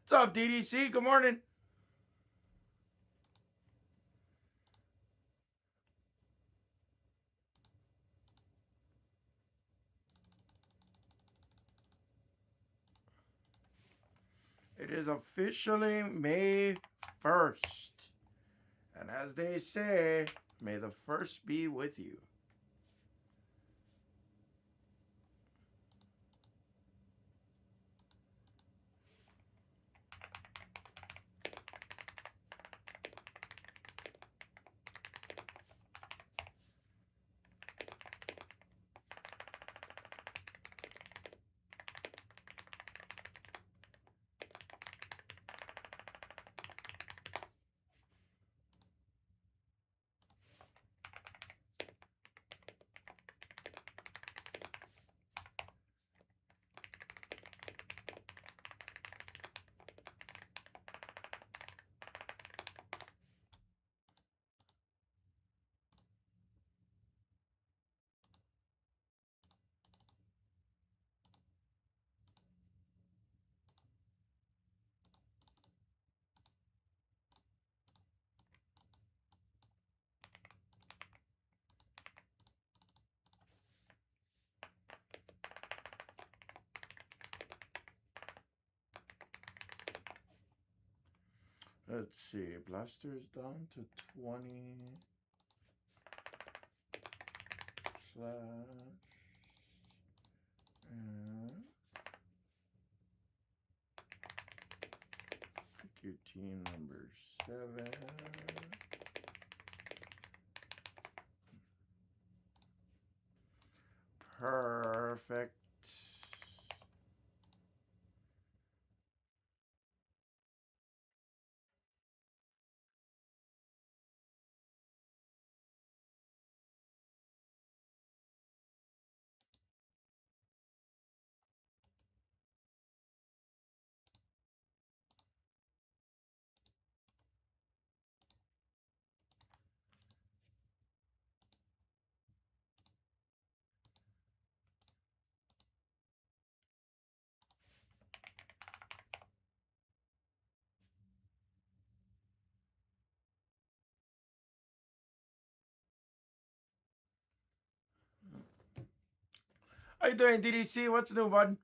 What's up, DDC? Good morning. It is officially May 1st. And as they say, may the first be with you. Let's see. Blasters down to 20. Slash. And pick your team number 7. Perfect. How you doing, DDC? What's new, bud?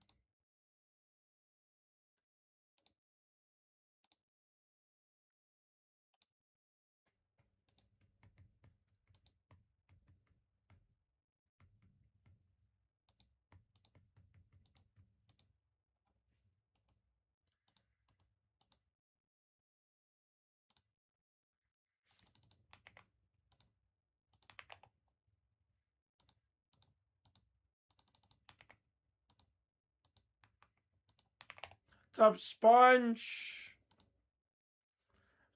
What's up, Sponge?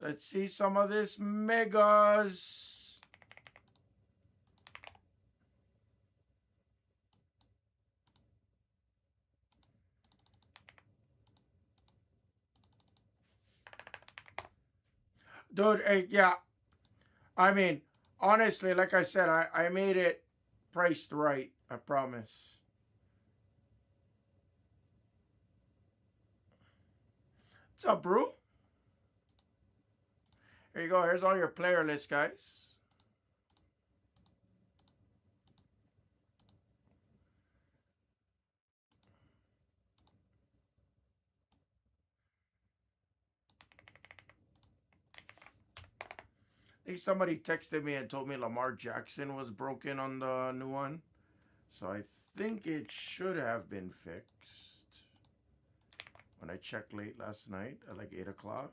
Let's see some of this megas. Dude, hey, yeah. I mean, honestly, like I said, I made it priced right. I promise. What's up, bro? Here you go. Here's all your player list, guys. I think somebody texted me and told me Lamar Jackson was broken on the new one. So I think it should have been fixed. When I checked late last night at like 8 o'clock.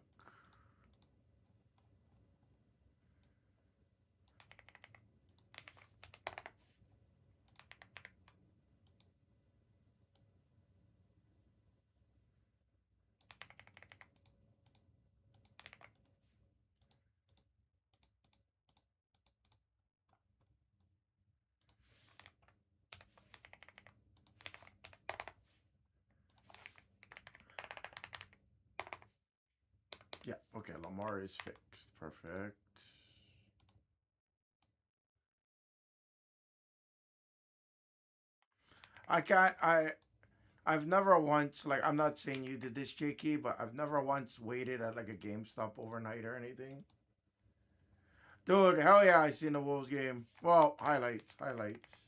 Yeah, okay, Lamar is fixed. Perfect. I can't I've never once, like, I'm not saying you did this, Jakey, but I've never once waited at like a GameStop overnight or anything. Dude, hell yeah, I seen the Wolves game. Well, highlights, highlights.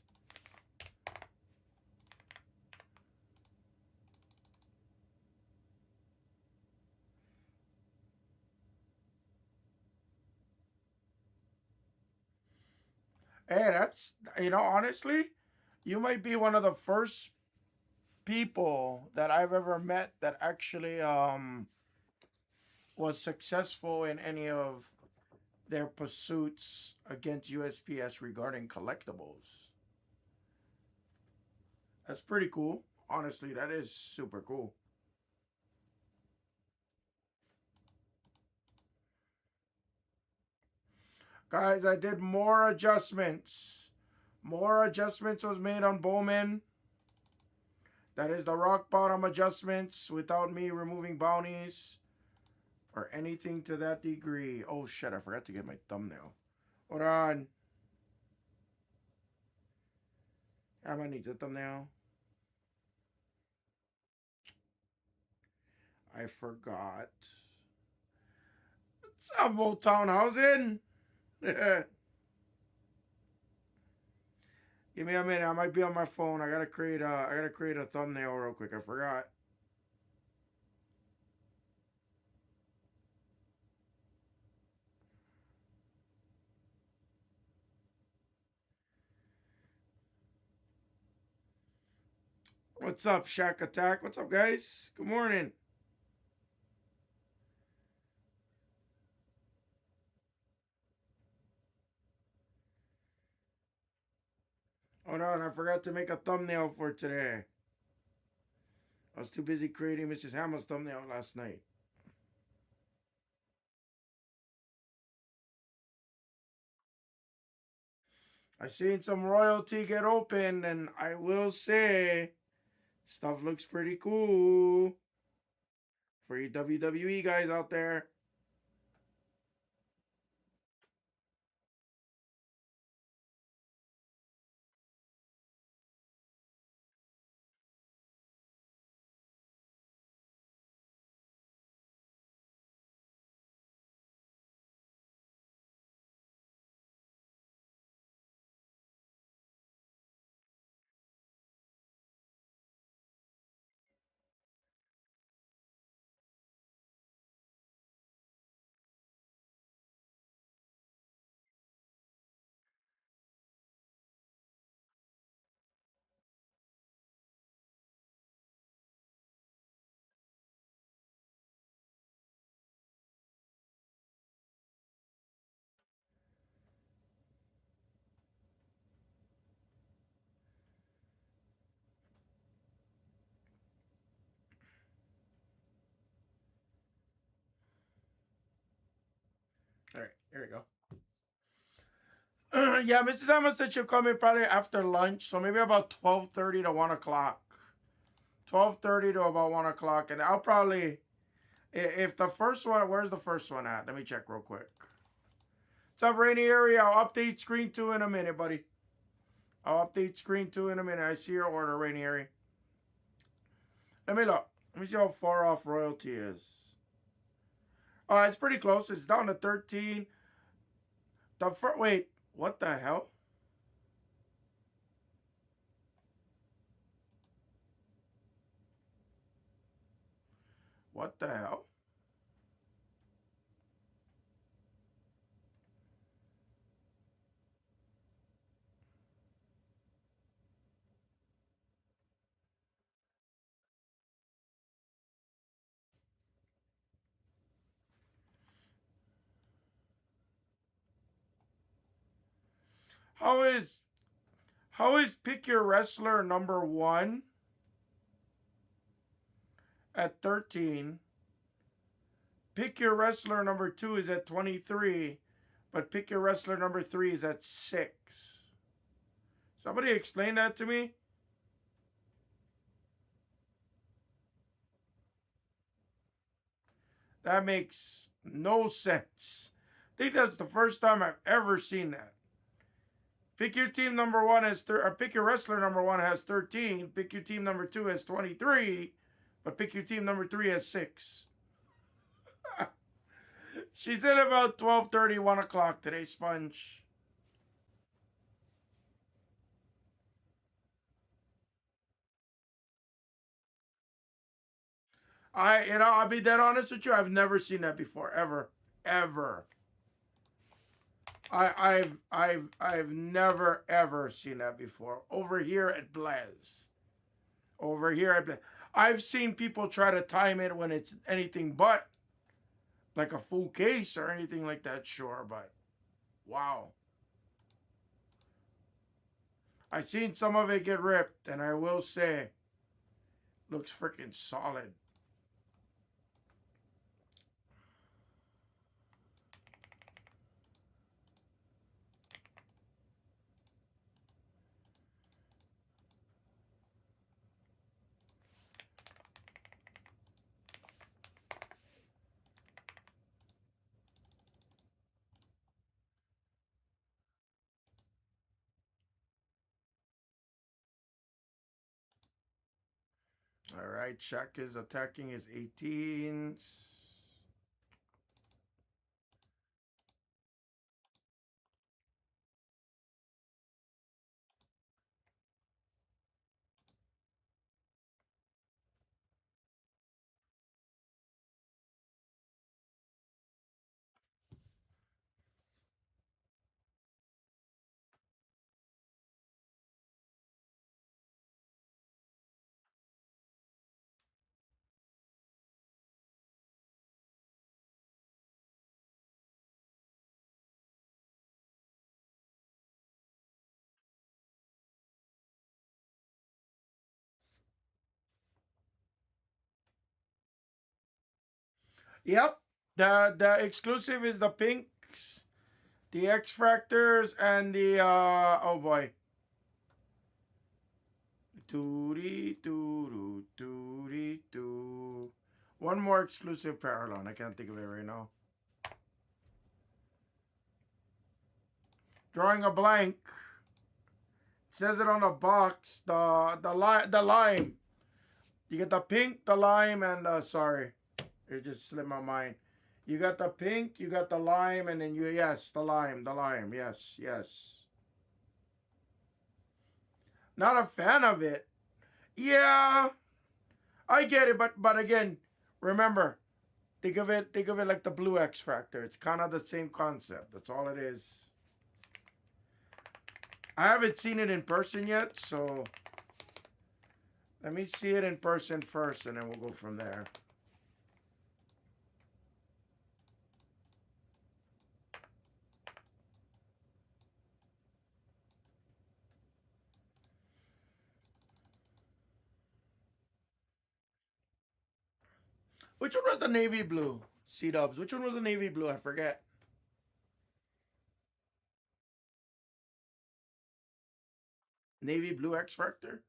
Hey, that's, honestly, you might be one of the first people that I've ever met that actually was successful in any of their pursuits against USPS regarding collectibles. That's pretty cool. Honestly, that is super cool. Guys, I did more adjustments. More adjustments was made on Bowman. That is the rock bottom adjustments without me removing bounties or anything to that degree. Oh shit, I forgot to get my thumbnail. Hold on. I might need the thumbnail. I forgot. What's up, Motown Housing? Give me a minute. I might be on my phone. I gotta create a thumbnail real quick. I forgot. What's up, Shack Attack? What's up, guys? Good morning. Hold on, I forgot to make a thumbnail for today. I was too busy creating Mrs. Hammer's thumbnail last night. I seen some royalty get open, and I will say, stuff looks pretty cool for you WWE guys out there. All right, here we go. Yeah, Mrs. Emma said she'll come in probably after lunch, so maybe about 12:30 to 1 o'clock. 12:30 to about 1 o'clock, and I'll probably, if the first one, where's the first one at? Let me check real quick. What's up, Rainieri? I'll update screen 2 in a minute, buddy. I'll update screen 2 in a minute. I see your order, Rainieri. Let me look. Let me see how far off royalty is. Oh, it's pretty close. It's down to 13. Wait, what the hell? What the hell? How is pick your wrestler number 1 at 13? Pick your wrestler number 2 is at 23, but pick your wrestler number 3 is at 6. Somebody explain that to me. That makes no sense. I think that's the first time I've ever seen that. Pick your team number one has or pick your wrestler number one has 13. Pick your team number two has 23. But pick your team number three has 6. She's in about 12:30, 1 o'clock today, Sponge. I'll be dead honest with you. I've never seen that before, ever, ever. I've never ever seen that before. Over here at Blez. Over here at Blez. I've seen people try to time it when it's anything but like a full case or anything like that, sure, but wow. I've seen some of it get ripped, and I will say, looks freaking solid. All right, Shaq is attacking his 18s. Yep. The exclusive is the pinks, the X Fractors, and the oh boy. Toody doo doo doo. One more exclusive parallel. I can't think of it right now. Drawing a blank. It says it on the box. The lime. You get the pink, the lime, and sorry, it just slipped my mind. You got the pink, you got the lime, and then yes, the lime, yes, yes. Not a fan of it. Yeah, I get it, but again, remember, think of it like the blue X Factor. It's kind of the same concept. That's all it is. I haven't seen it in person yet, so let me see it in person first, and then we'll go from there. Which one was the navy blue? C-dubs. Which one was the navy blue? I forget. Navy blue X Factor?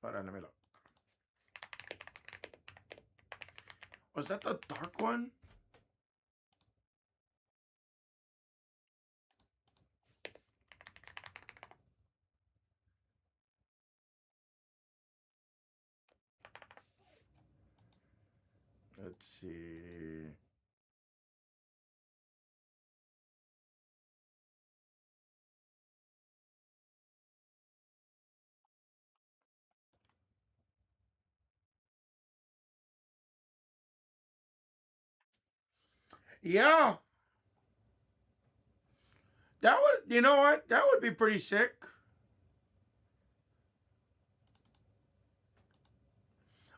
Hold on, let me look. Was that the dark one? Let's see. Yeah. That would, you know what? That would be pretty sick.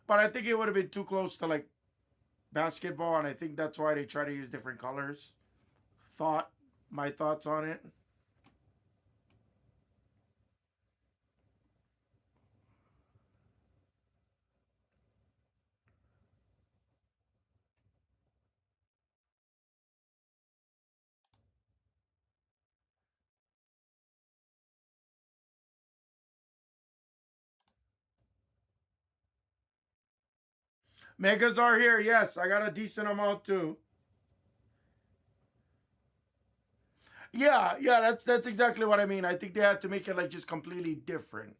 But I think it would have been too close to like basketball, and I think that's why they try to use different colors. My thoughts on it. Megas are here. Yes, I got a decent amount too. Yeah, yeah, that's exactly what I mean. I think they had to make it like just completely different.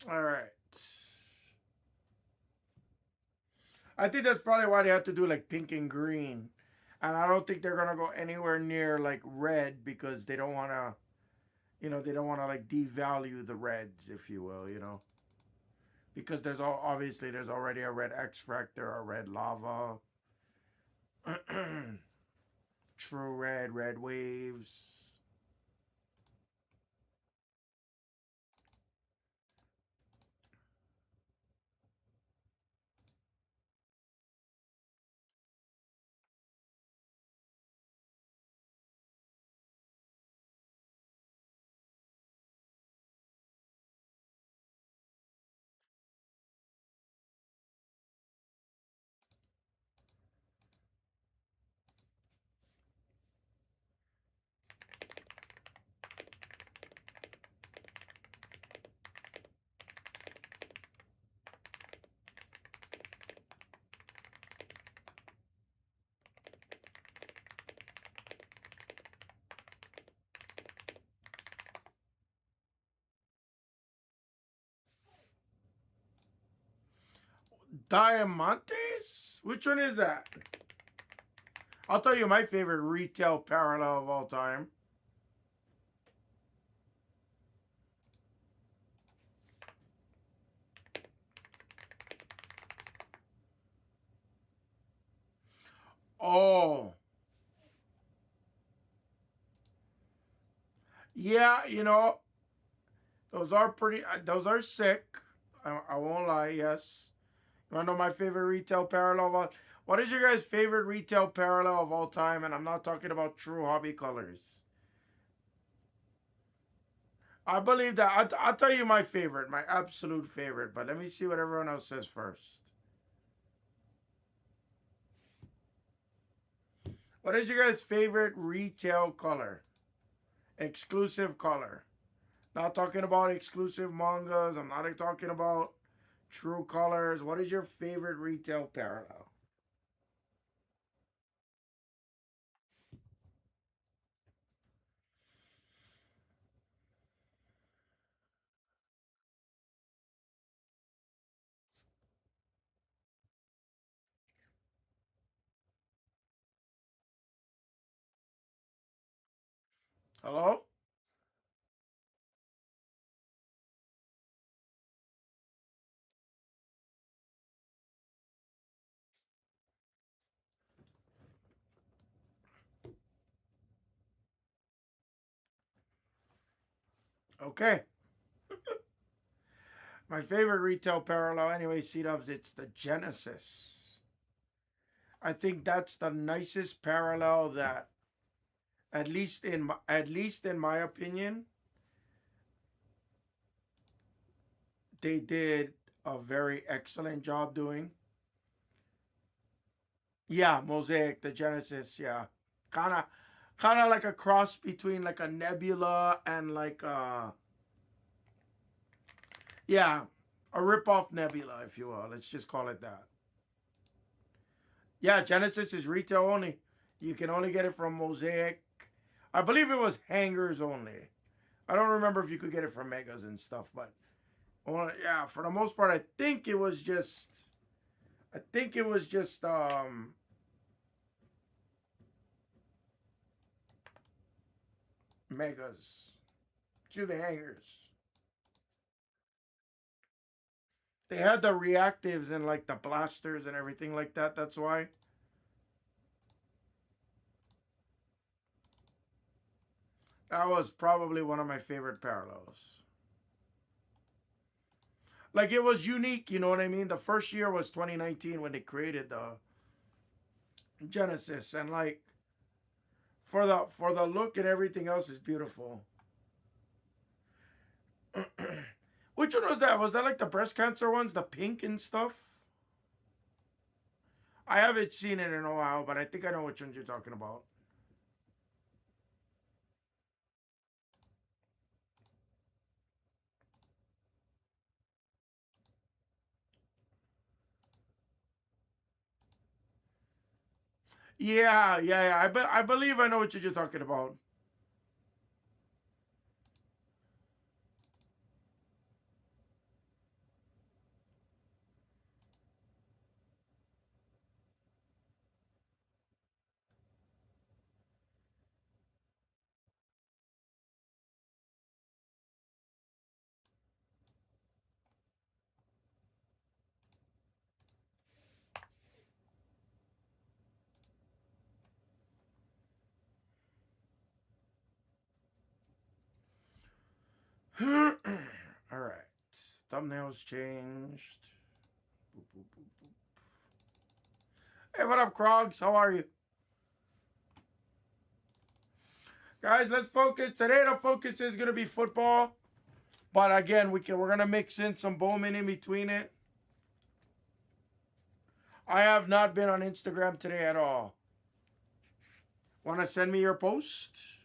All right. I think that's probably why they had to do like pink and green. And I don't think they're gonna go anywhere near like red because they don't wanna, they don't wanna like devalue the reds, if you will, because obviously there's already a red X Factor, a red lava, true red, red waves. Diamantes? Which one is that? I'll tell you my favorite retail parallel of all time. Oh, yeah, those are sick. I won't lie, yes. You wanna know my favorite retail parallel of all? What is your guys' favorite retail parallel of all time? And I'm not talking about true hobby colors. I believe that. I'll tell you my favorite, my absolute favorite. But let me see what everyone else says first. What is your guys' favorite retail color? Exclusive color. Not talking about exclusive mangas. I'm not talking about true colors. What is your favorite retail parallel? Hello? Okay. My favorite retail parallel, anyway, C-Dubs, it's the Genesis. I think that's the nicest parallel that, at least in my opinion, they did a very excellent job doing. Yeah, Mosaic, the Genesis, yeah. Kinda kinda like a cross between like a nebula and like yeah, a rip-off nebula, if you will. Let's just call it that. Yeah, Genesis is retail only. You can only get it from Mosaic. I believe it was hangers only. I don't remember if you could get it from Megas and stuff, but yeah, for the most part, I think it was just Megas. To the hangers. They had the reactives and like the blasters and everything like that. That's why. That was probably one of my favorite parallels. Like it was unique, you know what I mean? The first year was 2019 when they created the Genesis, and like For the look and everything else is beautiful. Which one was that? Was that like the breast cancer ones, the pink and stuff? I haven't seen it in a while, but I think I know which ones you're talking about. Yeah, yeah, yeah. I believe I know what you're talking about. All right. Thumbnails changed. Boop, boop, boop, boop. Hey, what up, Krogs? How are you? Guys, let's focus. Today the focus is gonna be football. But again, we're gonna mix in some Bowman in between it. I have not been on Instagram today at all. Wanna send me your post?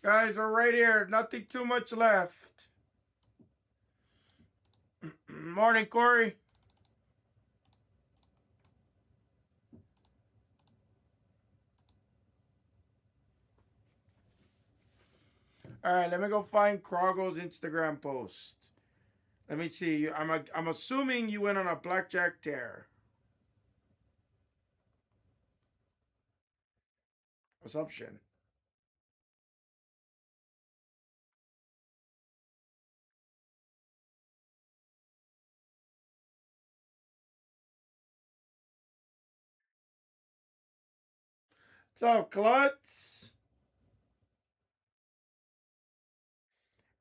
Guys, we're right here. Nothing too much left. Morning, Corey. All right, let me go find Krogo's Instagram post. Let me see. I'm assuming you went on a blackjack tear. Assumption. What's up, Klutz?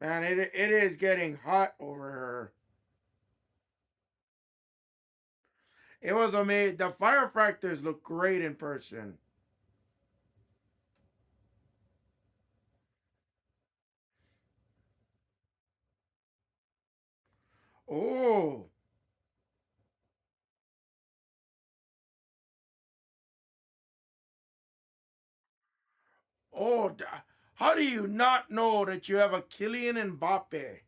Man, it is getting hot over her. It was amazing. The fire fractors look great in person. Oh, oh, how do you not know that you have a Kylian Mbappe?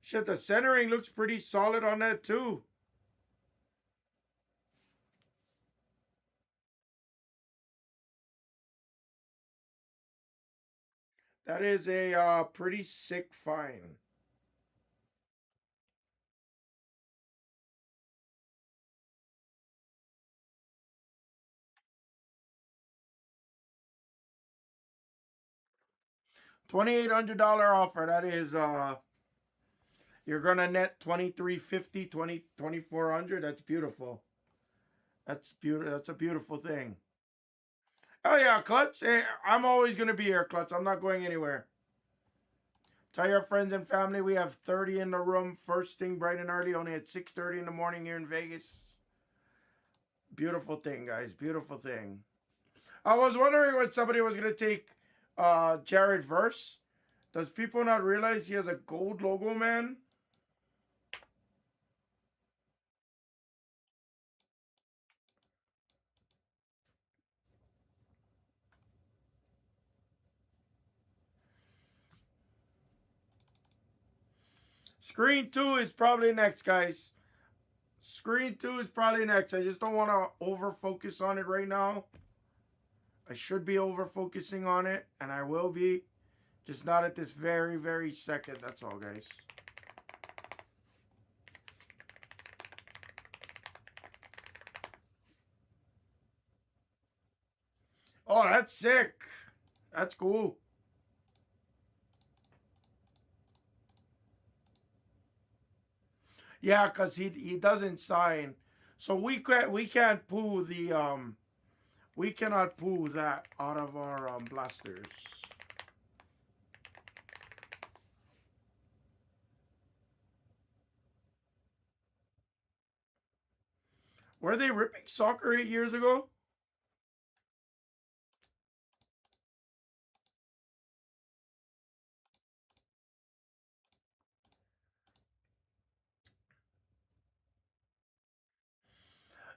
Shit, the centering looks pretty solid on that too. That is a pretty sick find. $2,800 offer. That is you're gonna net 2,350, 2,400. That's beautiful. That's beautiful. That's a beautiful thing. Oh yeah, Klutz. Hey, I'm always gonna be here, Klutz. I'm not going anywhere. Tell your friends and family we have 30 in the room. First thing, bright and early, only at 6:30 in the morning here in Vegas. Beautiful thing, guys. Beautiful thing. I was wondering when somebody was gonna take Jared Verse. Does people not realize he has a gold logo, man? Screen 2 is probably next, guys. Screen 2 is probably next. I just don't want to over focus on it right now. I should be over focusing on it, and I will be. Just not at this very, very second. That's all, guys. Oh, that's sick. That's cool. Yeah, cause he doesn't sign, so we can't pull the we cannot pull that out of our blasters. Were they ripping soccer 8 years ago?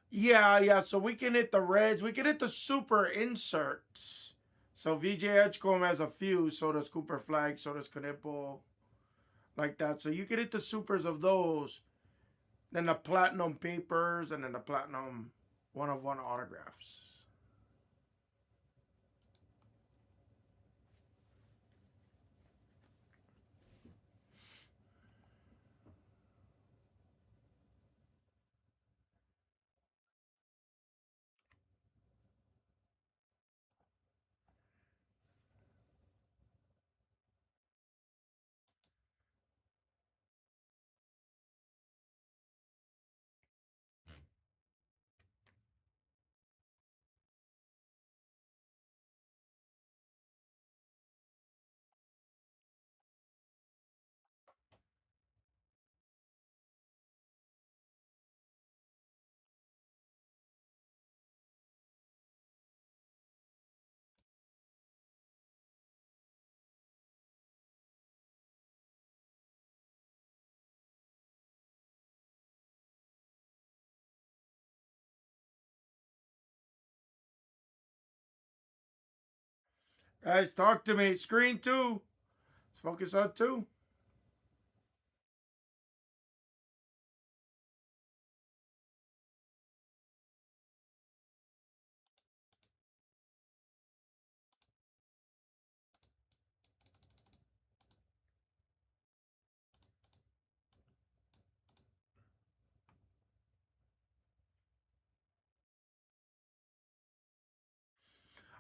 Yeah, yeah. So we can hit the reds. We can hit the super inserts. So VJ Edgecombe has a few. So does Cooper Flag. So does Knippel. Like that. So you can hit the supers of those. Then the platinum papers. And then the platinum one-of-one autographs. Guys, talk to me. Screen two. Let's focus on two.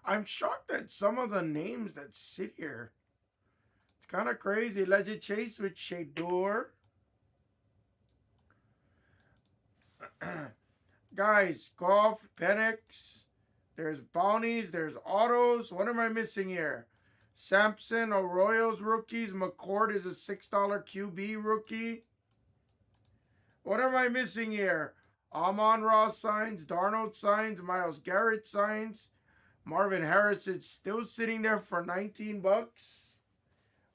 I'm shocked at some of the names that sit here. It's kind of crazy. Legend Chase with Shador. Guys, Golf, Penix. There's Bounties. There's Autos. What am I missing here? Sampson, Arroyo's rookies. McCord is a $6 QB rookie. What am I missing here? Amon Ross signs. Darnold signs. Myles Garrett signs. Marvin Harrison still sitting there for 19 bucks.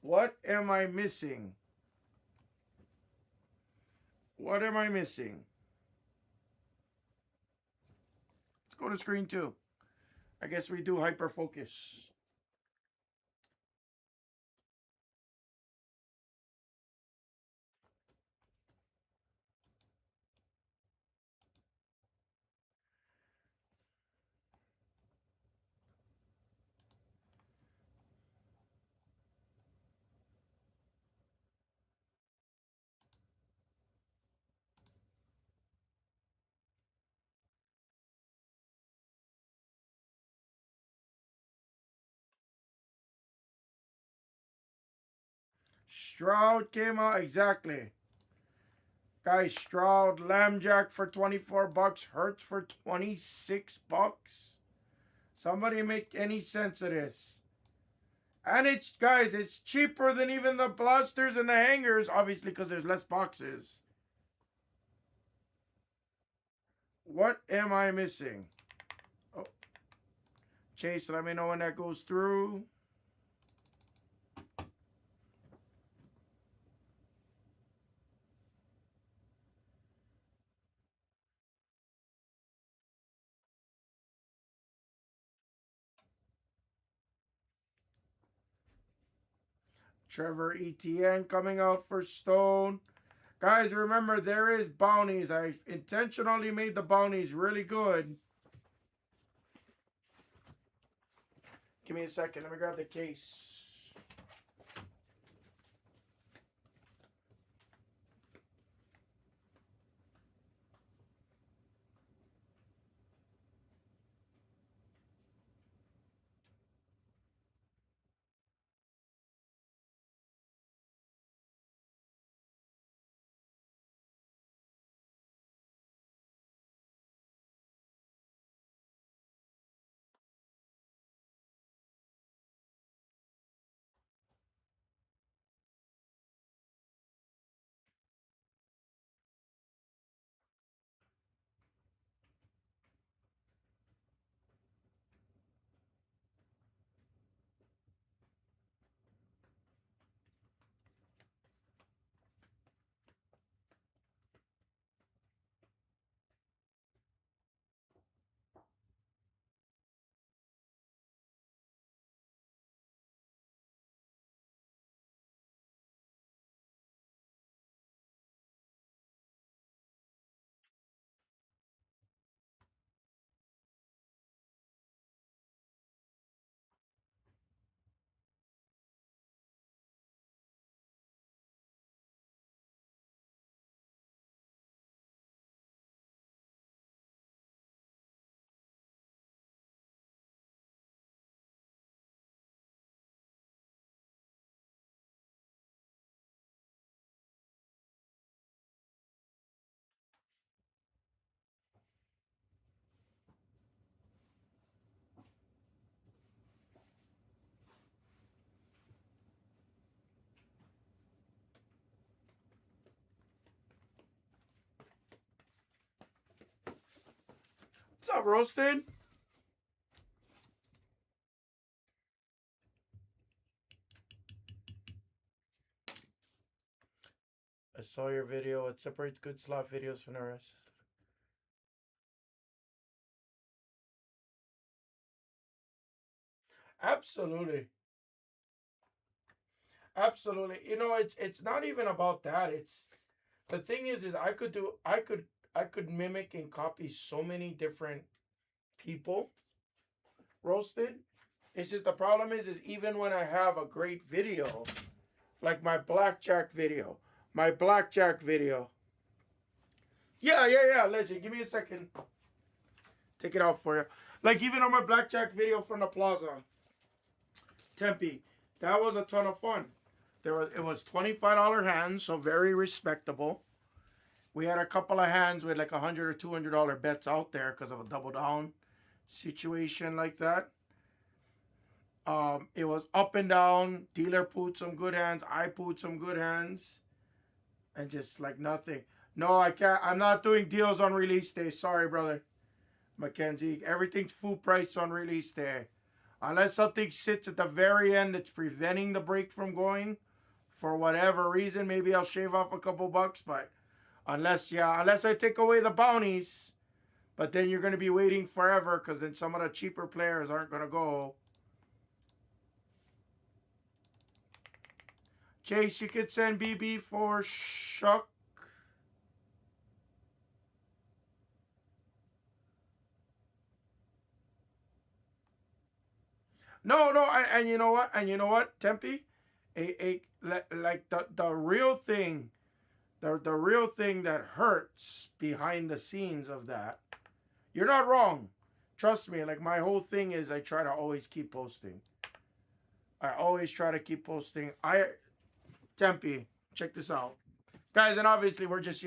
What am I missing? What am I missing? Let's go to screen two. I guess we do hyper focus. Stroud came out exactly. Guys, Stroud, Lambjack for 24 bucks, Hurts for 26 bucks. Somebody make any sense of this. And it's, guys, it's cheaper than even the blasters and the hangers, obviously because there's less boxes. What am I missing? Oh, Chase, let me know when that goes through. Trevor Etienne coming out for Stone. Guys, remember, there is bounties. I intentionally made the bounties really good. Give me a second. Let me grab the case. What's up, Roasted? I saw your video. It separates good slot videos from the rest. Absolutely. Absolutely. You know, it's not even about that. It's the thing is I could mimic and copy so many different people. Roasted. It's just the problem is even when I have a great video, like my blackjack video. My blackjack video. Yeah, legend. Give me a second. Take it out for you. Like even on my blackjack video from the plaza. Tempe. That was a ton of fun. It was $25 hands, so very respectable. We had a couple of hands with like $100 or $200 bets out there because of a double down situation like that. It was up and down. Dealer put some good hands. I put some good hands. And just like nothing. No, I can't. I'm not doing deals on release day. Sorry, brother. Mackenzie. Everything's full price on release day. Unless something sits at the very end that's preventing the break from going. For whatever reason. Maybe I'll shave off a couple bucks. But unless I take away the bounties. But then you're going to be waiting forever. Because then some of the cheaper players aren't going to go. Chase, you could send BB for Shuck. No, and you know what, Tempe, like the real thing, the real thing that hurts behind the scenes of that. You're not wrong. Trust me. Like my whole thing is, I try to always keep posting. I always try to keep posting. Tempe, check this out, guys, and obviously we're just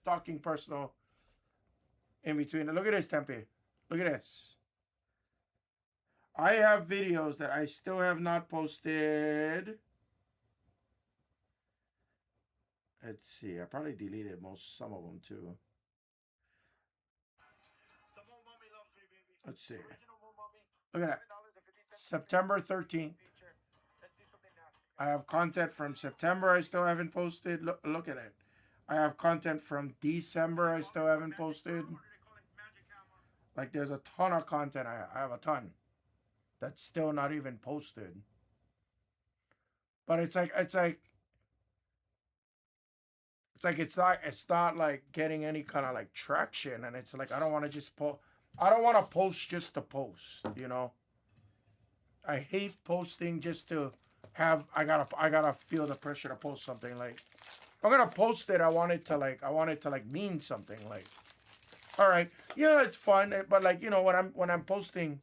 talking personal in between. Look at this, Tempe. Look at this. I have videos that I still have not posted. Let's see. I probably deleted some of them too. Let's see. Look at that. September 13th. I have content from September I still haven't posted. Look at it. I have content from December I still haven't posted. Like there's a ton of content. I have a ton that's still not even posted. But it's not like getting any kind of like traction, and it's like I don't want to just post. I don't want to post just to post, I hate posting just to have. I gotta feel the pressure to post something. Like if I'm gonna post it, I want it to mean something. Like, all right, yeah, it's fun, but like when I'm posting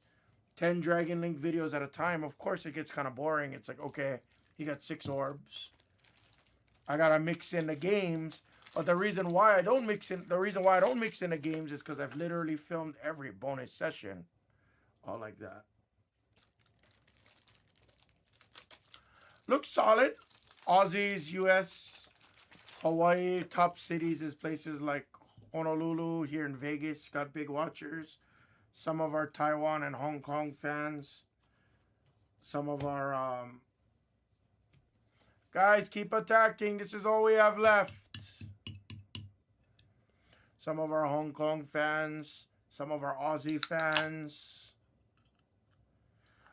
10 Dragon Link videos at a time, of course it gets kind of boring. It's like, okay, you got 6 orbs. I gotta mix in the games. But the reason why I don't mix in the games is because I've literally filmed every bonus session, all like that. Looks solid. Aussies, U.S., Hawaii, top cities is places like Honolulu, here in Vegas, got big watchers. Some of our Taiwan and Hong Kong fans. Some of our guys, keep attacking. This is all we have left. Some of our Hong Kong fans. Some of our Aussie fans.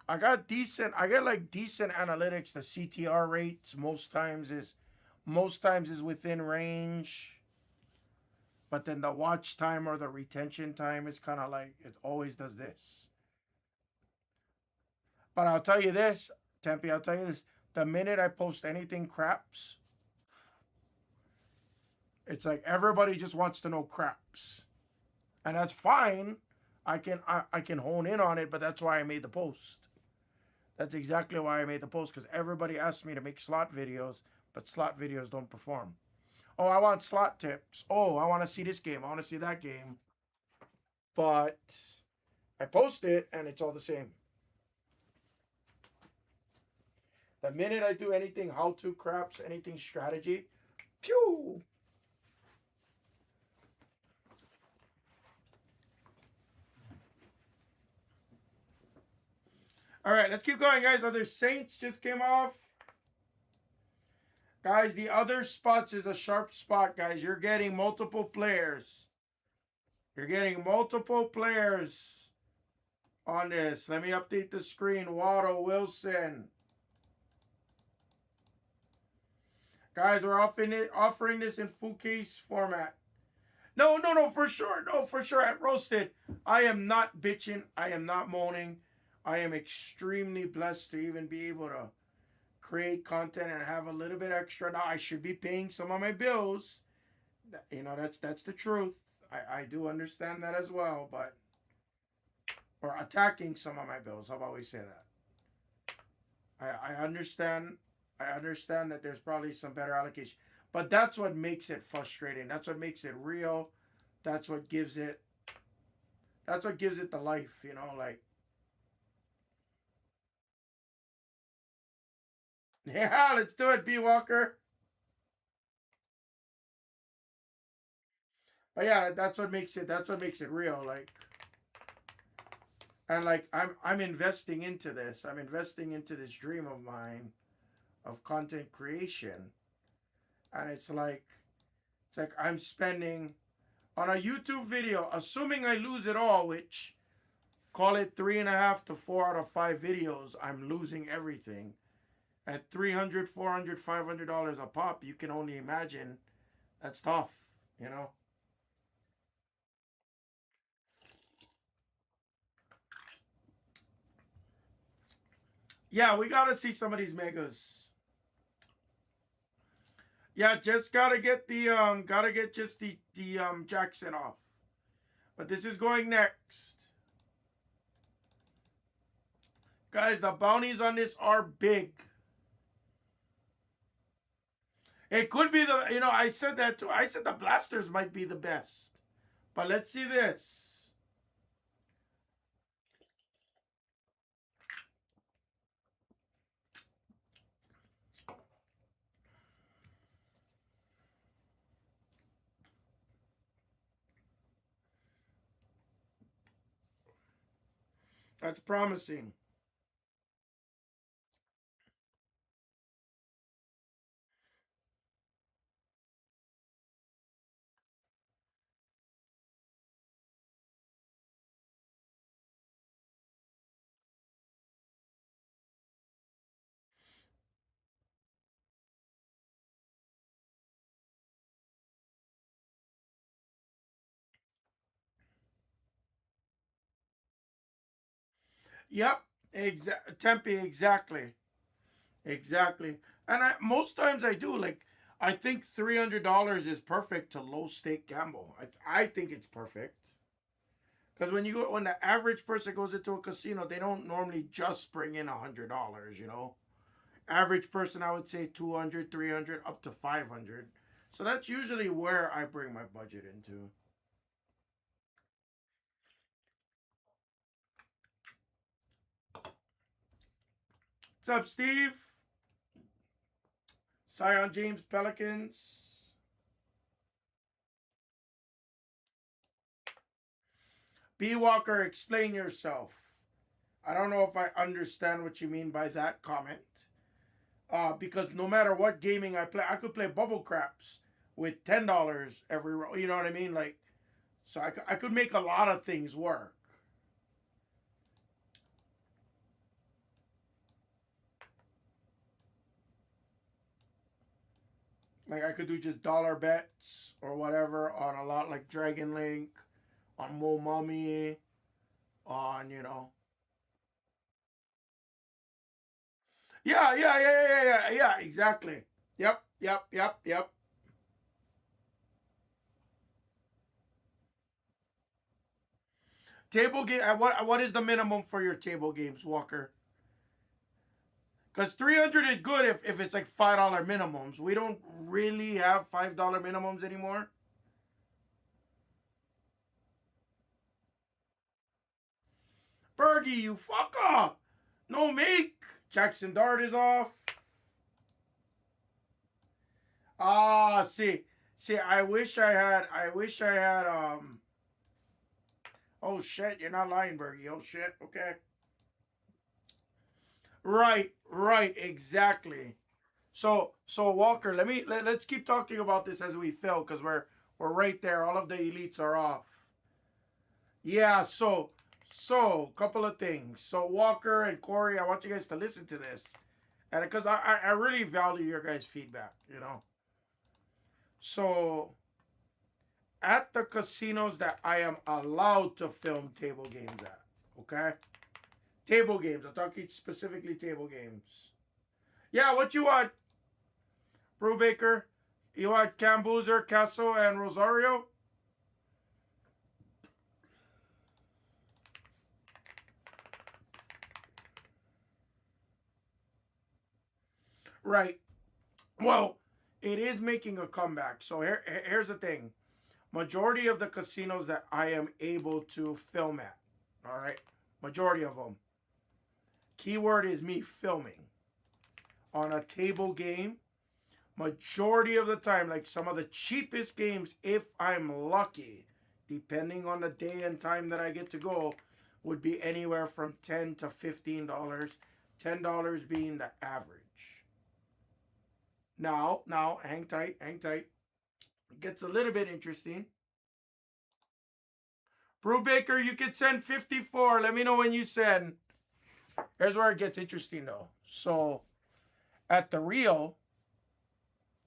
I get like decent analytics. The CTR rates most times is within range. But then the watch time or the retention time is kind of like it always does this. But I'll tell you this, Tempe, I'll tell you this. The minute I post anything craps, it's like everybody just wants to know craps. And that's fine. I can hone in on it, but that's why I made the post. That's exactly why I made the post, because everybody asked me to make slot videos, but slot videos don't perform. Oh, I want slot tips. Oh, I want to see this game. I want to see that game. But I post it and it's all the same. The minute I do anything how to craps, anything strategy, pew. All right, let's keep going, guys. Other Saints just came off. Guys, the other spots is a sharp spot, guys. You're getting multiple players. You're getting multiple players on this. Let me update the screen. Waddle, Wilson. Guys, we're offering this in full case format. No, no, no, for sure. No, for sure. At Roasted, I am not bitching. I am not moaning. I am extremely blessed to even be able to create content and have a little bit extra. Now, I should be paying some of my bills. That's the truth. I do understand that as well, but or attacking some of my bills. How about we say that? I understand. I understand that there's probably some better allocation, but that's what makes it frustrating. That's what makes it real. That's what gives it. That's what gives it the life. Like yeah, let's do it, B Walker. But yeah, that's what makes it. That's what makes it real. Like and like I'm investing into this. I'm investing into this dream of mine of content creation, and it's like I'm spending on a YouTube video, assuming I lose it all, which call it 3.5 to 4 out of 5 videos, I'm losing everything. At 300, 400, $500 a pop, you can only imagine that's tough. Yeah, we gotta see some of these megas. Yeah, just gotta get just the Jackson off. But this is going next. Guys, the bounties on this are big. It could be I said that too. I said the blasters might be the best. But let's see this. That's promising. Yep. Tempe, exactly. Exactly. And most times I do. Like, I think $300 is perfect to low stake gamble. I think it's perfect. Because when the average person goes into a casino, they don't normally just bring in $100, you know. Average person, I would say 200, 300, up to 500. So that's usually where I bring my budget into. What's up, Steve? Sion James Pelicans. B Walker, explain yourself. I don't know if I understand what you mean by that comment. Because no matter what gaming I play, I could play bubble craps with $10 every row. You know what I mean? Like, so I could make a lot of things work. Like, I could do just dollar bets or whatever on a lot like Dragon Link, on Mo Mummy, on, you know. Yeah, exactly. Yep. Table game. What is the minimum for your table games, Walker? Because 300 is good if it's like $5 minimums. We don't really have $5 minimums anymore. Bergie, you fucker! No make. Jackson Dart is off. See, I wish I had oh shit, you're not lying, Bergie. Oh shit, okay. Right, exactly. So Walker, let's keep talking about this as we fill, because we're right there. All of the elites are off. Yeah, so couple of things. So Walker and Corey, I want you guys to listen to this, and because I really value your guys' feedback, you know. So at the casinos that I am allowed to film table games at, okay, table games. I'm talking specifically table games. Yeah, what you want, Brubaker? You want Cambuzer, Castle, and Rosario? Right. Well, it is making a comeback. So here's the thing. Majority of the casinos that I am able to film at, all right? Majority of them. Keyword is me filming on a table game. Majority of the time, like some of the cheapest games, if I'm lucky, depending on the day and time that I get to go, would be anywhere from $10 to $15. $10 being the average. Now, hang tight, hang tight. It gets a little bit interesting. Brubaker, you could send 54. Let me know when you send. Here's where it gets interesting though. So at the Rio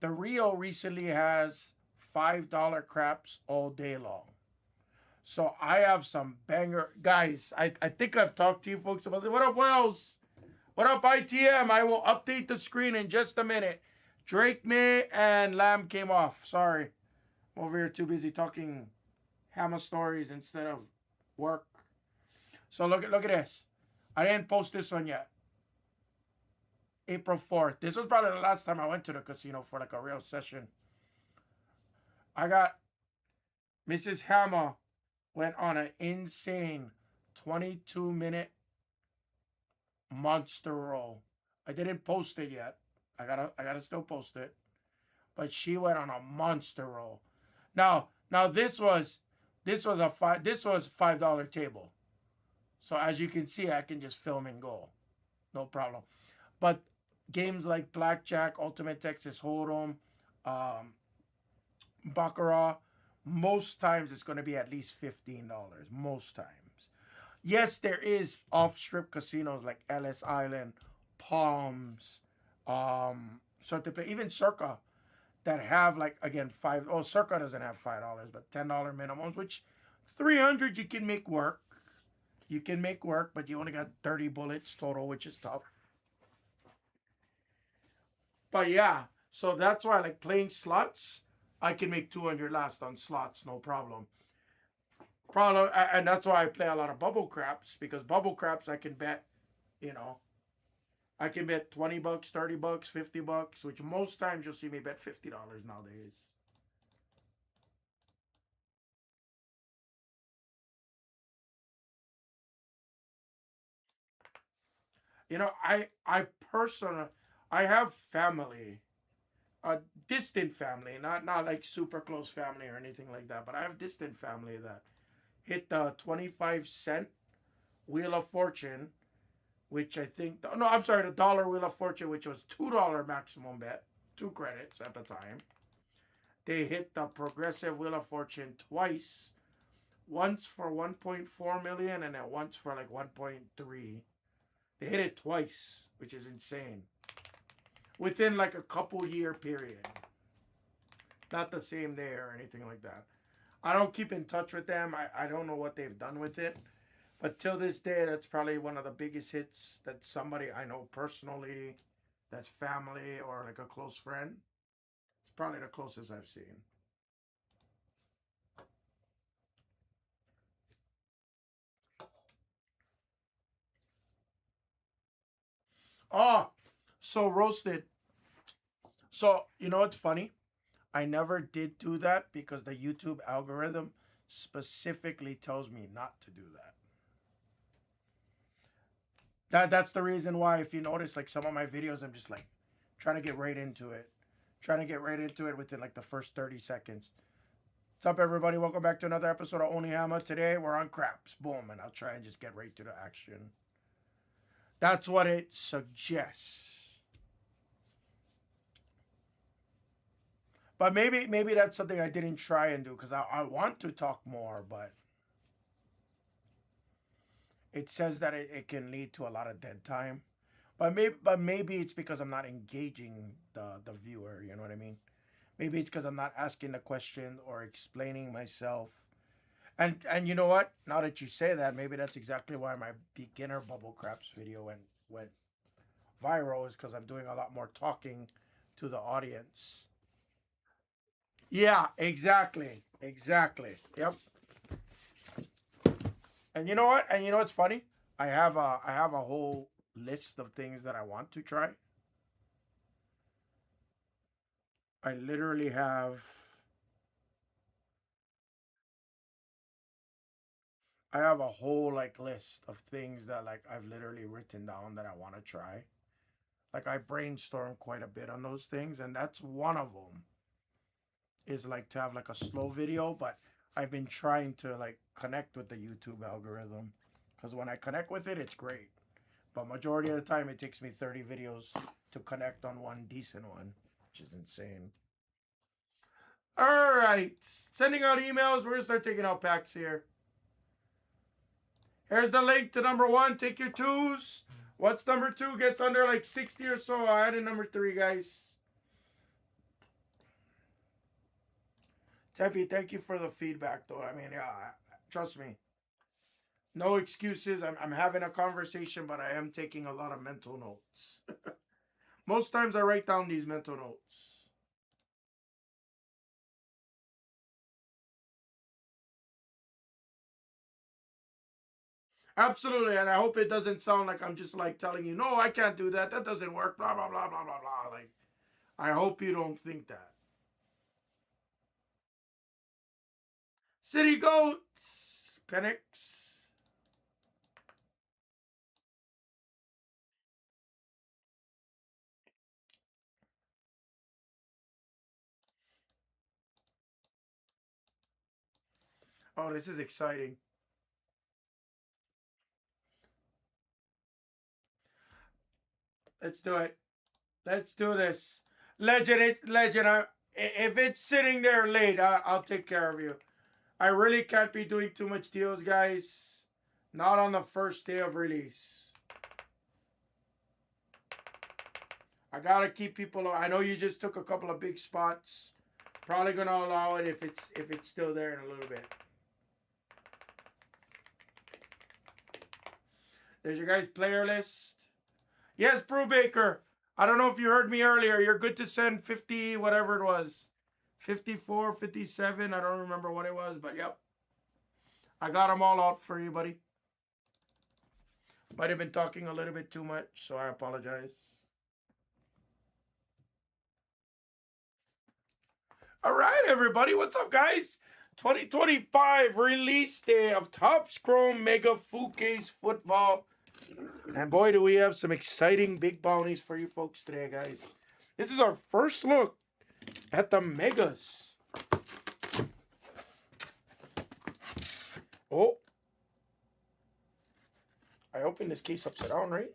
recently has $5 craps all day long. So I have some banger guys. I think I've talked to you folks about it. What up, Wells? What up, ITM? I will update the screen in just a minute. Drake May and Lamb came off. Sorry. I'm over here too busy talking Hammer stories instead of work. So look at this. I didn't post this one yet. April 4th. This was probably the last time I went to the casino for like a real session. I got Mrs. Hammer went on an insane 22-minute monster roll. I didn't post it yet. I gotta still post it. But she went on a monster roll. Now this was $5 table. So as you can see, I can just film and go. No problem. But games like Blackjack, Ultimate Texas Hold'em, um, Baccarat, most times it's going to be at least $15. Most times. Yes, there is off-strip casinos like Ellis Island, Palms, certain even Circa that have like again five. Oh, Circa doesn't have $5, but $10 minimums, which 300 you can make work. You can make work, but you only got 30 bullets total, which is tough. But yeah, so that's why I like playing slots. I can make 200 last on slots, no problem. And that's why I play a lot of bubble craps, because bubble craps I can bet, you know, I can bet $20, $30, $50, which most times you'll see me bet $50 nowadays. You know, I personally, I have family, a distant family, not like super close family or anything like that, but I have distant family that hit the 25-cent Wheel of Fortune, which I think, no, I'm sorry, the dollar Wheel of Fortune, which was $2 maximum bet, 2 credits at the time. They hit the progressive Wheel of Fortune twice, once for 1.4 million and then once for like 1.3. They hit it twice, which is insane. Within like a couple year period. Not the same day or anything like that. I don't keep in touch with them. I don't know what they've done with it. But till this day, that's probably one of the biggest hits that somebody I know personally, that's family or like a close friend. It's probably the closest I've seen. Oh, so roasted. So, you know what's funny? I never did do that because the YouTube algorithm specifically tells me not to do that. That's the reason why, if you notice, like some of my videos, I'm just like trying to get right into it. Trying to get right into it within like the first 30 seconds. What's up, everybody? Welcome back to another episode of Onihama. Today, we're on craps. Boom, and I'll try and just get right to the action. That's what it suggests. But maybe that's something I didn't try and do because I want to talk more, but it says that it can lead to a lot of dead time. But maybe it's because I'm not engaging the viewer. You know what I mean? Maybe it's because I'm not asking the question or explaining myself. And you know what? Now that you say that, maybe that's exactly why my beginner bubble craps video went viral, is because I'm doing a lot more talking to the audience. Yeah, exactly. Exactly. Yep. And you know what? And you know what's funny? I have a whole list of things that I want to try. I literally have I have a whole like list of things that like I've literally written down that I want to try. Like I brainstorm quite a bit on those things, and that's one of them. Is like to have like a slow video, but I've been trying to like connect with the YouTube algorithm, because when I connect with it, it's great. But majority of the time, it takes me 30 videos to connect on one decent one, which is insane. All right, sending out emails. We're gonna start taking out packs here. Here's the link to number one. Take your twos. Once number two gets under like 60 or so, I add in number three, guys. Tempe, thank you for the feedback, though. I mean, yeah, trust me. No excuses. I'm having a conversation, but I am taking a lot of mental notes. Most times I write down these mental notes. Absolutely, and I hope it doesn't sound like I'm just like telling you, no, I can't do that. That doesn't work. Blah blah blah blah blah blah. Like, I hope you don't think that. City goats, Penix. Oh, this is exciting. Let's do it. Let's do this. Legend. If it's sitting there late, I'll take care of you. I really can't be doing too much deals, guys. Not on the first day of release. I gotta keep people. I know you just took a couple of big spots. Probably gonna allow it if it's still there in a little bit. There's your guys' player list. Yes, Brubaker. I don't know if you heard me earlier. You're good to send 50, whatever it was. 54, 57. I don't remember what it was, but yep. I got them all out for you, buddy. Might have been talking a little bit too much, so I apologize. All right, everybody. What's up, guys? 2025 release day of Topps Chrome Mega Full Case Football. And boy, do we have some exciting big bounties for you folks today, guys. This is our first look at the Megas. Oh. I opened this case upside down, right?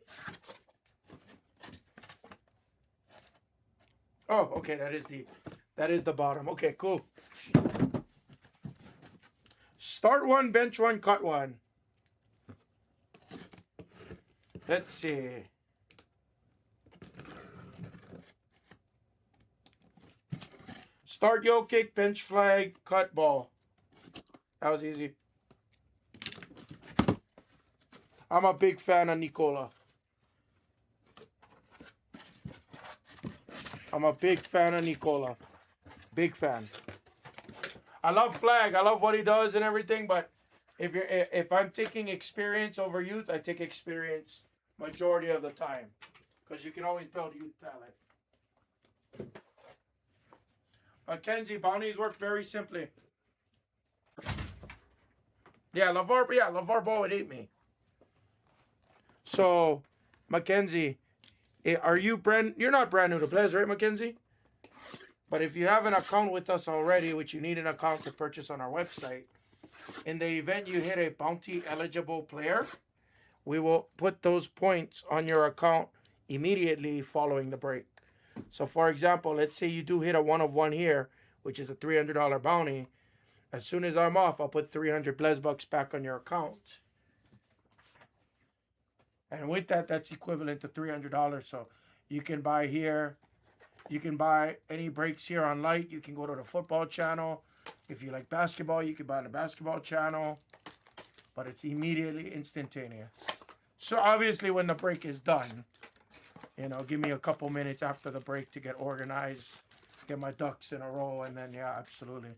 Oh, okay, that is the bottom. Okay, cool. Start one, bench one, cut one. Let's see. Start yo kick, bench flag, cut ball. That was easy. I'm a big fan of Nicola. I'm a big fan of Nicola. Big fan. I love Flag. I love what he does and everything, but if I'm taking experience over youth, I take experience majority of the time. Because you can always build youth talent. Mackenzie, bounties work very simply. Yeah, LeVar Ball would hate me. So, Mackenzie, you're not brand new to Blez, right, Mackenzie? But if you have an account with us already, which you need an account to purchase on our website, in the event you hit a bounty eligible player, we will put those points on your account immediately following the break. So, for example, let's say you do hit a 1 of 1 here, which is a $300 bounty. As soon as I'm off, I'll put 300 Blez bucks back on your account. And with that, that's equivalent to $300. So you can buy here. You can buy any breaks here on Light. You can go to the football channel. If you like basketball, you can buy on the basketball channel. But it's immediately instantaneous. So obviously when the break is done, you know, give me a couple minutes after the break to get organized, get my ducks in a row, and then, yeah, absolutely.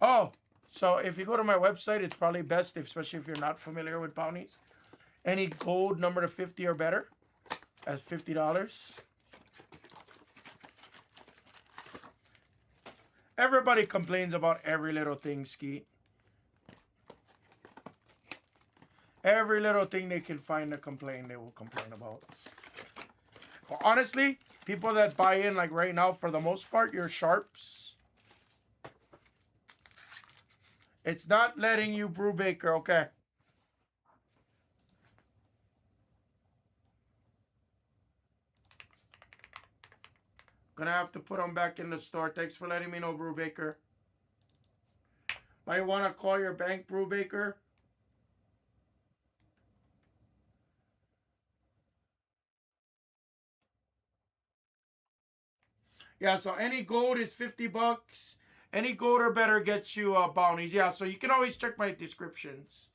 Oh, so if you go to my website, it's probably best, especially if you're not familiar with bounties. Any gold number to 50 or better, that's $50. Everybody complains about every little thing, Skeet. Every little thing they can find to complain, they will complain about. Well, honestly, people that buy in, like right now, for the most part, your sharps. It's not letting you Brubaker, okay? Gonna have to put them back in the store. Thanks for letting me know, Brubaker. Might want to call your bank, Brubaker. Yeah, so any gold is 50 bucks. Any gold or better gets you bounties. Yeah, so you can always check my descriptions.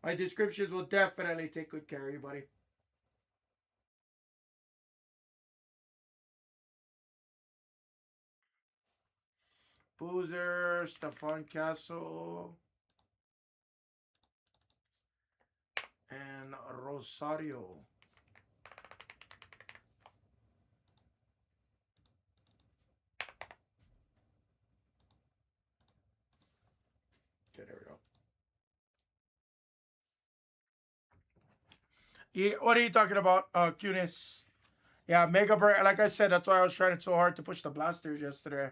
My descriptions will definitely take good care of you, buddy. Boozer, Stefan Castle, and Rosario. Okay, there we go. Yeah, what are you talking about, Cunis? Yeah, Mega Break. Like I said, that's why I was trying so hard to push the blasters yesterday.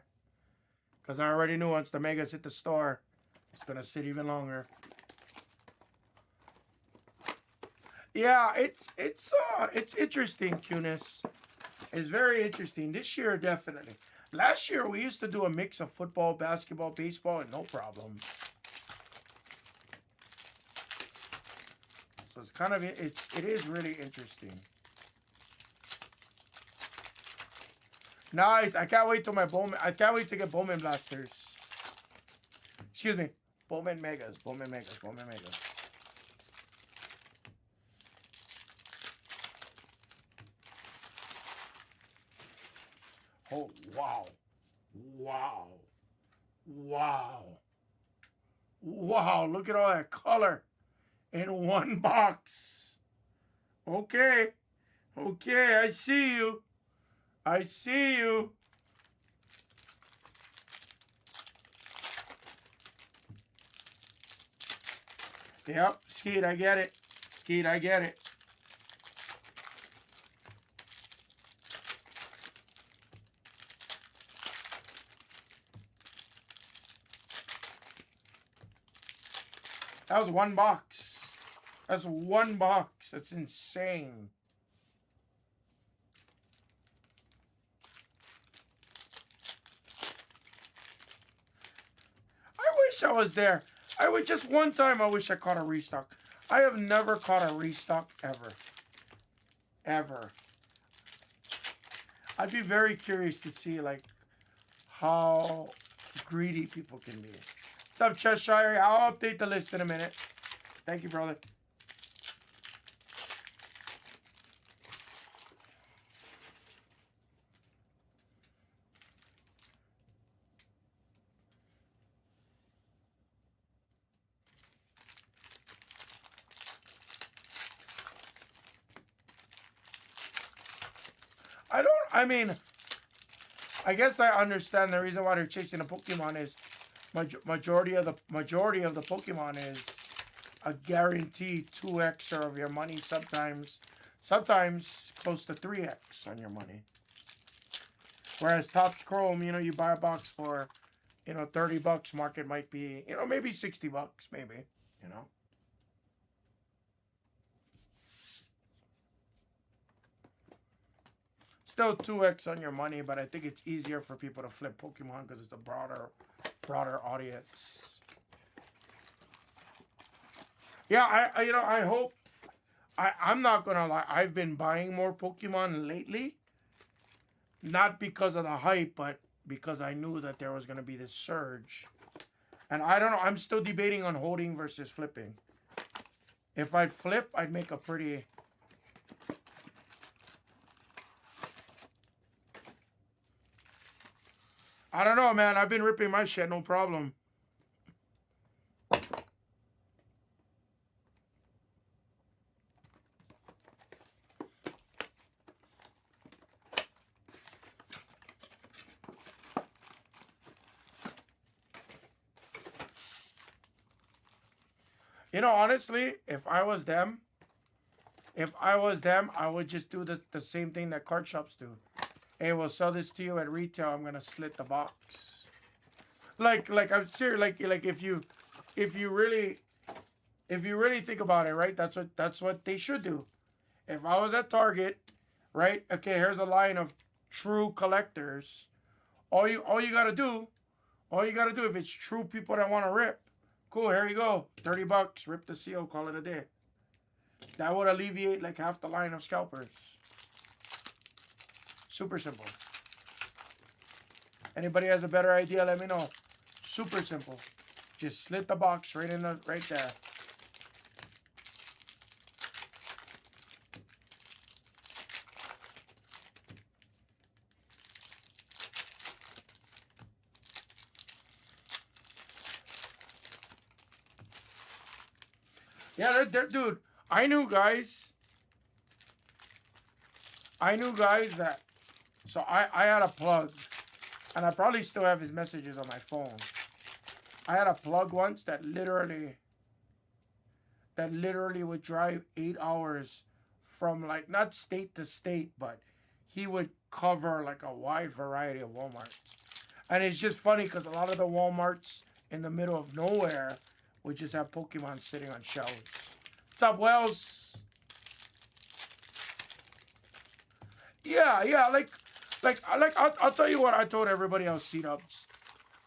Because I already knew once the Megas hit the store, it's going to sit even longer. Yeah, it's interesting, Cunis. It's very interesting. This year, definitely. Last year, we used to do a mix of football, basketball, baseball, and no problem. So it's kind of, it is really interesting. Nice. I can't wait till my Bowman. I can't wait to get Bowman blasters. Excuse me. Bowman Megas. Bowman Megas. Bowman Megas. Oh, wow. Wow. Wow. Wow. Look at all that color in one box. Okay. Okay, I see you. I see you. Yep, Skeet, I get it. Skeet, I get it. That was one box. That's one box. That's insane. I wish I was there. I would just one time I wish I caught a restock. I have never caught a restock ever. Ever. I'd be very curious to see like how greedy people can be. What's up, Cheshire? I'll update the list in a minute. Thank you, brother. I mean, I guess I understand the reason why they're chasing a Pokemon is majority of the Pokemon is a guaranteed 2x of your money, sometimes close to 3x on your money. Whereas TOPPS Chrome, you know, you buy a box for, you know, 30 bucks, market might be, you know, maybe 60 bucks, maybe, you know. Still 2x on your money, but I think it's easier for people to flip Pokemon because it's a broader audience. Yeah, I hope. I'm not gonna lie. I've been buying more Pokemon lately, not because of the hype, but because I knew that there was gonna be this surge. And I don't know. I'm still debating on holding versus flipping. If I'd flip, I'd make a pretty. I don't know, man. I've been ripping my shit, no problem. You know, honestly, if I was them, I would just do the same thing that card shops do. Hey, we'll sell this to you at retail. I'm gonna slit the box. Like I'm serious. Like if you really think about it, right? That's what they should do. If I was at Target, right? Okay, here's a line of true collectors. All you gotta do, if it's true people that want to rip, cool. Here you go, 30 bucks. Rip the seal. Call it a day. That would alleviate like half the line of scalpers. Super simple. Anybody has a better idea, let me know. Super simple. Just slit the box right there. Yeah, dude, I knew guys that, so I had a plug, and I probably still have his messages on my phone. I had a plug once that literally would drive 8 hours from like, not state to state, but he would cover like a wide variety of Walmarts. And it's just funny because a lot of the Walmarts in the middle of nowhere would just have Pokemon sitting on shelves. What's up, Wells? Yeah, like I'll tell you what I told everybody else, C-dubs.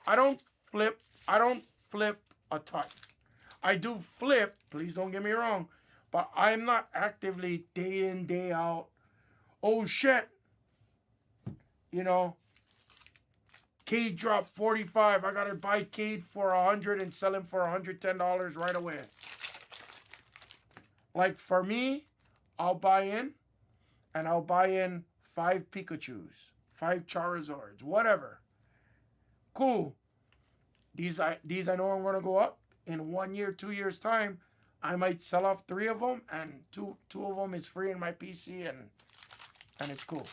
I don't flip a ton. I do flip, please don't get me wrong, but I'm not actively day in, day out, oh shit, you know, Cade dropped 45. I gotta buy Cade for 100 and sell him for $110 right away. Like for me, I'll buy in, and I'll buy in 5 Pikachus, 5 Charizards, whatever. Cool. These I know I'm gonna go up in 1 year, 2 years time. I might sell off 3 of them, and two of them is free in my PC, and it's cool.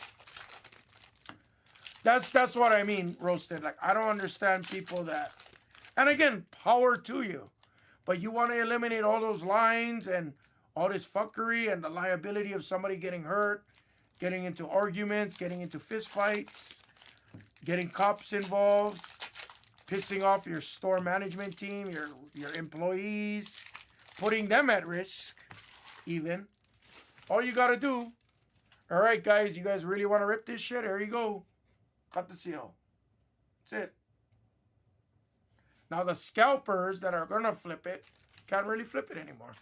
That's what I mean, Roasted. Like, I don't understand people that, and again, power to you, but you want to eliminate all those lines and all this fuckery and the liability of somebody getting hurt, getting into arguments, getting into fist fights, getting cops involved, pissing off your store management team, your employees, putting them at risk, even. All you gotta do, all right, guys, you guys really want to rip this shit? Here you go. Cut the seal. That's it. Now the scalpers that are gonna flip it can't really flip it anymore.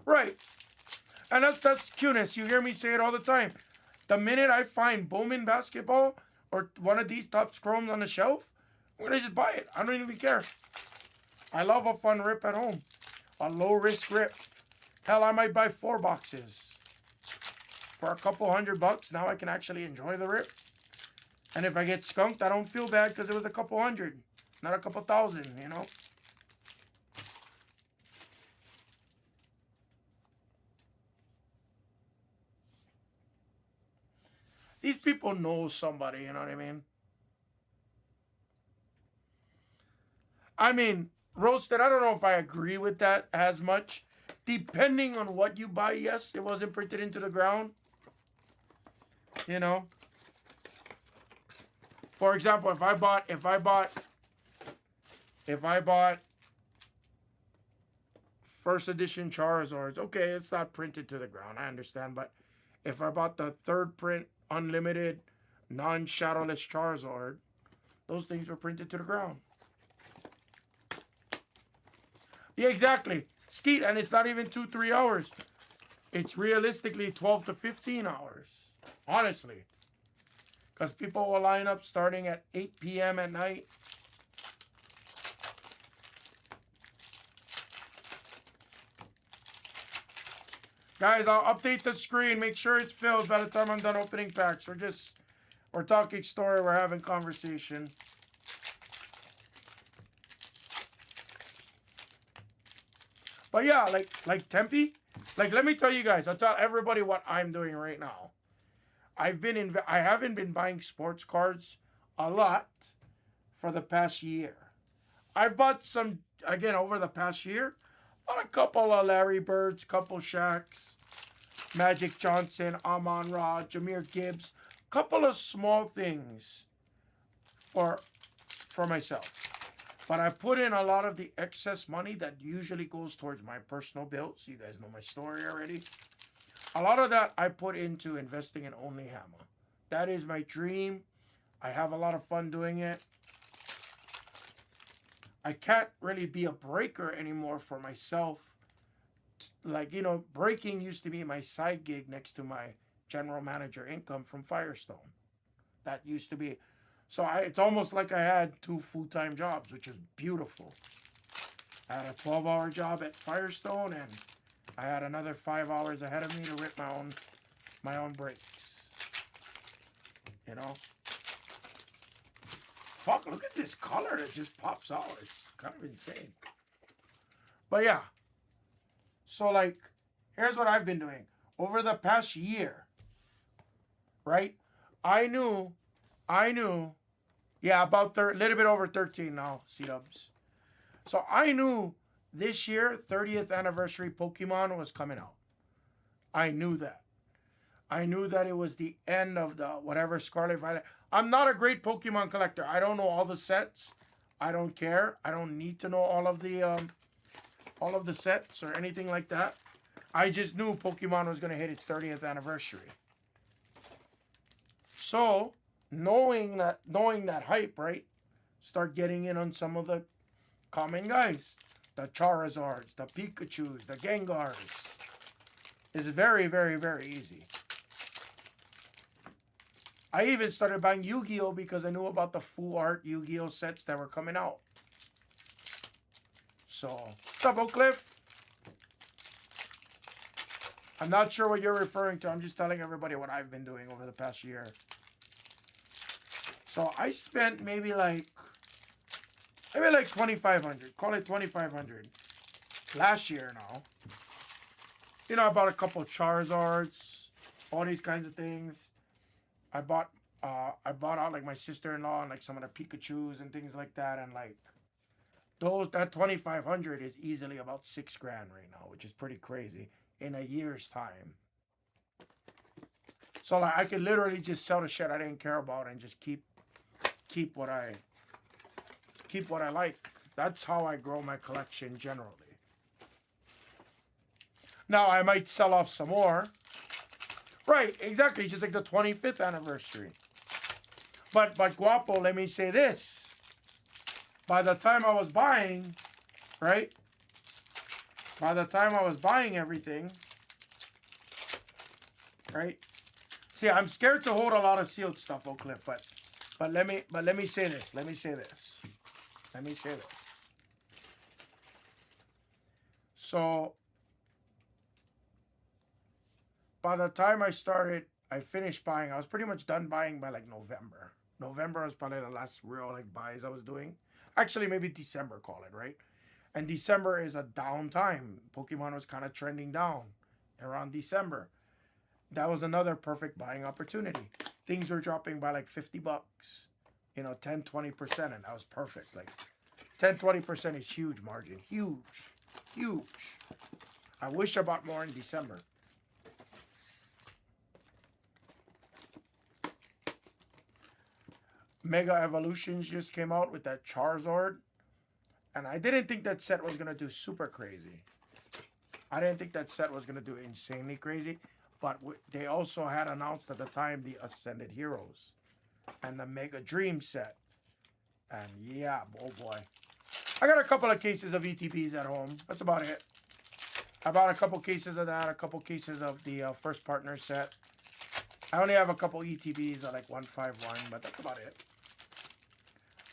Right. And that's cuteness. You hear me say it all the time. The minute I find Bowman basketball or one of these TOPPS chromes on the shelf, I'm gonna just buy it. I don't even care. I love a fun rip at home. A low risk rip. Hell, I might buy 4 boxes for a couple $100. Now I can actually enjoy the rip. And if I get skunked, I don't feel bad because it was a couple hundred, not a couple thousand, you know. These people know somebody, you know what I mean? I mean, Roasted, I don't know if I agree with that as much. Depending on what you buy, yes, it wasn't printed into the ground. You know? For example, if I bought first edition Charizards, okay, it's not printed to the ground, I understand, but if I bought the 3rd print unlimited non-shadowless Charizard, those things were printed to the ground. Yeah, exactly. Skeet, and it's not even 2-3 hours. It's realistically 12 to 15 hours. Honestly. Because people will line up starting at 8 p.m. at night. Guys, I'll update the screen. Make sure it's filled by the time I'm done opening packs. We're talking story. We're having conversation. But yeah, like Tempe, like let me tell you guys, I'll tell everybody what I'm doing right now. I haven't been buying sports cards a lot for the past year. I've bought some again over the past year. Bought a couple of Larry Birds, couple Shaqs, Magic Johnson, Amon-Ra, Jahmyr Gibbs, couple of small things for myself. But I put in a lot of the excess money that usually goes towards my personal bills. You guys know my story already. A lot of that I put into investing in Only Hammer. That is my dream. I have a lot of fun doing it. I can't really be a breaker anymore for myself. Like, you know, breaking used to be my side gig next to my general manager income from Firestone. That used to be... So it's almost like I had 2 full-time jobs, which is beautiful. I had a 12-hour job at Firestone, and I had another 5 hours ahead of me to rip my own breaks. You know? Fuck, look at this color that just pops out. It's kind of insane. But yeah. So, like, here's what I've been doing. Over the past year, right? I knew, yeah, about a little bit over 13 now, C-dubs. So I knew this year, 30th anniversary Pokemon was coming out. I knew that. I knew that it was the end of the whatever Scarlet Violet. I'm not a great Pokemon collector. I don't know all the sets. I don't care. I don't need to know all of the sets or anything like that. I just knew Pokemon was going to hit its 30th anniversary. So, knowing that hype, right? Start getting in on some of the common guys. The Charizards, the Pikachus, the Gengars. It's very, very, very easy. I even started buying Yu-Gi-Oh because I knew about the full art Yu-Gi-Oh sets that were coming out. So, Double Cliff. I'm not sure what you're referring to. I'm just telling everybody what I've been doing over the past year. So I spent maybe like 2,500. Call it 2,500 last year now. You know, I bought a couple of Charizards, all these kinds of things. I bought out like my sister-in-law and like some of the Pikachus and things like that, and like that 2,500 is easily about $6 grand right now, which is pretty crazy in a year's time. So like I could literally just sell the shit I didn't care about and just keep what I like. That's how I grow my collection generally. Now I might sell off some more. Right, exactly, just like the 25th anniversary. But Guapo, let me say this. By the time I was buying, right? By the time I was buying everything, right? See, I'm scared to hold a lot of sealed stuff, Oak Cliff, but let me say this. Let me say this. So by the time I finished buying, I was pretty much done buying by like November. November was probably the last real like buys I was doing. Actually, maybe December, call it, right? And December is a down time. Pokemon was kind of trending down around December. That was another perfect buying opportunity. Things were dropping by like 50 bucks, you know, 10, 20%, and that was perfect. Like 10, 20% is huge margin. Huge. Huge. I wish I bought more in December. Mega Evolutions just came out with that Charizard. And I didn't think that set was going to do super crazy. I didn't think that set was going to do insanely crazy. But they also had announced at the time the Ascended Heroes. And the Mega Dream set. And yeah, oh boy. I got a couple of cases of ETBs at home. That's about it. I bought a couple cases of that. A couple cases of the First Partner set. I only have a couple ETBs at like 151. But that's about it.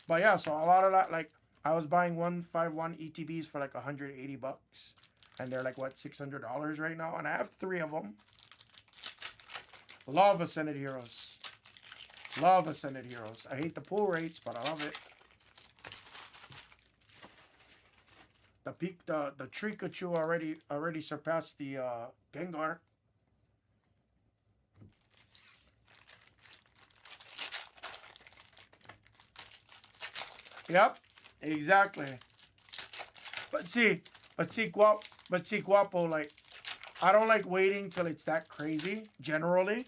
But yeah, so a lot of that, like, I was buying 151 ETBs for like 180 bucks. And they're like, what, $600 right now? And I have 3 of them. Love Ascended Heroes. Love Ascended Heroes. I hate the pull rates, but I love it. The Trikachu already surpassed the Gengar. Yep, exactly. But see, Guapo, like, I don't like waiting till it's that crazy, generally.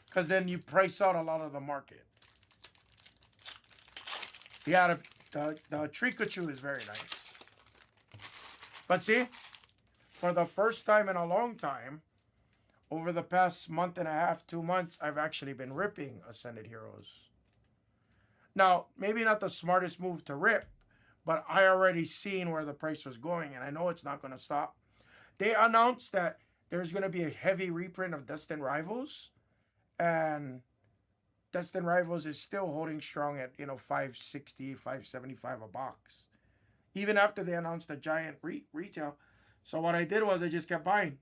Because then you price out a lot of the market. Yeah, the Trikachu is very nice. But see, for the first time in a long time, over the past month and a half, 2 months, I've actually been ripping Ascended Heroes. Now, maybe not the smartest move to rip, but I already seen where the price was going, and I know it's not going to stop. They announced that there's going to be a heavy reprint of Destined Rivals, and Destined Rivals is still holding strong at, you know, $560, $575 a box, even after they announced the giant retail. So what I did was I just kept buying.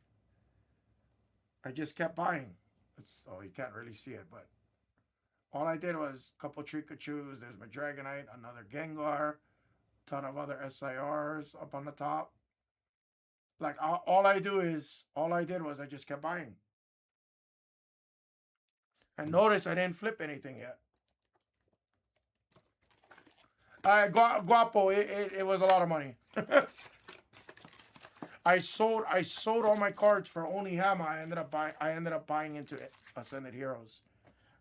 Oh, you can't really see it, but all I did was a couple Trikachus. There's my Dragonite, another Gengar, ton of other SIRs up on the top. Like, all I did was I just kept buying. And notice I didn't flip anything yet. Guapo, it was a lot of money. I sold all my cards for Onihama. I ended up buying into it, Ascended Heroes.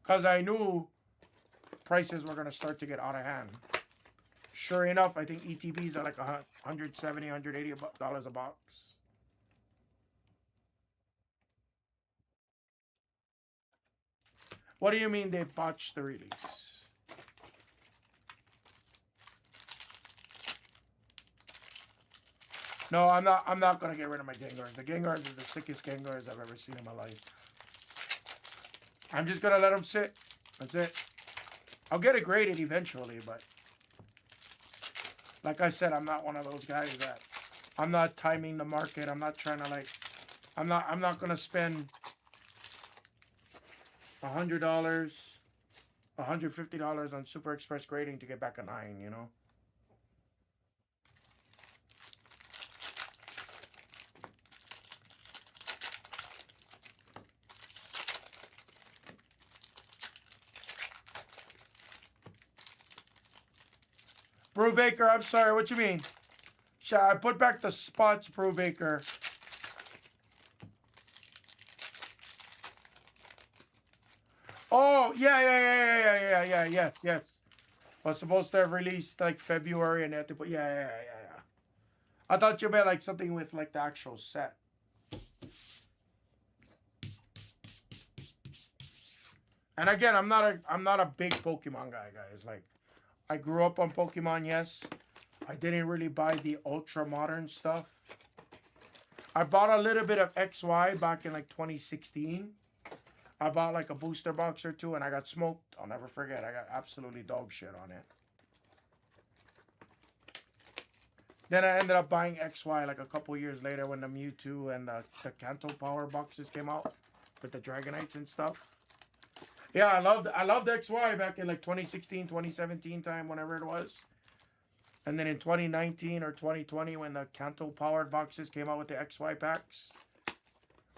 Because I knew prices were going to start to get out of hand. Sure enough, I think ETBs are like $170, $180 a box. What do you mean they botched the release? No, I'm not gonna get rid of my Gengars. The Gengars are the sickest Gengars I've ever seen in my life. I'm just going to let them sit. That's it. I'll get it graded eventually, but like I said, I'm not one of those guys that I'm not timing the market. I'm not trying to like, I'm not going to spend $100, $150 on Super Express grading to get back a 9, you know? Brew Baker, I'm sorry, what you mean? I put back the spots, Brew Baker. Oh, yeah, yes. Was supposed to have released like February and that, but yeah. I thought you meant like something with like the actual set. And again, I'm not a big Pokemon guy, guys. Like, I grew up on Pokemon, yes. I didn't really buy the ultra modern stuff. I bought a little bit of XY back in like 2016. I bought like a booster box or two and I got smoked. I'll never forget. I got absolutely dog shit on it. Then I ended up buying XY like a couple years later when the Mewtwo and the Kanto Power boxes came out with the Dragonites and stuff. Yeah, I loved XY back in like 2016, 2017 time, whenever it was. And then in 2019 or 2020 when the Kanto powered boxes came out with the XY packs,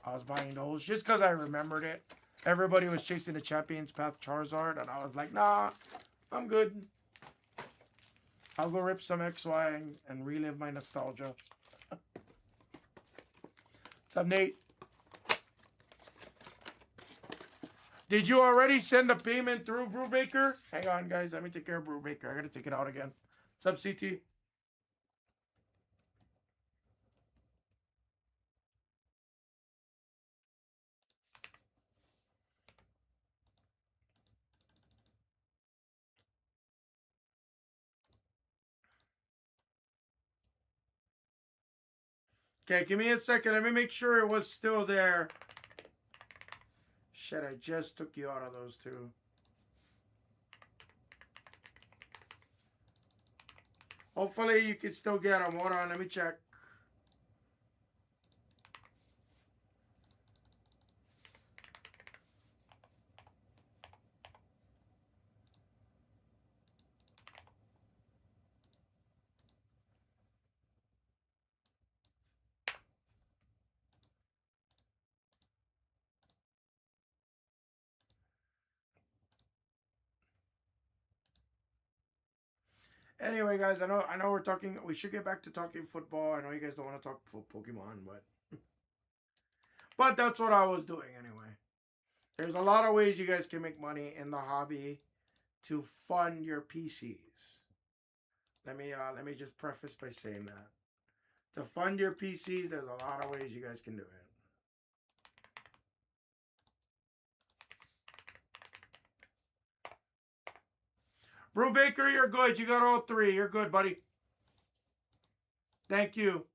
I was buying those just because I remembered it. Everybody was chasing the Champions Path Charizard and I was like, nah, I'm good. I'll go rip some XY and relive my nostalgia. What's up, Nate? Did you already send a payment through Brewbaker? Hang on, guys. Let me take care of Brewbaker. I got to take it out again. What's up, CT? Okay, give me a second. Let me make sure it was still there. Shit, I just took you out of those two. Hopefully you can still get them. Hold on, let me check. Anyway, guys, I know we're talking. We should get back to talking football. I know you guys don't want to talk Pokemon, but that's what I was doing anyway. There's a lot of ways you guys can make money in the hobby to fund your PCs. Let me just preface by saying that. To fund your PCs, there's a lot of ways you guys can do it. Brubaker, you're good. You got all three. You're good, buddy. Thank you.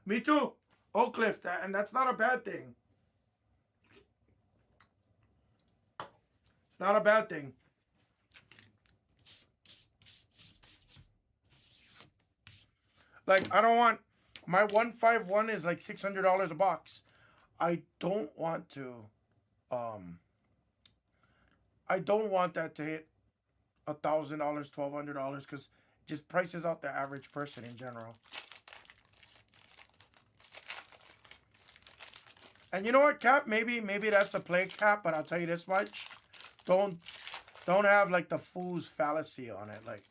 Me too. Oak Cliff, and that's not a bad thing. It's not a bad thing. Like, I don't want... My 151 is like $600 a box. I don't want to... I don't want that to hit $1,000, $1,200, because it just prices out the average person in general. And you know what, Cap? Maybe that's a play, Cap, but I'll tell you this much. Don't have like the fool's fallacy on it. Like,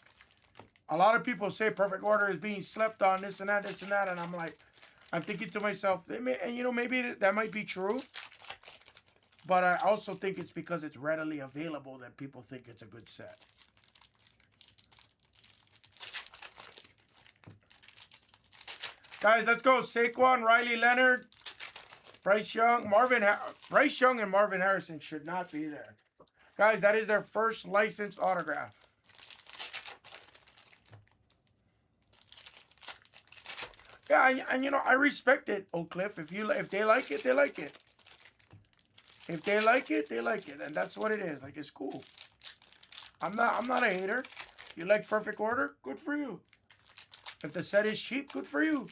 a lot of people say Perfect Order is being slept on, this and that, and I'm like, I'm thinking to myself, and you know, maybe that might be true. But I also think it's because it's readily available that people think it's a good set. Guys, let's go. Saquon, Riley Leonard, Bryce Young, Bryce Young and Marvin Harrison should not be there. Guys, that is their first licensed autograph. Yeah, and you know, I respect it, Oak Cliff. If they like it, they like it. If they like it, they like it, and that's what it is. Like, it's cool. I'm not a hater. You like perfect order? Good for you. If the set is cheap, good for you.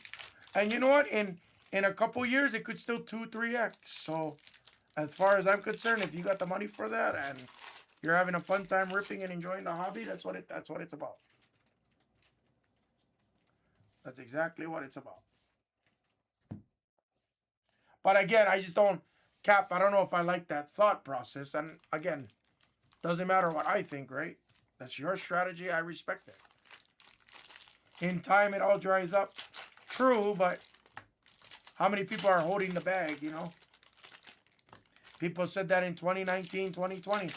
And you know what? In a couple years, it could still 2-3x. So, as far as I'm concerned, if you got the money for that and you're having a fun time ripping and enjoying the hobby, that's what it's about. That's exactly what it's about. But again, I just don't cap. I don't know if I like that thought process. And again, doesn't matter what I think, right? That's your strategy. I respect it. In time, it all dries up. True, but how many people are holding the bag, you know? People said that in 2019, 2020.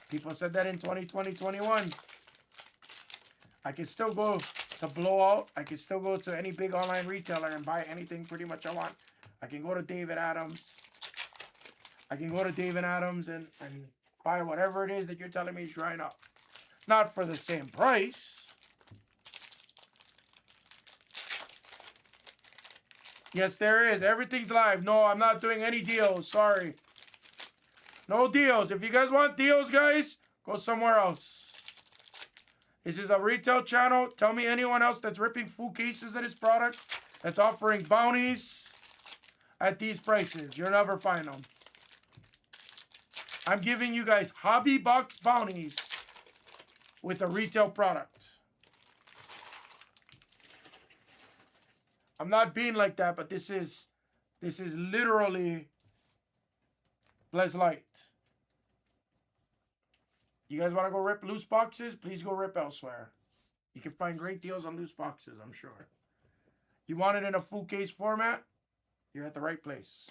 People said that in 2020, 21. I can still go to Blowout. I can still go to any big online retailer and buy anything pretty much I want. I can go to David Adams. I can go to David Adams and buy whatever it is that you're telling me is drying up. Not for the same price. Yes, there is. Everything's live. No, I'm not doing any deals. Sorry. No deals. If you guys want deals, guys, go somewhere else. This is a retail channel. Tell me anyone else that's ripping full cases of this product that's offering bounties at these prices. You'll never find them. I'm giving you guys hobby box bounties with a retail product. I'm not being like that, but this is literally Blez Light. You guys want to go rip loose boxes? Please go rip elsewhere. You can find great deals on loose boxes, I'm sure. You want it in a full case format? You're at the right place.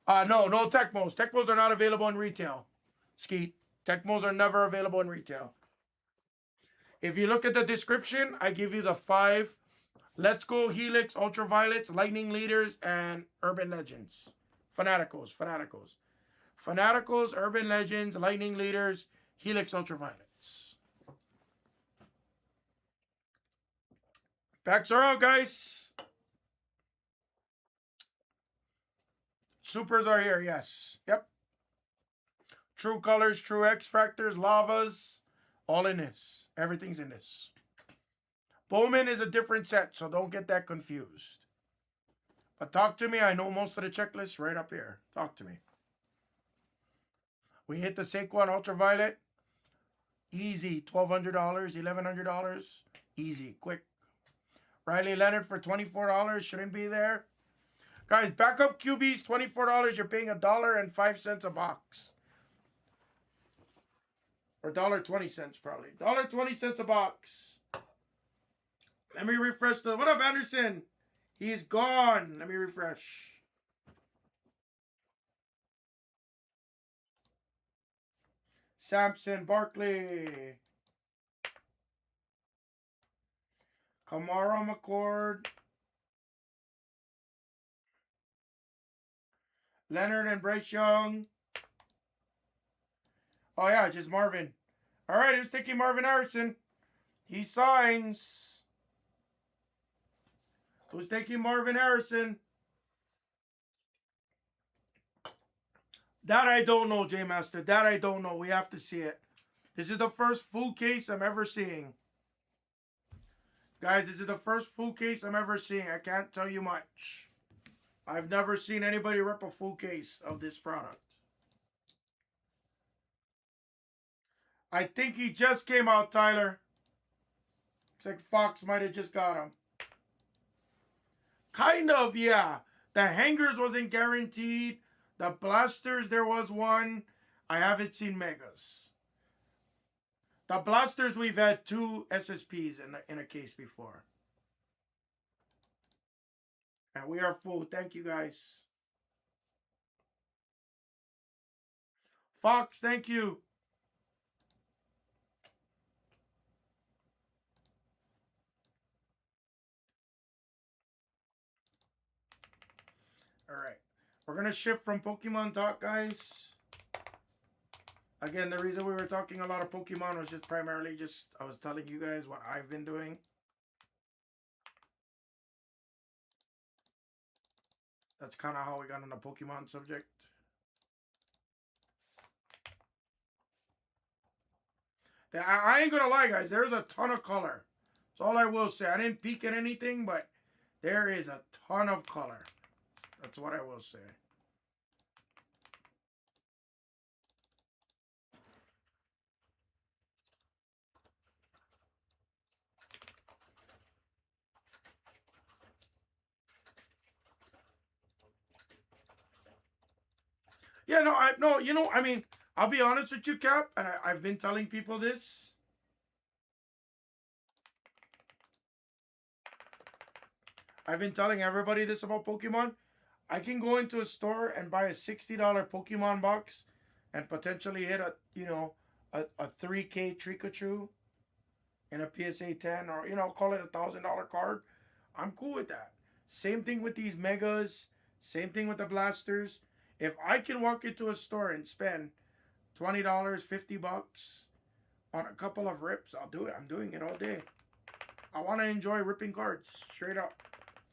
No Tecmos. Tecmos are not available in retail. Skeet. Tecmos are never available in retail. If you look at the description, I give you the 5 Let's Go Helix, Ultraviolets, Lightning Leaders, and Urban Legends. Fanaticals. Fanaticals, Urban Legends, Lightning Leaders, Helix Ultraviolets. Packs are out, guys. Supers are here, yes. Yep. True Colors, True X Factors, Lavas, all in this. Everything's in this. Bowman is a different set, so don't get that confused. But talk to me. I know most of the checklists right up here. Talk to me. We hit the Saquon Ultraviolet. Easy. $1,200, $1,100. Easy. Quick. Riley Leonard for $24. Shouldn't be there. Guys, backup QBs, $24. You're paying $1.05 a box. Or $1.20 probably. $1.20 a box. Let me refresh the... What up, Anderson? He's gone. Let me refresh. Sampson, Barkley. Kamara, McCord. Leonard and Bryce Young. Oh, yeah, just Marvin. All right, who's taking Marvin Harrison? He signs. Who's taking Marvin Harrison? That I don't know, J Master. That I don't know. We have to see it. This is the first full case I'm ever seeing. Guys, this is the first full case I'm ever seeing. I can't tell you much. I've never seen anybody rip a full case of this product. I think he just came out, Tyler. Looks like Fox might have just got him. Kind of, yeah. The hangers wasn't guaranteed. The blasters, there was one. I haven't seen megas. The blasters, we've had 2 SSPs in a case before. And we are full. Thank you, guys. Fox, thank you. All right. We're going to shift from Pokemon talk, guys. Again, the reason we were talking a lot of Pokemon was just primarily I was telling you guys what I've been doing. That's kind of how we got on the Pokemon subject. I ain't gonna lie, guys. There's a ton of color. That's all I will say. I didn't peek at anything, but there is a ton of color. That's what I will say. Yeah, no, I mean, I'll be honest with you, Cap, and I've been telling people this. I've been telling everybody this about Pokemon. I can go into a store and buy a $60 Pokemon box and potentially hit a 3K Trikachu in a PSA 10, or call it $1,000 card. I'm cool with that. Same thing with these megas. Same thing with the blasters. If I can walk into a store and spend $20, $50 on a couple of rips, I'll do it. I'm doing it all day. I want to enjoy ripping cards straight up.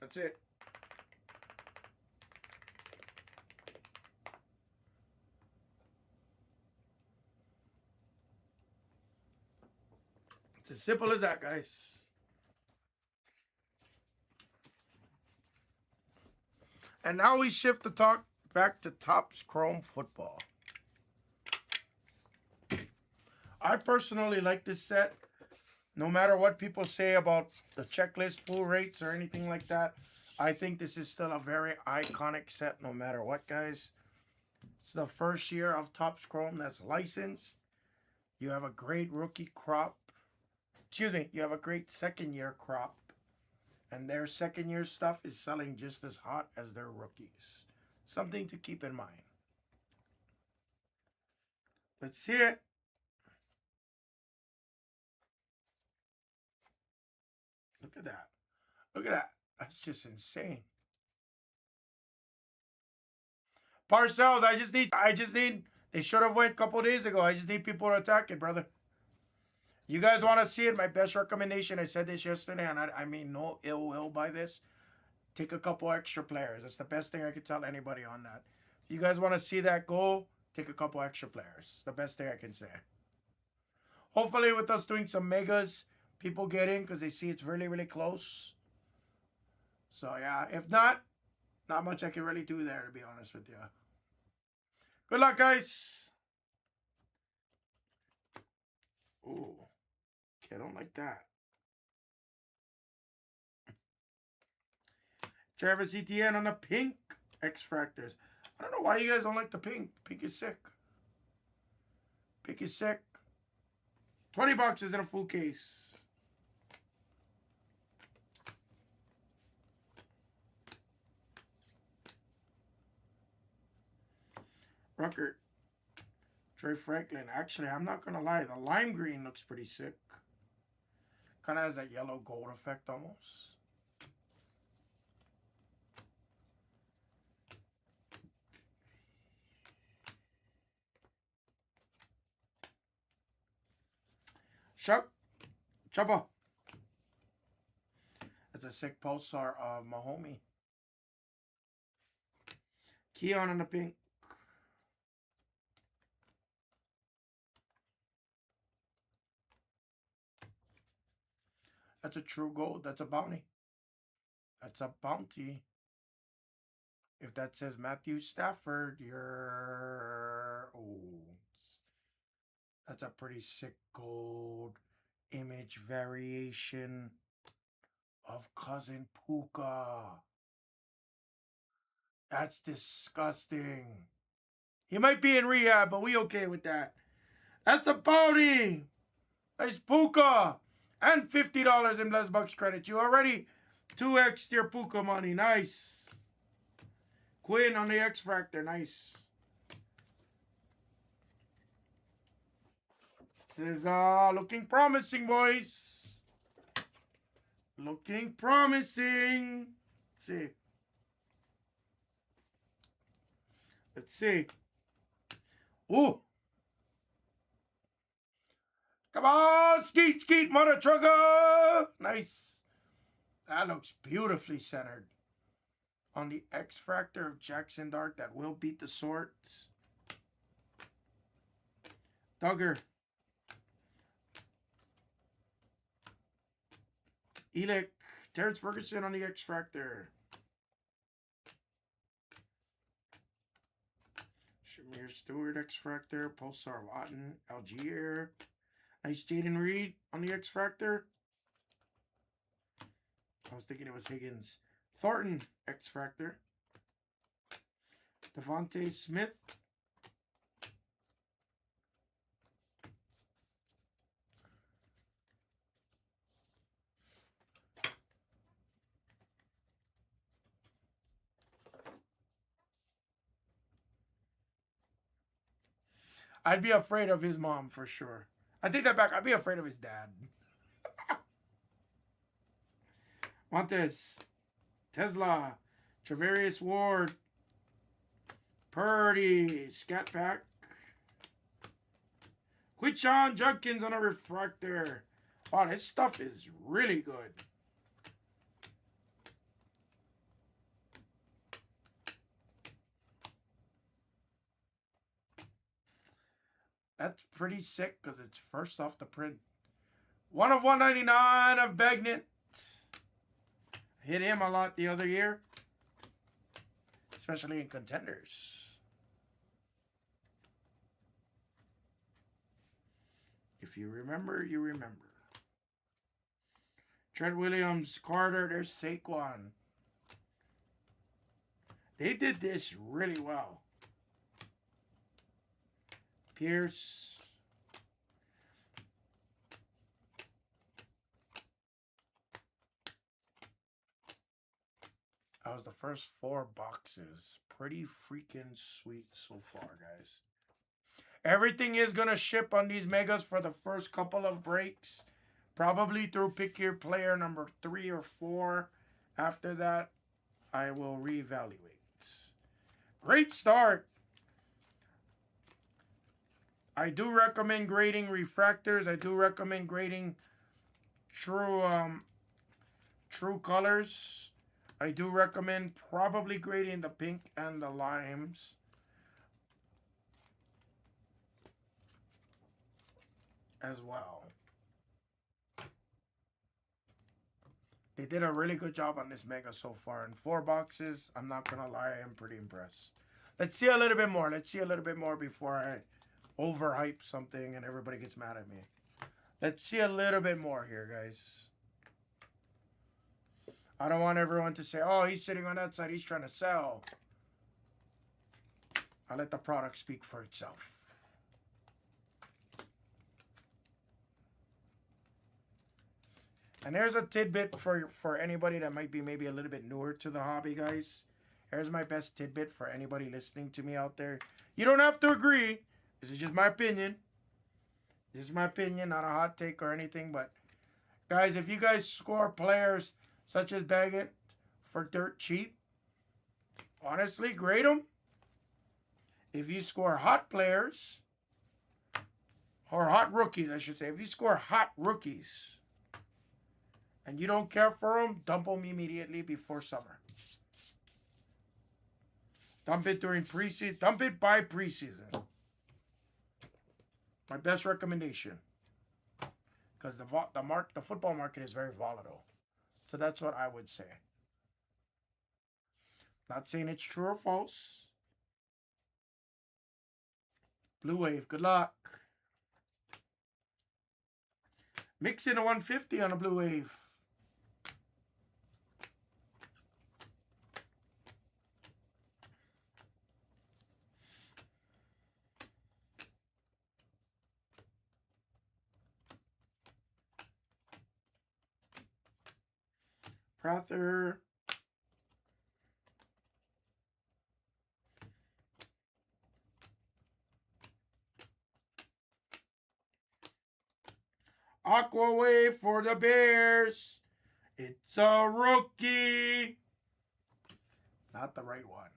That's it. It's as simple as that, guys. And now we shift the talk back to TOPPS Chrome Football. I personally like this set. No matter what people say about the checklist pull rates or anything like that, I think this is still a very iconic set no matter what, guys. It's the first year of TOPPS Chrome that's licensed. You have a great rookie crop. Excuse me, you have a great second year crop. And their second year stuff is selling just as hot as their rookies. Something to keep in mind. Let's see it. Look at that. Look at that. That's just insane. Parcells, I just need, they should have went a couple days ago. I just need people to attack it, brother. You guys want to see it? My best recommendation, I said this yesterday, and I mean no ill will by this. Take a couple extra players. That's the best thing I could tell anybody on that. If you guys want to see that goal, take a couple extra players. The best thing I can say. Hopefully with us doing some megas, people get in because they see it's really, really close. So yeah, if not much I can really do there, to be honest with you. Good luck, guys. Ooh. Okay, I don't like that. Travis Etienne on the pink X-Fractors. I don't know why you guys don't like the pink. Pink is sick. Pink is sick. 20 boxes in a full case. Ruckert. Trey Franklin. Actually, I'm not going to lie. The lime green looks pretty sick. Kind of has that yellow gold effect almost. Chopper. That's a sick pulsar of Mahomie. Keon in the pink. That's a true gold. That's a bounty. That's a bounty. If that says Matthew Stafford, you're... Oh, that's a pretty sick gold image variation of Cousin Puka. That's disgusting. He might be in rehab, but we okay with that. That's a bounty. Nice Puka. And $50 in Blez Bucks credit. You already 2x your Puka money. Nice. Quinn on the X-Fractor. Nice. This is looking promising, boys. Looking promising. Let's see. Let's see. Ooh. Come on, skeet, skeet, mother trucker. Nice. That looks beautifully centered. on the X-Fractor of Jackson Dart that will beat the sorts. Duggar. Elick. Terrence Ferguson on the X-Fractor. Shamir Stewart X-Fractor. Pulsar Lawton. Algier. Nice Jaden Reed on the X-Fractor. I was thinking it was Higgins. Thornton X-Fractor. Devontae Smith. I'd be afraid of his mom for sure. I take that back. I'd be afraid of his dad. Montes. Tesla. Travarius Ward. Purdy. Scat Pack. Quinshon Judkins on a refractor. Wow, this stuff is really good. That's pretty sick because it's first off the print. 1 of 199 of Bagnett. Hit him a lot the other year. Especially in contenders. If you remember, you remember. Trent Williams, Carter, there's Saquon. They did this really well. Pierce. That was the first 4 boxes. Pretty freaking sweet so far, guys. Everything is going to ship on these megas for the first couple of breaks. Probably through pick your player number 3 or 4. After that, I will reevaluate. Great start. I do recommend grading refractors. I do recommend grading true colors. I do recommend probably grading the pink and the limes. As well. They did a really good job on this mega so far. In 4 boxes, I'm not going to lie, I am pretty impressed. Let's see a little bit more. Let's see a little bit more before I overhype something and everybody gets mad at me. Let's see a little bit more here, guys. I don't want everyone to say, oh, he's sitting on that side, he's trying to sell. I let the product speak for itself. And there's a tidbit for anybody that might be maybe a little bit newer to the hobby, guys. Here's my best tidbit for anybody listening to me out there. You don't have to agree. This is just my opinion. This is my opinion, not a hot take or anything. But, guys, if you guys score players such as Baggett for dirt cheap, honestly, grade them. If you score hot players, or hot rookies, I should say. If you score hot rookies, and you don't care for them, dump them immediately before summer. Dump it during preseason. Dump it by preseason. My best recommendation. Because the football market is very volatile. So that's what I would say. Not saying it's true or false. Blue Wave, good luck. Mix in a 150 on a Blue Wave. Prather. Aqua Wave for the Bears. It's a rookie. Not the right one.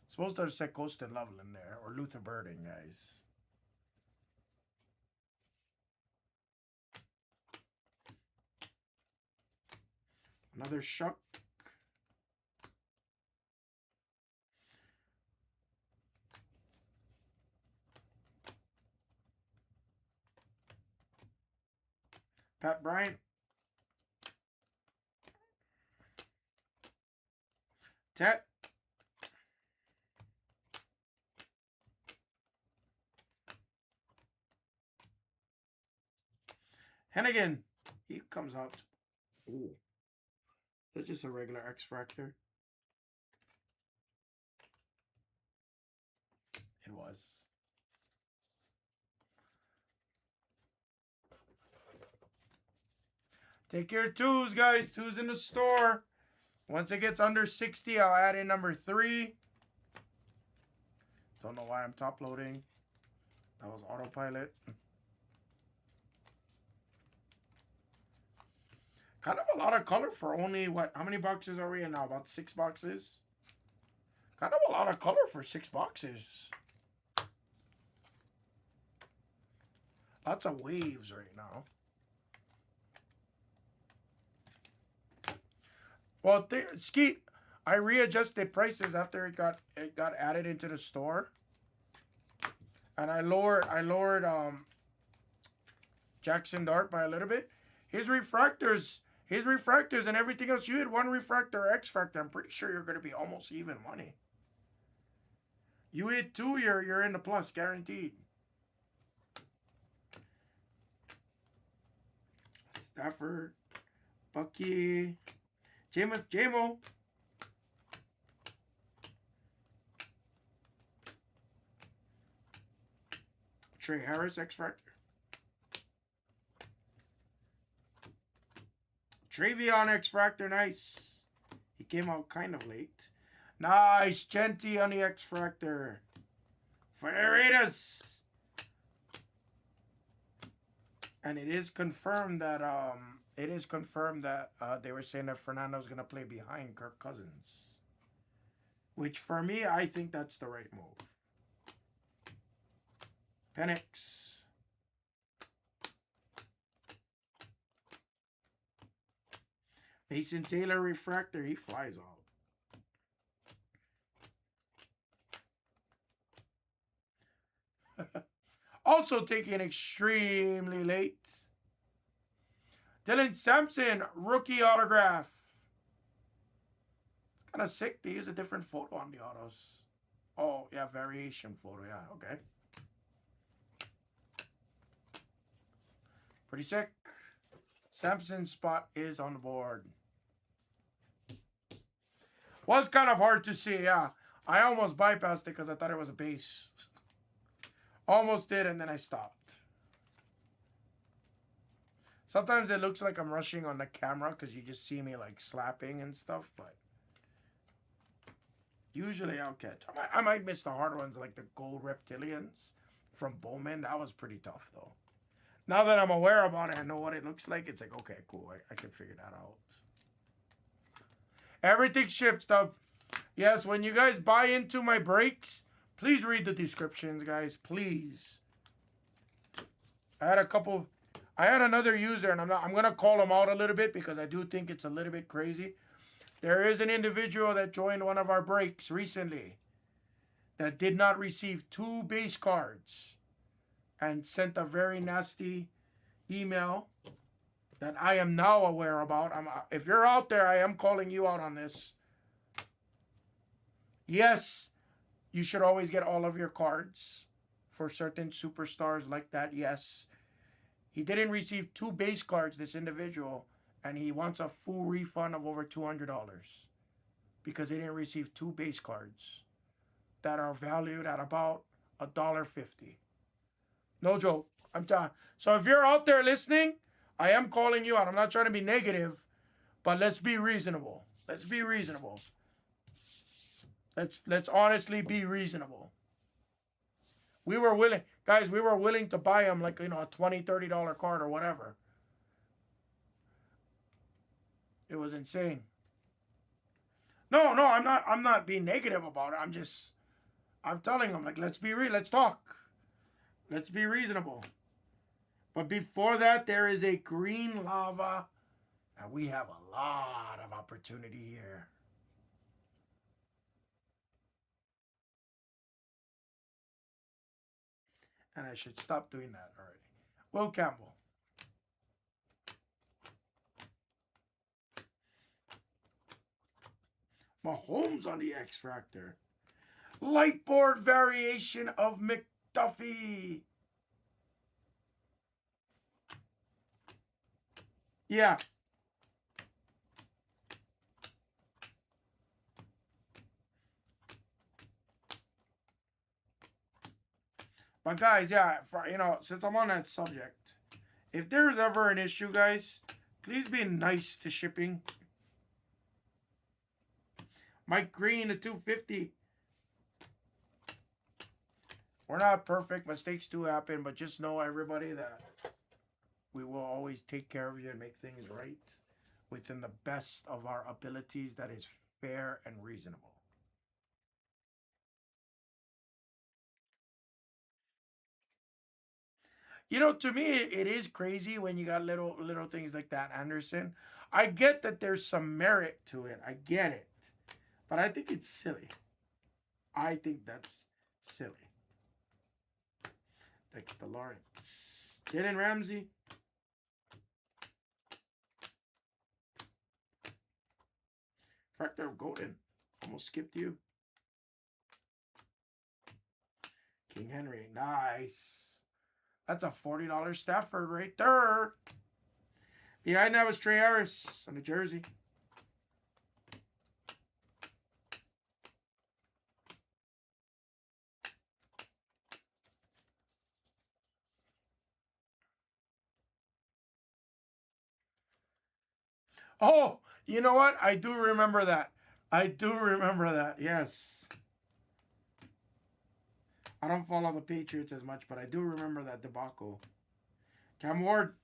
Supposed to have said Colston Loveland there. Or Luther Burden, guys. Another shuck. Pat Bryant. Tet. Hennigan. He comes out. Ooh. That's just a regular X-Fractor. It was. Take your twos, guys. Twos in the store. Once it gets under 60, I'll add in number 3. Don't know why I'm top loading. That was autopilot. Kind of a lot of color for only, what, how many boxes are we in now? About 6 boxes? Kind of a lot of color for 6 boxes. Lots of waves right now. Well, Skeet, I readjusted prices after it got added into the store. And I lowered Jackson Dart by a little bit. His refractors and everything else, you had 1 refractor or X factor, I'm pretty sure you're going to be almost even money. You hit 2, you're in the plus, guaranteed. Stafford, Bucky, J-Mo. Trey Harris, X-Factor. Travion X-Fractor, nice. He came out kind of late. Nice, Genty on the X-Fractor. For the Raiders. And it is confirmed that they were saying that Fernando's gonna play behind Kirk Cousins. Which for me, I think that's the right move. Penix. Mason Taylor refractor, he flies out. Also taken extremely late. Dylan Sampson, rookie autograph. It's kind of sick. They use a different photo on the autos. Oh, yeah, variation photo. Yeah, okay. Pretty sick. Sampson's spot is on the board. Was kind of hard to see, yeah. I almost bypassed it because I thought it was a base. Almost did, and then I stopped. Sometimes it looks like I'm rushing on the camera because you just see me like slapping and stuff, but usually I'll catch. I might miss the hard ones like the gold reptilians from Bowman. That was pretty tough though. Now that I'm aware about it and know what it looks like, it's like, okay, cool. I can figure that out. Everything shipped stuff. Yes, when you guys buy into my breaks, please read the descriptions, guys. Please. I had another user, and I'm gonna call him out a little bit because I do think it's a little bit crazy. There is an individual that joined one of our breaks recently that did not receive 2 base cards and sent a very nasty email that I am now aware about. If you're out there, I am calling you out on this. Yes, you should always get all of your cards for certain superstars like that. Yes. He didn't receive 2 base cards, this individual, and he wants a full refund of over $200 because he didn't receive 2 base cards that are valued at about $1.50. No joke. I'm telling. So if you're out there listening, I am calling you out. I'm not trying to be negative, but let's be reasonable. Let's be reasonable. Let's honestly be reasonable. We were willing, guys, we were willing to buy him like, you know, a $20, $30 card or whatever. It was insane. No, I'm not being negative about it. I'm telling him, like, let's talk. Let's be reasonable. But before that, there is a green lava And we have a lot of opportunity here. And I should stop doing that already. Will Campbell. Mahomes on the X Factor. Lightboard variation of McDuffie. Yeah. But guys, yeah, for, you know, since I'm on that subject, if there's ever an issue, guys, please be nice to shipping. Mike Green at 250. We're not perfect. Mistakes do happen, but just know, everybody, that we will always take care of you and make things right within the best of our abilities that is fair and reasonable. You know, to me, it is crazy when you got little things like that, Anderson. I get that there's some merit to it. I get it. But I think it's silly. I think that's silly. Dexter Lawrence. Jalen Ramsey. Fractor of Golden. Almost skipped you. King Henry. Nice. That's a $40 Stafford right there. Behind that was Trey Harris on the jersey. Oh, you know what? I do remember that. I do remember that. Yes. I don't follow the Patriots as much, but I do remember that debacle. Cam Ward.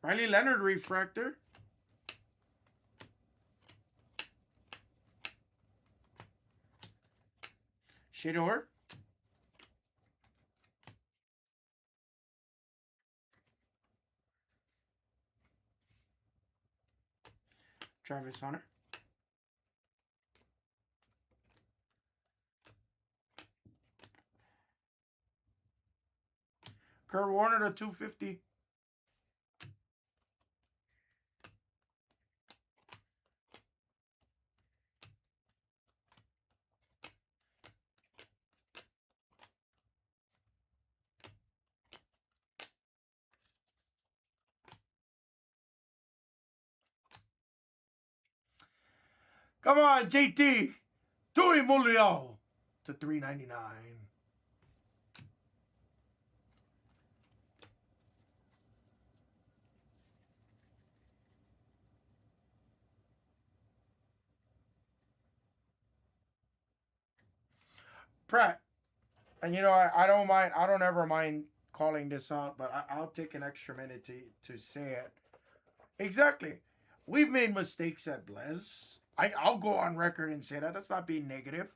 Riley Leonard refractor. Shador. Travis Hunter. Kurt Warner to 250. Come on, JT. Tui Mulio to 399. Pratt. And you know, I don't mind. I don't ever mind calling this out, but I'll take an extra minute to say it. Exactly. We've made mistakes at Blez. I'll go on record and say that. That's not being negative.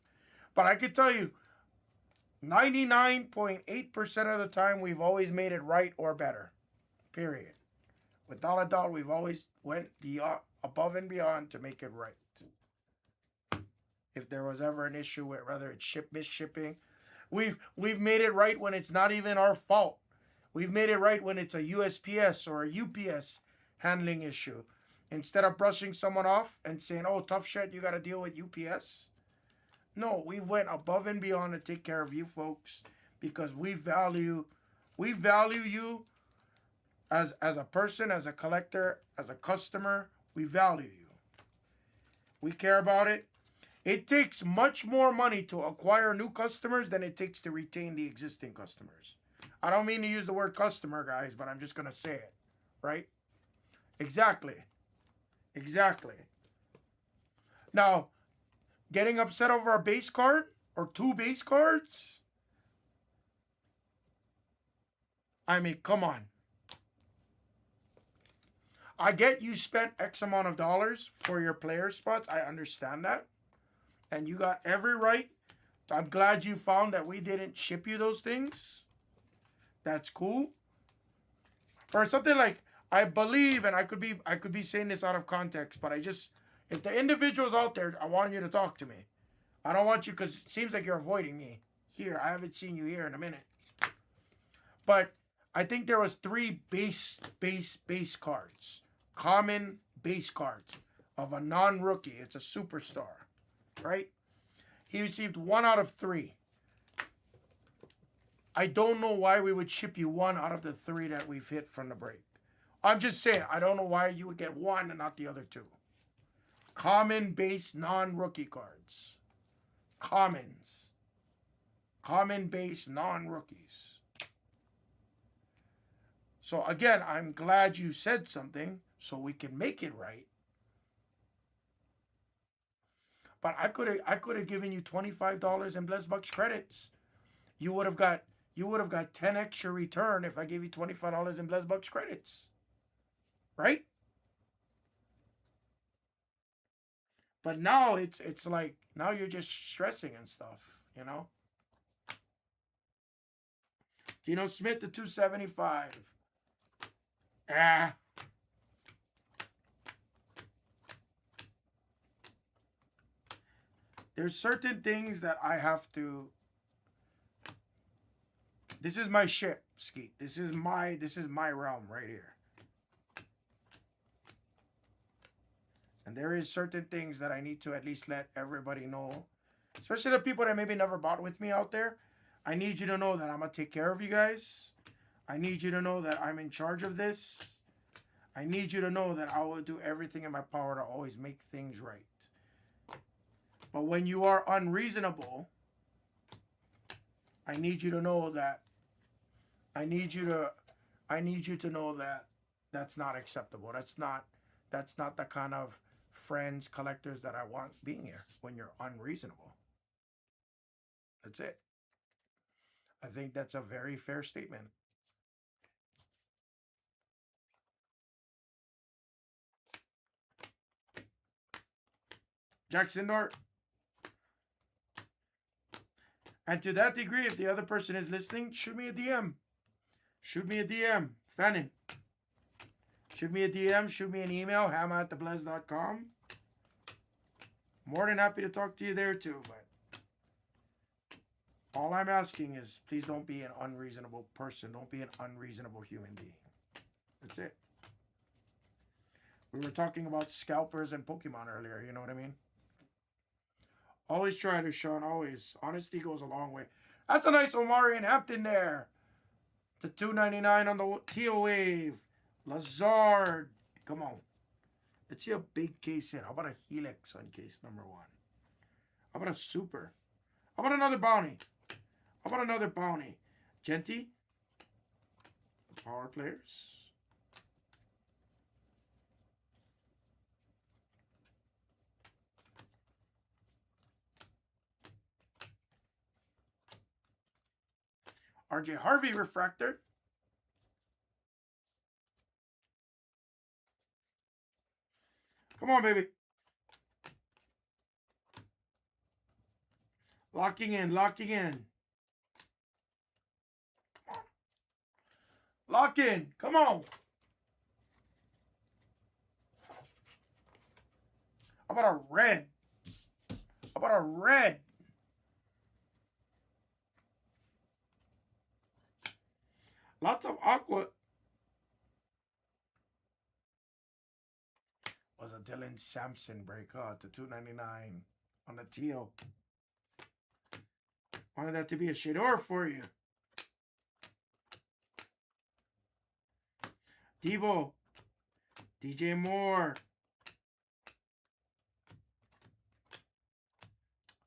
But I could tell you, 99.8% of the time, we've always made it right or better. Period. Without a doubt, we've always went above and beyond to make it right. If there was ever an issue with whether it's misshipping, we've made it right when it's not even our fault. We've made it right when it's a USPS or a UPS handling issue. Instead of brushing someone off and saying, "Oh, tough shit, you got to deal with UPS." No, we went above and beyond to take care of you folks because we value you as a person, as a collector, as a customer. We value you. We care about it. It takes much more money to acquire new customers than it takes to retain the existing customers. I don't mean to use the word customer, guys, but I'm just going to say it, right? Exactly. Exactly. Now, getting upset over a base card or two base cards? I mean, come on. I get you spent X amount of dollars for your player spots. I understand that. And you got every right. I'm glad you found that we didn't ship you those things. that's cool. Or something like, I believe, and I could be saying this out of context, but if the individual's out there, I want you to talk to me. I don't want you, because it seems like you're avoiding me here. I haven't seen you here in a minute. But I think there was 3 base cards. Common base cards of a non-rookie. It's a superstar, right? He received 1 out of 3. I don't know why we would ship you 1 out of the 3 that we've hit from the break. I'm just saying, I don't know why you would get 1 and not the other 2. Common base non-rookie cards. Commons. Common base non-rookies. So again, I'm glad you said something so we can make it right. But I could have given you $25 in Blez Bucks credits. You would have got 10 extra return if I gave you $25 in Blez Bucks credits. Right? But now it's like, now you're just stressing and stuff, you know? Geno Smith to 275. There's certain things that I have to. This is my ship, Skeet. This is my realm right here. And there is certain things that I need to at least let everybody know. Especially the people that maybe never bought with me out there. I need you to know that I'm going to take care of you guys. I need you to know that I'm in charge of this. I need you to know that I will do everything in my power to always make things right. But when you are unreasonable, I need you to know that I need you to know that that's not acceptable. That's not the kind of friends, collectors that I want being here when you're unreasonable. That's it. I think that's a very fair statement. Jackson Dart. And to that degree, if the other person is listening, shoot me a DM. Shoot me a DM. Fannin. Shoot me a DM. Shoot me an email. ham@theblez.com. More than happy to talk to you there too. But all I'm asking is, please don't be an unreasonable person. Don't be an unreasonable human being. That's it. We were talking about scalpers and Pokemon earlier. You know what I mean? Always try to, Sean. Always. Honesty goes a long way. That's a nice Omari and Hampton there. The $2.99 on the Teal Wave. Lazard. Come on. Let's see a big case hit. How about a Helix on case number 1? How about a Super? How about another Bounty? How about another Bounty? Genty. Power players. RJ Harvey refractor. Come on, baby. Locking in, locking in. Come on. Lock in. Come on. How about a red? How about a red? Lots of aqua. Was a Dylan Sampson break to $2.99 on the teal. Wanted that to be a Shador for you. Debo. DJ Moore.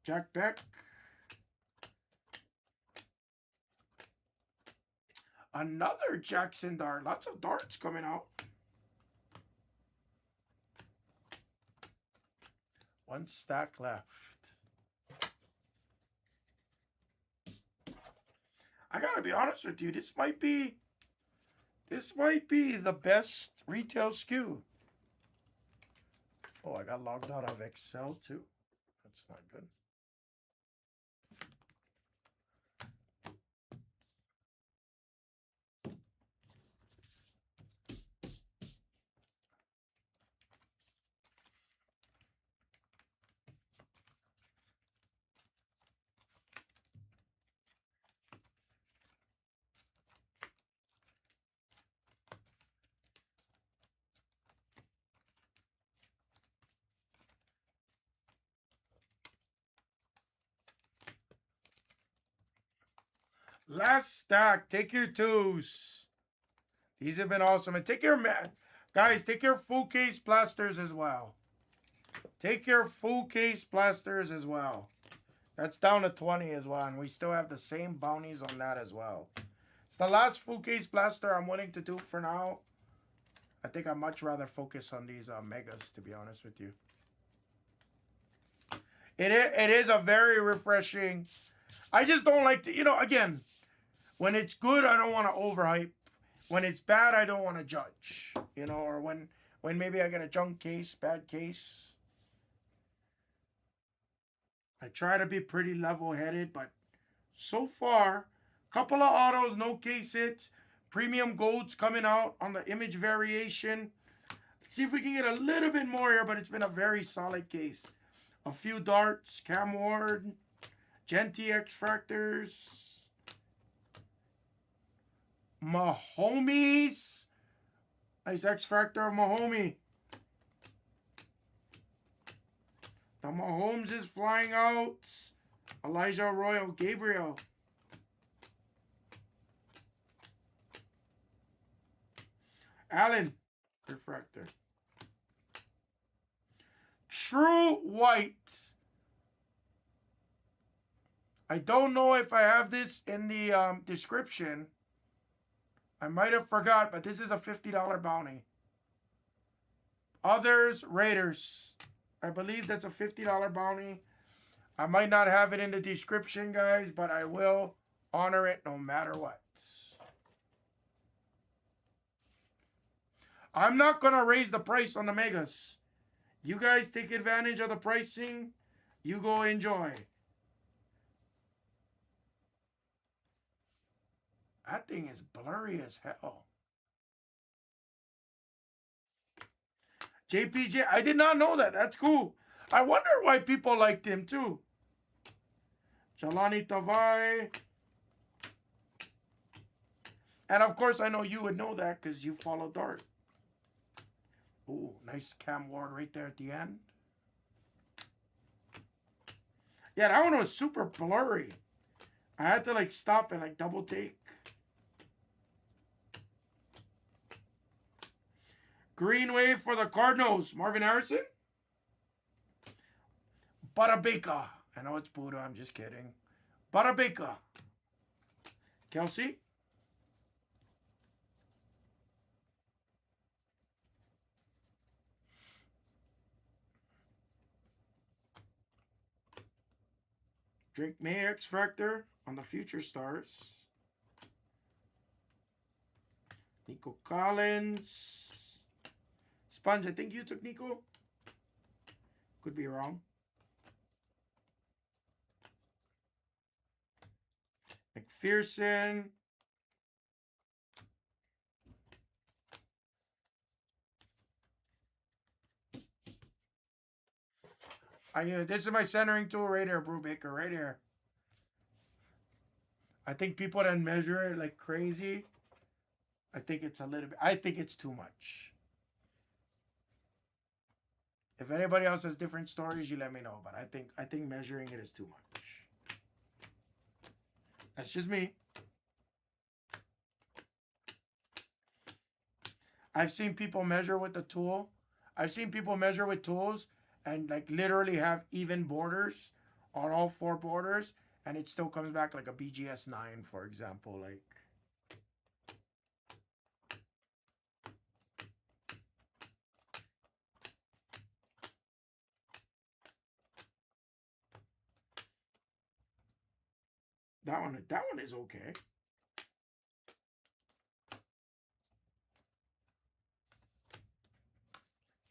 Jack Beck. Another Jackson Dart. Lots of darts coming out. One stack left. I gotta be honest with you. This might be the best retail SKU. Oh, I got logged out of Excel too. That's not good. Last stack. Take your twos. These have been awesome. And take your, guys, take your full case blasters as well. Take your full case blasters as well. That's down to 20 as well. And we still have the same bounties on that as well. It's the last full case blaster I'm willing to do for now. I think I'd much rather focus on these megas, to be honest with you. It is a very refreshing. I just don't like to, you know, again, when it's good, I don't want to overhype. When it's bad, I don't want to judge, you know, or when maybe I get a junk case, bad case. I try to be pretty level-headed, but so far, couple of autos, no case hits, premium golds coming out on the image variation. Let's see if we can get a little bit more here, but it's been a very solid case. A few darts, Cam Ward, Genty X-Fractors, Mahomes. Nice X-Fractor of Mahomes. The Mahomes is flying out. Elijah Royal Gabriel. Allen Refractor. True White. I don't know if I have this in the description. I might have forgot, but this is a $50 bounty. Others, Raiders. I believe that's a $50 bounty. I might not have it in the description, guys, but I will honor it no matter what. I'm not going to raise the price on the megas. You guys take advantage of the pricing. You go enjoy. That thing is blurry as hell. JPJ, I did not know that. That's cool. I wonder why people liked him too. Jelani Tavai. And of course, I know you would know that because you follow Dart. Ooh, nice Cam Ward right there at the end. Yeah, that one was super blurry. I had to like stop and like double take. Green wave for the Cardinals. Marvin Harrison. Barabeka. I know it's Buddha. I'm just kidding. Barabeka. Kelsey. Drake May X-Fractor on the Future Stars. Nico Collins. Sponge, I think you took Nico. Could be wrong. McPherson. This is my centering tool right here, Brubaker, right here. I think people that measure it like crazy. I think it's a little bit. I think it's too much. If anybody else has different stories, you let me know. But I think measuring it is too much. That's just me. I've seen people measure with the tool. I've seen people measure with tools and like literally have even borders on all four borders, and it still comes back like a BGS 9, for example. Like, that one is okay.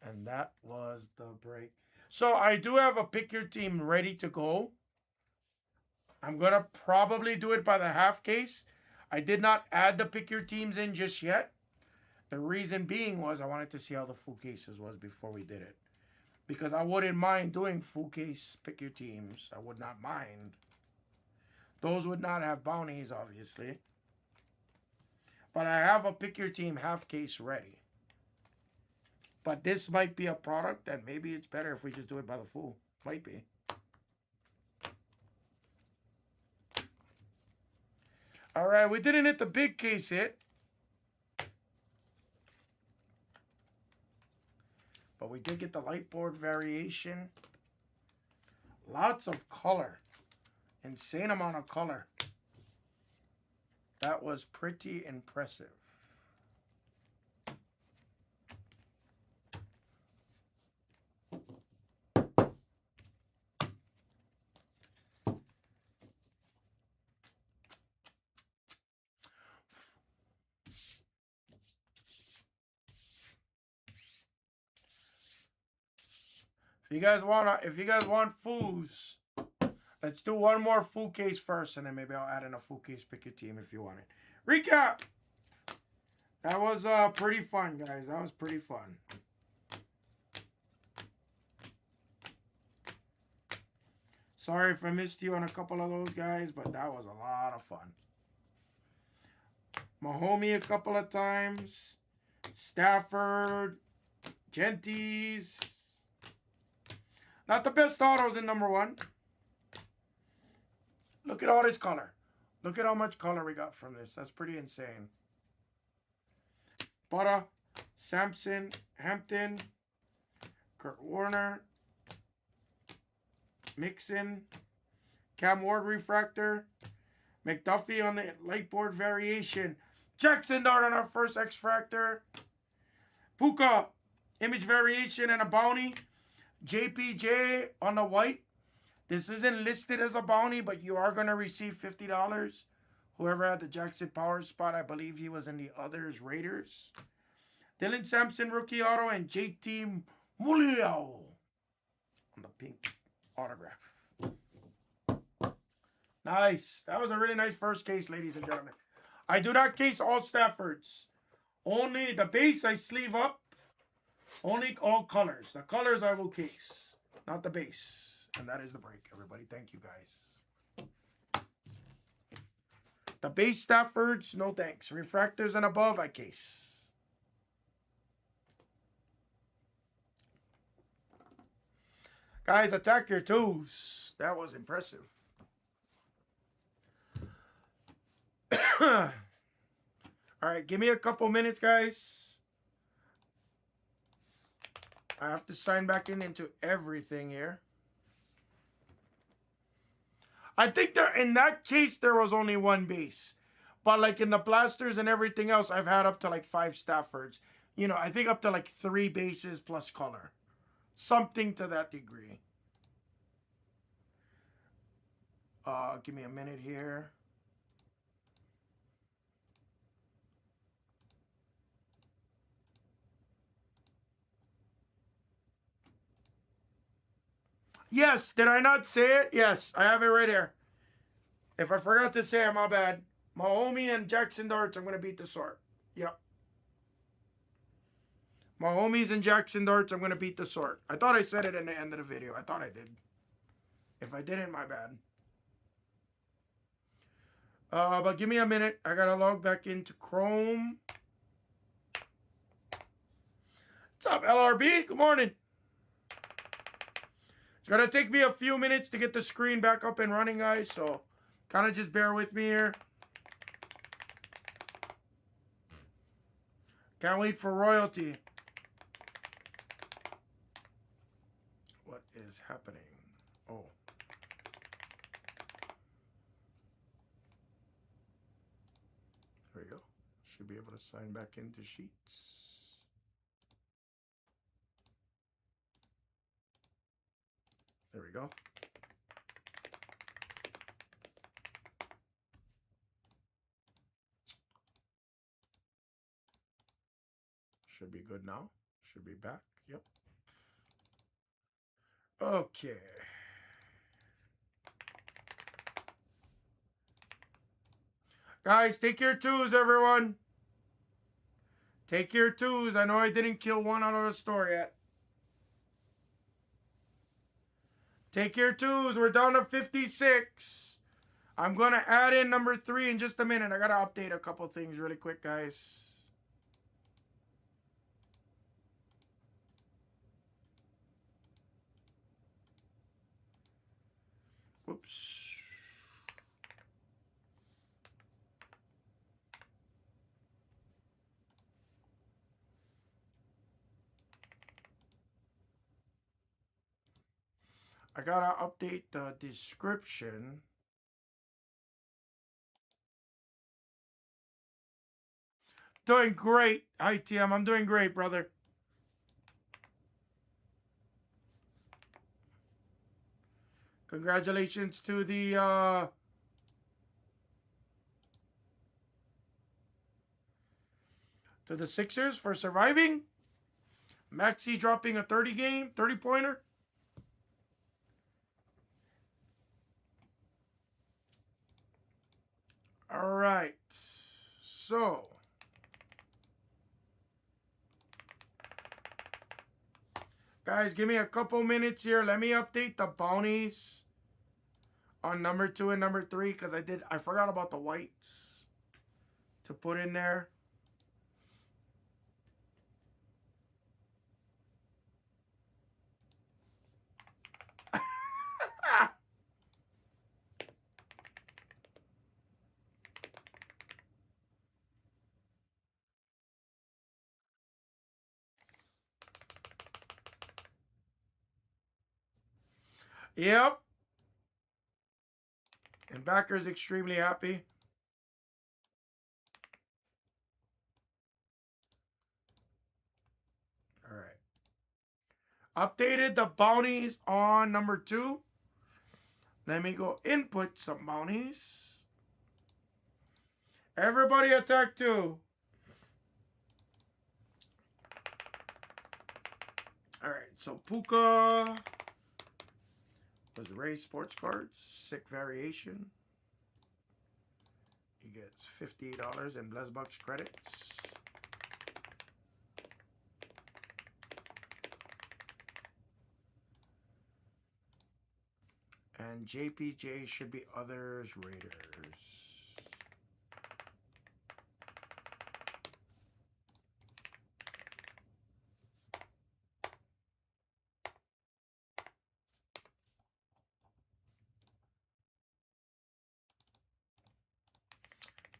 And that was the break. So I do have a pick your team ready to go. I'm going to probably do it by the half case. I did not add the pick your teams in just yet. The reason being was I wanted to see how the full cases was before we did it. Because I wouldn't mind doing full case pick your teams. I would not mind. Those would not have bounties, obviously. But I have a pick your team half case ready. But this might be a product that maybe it's better if we just do it by the full. Might be. All right, we didn't hit the big case hit. But we did get the light board variation. Lots of color. Insane amount of color. That was pretty impressive. If you guys want foos, let's do one more full case first, and then maybe I'll add in a full case. Pick your team if you want it. Recap. That was pretty fun, guys. That was pretty fun. Sorry if I missed you on a couple of those guys, but that was a lot of fun. Mahomey a couple of times. Stafford. Genties. Not the best autos in number one. Look at all this color. Look at how much color we got from this. That's pretty insane. Butter, Sampson, Hampton, Kurt Warner, Mixon, Cam Ward refractor, McDuffie on the light board variation, Jackson Dart on our first X-Fractor, Puka, image variation and a bounty, JPJ on the white. This isn't listed as a bounty, but you are going to receive $50. Whoever had the Jackson Power spot, I believe he was in the others Raiders. Dylan Sampson rookie auto and JT Mulio on the pink autograph. Nice. That was a really nice first case, ladies and gentlemen. I do not case all Staffords. Only the base I sleeve up. Only all colors. The colors I will case, not the base. And that is the break, everybody. Thank you, guys. The base Staffords, no thanks. Refractors and above, I case. Guys, attack your twos. That was impressive. All right, give me a couple minutes, guys. I have to sign back into everything here. I think in that case, there was only one base. But like in the blasters and everything else, I've had up to like 5 Staffords. You know, I think up to like 3 bases plus color. Something to that degree. Give me a minute here. Yes, did I not say it? Yes, I have it right here. If I forgot to say it, my bad. Mahomey and Jackson Darts, I'm going to beat the sort. Yep. Mahomes and Jackson Darts, I'm going to beat the sort. I thought I said it in the end of the video. I thought I did. If I didn't, my bad. But give me a minute. I got to log back into Chrome. What's up, LRB? Good morning. It's going to take me a few minutes to get the screen back up and running, guys. So, kind of just bear with me here. Can't wait for royalty. What is happening? Oh. There we go. Should be able to sign back into Sheets. There we go. Should be good now. Should be back. Yep. Okay. Guys, take your twos, everyone. Take your twos. I know I didn't kill one out of the store yet. Take your twos. We're down to 56. I'm going to add in number 3 in just a minute. I got to update a couple things really quick, guys. Whoops. I gotta update the description. Doing great. Hi, TM. I'm doing great, brother. Congratulations to the Sixers for surviving. Maxey dropping a 30-pointer. All right. So, guys, give me a couple minutes here. Let me update the bounties on number 2 and number 3 because I forgot about the whites to put in there. Yep. And backer's extremely happy. All right. Updated the bounties on number 2. Let me go input some bounties. Everybody attack 2. All right. So Puka was raised sports cards. Sick variation. He gets $58 in Blez Bucks credits. And JPJ should be others Raiders.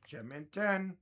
Gem in 10.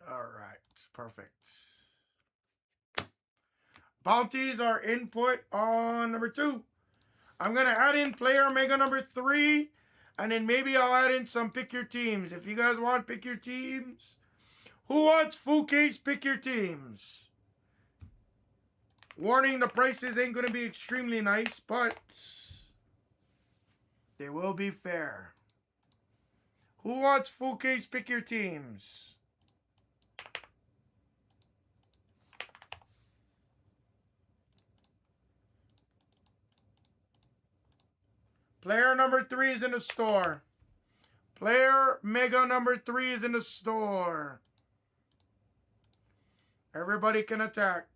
All right, perfect. Bounties are input on number 2. I'm going to add in player mega number 3. And then maybe I'll add in some pick your teams. If you guys want pick your teams. Who wants full case pick your teams? Warning, the prices ain't going to be extremely nice, but they will be fair. Who wants full case pick your teams? Player number 3 is in the store. Player mega number 3 is in the store. Everybody can attack.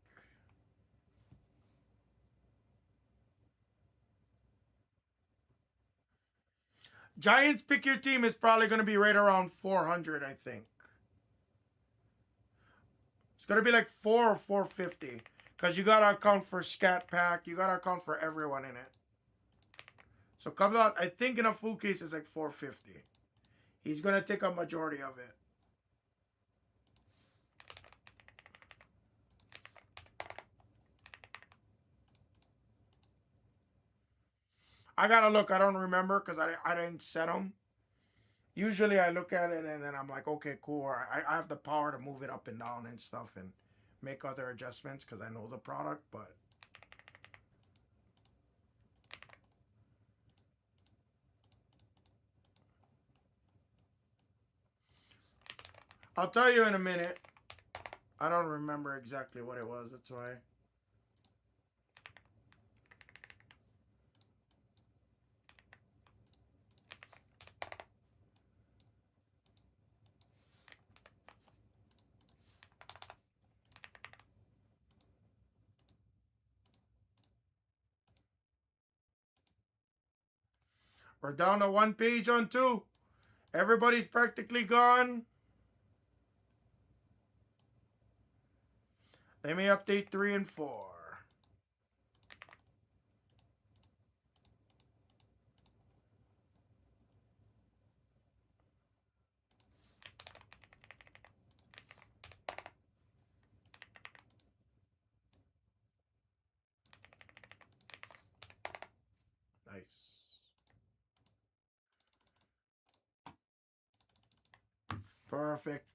Giants pick your team is probably going to be right around 400, I think. It's going to be like 4 or 450. Because you got to account for scat pack. You got to account for everyone in it. So comes out, I think in a full case it's like 450. He's going to take a majority of it. I got to look. I don't remember because I didn't set them. Usually I look at it and then I'm like, okay, cool. I have the power to move it up and down and stuff and make other adjustments because I know the product, but I'll tell you in a minute. I don't remember exactly what it was. That's why. We're down to 1 page on 2. Everybody's practically gone. Let me update 3 and 4. Nice. Perfect.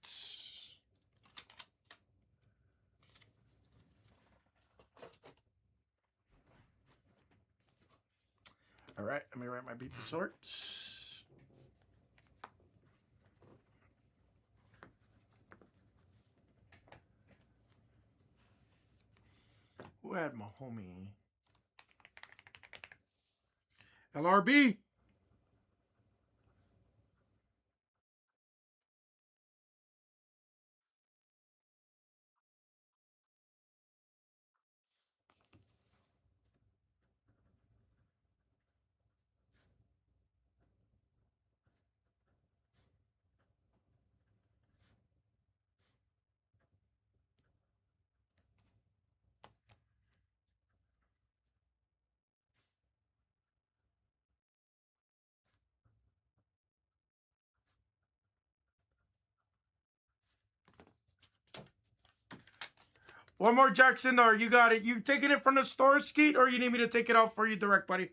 All right, let me write my beat the sorts. Who had my homie? LRB. One more Jackson, or you got it. You taking it from the store, Skeet, or you need me to take it out for you direct, buddy?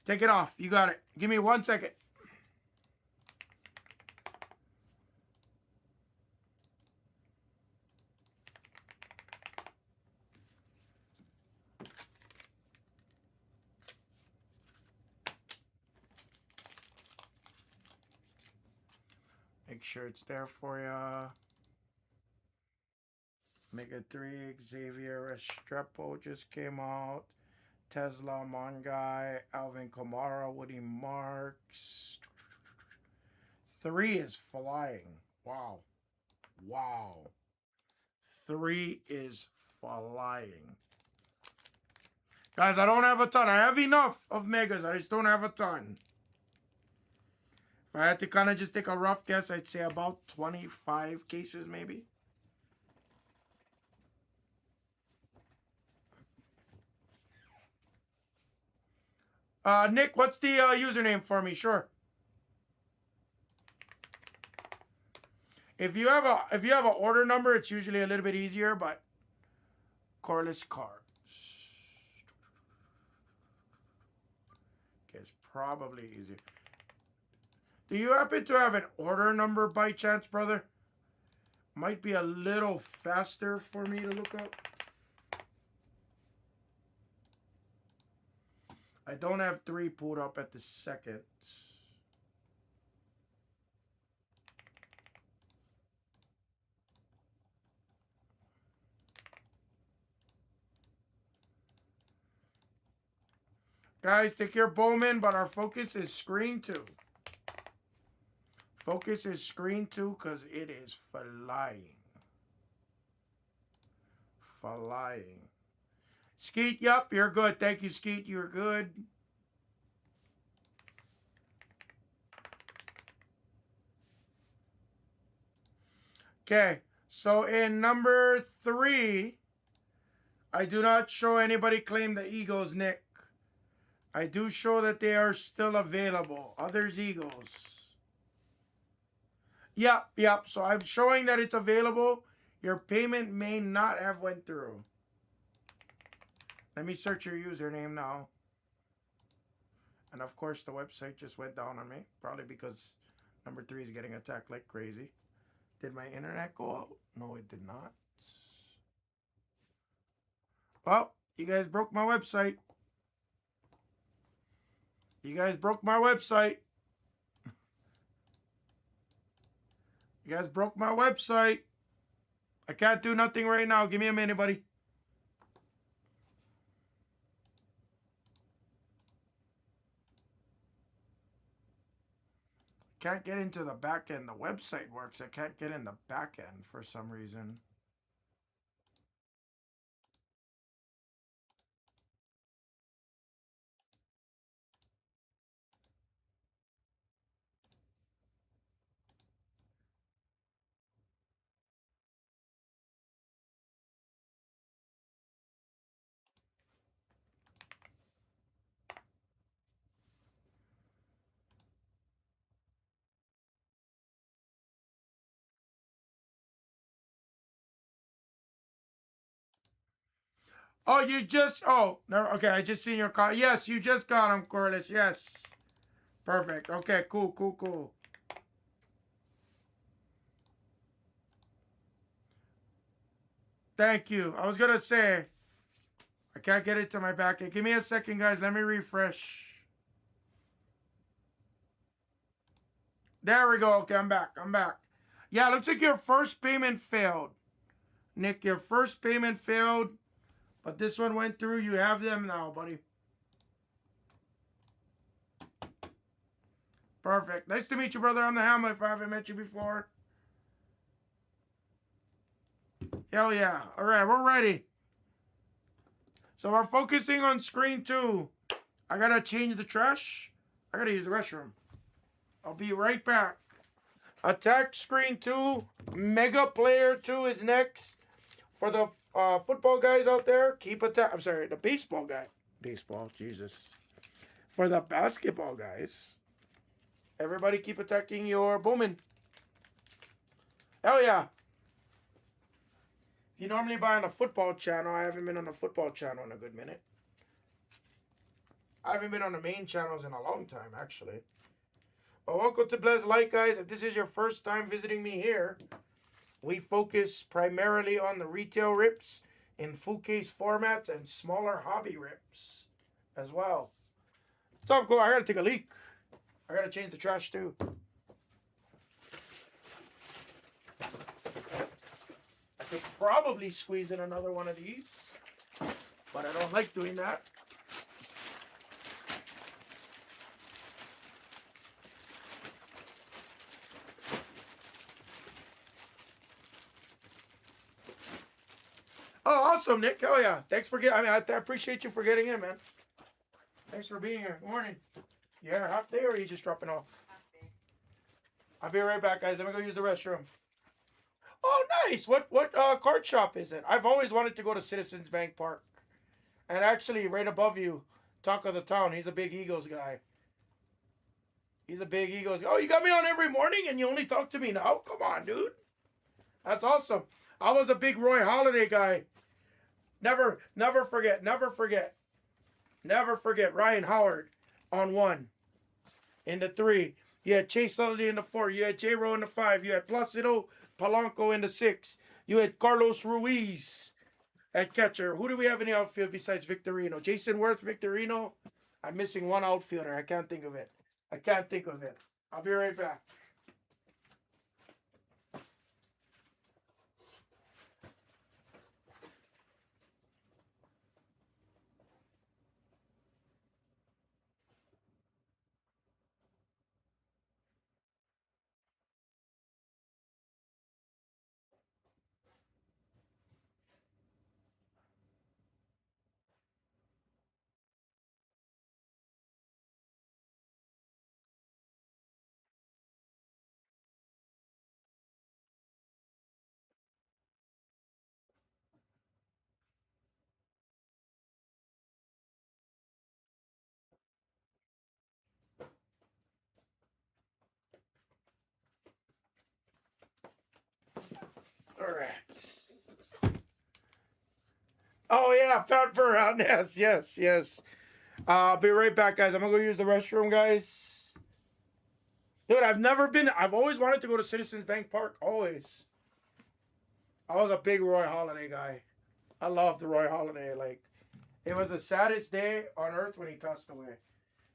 Take it off. You got it. Give me 1 second. Make sure it's there for ya. Mega 3, Xavier Restrepo just came out. Tesla, Monguy, Alvin Kamara, Woody Marks. 3 is flying. Wow. Wow. 3 is flying. Guys, I don't have a ton. I have enough of megas. I just don't have a ton. If I had to kind of just take a rough guess, I'd say about 25 cases maybe. Nick, what's the username for me? Sure. If you have an order number, it's usually a little bit easier, but Corliss cards. Okay, it's probably easier. Do you happen to have an order number by chance, brother? Might be a little faster for me to look up. I don't have 3 pulled up at the second. Guys, take your Bowman, but our focus is screen 2. Focus is screen 2 because it is flying. Flying. Skeet, yep, you're good. Thank you, Skeet. You're good. Okay, so in number 3, I do not show anybody claim the Eagles, Nick. I do show that they are still available. Others Eagles. Yep. So I'm showing that it's available. Your payment may not have went through. Let me search your username now. And of course, the website just went down on me. Probably because number 3 is getting attacked like crazy. Did my internet go out? No, it did not. Well, you guys broke my website. You guys broke my website. You guys broke my website. I can't do nothing right now. Give me a minute, buddy. Can't get into the back end. The website works. I can't get in the back end for some reason. Oh, you just... Oh, no, okay. I just seen your call. Yes, you just got him, Corliss. Yes. Perfect. Okay, cool, cool, cool. Thank you. I was going to say... I can't get it to my back end. Give me a second, guys. Let me refresh. There we go. Okay, I'm back. I'm back. Yeah, looks like your first payment failed. Nick, your first payment failed. But this one went through. You have them now, buddy. Perfect. Nice to meet you, brother. I'm the Hamlet if I haven't met you before. Hell yeah. All right, we're ready. So we're focusing on screen 2. I got to change the trash. I got to use the restroom. I'll be right back. Attack screen 2. Mega player 2 is next. For the football guys out there, keep attack. I'm sorry, the baseball guy. Baseball, Jesus. For the basketball guys, everybody keep attacking your Bowman. Hell yeah. You normally buy on the football channel. I haven't been on the football channel in a good minute. I haven't been on the main channels in a long time, actually. But welcome to Blez Light, guys. If this is your first time visiting me here, we focus primarily on the retail rips in full case formats and smaller hobby rips as well. What's up, cool? I gotta take a leak. I gotta change the trash too. I could probably squeeze in another one of these, but I don't like doing that. Oh, awesome, Nick. Oh, yeah. Thanks for getting... I appreciate you for getting in, man. Thanks for being here. Good morning. You had a half day or are you just dropping off? Half day. I'll be right back, guys. Let me go use the restroom. Oh, nice. What card shop is it? I've always wanted to go to Citizens Bank Park. And actually, right above you, Talk of the Town. He's a big Eagles guy. He's a big Eagles guy. Oh, you got me on every morning and you only talk to me now? Come on, dude. That's awesome. I was a big Roy Halladay guy. Never forget. Never forget Ryan Howard on 1. In the 3. You had Chase Utley in the 4. You had J-Ro in the 5. You had Placido Polanco in the 6. You had Carlos Ruiz at catcher. Who do we have in the outfield besides Victorino? Jason Worth, Victorino. I'm missing one outfielder. I can't think of it. I'll be right back. Oh yeah, fat fur out. Yes, yes, yes. I'll be right back, guys. I'm gonna go use the restroom, guys. Dude, I've always wanted to go to Citizens Bank Park. Always. I was a big Roy Holiday guy. I loved Roy Holiday. Like, it was the saddest day on earth when he passed away.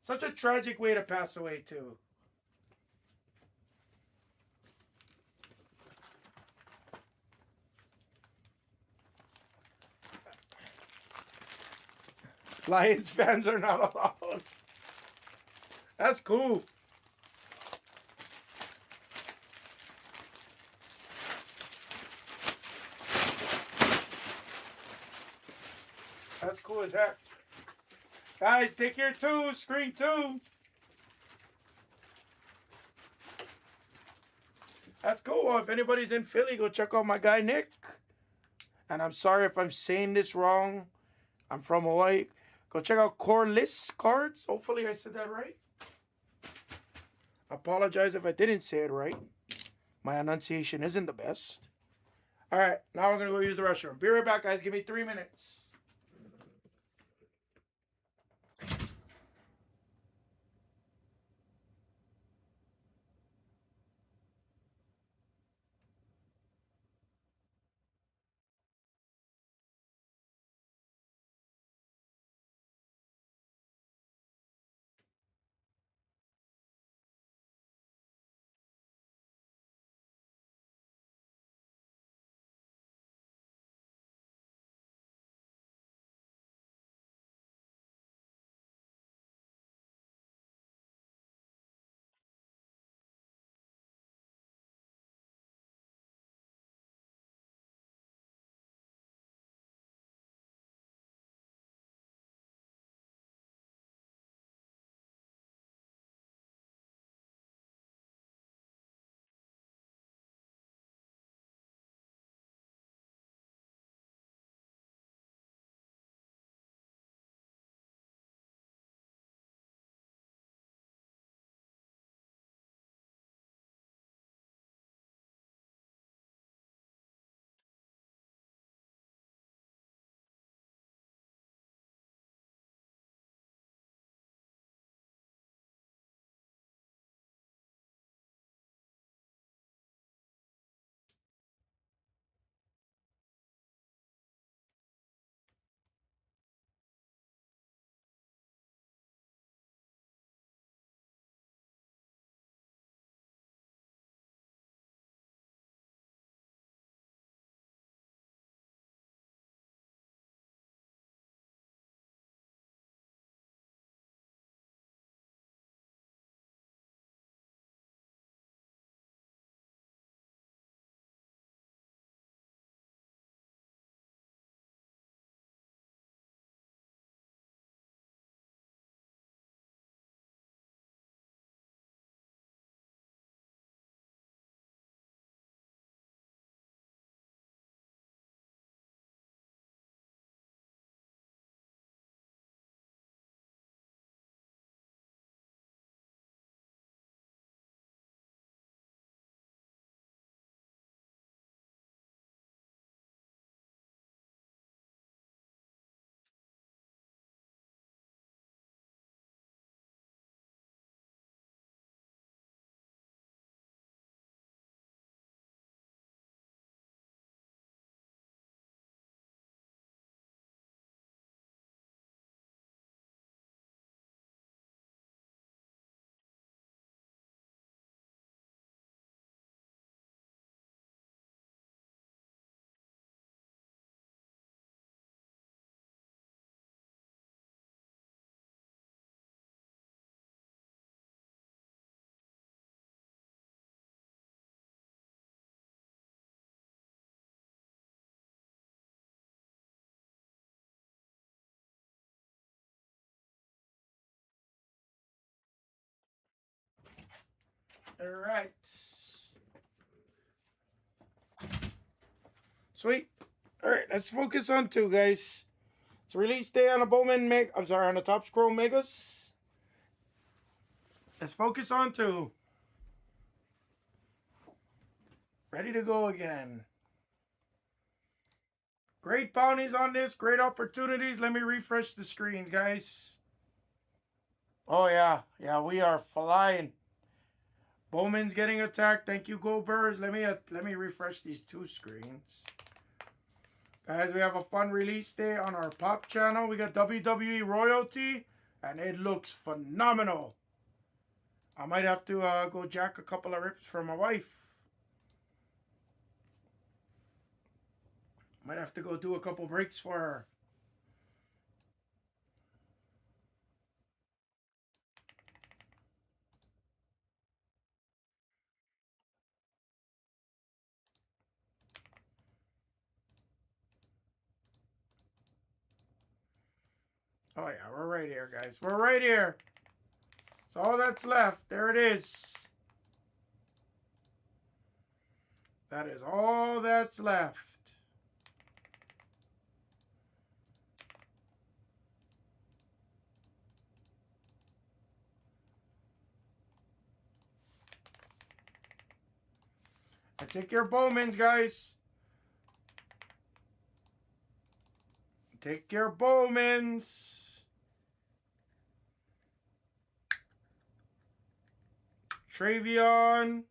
Such a tragic way to pass away, too. Lions fans are not allowed. That's cool. That's cool as heck. Guys, take your two, screen two. That's cool. If anybody's in Philly, go check out my guy Nick. And I'm sorry if I'm saying this wrong. I'm from Hawaii. Go check out Corliss Cards. Hopefully I said that right. Apologize if I didn't say it right. My enunciation isn't the best. All right, now we're going to go use the restroom. Be right back, guys. Give me 3 minutes. All right. Sweet. All right, let's focus on two, guys. It's release day on the Bowman on the Top Scroll Megas. Let's focus on two. Ready to go again. Great bounties on this. Great opportunities. Let me refresh the screens, guys. Oh, yeah. Yeah, we are flying. Bowman's getting attacked. Thank you, Go Birds. Let me refresh these two screens. Guys, we have a fun release day on our Pop channel. We got WWE Royalty, and it looks phenomenal. I might have to go jack a couple of rips for my wife. Might have to go do a couple breaks for her. Oh, yeah, we're right here, guys. We're right here. That's all that's left. There it is. That is all that's left. And take your Bowmans, guys. Take your Bowmans. Travion.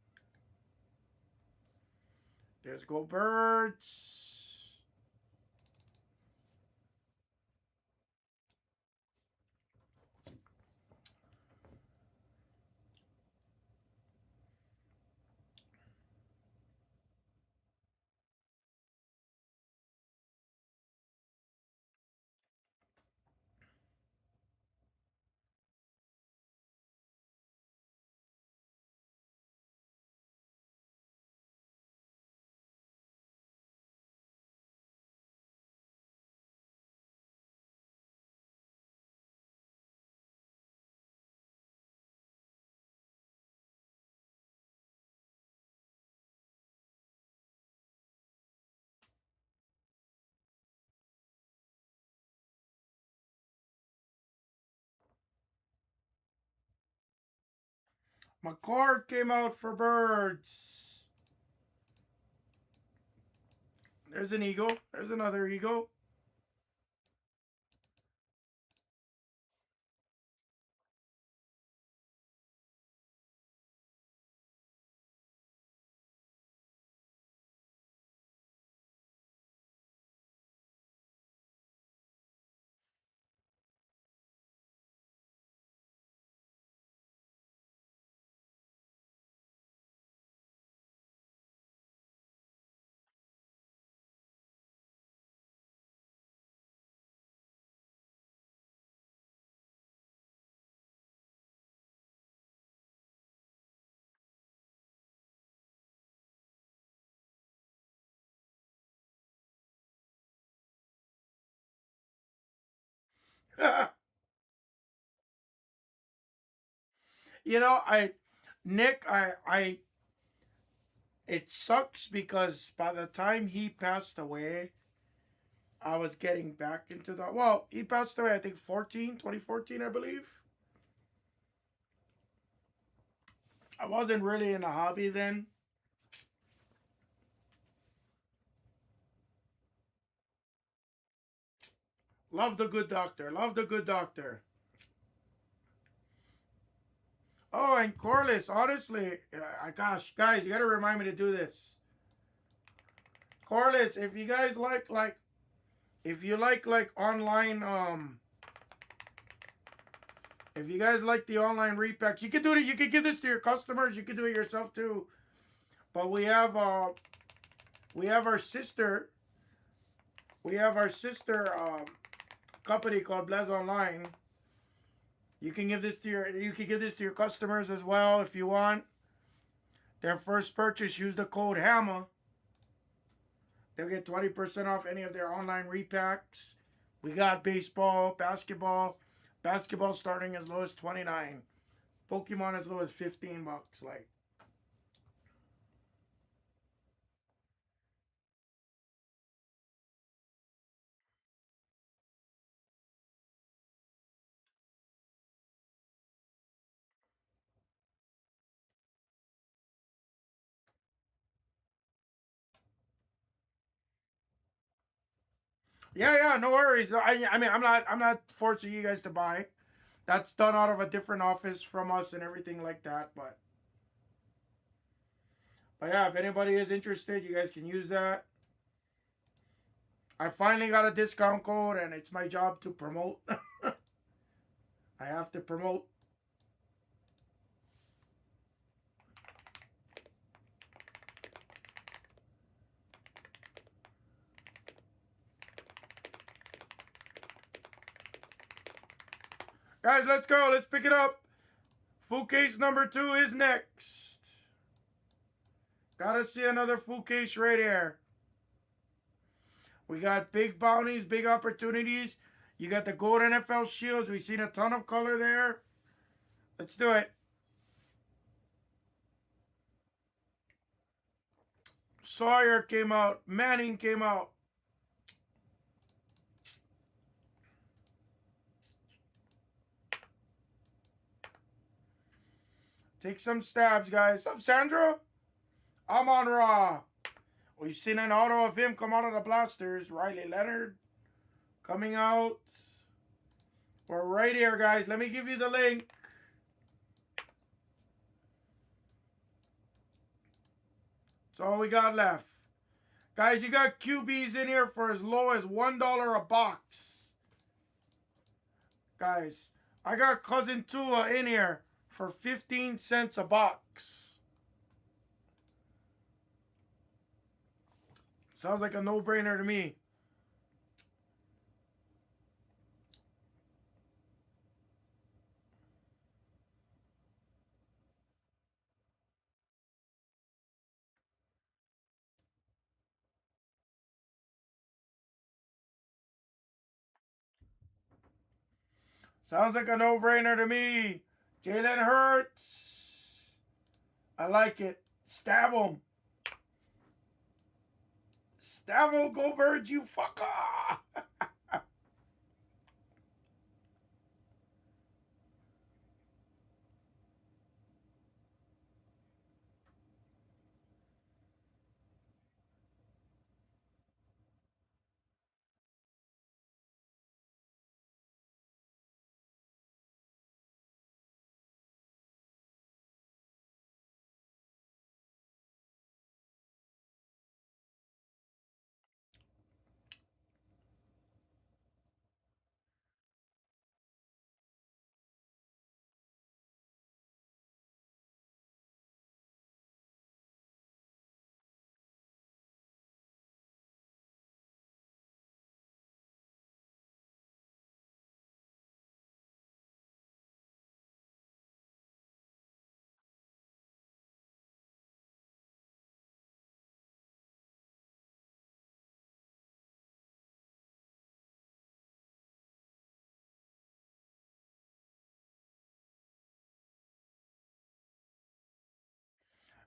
There's Go Birds. My card came out for Birds. There's an eagle. There's another eagle. You know, Nick, it sucks because by the time he passed away, I was getting back into the, well, he passed away, I think 2014, I believe. I wasn't really in a hobby then. Love the good doctor. Love the good doctor. Oh, and Corliss, honestly, gosh, guys, you gotta remind me to do this. Corliss, if you guys if you like online, if you guys like the online repacks, you can do it. You can give this to your customers. You can do it yourself too. But we have our sister, we have our sister company called Blez Online. You can give this to your customers as well if you want. Their first purchase, use the code HAMMA. They'll get 20% off any of their online repacks. We got baseball, basketball. Basketball starting as low as 29. Pokemon as low as 15 bucks. Like, Yeah, no worries. I mean, I'm not forcing you guys to buy. That's done out of a different office from us and everything like that. But yeah, if anybody is interested, you guys can use that. I finally got a discount code, and it's my job to promote. I have to promote. Guys, let's go. Let's pick it up. Full case number 2 is next. Gotta see another full case right here. We got big bounties, big opportunities. You got the gold NFL shields. We've seen a ton of color there. Let's do it. Sawyer came out. Manning came out. Take some stabs, guys. What's up, Sandra? I'm on Raw. We've seen an auto of him come out of the blasters. Riley Leonard coming out. We're right here, guys. Let me give you the link. That's all we got left. Guys, you got QBs in here for as low as $1 a box. Guys, I got Cousin Tua in here for 15 cents a box. Sounds like a no-brainer to me. Sounds like a no-brainer to me. Jalen Hurts. I like it. Stab him. Stab him, go Birds, you fucker.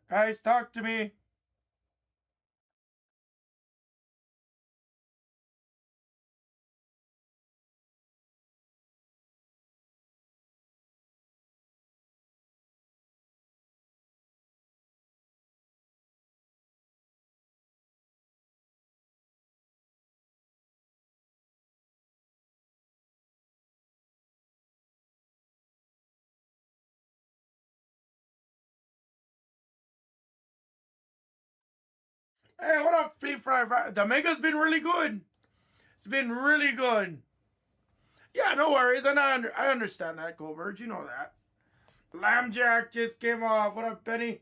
Guys, talk to me. Hey, what up, Beef Fry? The Mega's been really good. It's been really good. Yeah, no worries. And I understand that, Goldberg. You know that. Lambjack just came off. What up, Benny?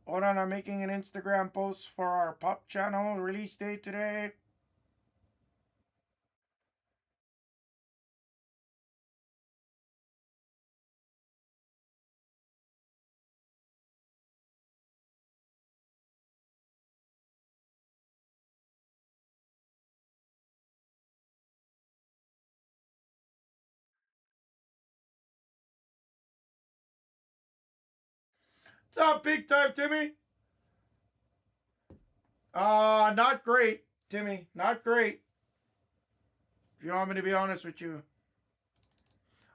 Hold on, I'm making an Instagram post for our pop channel release date today. What's up, big time, Timmy? Not great, Timmy. Not great. If you want me to be honest with you.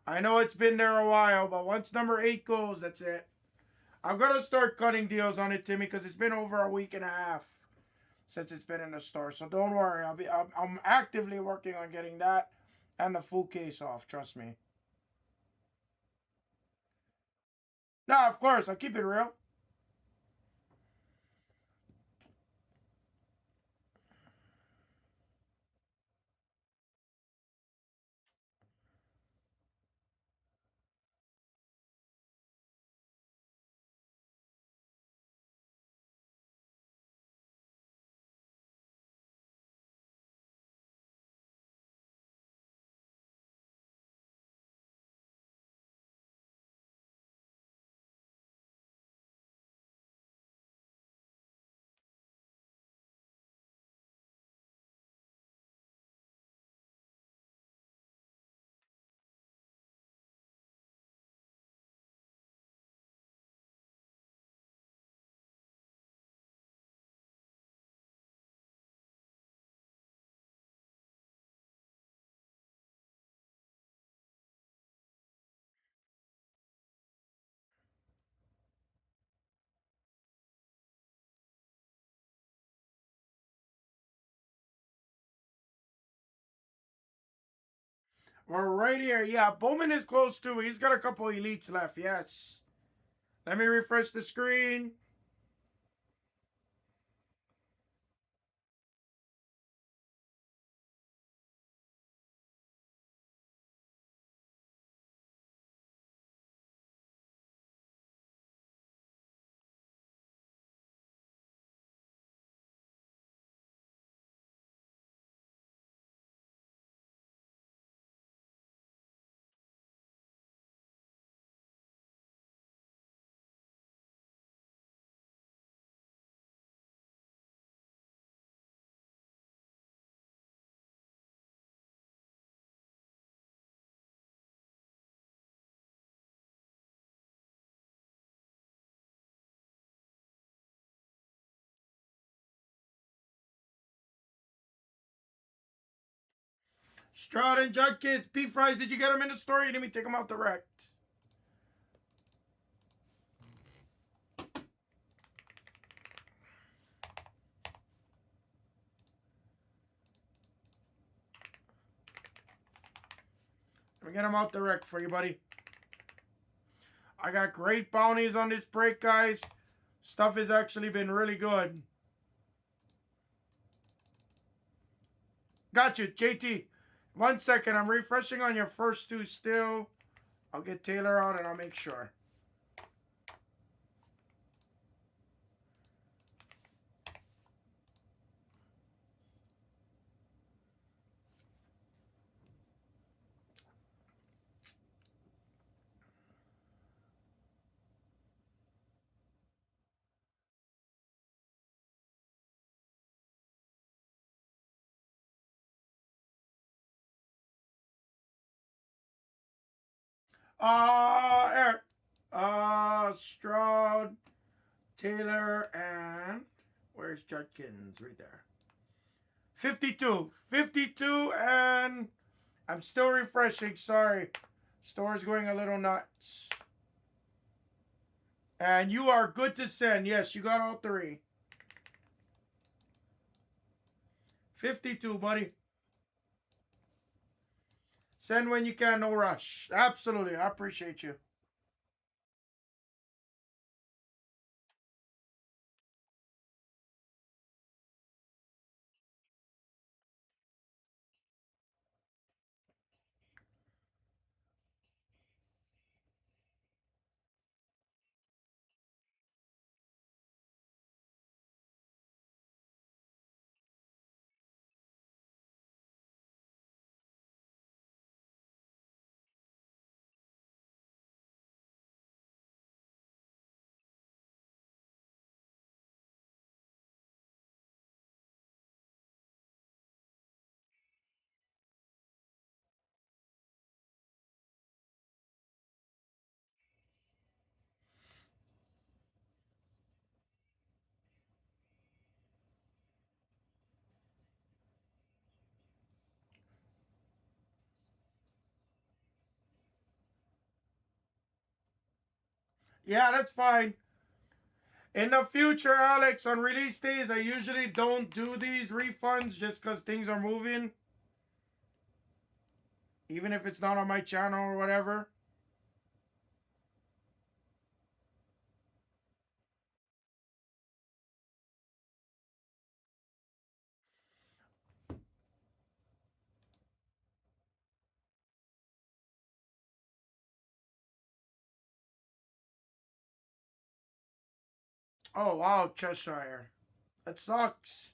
I know it's been there a while, but once number 8 goes, that's it. I'm gonna start cutting deals on it, Timmy, because it's been over a week and a half since it's been in the store. So don't worry. I'm actively working on getting that and the full case off. Trust me. Now, of course, I'll keep it real. We're right here. Yeah, Bowman is close too. He's got a couple elites left. Yes. Let me refresh the screen. Stroud and Judkins. P Fries, did you get them in the store? You didn't take them out direct. Let me get them out direct for you, buddy. I got great bounties on this break, guys. Stuff has actually been really good. Got you, JT. 1 second. I'm refreshing on your first two still. I'll get Taylor out and I'll make sure. Eric. Stroud, Taylor, and where's Judkins? Right there. 52. 52, and I'm still refreshing. Sorry. Store's going a little nuts. And you are good to send. Yes, you got all three. 52, buddy. Send when you can, no rush. Absolutely. I appreciate you. Yeah, that's fine. In the future, Alex, on release days, I usually don't do these refunds just because things are moving. Even if it's not on my channel or whatever. Oh, wow, Cheshire. That sucks.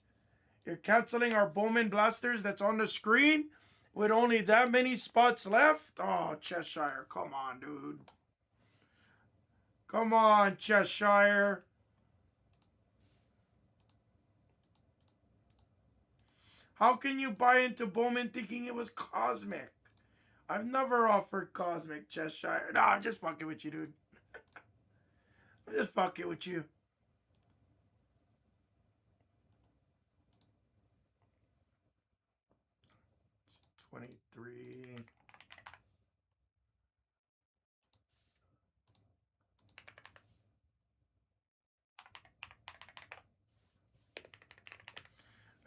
You're canceling our Bowman blasters that's on the screen with only that many spots left? Oh, Cheshire, come on, dude. Come on, Cheshire. How can you buy into Bowman thinking it was Cosmic? I've never offered Cosmic, Cheshire. Nah, I'm just fucking with you, dude. I'm just fucking with you. 23.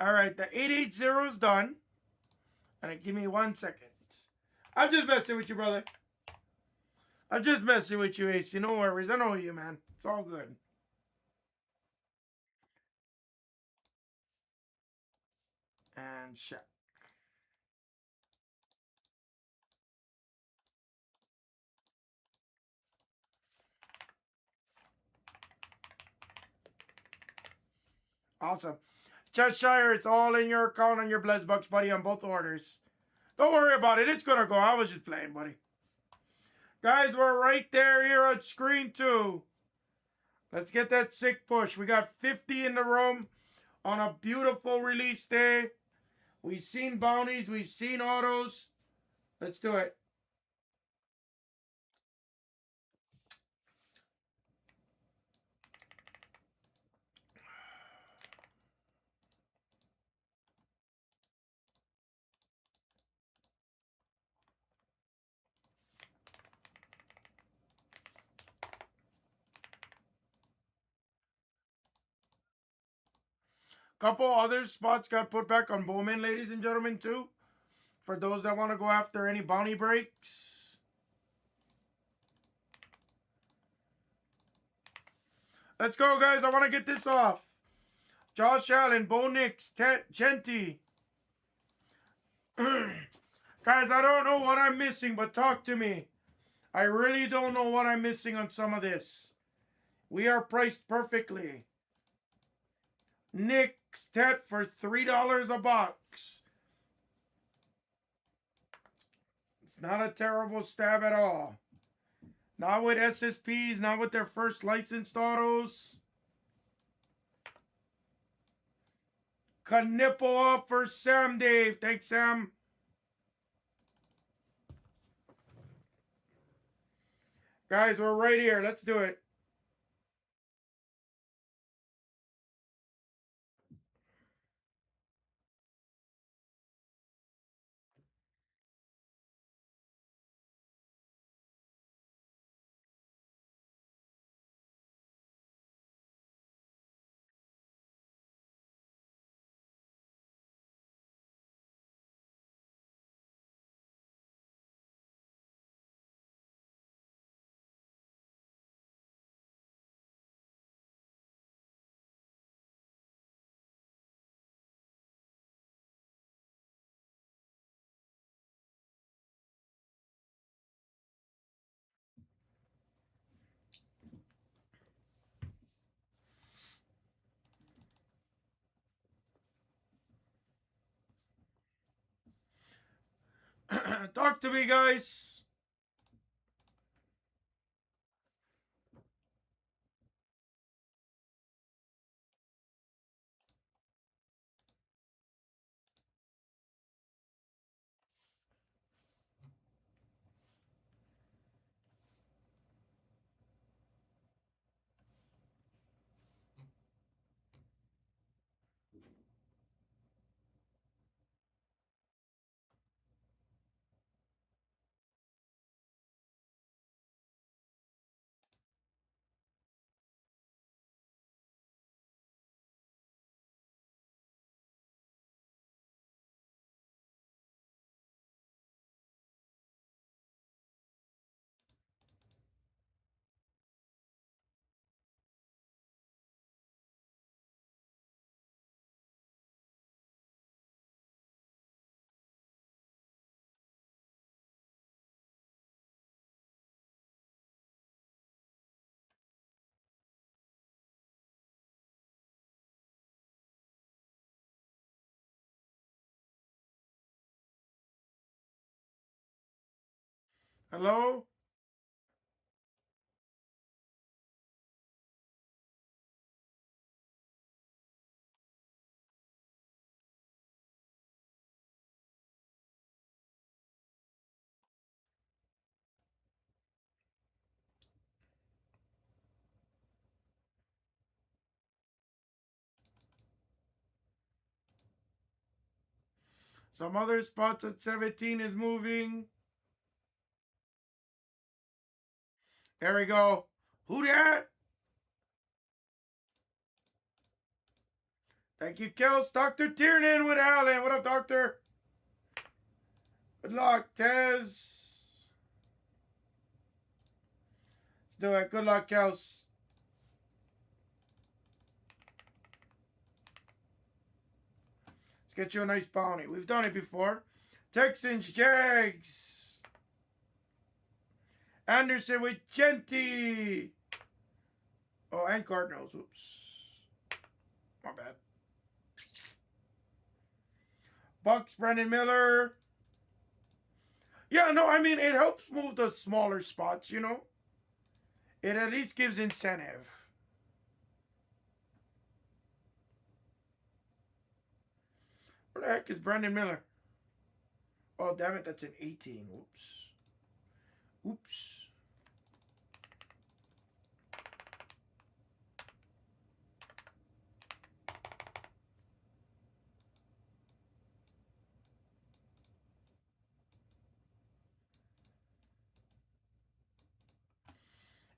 All right, the 880 is done. And give me 1 second. I'm just messing with you, brother. I'm just messing with you, AC. No worries. I know you, man. It's all good. And check. Awesome. Cheshire, it's all in your account on your Blez Bucks, buddy, on both orders. Don't worry about it. It's going to go. I was just playing, buddy. Guys, we're right there here on screen 2. Let's get that sick push. We got 50 in the room on a beautiful release day. We've seen bounties. We've seen autos. Let's do it. Couple other spots got put back on Bowman, ladies and gentlemen, too. For those that want to go after any bounty breaks. Let's go, guys. I want to get this off. Josh Allen, Bo Nix, Genty. Guys, I don't know what I'm missing, but talk to me. I really don't know what I'm missing on some of this. We are priced perfectly. Nick's Tet for $3 a box. It's not a terrible stab at all. Not with SSPs, not with their first licensed autos. Knipple off for Sam Dave. Thanks, Sam. Guys, we're right here. Let's do it. Talk to me, guys. Hello? Some other spots at 17 is moving. There we go. Who that? Thank you, Kels. Dr. Tiernan with Allen. What up, Doctor? Good luck, Tez. Let's do it. Good luck, Kels. Let's get you a nice bounty. We've done it before. Texans, Jags. Anderson with Genti. Oh, and Cardinals. Oops. My bad. Bucks, Brendan Miller. Yeah, no, I mean, it helps move the smaller spots, you know? It at least gives incentive. Where the heck is Brendan Miller? Oh, damn it, that's an 18. Whoops. Oops.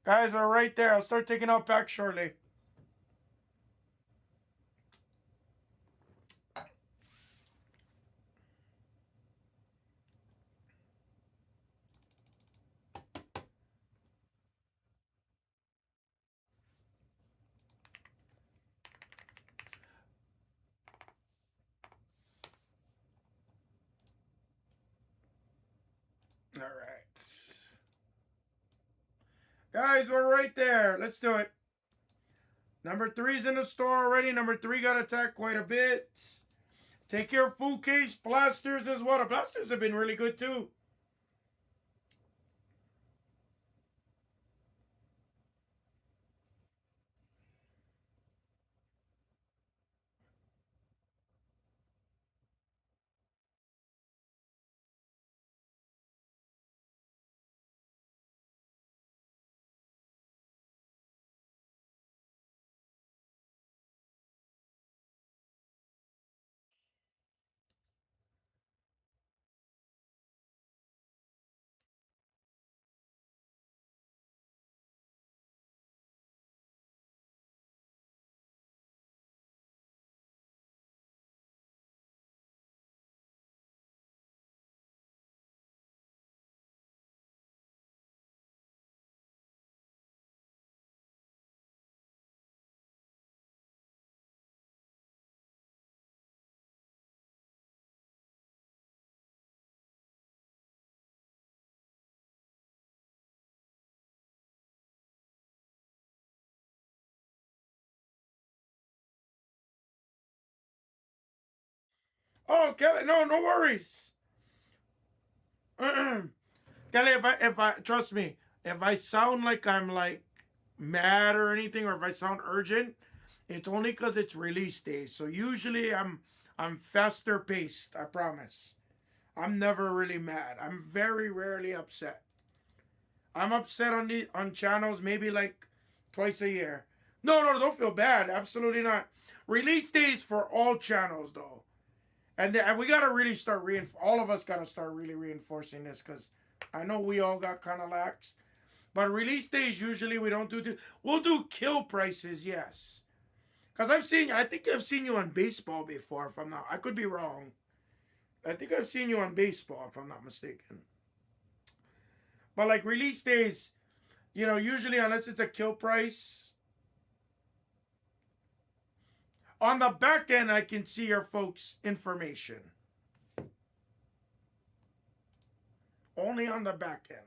Guys are right there. I'll start taking out packs shortly. All right. Guys, we're right there. Let's do it. Number 3's in the store already. Number 3 got attacked quite a bit. Take your full case blasters as well. The blasters have been really good too. Oh, Kelly, no worries. Kelly, if I trust me, if I sound like I'm like mad or anything, or if I sound urgent, it's only because it's release day. So usually I'm faster paced. I promise. I'm never really mad. I'm very rarely upset. I'm upset on channels maybe like twice a year. No, don't feel bad. Absolutely not. Release days for all channels though. And we gotta really start all of us gotta start really reinforcing this, because I know we all got kind of lax. But release days usually we don't do. We'll do kill prices, yes. Because I think I've seen you on baseball before. If I'm not, I could be wrong. I think I've seen you on baseball if I'm not mistaken. But like release days, usually unless it's a kill price, on the back end I can see your folks' information. Only on the back end.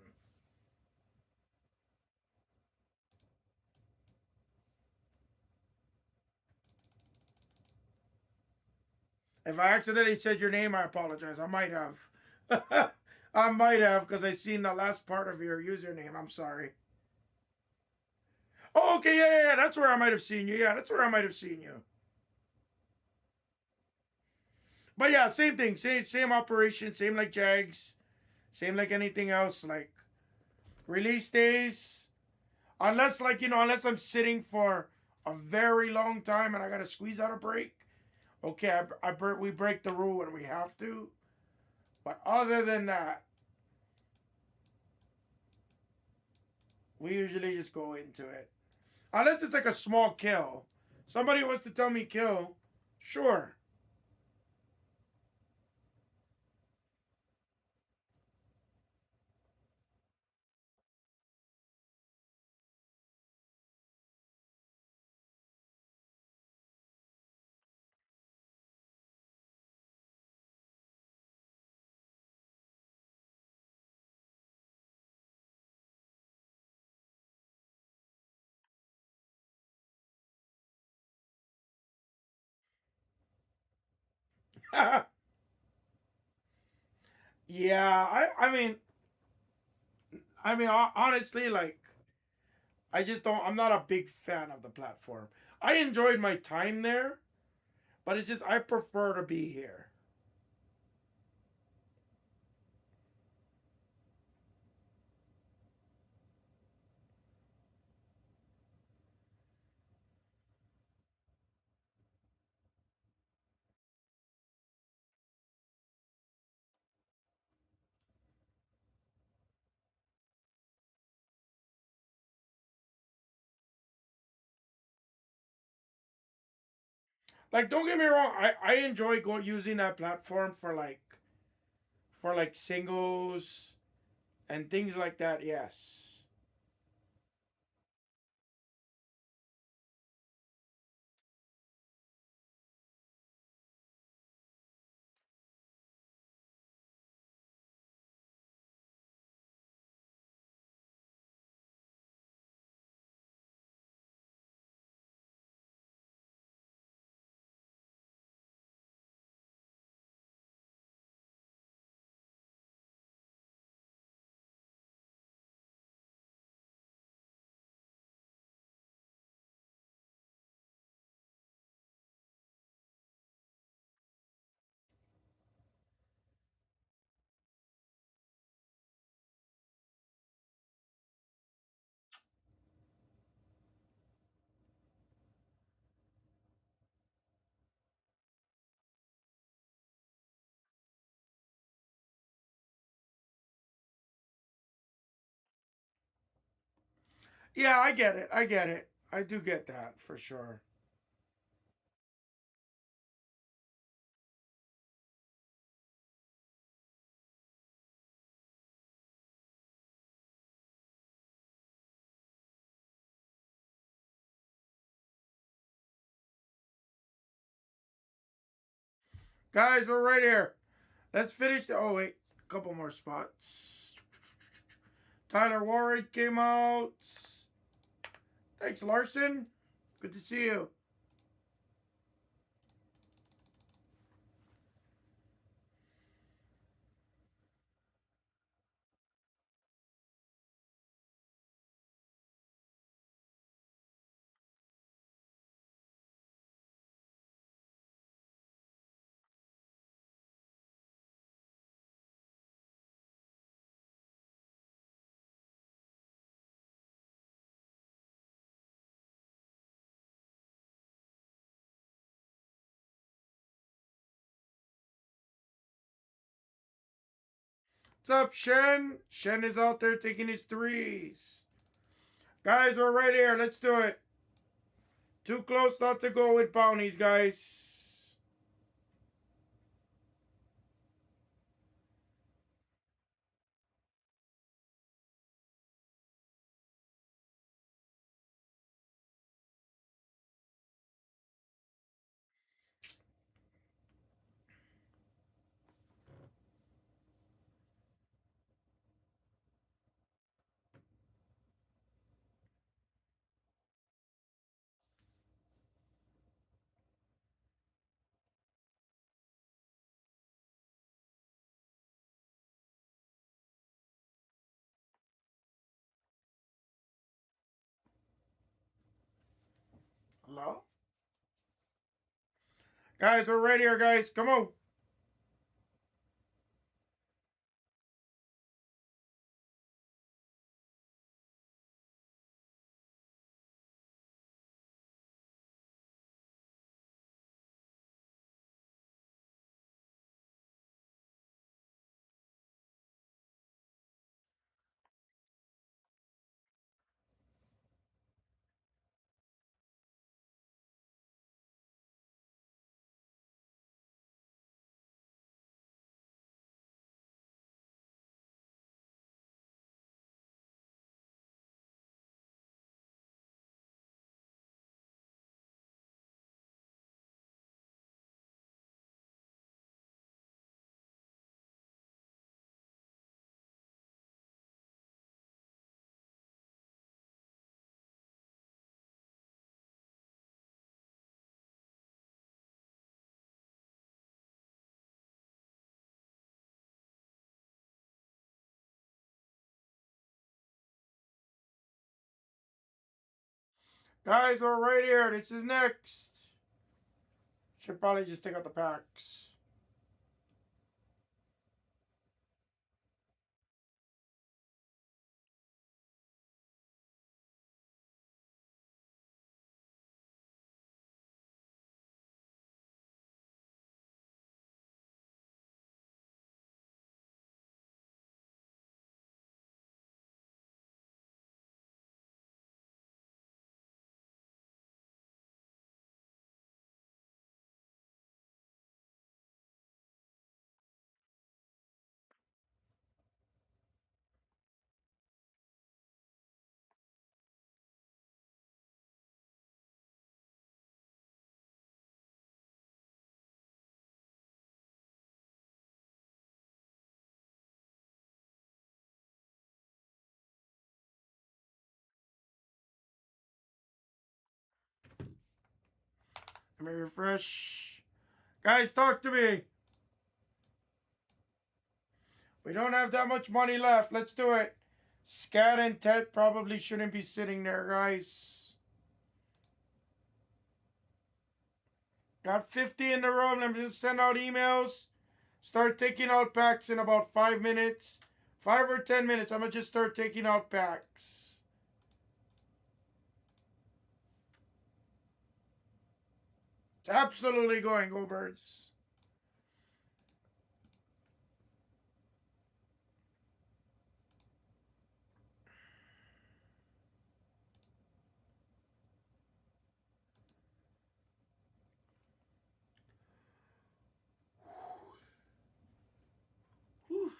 If I accidentally said your name, I apologize. I might have. I might have because I seen the last part of your username. I'm sorry. Oh, okay, yeah. That's where I might have seen you. Yeah, that's where I might have seen you. But yeah, same thing, same operation, same like Jags, same like anything else. Like release days, unless like unless I'm sitting for a very long time and I gotta squeeze out a break. Okay, we break the rule when we have to. But other than that, we usually just go into it. Unless it's like a small kill. Somebody wants to tell me kill, sure. Yeah, I mean honestly like I just don't I'm not a big fan of the platform. I enjoyed my time there, but it's just I prefer to be here. Like don't get me wrong, I enjoy using that platform for like singles and things like that. Yes. Yeah, I get it. I get it. I do get that for sure. Guys, we're right here. Let's finish the oh wait, a couple more spots. Tyler Warwick came out. Thanks, Larson. Good to see you. What's up, Shen? Shen is out there taking his threes. Guys, we're right here. Let's do it. Too close not to go with bounties, guys. Hello? Guys, we're right here, guys. Come on. Guys, we're right here. This is next. Should probably just take out the packs. Let me refresh. Guys, talk to me. We don't have that much money left. Let's do it. Scat and Ted probably shouldn't be sitting there, guys. Got 50 in the room. Let me just send out emails. Start taking out packs in about 5 minutes. 5 or 10 minutes. I'm going to just start taking out packs. It's absolutely going. Go Birds. Whew.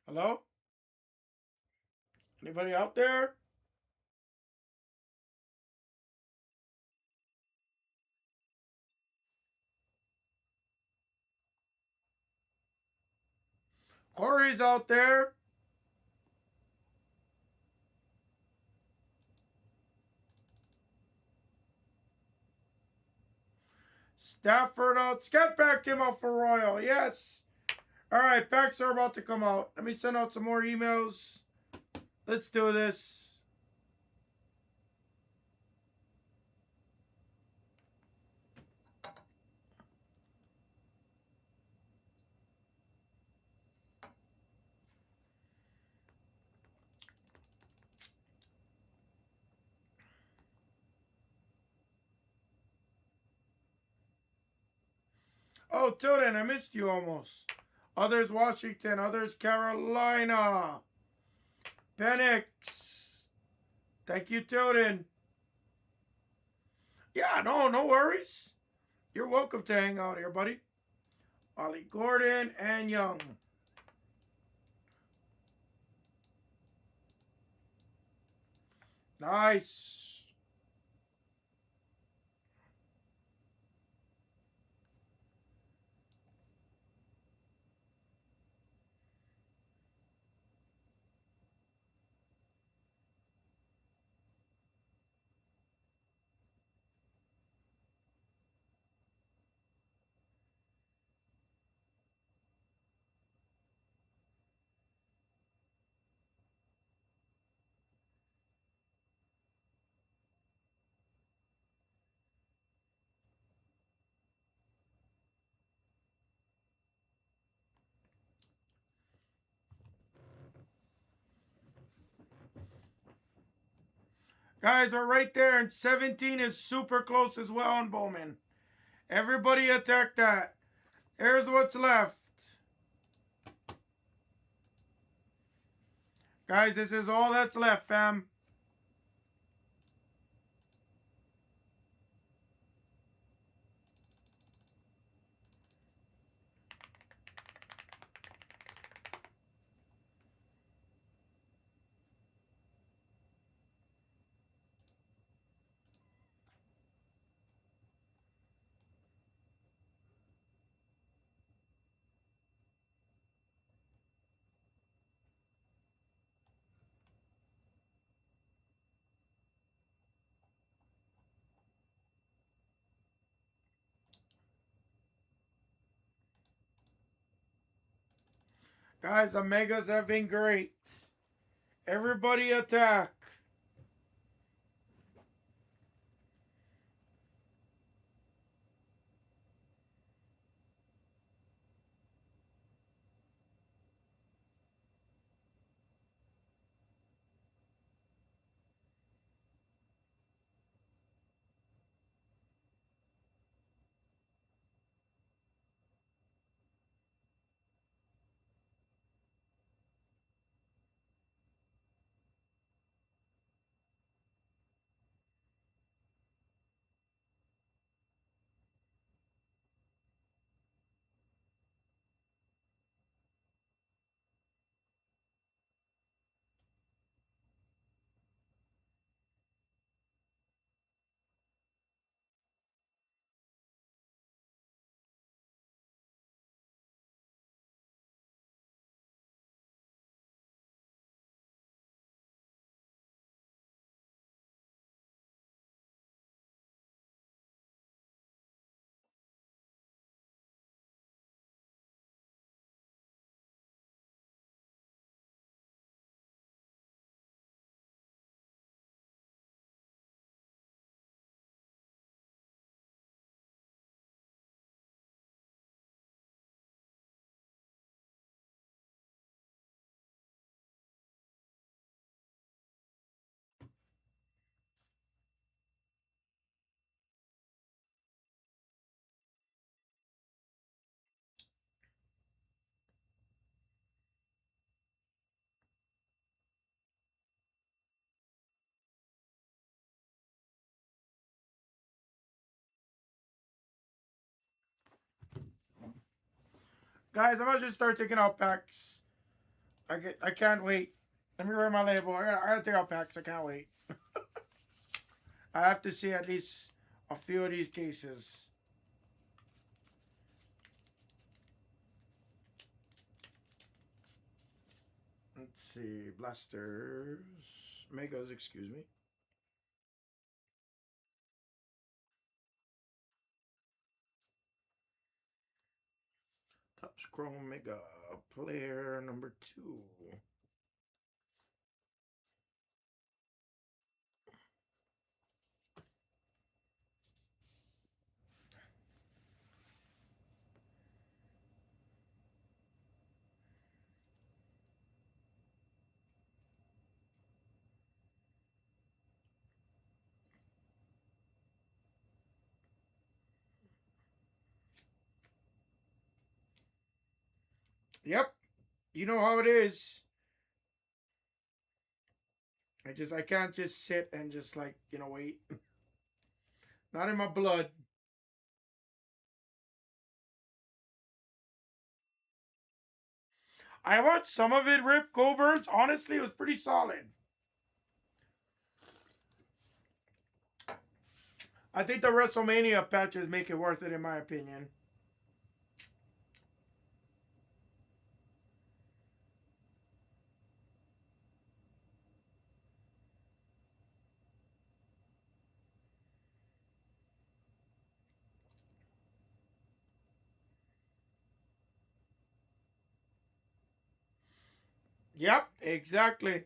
Hello? Anybody out there? Corey's out there. Stafford out. Scat back came out for Royal. Yes. All right, packs are about to come out. Let me send out some more emails. Let's do this. Oh, Tilden, I missed you almost. Others Washington, others Carolina. Penix. Thank you, Tilden. Yeah, no worries. You're welcome to hang out here, buddy. Ollie Gordon and Young. Nice. Guys, we're right there, and 17 is super close as well on Bowman. Everybody attack that. Here's what's left. Guys, this is all that's left, fam. Guys, the megas have been great. Everybody attack. Guys, I'm gonna just start taking out packs. I can't wait. Let me read my label. I gotta take out packs. I can't wait. I have to see at least a few of these cases. see. Blasters. Megas, excuse me. Topps Chrome Mega. Player number 2. Yep. You know how it is. I can't just sit and just like, wait. Not in my blood. I watched some of it, Rip Goldberg's. Honestly, it was pretty solid. I think the WrestleMania patches make it worth it, in my opinion. Yep, exactly.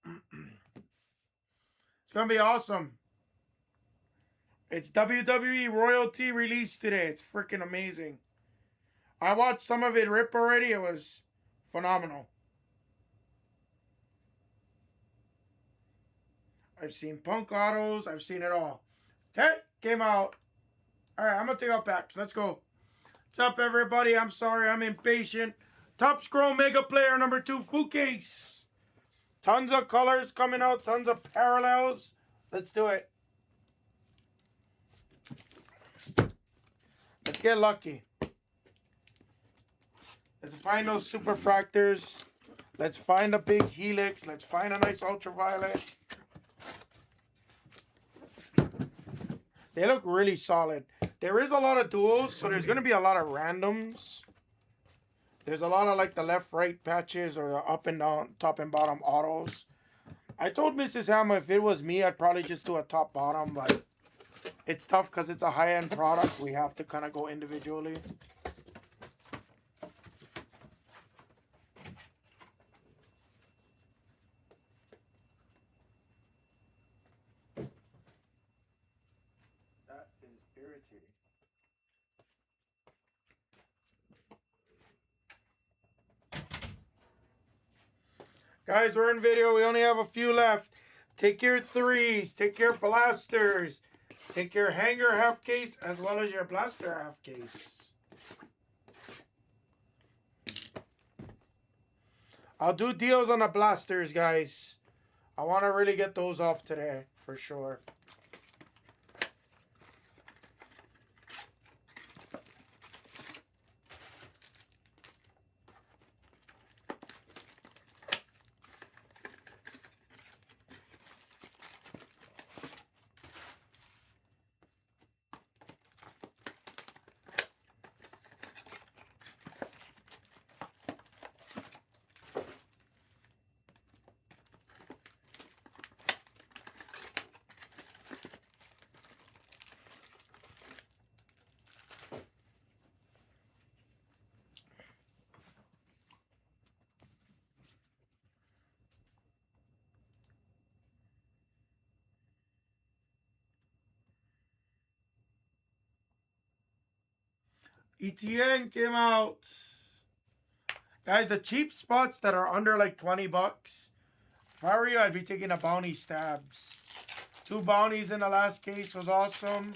It's gonna be awesome. It's WWE royalty release today. It's freaking amazing. I watched some of it rip already. It was phenomenal. I've seen Punk Autos. I've seen it all. That came out. All right, I'm gonna take out packs. Let's go. What's up, everybody? I'm sorry, I'm impatient. Top Scroll Mega Player number 2, full case. Tons of colors coming out. Tons of parallels. Let's do it. Let's get lucky. Let's find those super fractors. Let's find a big helix. Let's find a nice ultraviolet. They look really solid. There is a lot of duals, so there's going to be a lot of randoms. There's a lot of like the left-right patches or the up and down, top and bottom autos. I told Mrs. Hammer if it was me, I'd probably just do a top-bottom, but it's tough because it's a high-end product. We have to kind of go individually. That is irritating. Guys, we're in video. We only have a few left. Take your threes. Take your blasters. Take your hanger half case as well as your blaster half case. I'll do deals on the blasters, guys. I want to really get those off today, for sure. ETN came out. Guys, the cheap spots that are under like 20 bucks. If I were you, I'd be taking a bounty stabs. 2 bounties in the last case was awesome.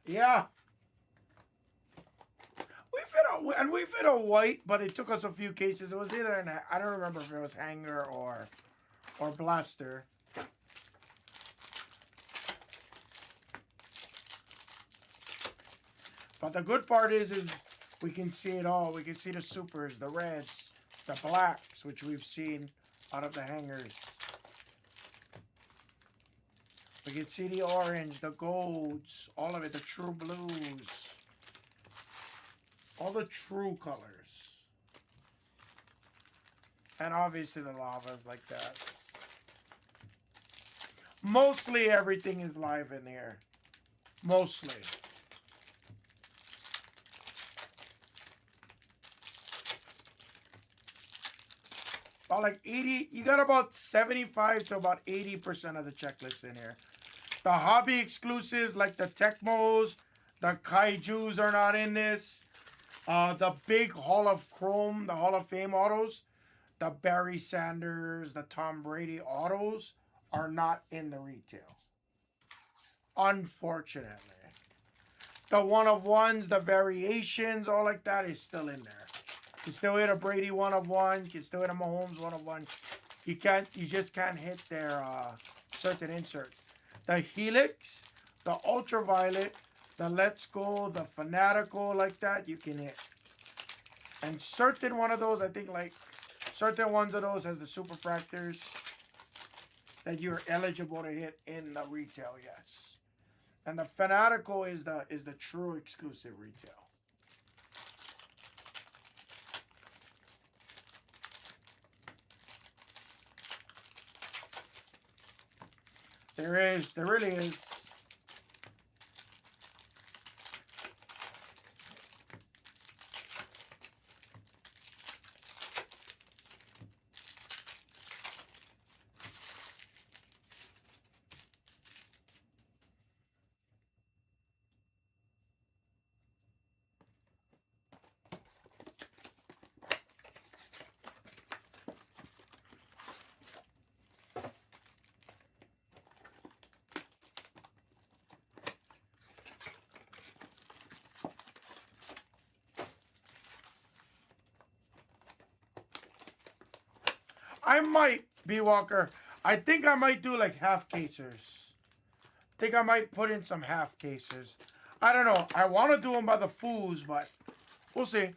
Yeah. We fit a white, but it took us a few cases. It was either an, I don't remember if it was hanger or blaster. But the good part is we can see it all. We can see the supers, the reds, the blacks, which we've seen out of the hangers. We can see the orange, the golds, all of it, the true blues. All the true colors. And obviously the lavas like that. Mostly everything is live in here. Mostly. About like 80, you got about 75 to about 80% of the checklist in here. The hobby exclusives like the Tecmos, the Kaijus are not in this. The big Hall of Chrome, the Hall of Fame autos, the Barry Sanders, the Tom Brady autos are not in the retail. Unfortunately. The one-of-ones, the variations, all like that is still in there. You still hit a Brady one-of-one. You can still hit a Mahomes one-of-one. You just can't hit their certain insert. The Helix, the Ultraviolet, the Let's Go, the Fanatical, like that, you can hit. And certain one of those, I think like certain ones of those has the Superfractors that you're eligible to hit in the retail, yes. And the Fanatical is the true exclusive retail. There really is. I might, B Walker. I think I might do like half casers. I think I might put in some half casers. I don't know. I want to do them by the fools, but we'll see.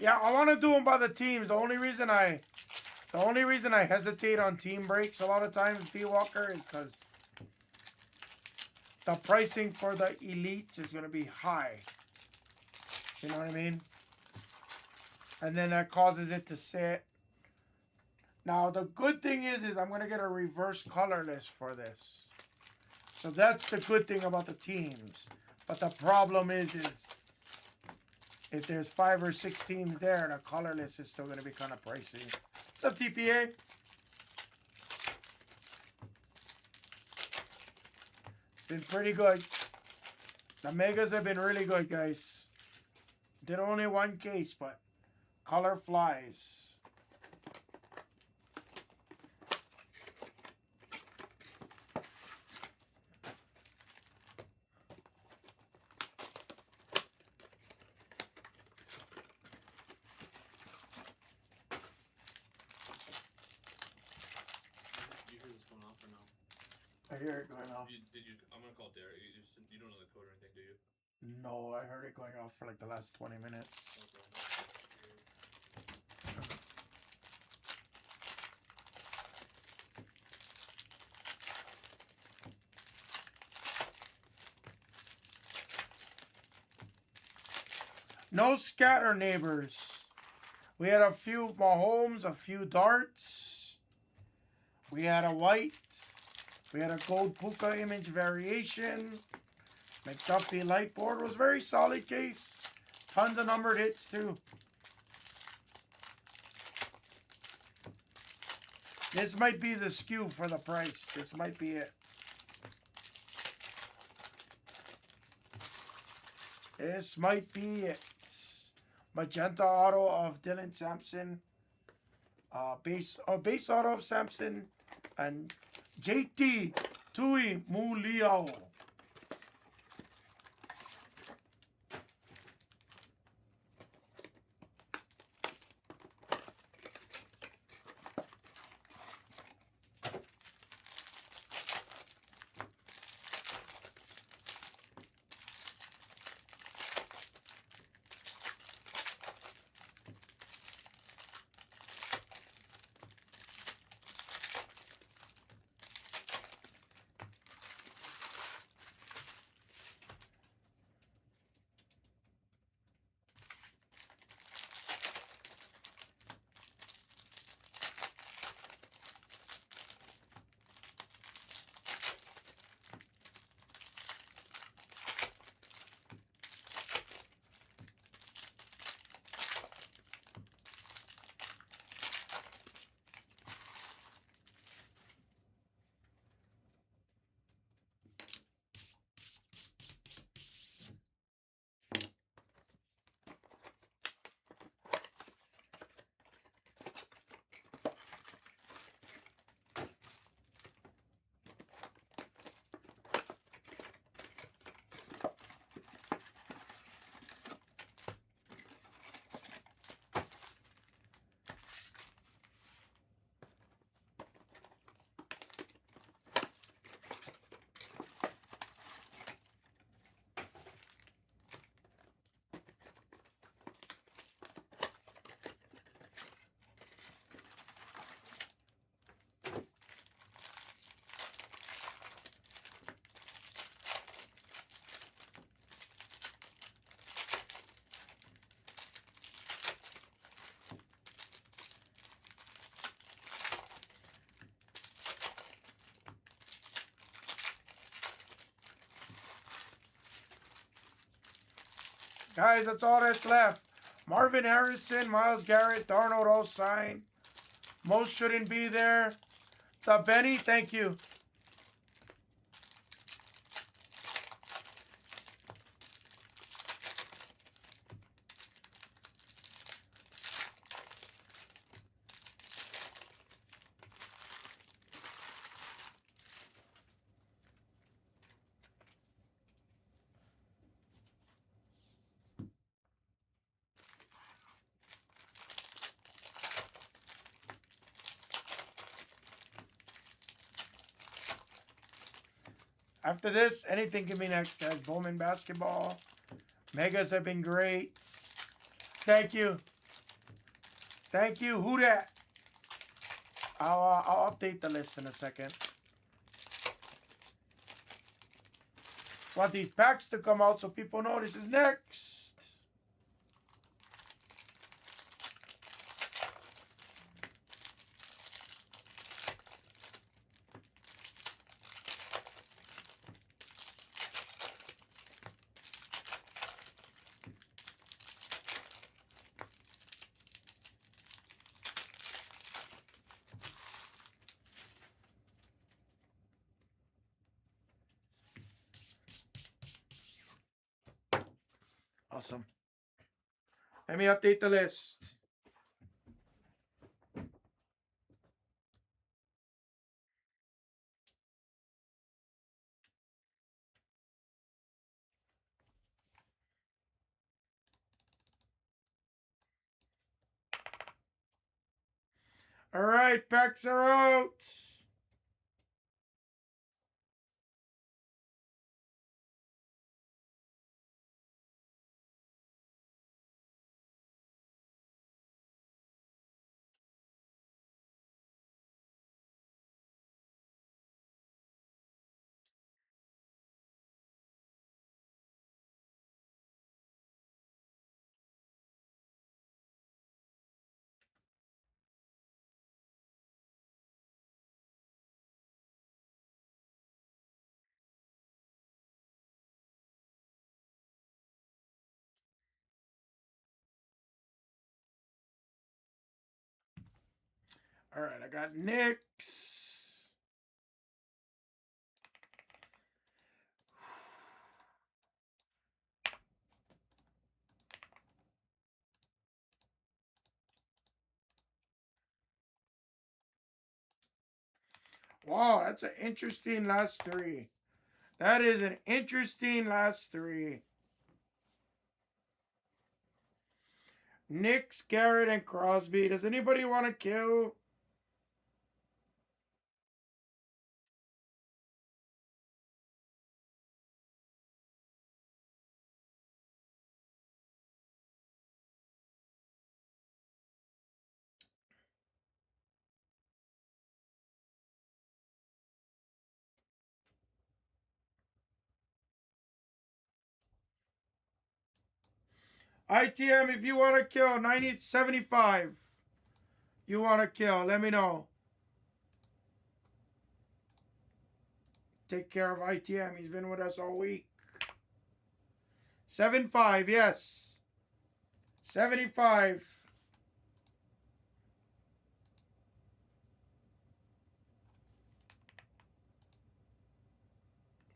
Yeah, I want to do them by the teams. The only reason I hesitate on team breaks a lot of times, B Walker, is because the pricing for the elites is going to be high. You know what I mean? And then that causes it to sit. Now, the good thing is I'm going to get a reverse color list for this. So that's the good thing about the teams. But the problem is if there's 5 or 6 teams there, the color list is still going to be kind of pricey. What's up, TPA? Been pretty good. The megas have been really good, guys. Did only one case, but color flies. hear it going off. I'm gonna call Derek. You don't know the code or anything, do you? No, I heard it going off for like the last 20 minutes. No scatter, neighbors. We had a few Mahomes, a few darts. We had a white. We had a gold puka image variation. McDuffie light board was very solid case. Tons of numbered hits too. This might be the skew for the price. This might be it. This might be it. Magenta auto of Dylan Sampson. Base auto of Sampson. And JT Tui Muliao. Guys, that's all that's left. Marvin Harrison, Myles Garrett, Darnold all signed. Most shouldn't be there. What's up, Benny? Thank you. After this, anything can be next, guys. Bowman basketball. Megas have been great. Thank you. Thank you. Who dat? I'll update the list in a second. Want these packs to come out so people know this is next. Awesome. Let me update the list. All right, packs are out. All right, I got Knicks. Wow, that's an interesting last three. That is an interesting last three. Knicks, Garrett, and Crosby. Does anybody want to kill? ITM, if you want to kill, 9075. You want to kill, let me know. Take care of ITM. He's been with us all week. 75, yes. 75.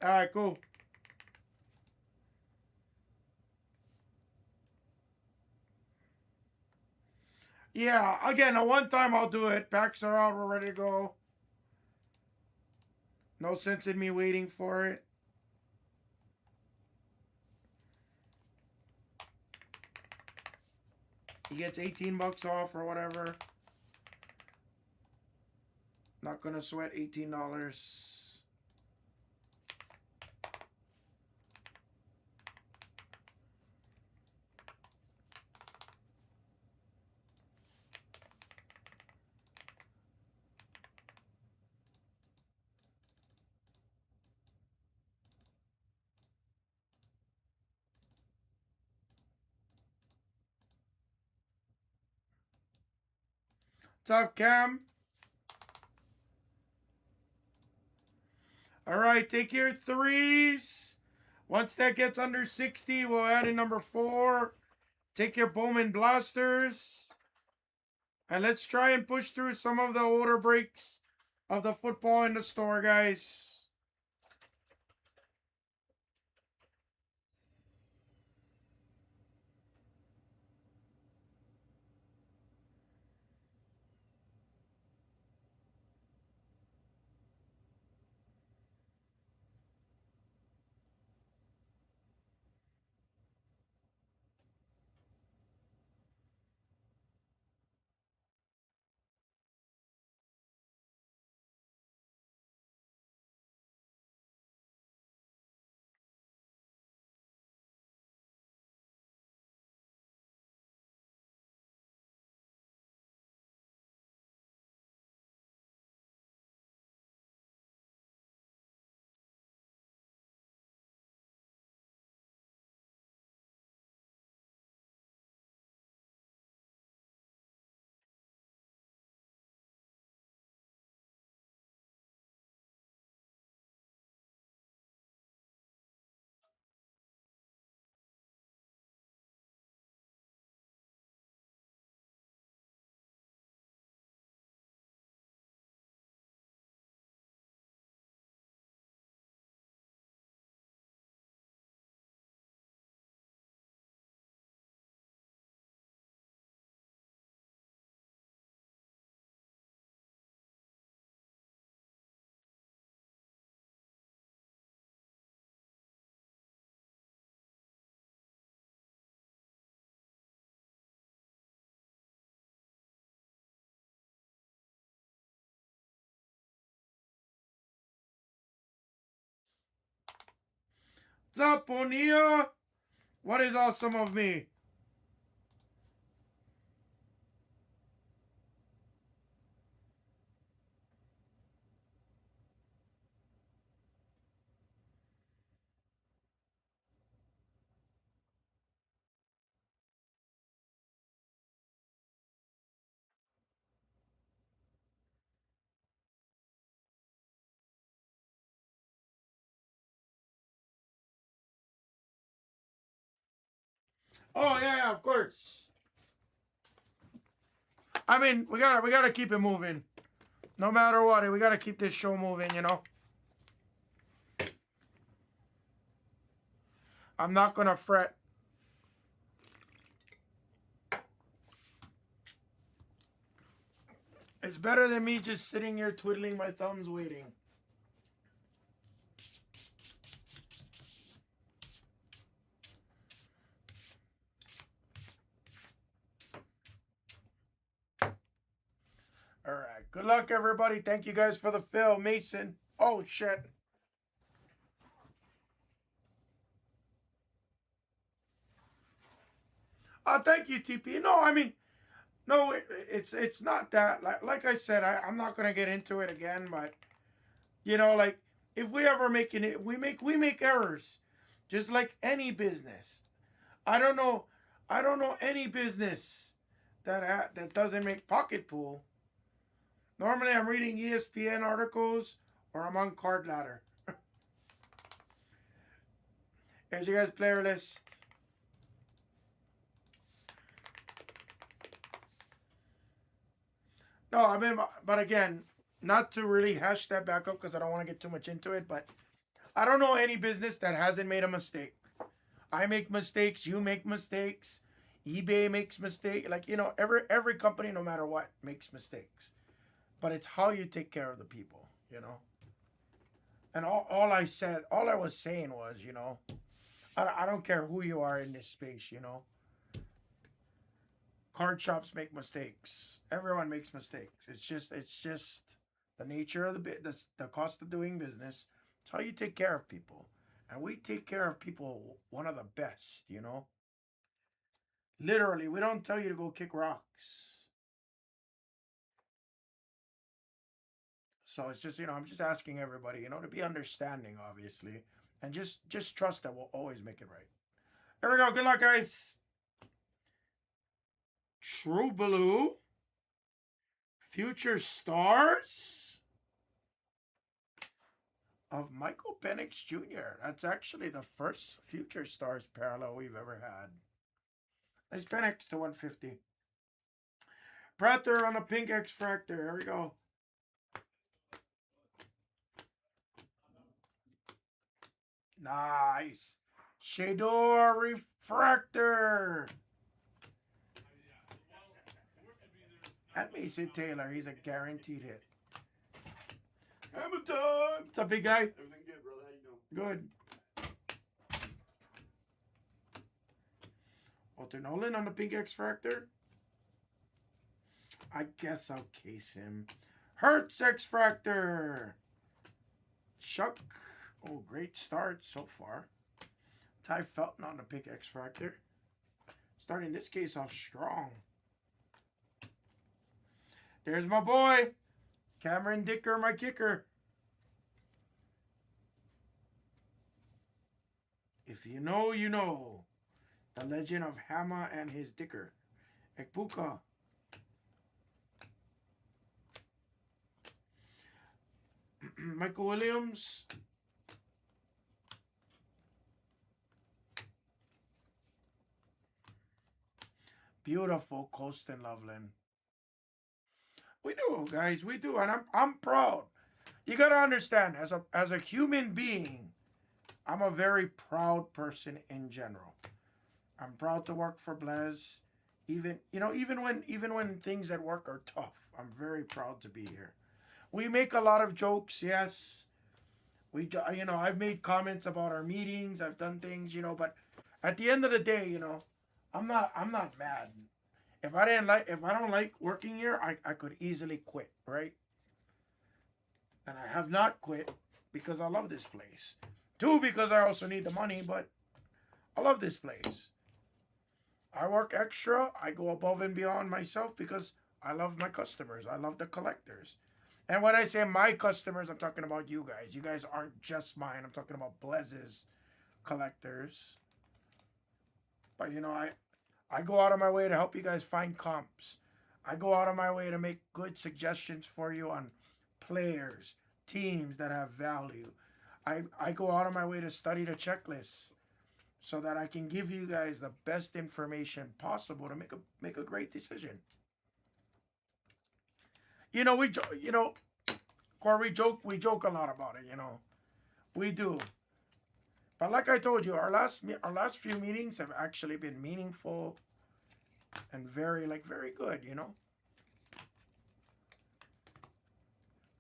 All right, cool. Yeah, again, a one time I'll do it. Packs are out. We're ready to go. No sense in me waiting for it. He gets 18 bucks off or whatever. Not gonna sweat $18. What's up, Cam? All right, take your threes. Once that gets under 60, we'll add in number 4. Take your Bowman blasters. And let's try and push through some of the older breaks of the football in the store, guys. What's up, Bonilla? What is awesome of me? Oh, yeah, of course. I mean, we gotta keep it moving. No matter what, we gotta keep this show moving, you know. I'm not gonna fret. It's better than me just sitting here twiddling my thumbs waiting. All right. Good luck, everybody. Thank you guys for the fill. Mason. Oh, shit. Thank you, TP. No, I mean, no, it's not that. Like I said, I'm not gonna get into it again. But you know, like if we ever making it, we make errors, just like any business. I don't know any business that doesn't make pocket pool. Normally, I'm reading ESPN articles or I'm on Card Ladder. Here's your guys' player list. No, I mean, but again, not to really hash that back up because I don't want to get too much into it, but I don't know any business that hasn't made a mistake. I make mistakes, you make mistakes, eBay makes mistakes. Like, you know, every company, no matter what, makes mistakes. But it's how you take care of the people, you know. And all I was saying was, you know, I don't care who you are in this space, you know. Card shops make mistakes. Everyone makes mistakes. It's just the nature of the cost of doing business. It's how you take care of people. And we take care of people one of the best, you know. Literally, we don't tell you to go kick rocks. So it's just, you know, I'm just asking everybody, you know, to be understanding, obviously. And just trust that we'll always make it right. Here we go. Good luck, guys. True Blue. Future Stars of Michael Penix Jr. That's actually the first Future Stars parallel we've ever had. Nice Penix to 150. Prather on a pink X-Fractor. Here we go. Nice. Shador Refractor. At Mason Taylor. He's a guaranteed hit. Hamilton. What's up, big guy? Everything good, brother. How you doing? Good. Walter Nolan on the pink X-Fractor. I guess I'll case him. Hertz X-Fractor. Chuck. Oh, great start so far. Ty Felton on the pink X-Fractor. Starting this case off strong. There's my boy. Cameron Dicker, my kicker. If you know, you know. The legend of Hama and his Dicker. Ekbuka. Michael Williams. Beautiful Colston Loveland. We do, guys. We do. And I'm proud. You got to understand, as a human being, I'm a very proud person in general. I'm proud to work for Blez. Even when things at work are tough, I'm very proud to be here. We make a lot of jokes, yes. I've made comments about our meetings. I've done things, but at the end of the day, I'm not mad. If I don't like working here, I could easily quit, right? And I have not quit because I love this place. 2, because I also need the money, but I love this place. I work extra. I go above and beyond myself because I love my customers. I love the collectors. And when I say my customers, I'm talking about you guys. You guys aren't just mine. I'm talking about Blez's collectors. But, I go out of my way to help you guys find comps. I go out of my way to make good suggestions for you on players, teams that have value. I go out of my way to study the checklists so that I can give you guys the best information possible to make a great decision. You know, Corey, we joke a lot about it, you know. We do. But like I told you, our last few meetings have actually been meaningful and very good, you know.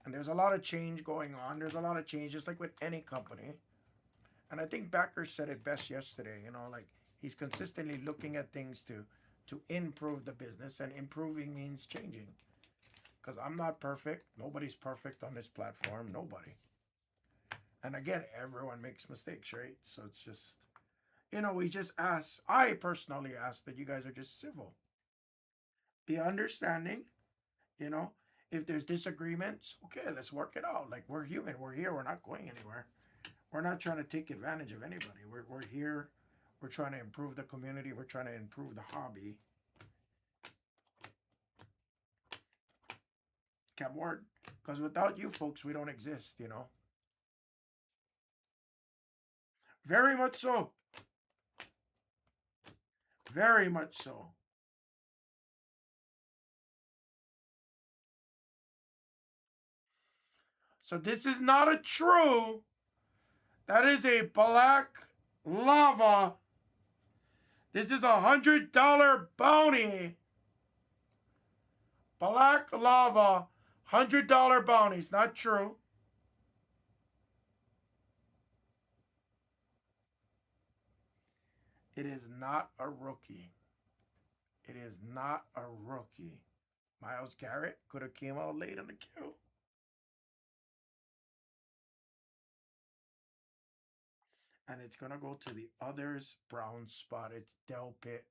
And there's a lot of change going on. There's a lot of change, just like with any company. And I think Backer said it best yesterday, you know, like he's consistently looking at things to improve the business, and improving means changing. Because I'm not perfect. Nobody's perfect on this platform. Nobody. And again, everyone makes mistakes, right? So it's just, you know, we just ask, I personally ask that you guys are just civil. Be understanding, you know. If there's disagreements, okay, let's work it out. Like, we're human. We're here. We're not going anywhere. We're not trying to take advantage of anybody. We're here. We're trying to improve the community. We're trying to improve the hobby. Cam Ward. Because without you folks, we don't exist, you know. Very much so. Very much so. So this is not a true. That is a black lava. This is $100 bounty. Black lava. $100 bounty. It's not true. It is not a rookie. It is not a rookie. Myles Garrett could have came out late in the queue. And it's going to go to the others brown spot. It's Delpit.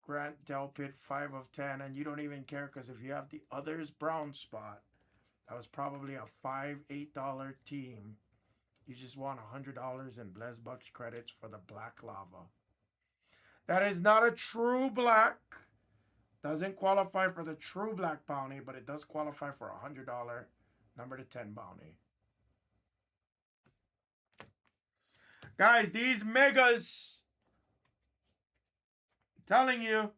Grant Delpit, 5 of 10. And you don't even care, because if you have the others brown spot, that was probably a $5, $8 team. You just want $100 in Blez Bucks credits for the black lava. That is not a true black. Doesn't qualify for the true black bounty, but it does qualify for a $100 number to 10 bounty. Guys, these megas, telling you,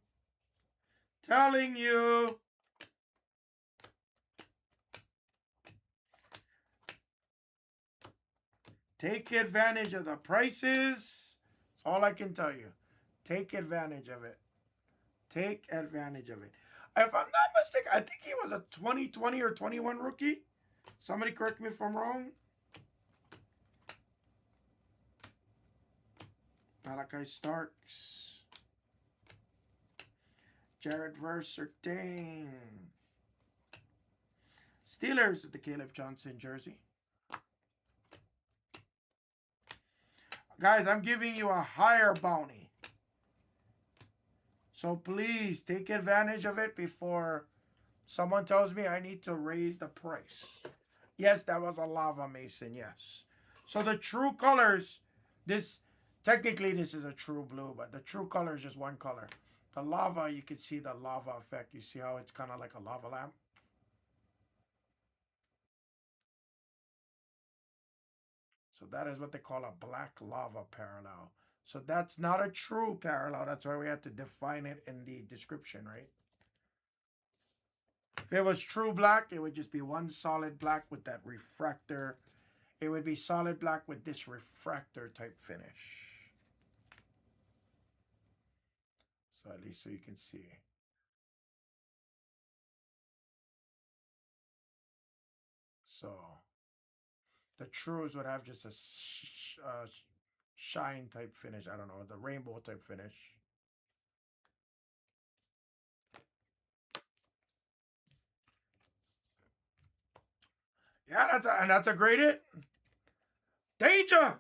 take advantage of the prices. That's all I can tell you. Take advantage of it. Take advantage of it. If I'm not mistaken, I think he was a 2020 or 21 rookie. Somebody correct me if I'm wrong. Malachi Starks. Jared Versertain. Steelers with the Caleb Johnson jersey. Guys, I'm giving you a higher bounty. So please take advantage of it before someone tells me I need to raise the price. Yes, that was a lava mason, yes. So the true colors, technically this is a true blue, but the true color is just one color. The lava, you can see the lava effect. You see how it's kind of like a lava lamp? So that is what they call a black lava parallel. So that's not a true parallel. That's why we have to define it in the description, right? If it was true black, it would just be one solid black with that refractor. It would be solid black with this refractor type finish. So at least so you can see. So the trues would have just a shine type finish. I don't know, the rainbow type finish. Yeah, that's a great hit. Danger!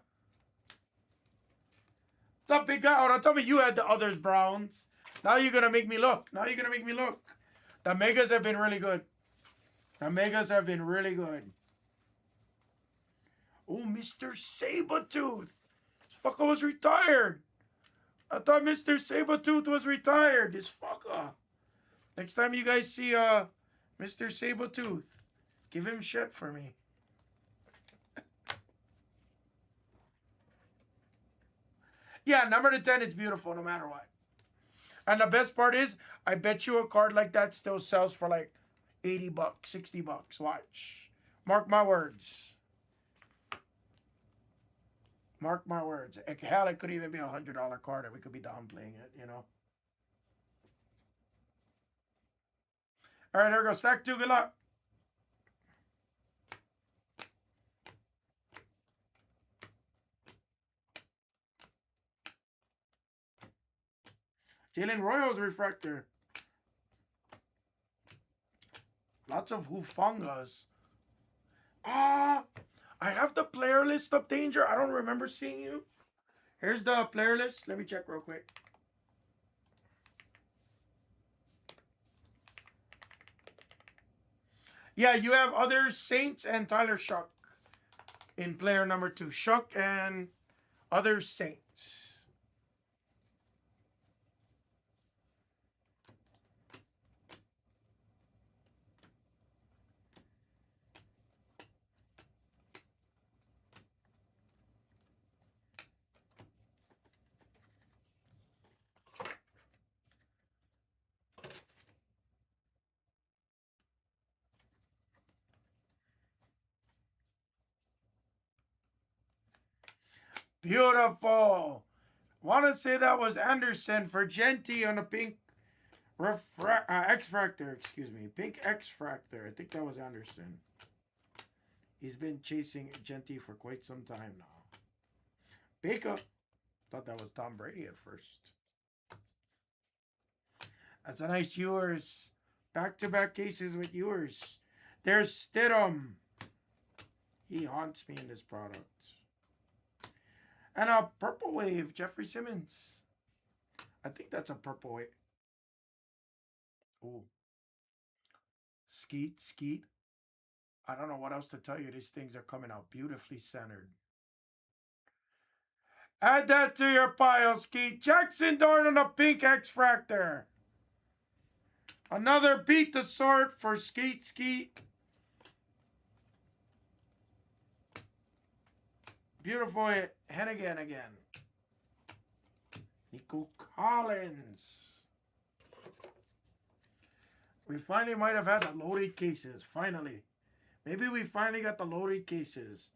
What's up, big guy? Oh, don't tell me you had the others browns. Now you're going to make me look. The megas have been really good. Oh, Mr. Sabretooth. This fucker was retired. I thought Mr. Sabretooth was retired. This fucker. Next time you guys see Mr. Sabretooth, give him shit for me. Yeah, number to 10 is beautiful no matter what. And the best part is, I bet you a card like that still sells for like, $80, $60. Watch. Mark my words. Mark my words. Hell, it could even be $100 card and we could be downplaying it, you know. All right, there we go. Stack 2. Good luck. Jalen Royals refractor. Lots of Hufangas. I have the player list up, Danger. I don't remember seeing you. Here's the player list. Let me check real quick. Yeah, you have other Saints and Tyler Shuck in player number 2. Shuck and other Saints. Beautiful. Want to say that was Anderson for Genty on a pink X-Fractor, excuse me. Pink X-Fractor. I think that was Anderson. He's been chasing Genty for quite some time now. Baker. Thought that was Tom Brady at first. That's a nice Ewers. Back-to-back cases with Ewers. There's Stidham. He haunts me in this product. And a Purple Wave, Jeffrey Simmons. I think that's a Purple Wave. Ooh. Skeet, Skeet. I don't know what else to tell you. These things are coming out beautifully centered. Add that to your pile, Skeet. Jackson Dart on a pink X-Fractor. Another beat the sort for Skeet, Skeet. Beautiful hit. Hennigan again. Nico Collins. We finally might have had the loaded cases. Finally. Maybe we finally got the loaded cases.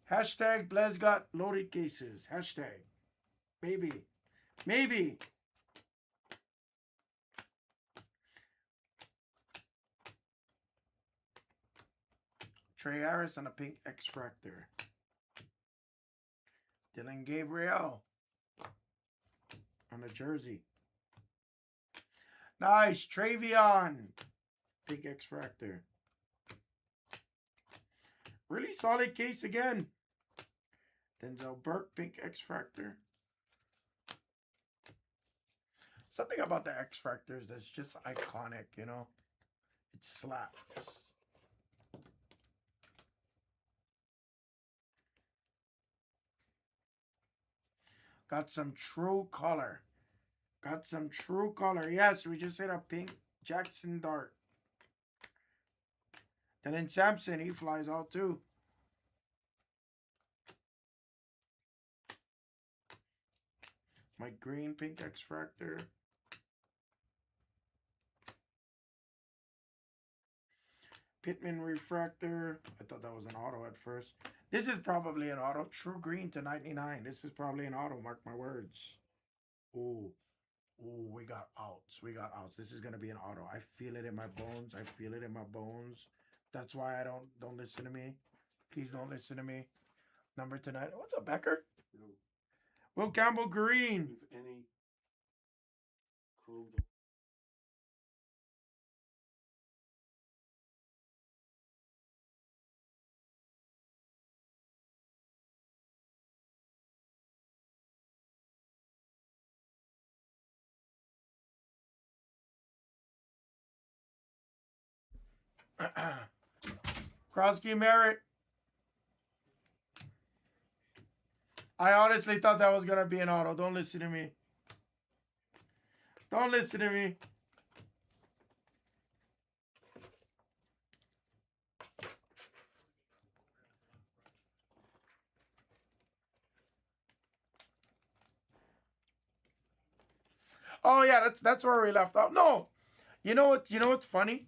Hashtag Blez got loaded cases. Hashtag. Maybe. Maybe. Trey Harris on a pink X-Fractor. Dylan Gabriel on a jersey. Nice. Travion. Pink X-Fractor. Really solid case again. Denzel Burke, pink X-Fractor. Something about the X-Fractors that's just iconic, you know? It slaps. Got some true color. Got some true color. Yes, we just hit a pink Jackson Dart. And then Sampson, he flies out too. Mike Green, pink X-Fractor. Pittman refractor. I thought that was an auto at first. This is probably an auto. True green to 99. This is probably an auto. Mark my words. Ooh. Ooh, we got outs. We got outs. This is going to be an auto. I feel it in my bones. I feel it in my bones. That's why I don't listen to me. Please don't listen to me. Number tonight. What's up, Becker? No. Will Campbell Green. If any chrome. Krosky Merritt. I honestly thought that was going to be an auto. Don't listen to me. Don't listen to me. Oh yeah, that's where we left off. No. You know what's funny?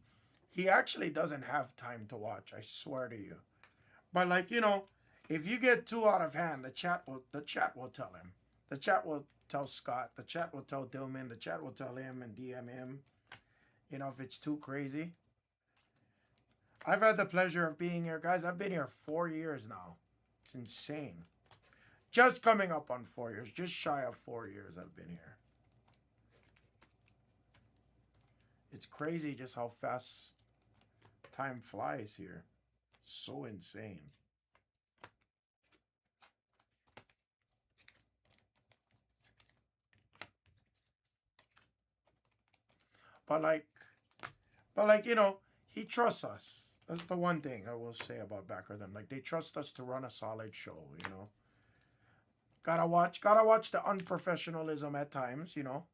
he actually doesn't have time to watch. I swear to you. But like, you know, if you get too out of hand, the chat will tell him. The chat will tell Scott. The chat will tell Dillman. The chat will tell him and DM him. You know, if it's too crazy. I've had the pleasure of being here, guys. I've been here 4 years now. It's insane. Just coming up on 4 years. Just shy of 4 years I've been here. It's crazy just how fast time flies here. So insane. But like, you know, he trusts us. That's the one thing I will say about Backer them. Like, they trust us to run a solid show, you know. Gotta watch the unprofessionalism at times, you know.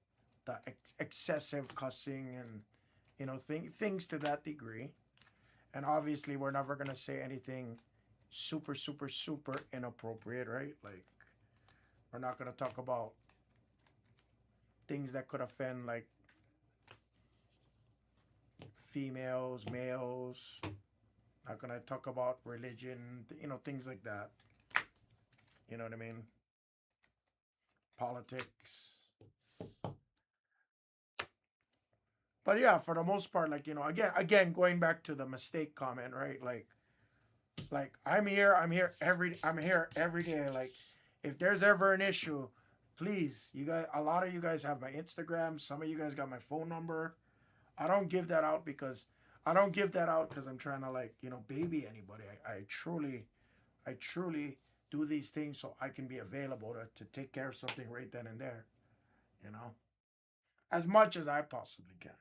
The excessive cussing and, you know, things to that degree. And obviously, we're never going to say anything super, super, super inappropriate, right? Like, we're not going to talk about things that could offend, like, females, males. Not going to talk about religion, you know, things like that. You know what I mean? Politics. But yeah, for the most part, like, you know, again, going back to the mistake comment, right? Like I'm here every day. Like, if there's ever an issue, please, you guys, a lot of you guys have my Instagram. Some of you guys got my phone number. I don't give that out because I'm trying to, like, you know, baby anybody. I truly do these things so I can be available to take care of something right then and there, you know, as much as I possibly can.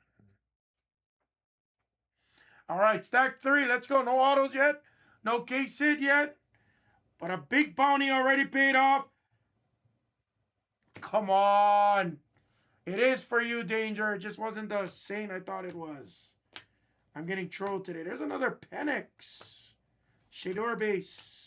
All right, stack 3. Let's go. No autos yet. No case hit yet. But a big bounty already paid off. Come on. It is for you, Danger. It just wasn't the saint I thought it was. I'm getting trolled today. There's another Penix. Shador base.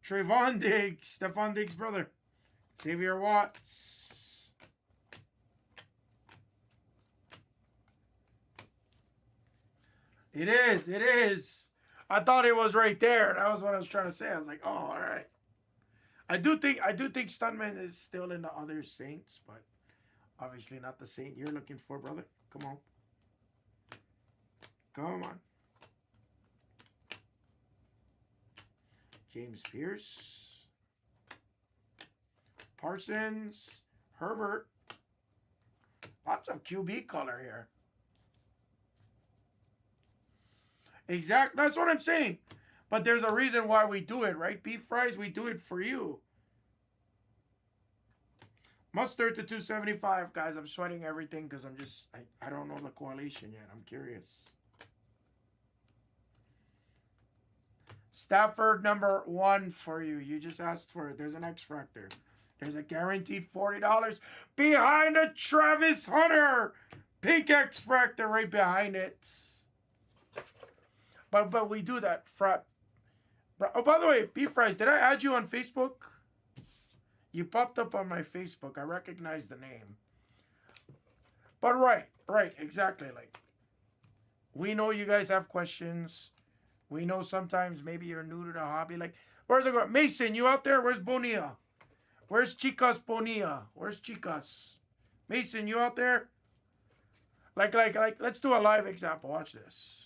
Trayvon Diggs. Stephon Diggs' brother. Xavier Watts. It is. It is. I thought it was right there. That was what I was trying to say. I was like, oh, all right. I do think Stuntman is still in the other Saints, but obviously not the Saint you're looking for, brother. Come on. Come on. James Pierce. Parsons. Herbert. Lots of QB color here. Exactly. That's what I'm saying. But there's a reason why we do it, right? Beef fries, we do it for you. Mustard to 275, guys. I'm sweating everything because I don't know the correlation yet. I'm curious. Stafford #1 for you. You just asked for it. There's an X-Fractor. There's a guaranteed $40 behind a Travis Hunter. Pink X-Fractor right behind it. But we do that. Oh, by the way, Beef Fries, did I add you on Facebook? You popped up on my Facebook. I recognize the name. But right, exactly. Like, we know you guys have questions. We know sometimes maybe you're new to the hobby. Like, where's it going? Mason, you out there? Where's Bonilla? Where's Chicas Bonilla? Where's Chicas? Mason, you out there? Like, let's do a live example. Watch this.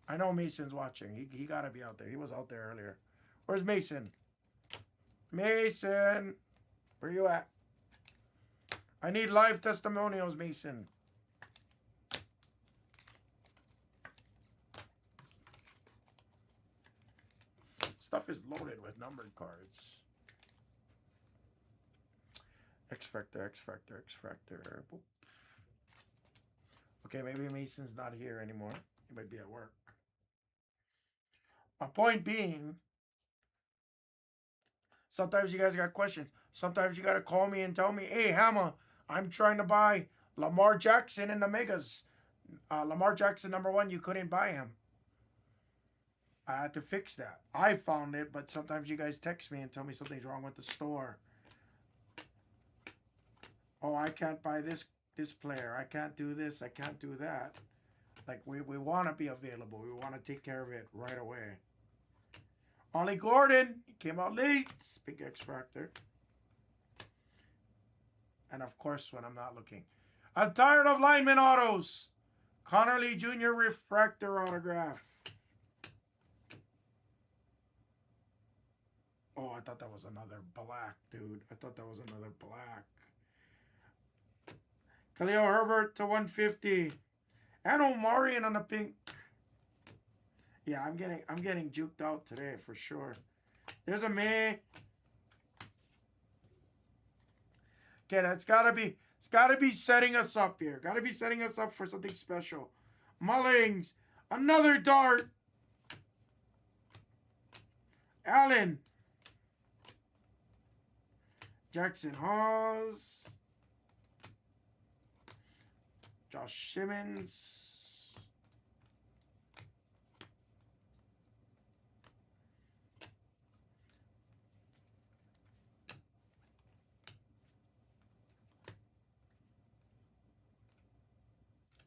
I know Mason's watching. He got to be out there. He was out there earlier. Where's Mason? Mason, where you at? I need live testimonials, Mason. Stuff is loaded with numbered cards. X-Fractor. Boop. Okay, maybe Mason's not here anymore. He might be at work. My point being, sometimes you guys got questions. Sometimes you got to call me and tell me, hey, Hammer, I'm trying to buy Lamar Jackson in the Megas. Lamar Jackson #1, you couldn't buy him. I had to fix that. I found it, but sometimes you guys text me and tell me something's wrong with the store. Oh, I can't buy this player. I can't do this. I can't do that. Like, we want to be available. We want to take care of it right away. Ollie Gordon, he came out late. Big X Factor. And of course, when I'm not looking. I'm tired of lineman autos. Connor Lee Jr. refractor autograph. Oh, I thought that was another black, dude. I thought that was another black. Khalil Herbert /150. And Omarion on the pink. Yeah, I'm getting juked out today for sure. There's a May. Okay, it's gotta be setting us up here. Gotta be setting us up for something special. Mullings. Another dart. Allen. Jackson Hawes. Josh Simmons.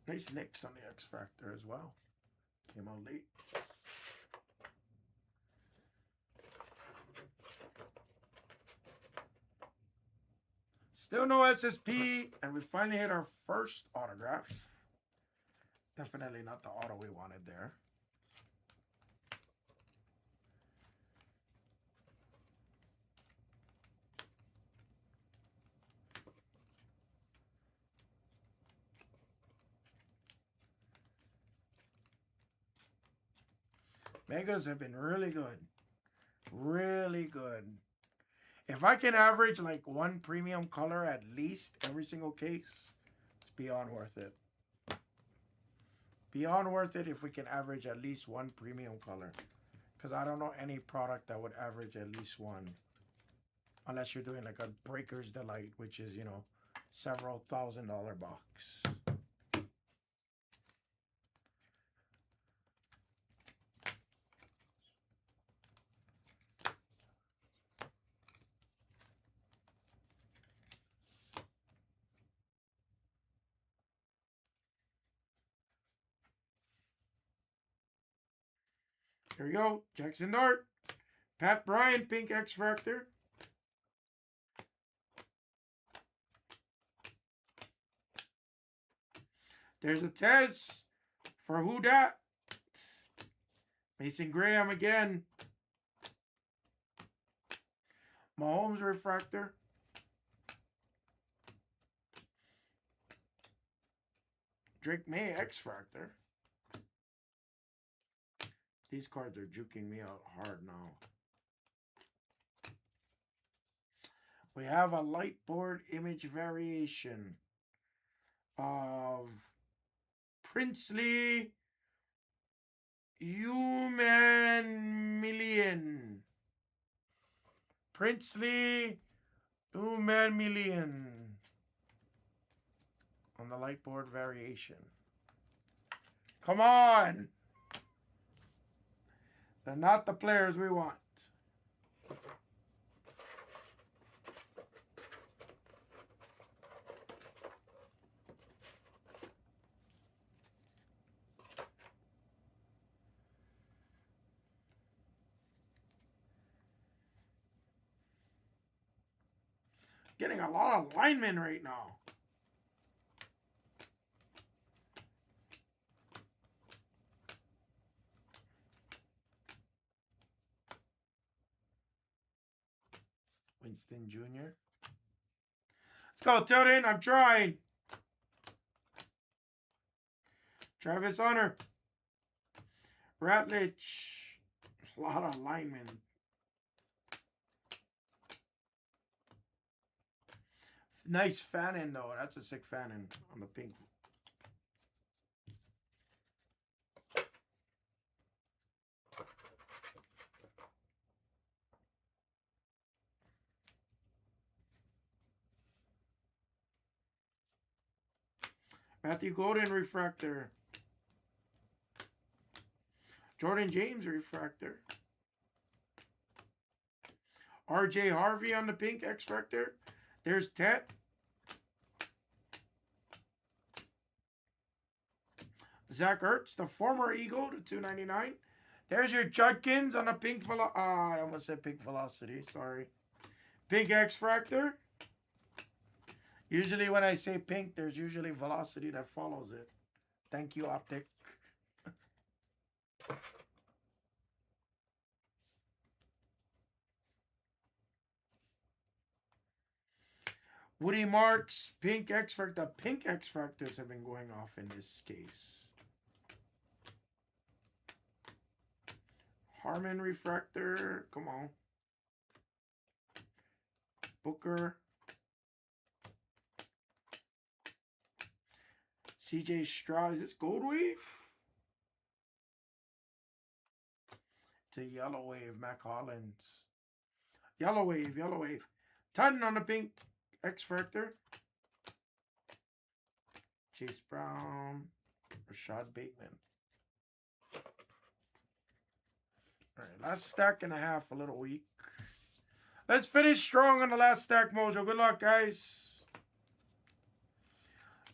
Nice Knicks on the X Factor as well. Came out late. Still no SSP, and we finally hit our first autograph. Definitely not the auto we wanted there. Megas have been really good. Really good. If I can average like one premium color at least every single case, it's beyond worth it. Beyond worth it if we can average at least one premium color. Because I don't know any product that would average at least one. Unless you're doing like a Breaker's Delight, which is, you know, several $1,000 box. Here we go. Jackson Dart. Pat Bryant, pink X Factor. There's a Tez for who dat? Mason Graham again. Mahomes refractor. Drake May X Factor. These cards are juking me out hard now. We have a light board image variation of Princely Human Million. Princely Human Million on the light board variation. Come on! They're not the players we want. Getting a lot of linemen right now. Winston Jr. Let's go, Tilden. I'm trying. Travis Hunter. Ratledge. A lot of linemen. Nice Fannin, though. That's a sick Fannin on the pink. Matthew Golden refractor. Jordan James refractor. RJ Harvey on the pink X-Factor. There's Tet. Zach Ertz, the former Eagle, to 299. There's your Judkins on a pink I almost said pink velocity. Sorry. Pink X-Fractor. Usually when I say pink, there's usually velocity that follows it. Thank you, Optic. Woody Marks, pink X-Factor. Pink X-Factors have been going off in this case. Harmon refractor. Come on. Booker. CJ Stroud. Is this Gold Wave? It's a Yellow Wave. Mac Hollins. Yellow Wave. Yellow Wave. Ton on the pink X-Factor. Chase Brown. Rashad Bateman. All right, last stack and a half, a little weak. Let's finish strong on the last stack, Mojo. Good luck, guys.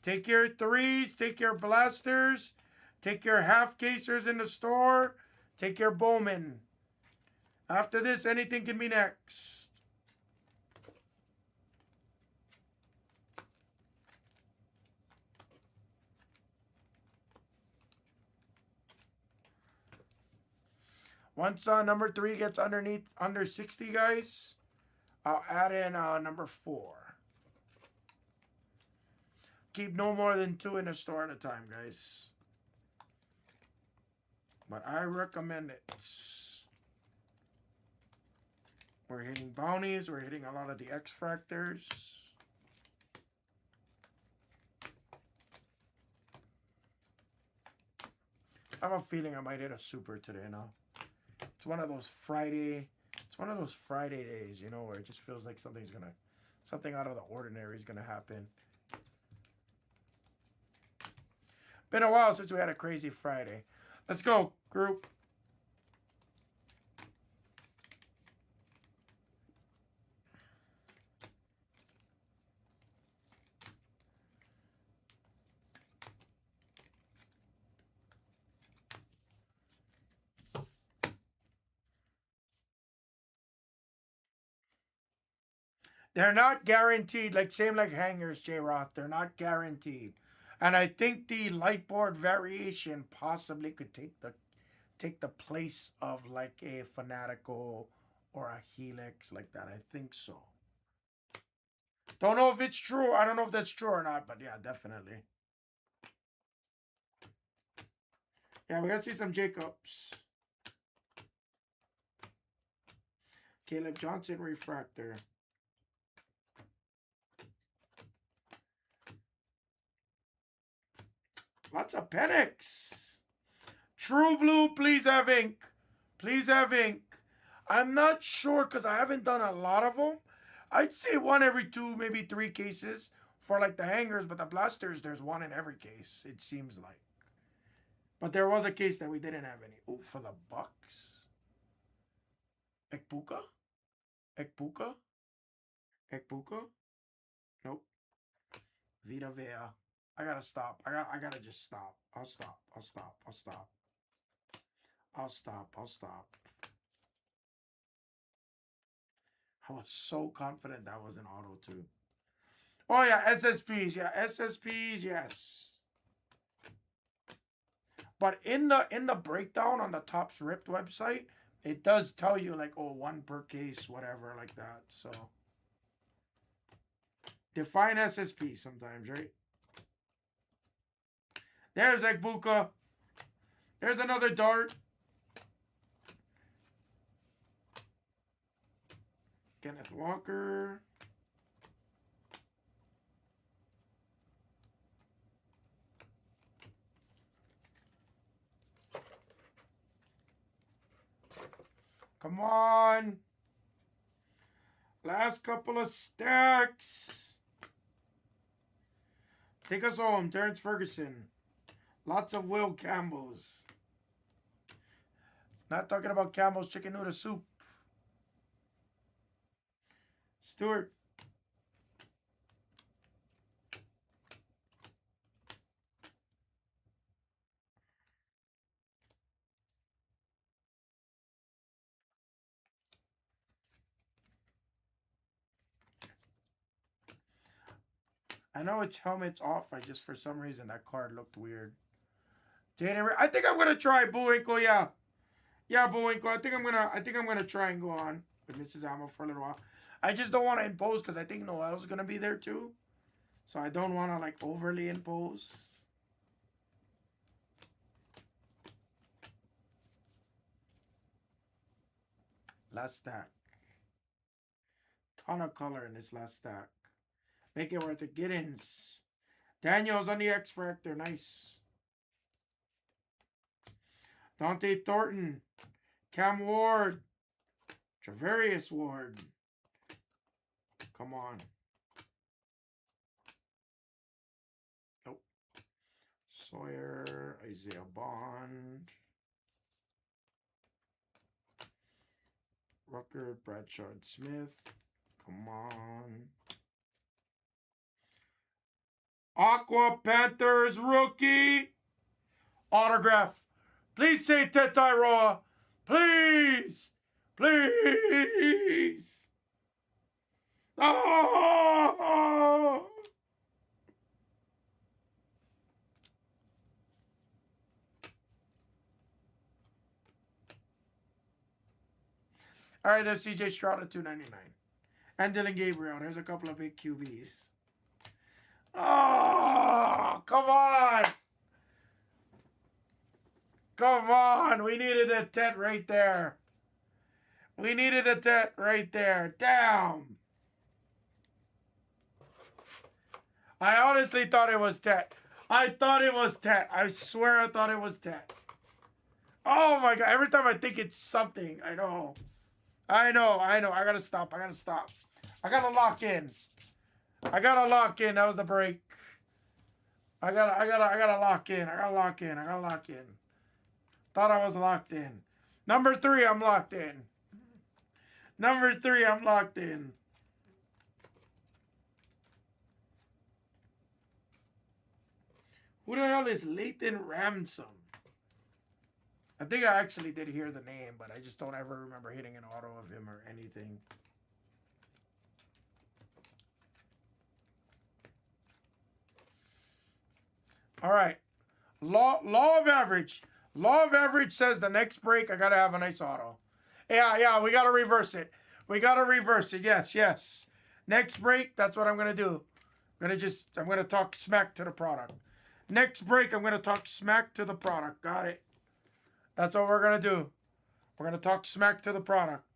Take your threes, take your blasters, take your half casers in the store, take your Bowman. After this, anything can be next. Once number 3 gets under 60, guys, I'll add in number 4. Keep no more than 2 in the store at a time, guys. But I recommend it. We're hitting bounties. We're hitting a lot of the X-Fractors. I have a feeling I might hit a super today now. It's one of those Friday days, you know, where it just feels like something out of the ordinary is gonna happen. Been a while since we had a crazy Friday. Let's go, group. They're not guaranteed, same like hangers, J. Roth. They're not guaranteed. And I think the light board variation possibly could take the place of like a Fanatical or a Helix like that. I think so. Don't know if it's true. I don't know if that's true or not, but yeah, definitely. Yeah, we gotta see some Jacobs. Caleb Johnson refractor. Lots of Penix. True Blue, please have ink. Please have ink. I'm not sure because I haven't done a lot of them. I'd say 1 every 2, maybe 3 cases for like the hangers, but the blasters, there's 1 in every case, it seems like. But there was a case that we didn't have any. Oh, for the Bucks. Ekpuka? Ekpuka? Ekpuka? Nope. Vita Vea. I gotta stop. I gotta just stop. I'll stop. I'll stop. I'll stop. I'll stop. I'll stop. I was so confident that was an auto too. Oh yeah, SSPs. Yeah, SSPs. Yes. But in the breakdown on the TOPPS Ripped website, it does tell you like, oh, 1 per case, whatever, like that. So define SSP sometimes, right? There's Ekbuka. There's another dart. Kenneth Walker. Come on. Last couple of stacks. Take us home, Terrence Ferguson. Lots of Will Campbells. Not talking about Campbell's chicken noodle soup. Stewart. I know it's helmet's off. I just, for some reason, that card looked weird. I think I'm gonna try Bullwinkle. Yeah, yeah, Bullwinkle. I think I'm gonna try and go on with Mrs. Ammo for a little while. I just don't want to impose because I think Noel's gonna be there too, so I don't want to like overly impose. Last stack. Ton of color in this last stack. Make it worth it. Giddens. Daniels on the X Factor. Nice. Dante Thornton. Cam Ward. Travarius Ward. Come on. Nope. Sawyer. Isaiah Bond. Rucker. Bradshaw Smith. Come on. Aqua Panthers rookie. Autograph. Please say Tetairoa. Please. Please. Oh! All right, that's CJ Stroud at $2.99. And Dylan Gabriel. There's a couple of big QBs. Oh, come on. Come on. We needed a tet right there. We needed a tet right there. Damn. I honestly thought it was tet. I thought it was tet. I swear I thought it was tet. Oh my God. Every time I think it's something. I know. I gotta stop. I gotta lock in. That was the break. I gotta lock in. Thought I was locked in. Number 3, I'm locked in. Who the hell is Lathan Ransom? I think I actually did hear the name, but I just don't ever remember hitting an auto of him or anything. All right. Law of average. Law of average says the next break I gotta have a nice auto. Yeah, we gotta reverse it. Yes. Next break, that's what I'm gonna do. I'm gonna talk smack to the product. Next break, I'm gonna talk smack to the product. Got it. That's what we're gonna do. We're gonna talk smack to the product.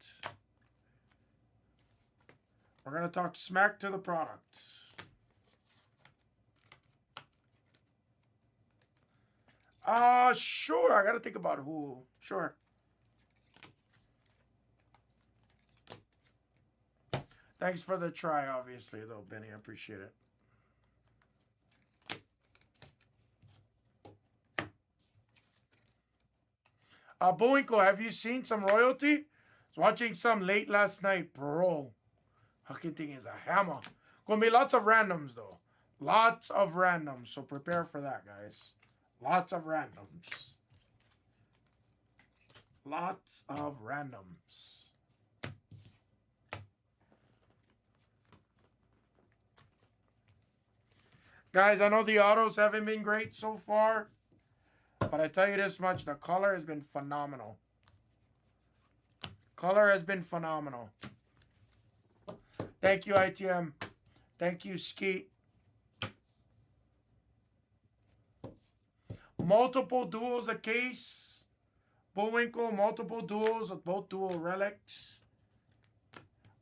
Sure. I gotta think about who. Sure. Thanks for the try, obviously, though, Benny. I appreciate it. Bullwinkle, have you seen some royalty? I was watching some late last night, bro. Fucking thing is a hammer. Gonna be lots of randoms, though. Lots of randoms, so prepare for that, guys. Lots of randoms. Guys, I know the autos haven't been great so far, but I tell you this much, the color has been phenomenal. Thank you, ITM. Thank you, Skeet. Multiple duels a case. Bullwinkle, multiple duels with both dual relics.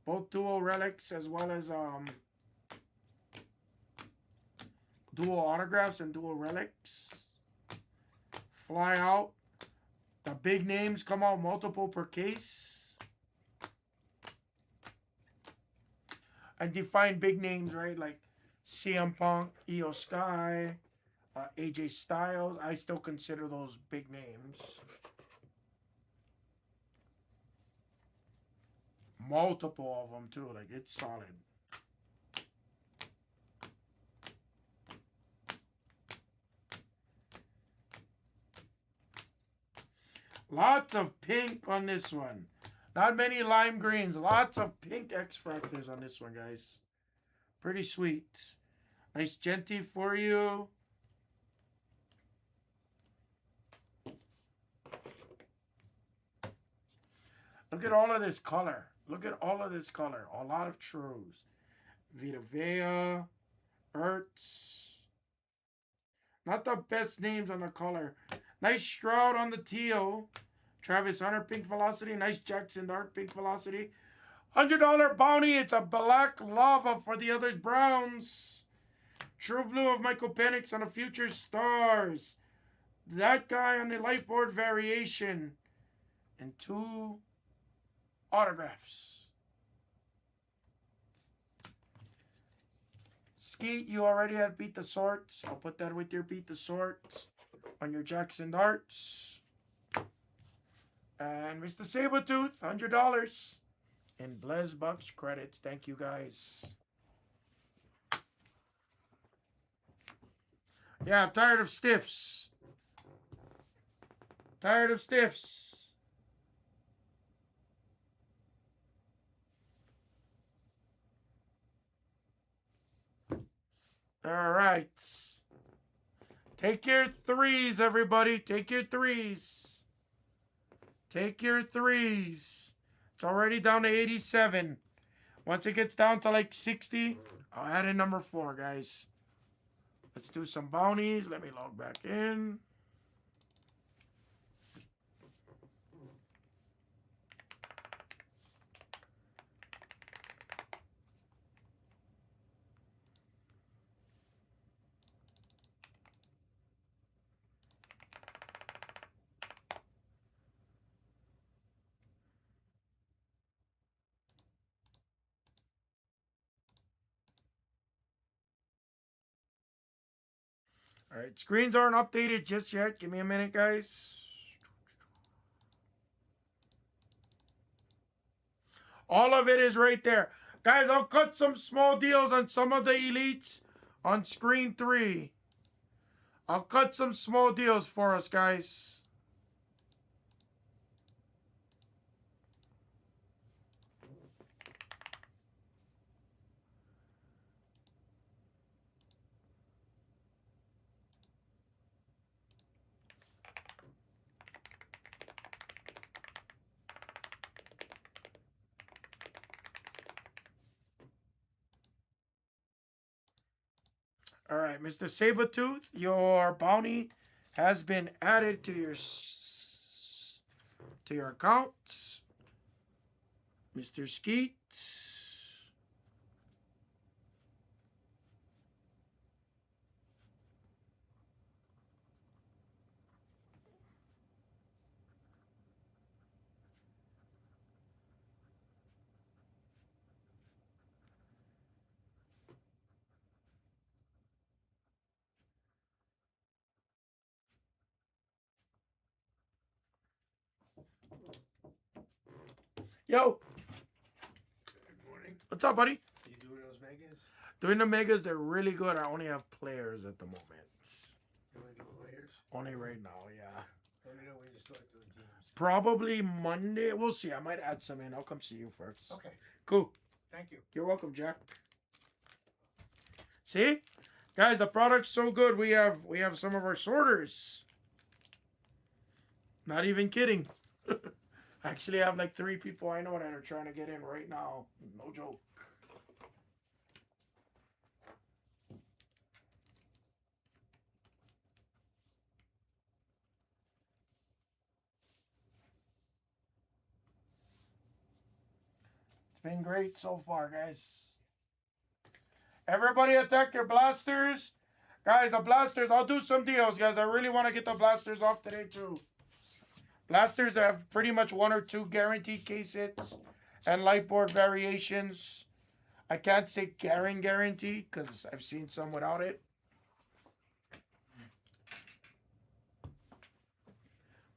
As well as dual autographs and dual relics. Fly out. The big names come out multiple per case. And define big names, right? Like CM Punk, Io Sky, AJ Styles. I still consider those big names. Multiple of them too. Like, it's solid. Lots of pink on this one. Not many lime greens. Lots of pink X Fractors on this one, guys. Pretty sweet. Nice Genty for you. Look at all of this color. Look at all of this color. A lot of trues. Vita Vea. Ertz. Not the best names on the color. Nice Stroud on the teal. Travis Hunter, pink velocity. Nice Jackson Dart, pink velocity. $100 bounty. It's a black lava for the others Browns. True blue of Michael Penix on the future stars. That guy on the light board variation. And 2 autographs. Skeet, you already had Beat the Sorts. I'll put that with your Beat the Sorts on your Jackson Darts. And Mr. Sabretooth, $100 in Blez Bucks credits. Thank you, guys. Yeah, I'm tired of stiffs. Tired of stiffs. All right. Take your threes, everybody. Take your threes. Take your threes. It's already down to 87. Once it gets down to like 60, I'll add in number 4, guys. Let's do some bounties. Let me log back in. All right, screens aren't updated just yet. Give me a minute, guys. All of it is right there. Guys, I'll cut some small deals on some of the elites on screen 3. I'll cut some small deals for us, guys. All right, Mr. Sabretooth, your bounty has been added to your account. Mr. Skeet. Yo, Good morning. what's up, buddy? You doing those megas? Doing the megas, they're really good. I only have players at the moment. You only do players? Only right now, yeah. Let me know when you start doing teams. Probably Monday. We'll see. I might add some in. I'll come see you first. Okay. Cool. Thank you. You're welcome, Jack. See? Guys, the product's so good. We have some of our sorters. Not even kidding. Actually, I have like 3 people I know that are trying to get in right now. No joke. It's been great so far, guys. Everybody attack your blasters. Guys, the blasters, I'll do some deals, guys. I really want to get the blasters off today, too. Blasters have pretty much 1 or 2 guaranteed case hits and light board variations. I can't say guarantee because I've seen some without it.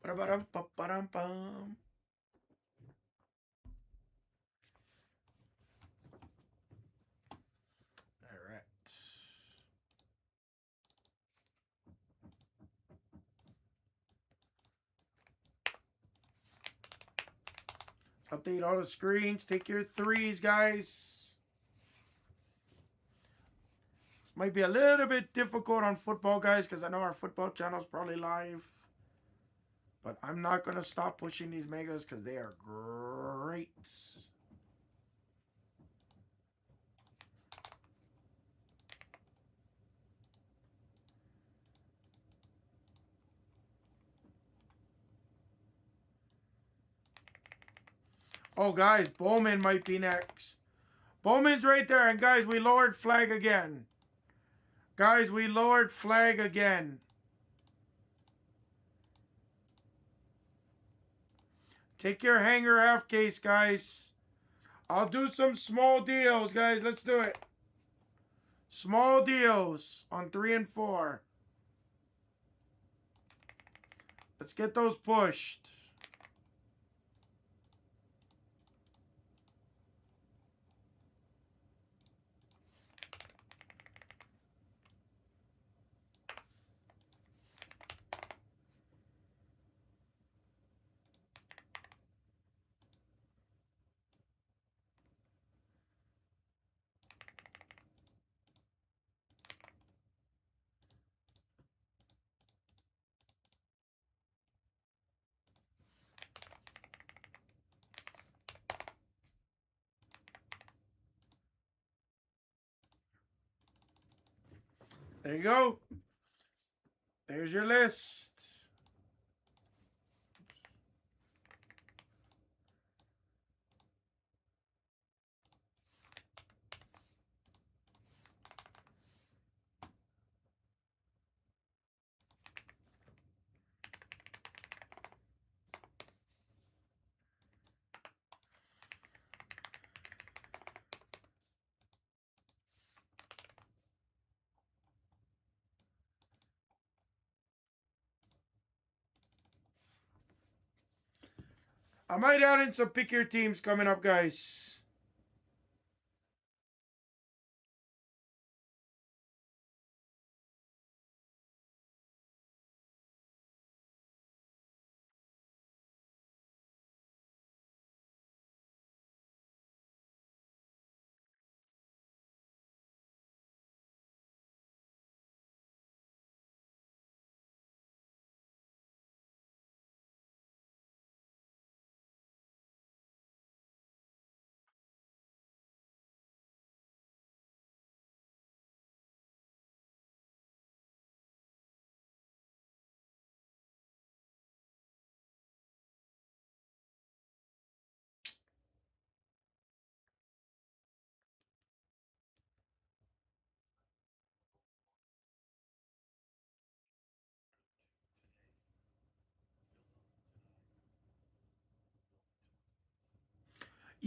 Ba-da-ba-dum-ba-ba-dum-bum. All right. Update all the screens. Take your threes, guys. This might be a little bit difficult on football, guys, because I know our football channel is probably live. But I'm not going to stop pushing these megas because they are great. Oh, guys, Bowman might be next. Bowman's right there. And, guys, we lowered flag again. Guys, we lowered flag again. Take your hanger half case, guys. I'll do some small deals, guys. Let's do it. Small deals on 3 and 4. Let's get those pushed. There you go. There's your list. I might add in some pick your teams coming up, guys.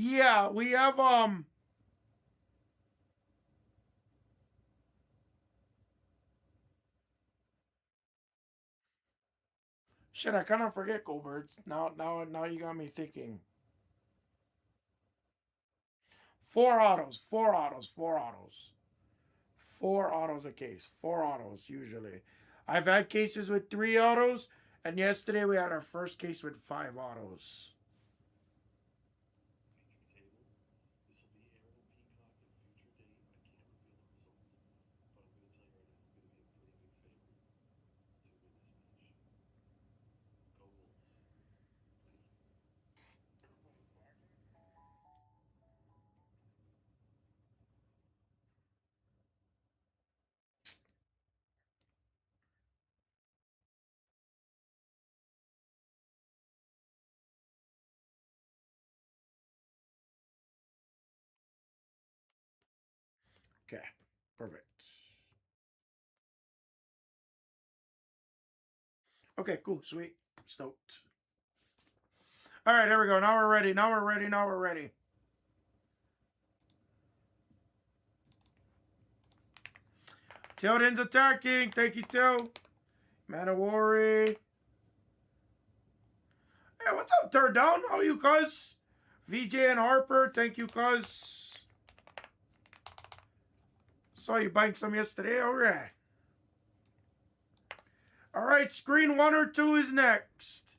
Yeah, we have shit, I kind of forget Goldberg. Now you got me thinking. 4 autos, 4 autos, 4 autos. 4 autos a case. 4 autos usually. I've had cases with 3 autos, and yesterday we had our first case with 5 autos. Okay, perfect. Okay, cool, sweet, stoked. All right, there we go. Now we're ready. Now we're ready. Now we're ready. Tilden's attacking. Thank you, Til. Manawari. Hey, what's up, Third Down? How are you, cuz? VJ and Harper. Thank you, cuz. Saw you buying some yesterday. All right. All right, screen 1 or 2 is next.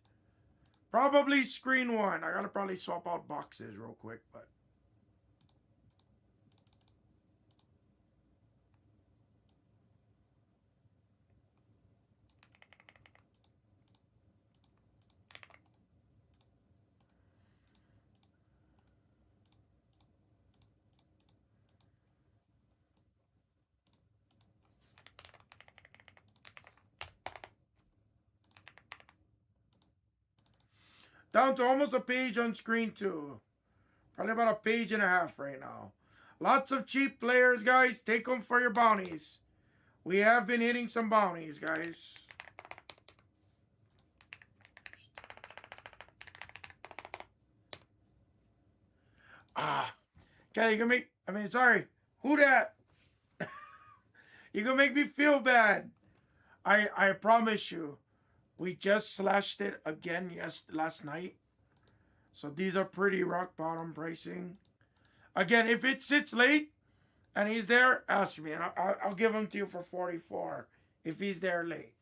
Probably screen 1. I gotta probably swap out boxes real quick, but. Down to almost a page on screen 2. Probably about a page and a half right now. Lots of cheap players, guys. Take them for your bounties. We have been hitting some bounties, guys. Okay, you gonna make... sorry. Who that? You gonna make me feel bad. I promise you. We just slashed it again last night. So these are pretty rock bottom pricing. Again, if it sits late and he's there, ask me. And I'll give him to you for 44 if he's there late.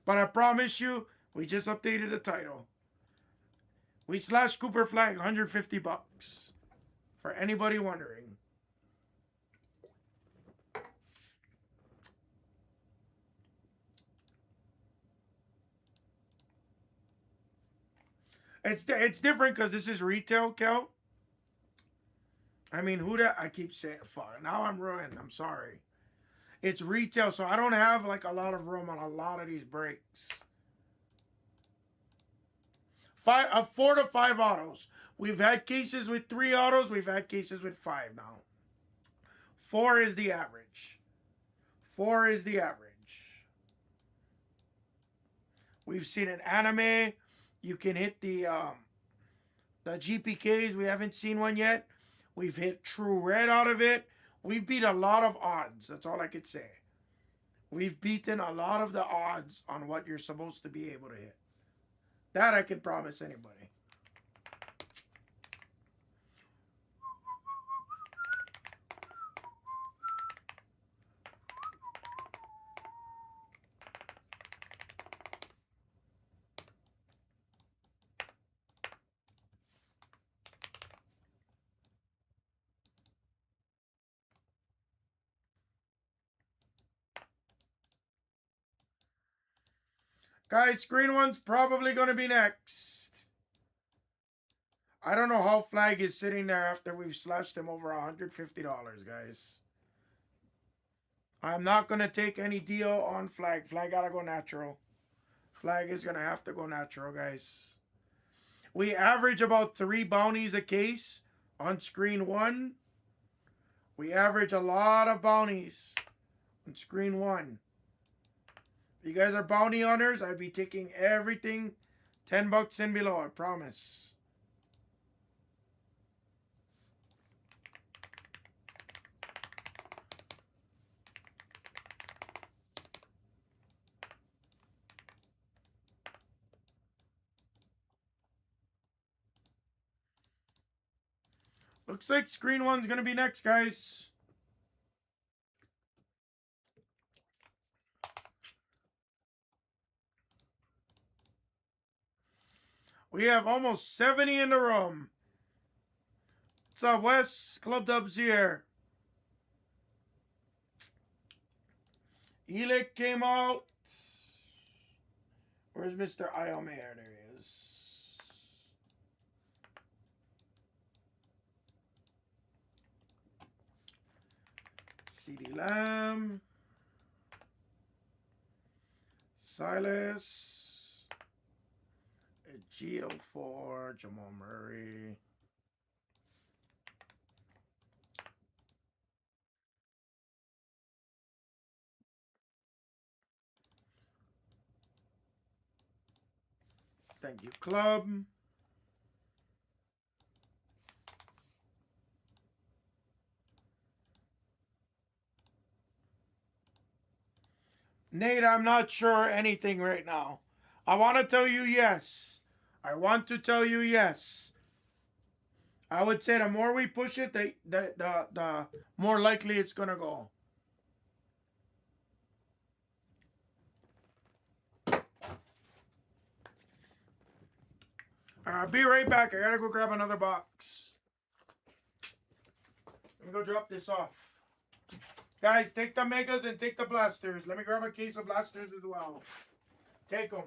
But I promise you, we just updated the title. We slashed Cooper Flag 150 bucks. For anybody wondering. It's different because this is retail, Kel. Who that? I keep saying, fuck. Now I'm ruined. I'm sorry. It's retail, so I don't have like a lot of room on a lot of these breaks. 4 to 5 autos. We've had cases with 3 autos. We've had cases with 5 now. 4 is the average. 4 is the average. We've seen an anime. You can hit the GPKs. We haven't seen one yet. We've hit True Red out of it. We've beat a lot of odds. That's all I could say. We've beaten a lot of the odds on what you're supposed to be able to hit. That I can promise anybody. Guys, screen 1's probably going to be next. I don't know how Flag is sitting there after we've slashed him over $150, guys. I'm not going to take any deal on Flag. Flag got to go natural. Flag is going to have to go natural, guys. We average about 3 bounties a case on screen 1. We average a lot of bounties on screen 1. If you guys are bounty hunters, I'd be taking everything 10 bucks and below, I promise. Looks like screen 1's going to be next, guys. We have almost 70 in the room. What's up, Wes? Club Dubs here. Elick came out. Where's Mr. Iomayer? There he is. CD Lamb. Silas. Geo4, Jamal Murray. Thank you, Club. Nate, I'm not sure anything right now. I want to tell you yes. I want to tell you yes. I would say the more we push it, the more likely it's gonna go. I'll be right back. I gotta go grab another box. Let me go drop this off. Guys, take the megas and take the blasters. Let me grab a case of blasters as well. Take them.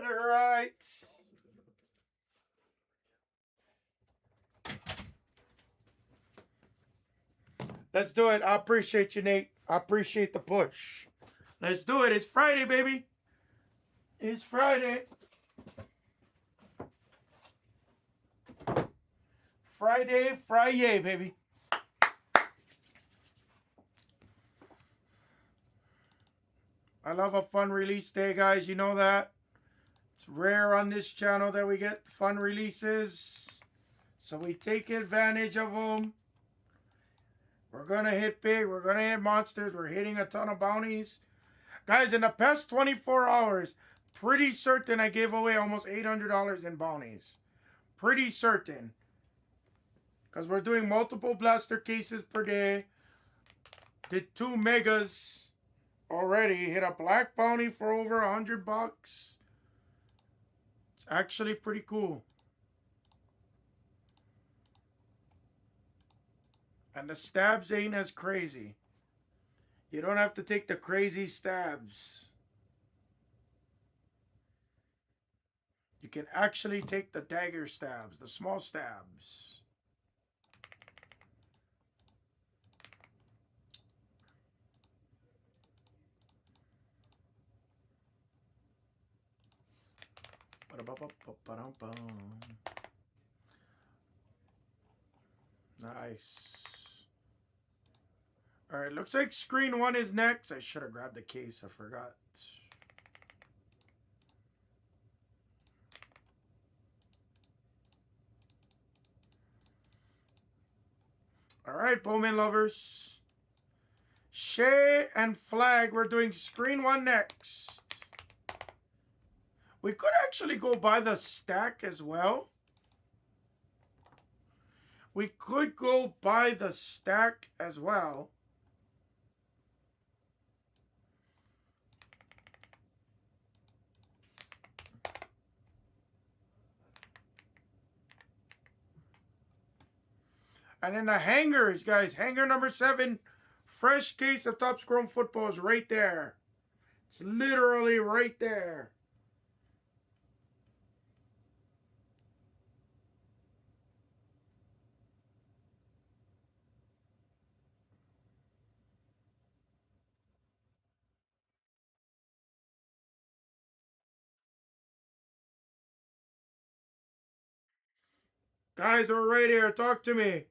All right. Let's do it. I appreciate you, Nate. I appreciate the push. Let's do it. It's Friday, baby. It's Friday. Friday, baby. I love a fun release day, guys. You know that. It's rare on this channel that we get fun releases. So we take advantage of them. We're going to hit big. We're going to hit monsters. We're hitting a ton of bounties. Guys, in the past 24 hours, pretty certain I gave away almost $800 in bounties. Pretty certain. Because we're doing multiple blaster cases per day. Did 2 megas already. Hit a black bounty for over $100. It's actually pretty cool. And the stabs ain't as crazy. You don't have to take the crazy stabs. You can actually take the dagger stabs, the small stabs. Nice. All right, looks like screen 1 is next. I should have grabbed the case. I forgot. All right, Bowman lovers. Shay and Flag, we're doing screen 1 next. We could actually go by the stack as well. We could go by the stack as well. And then the hangers, guys. Hanger number 7. Fresh case of Topps Chrome Football is right there. It's literally right there. Guys, we're right here. Talk to me.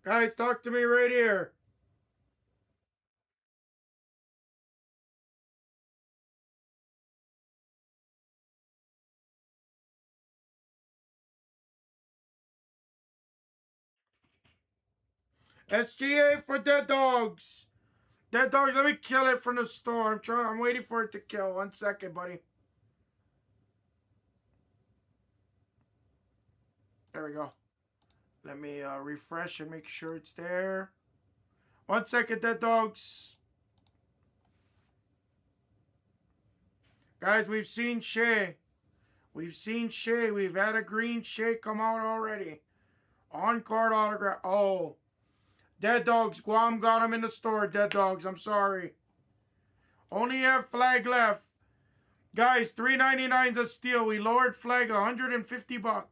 Guys, talk to me right here. SGA for Dead Dogs. Dead Dogs, let me kill it from the store. I'm waiting for it to kill. 1 second, buddy. There we go. Let me refresh and make sure it's there. 1 second, Dead Dogs. Guys, we've seen Shea. We've seen Shea. We've had a green Shea come out already. On-card autograph. Oh. Dead Dogs. Guam got them in the store. Dead Dogs. I'm sorry. Only have Flag left. Guys, $3.99's a steal. We lowered Flag $150.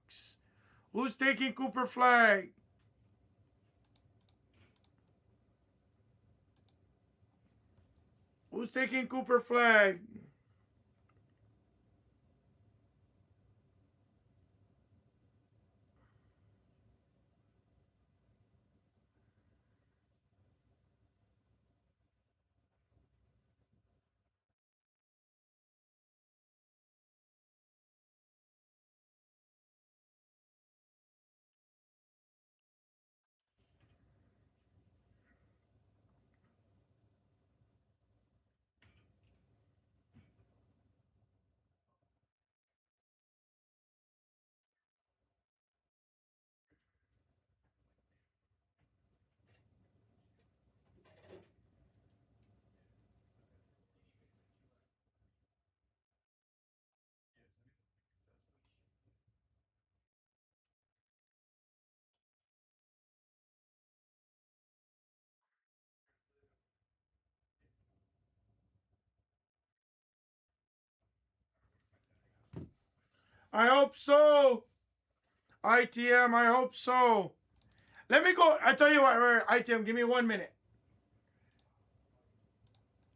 Who's taking Cooper Flag? Who's taking Cooper Flag? I hope so. ITM, I hope so. Let me go. I tell you what, ITM, give me 1 minute.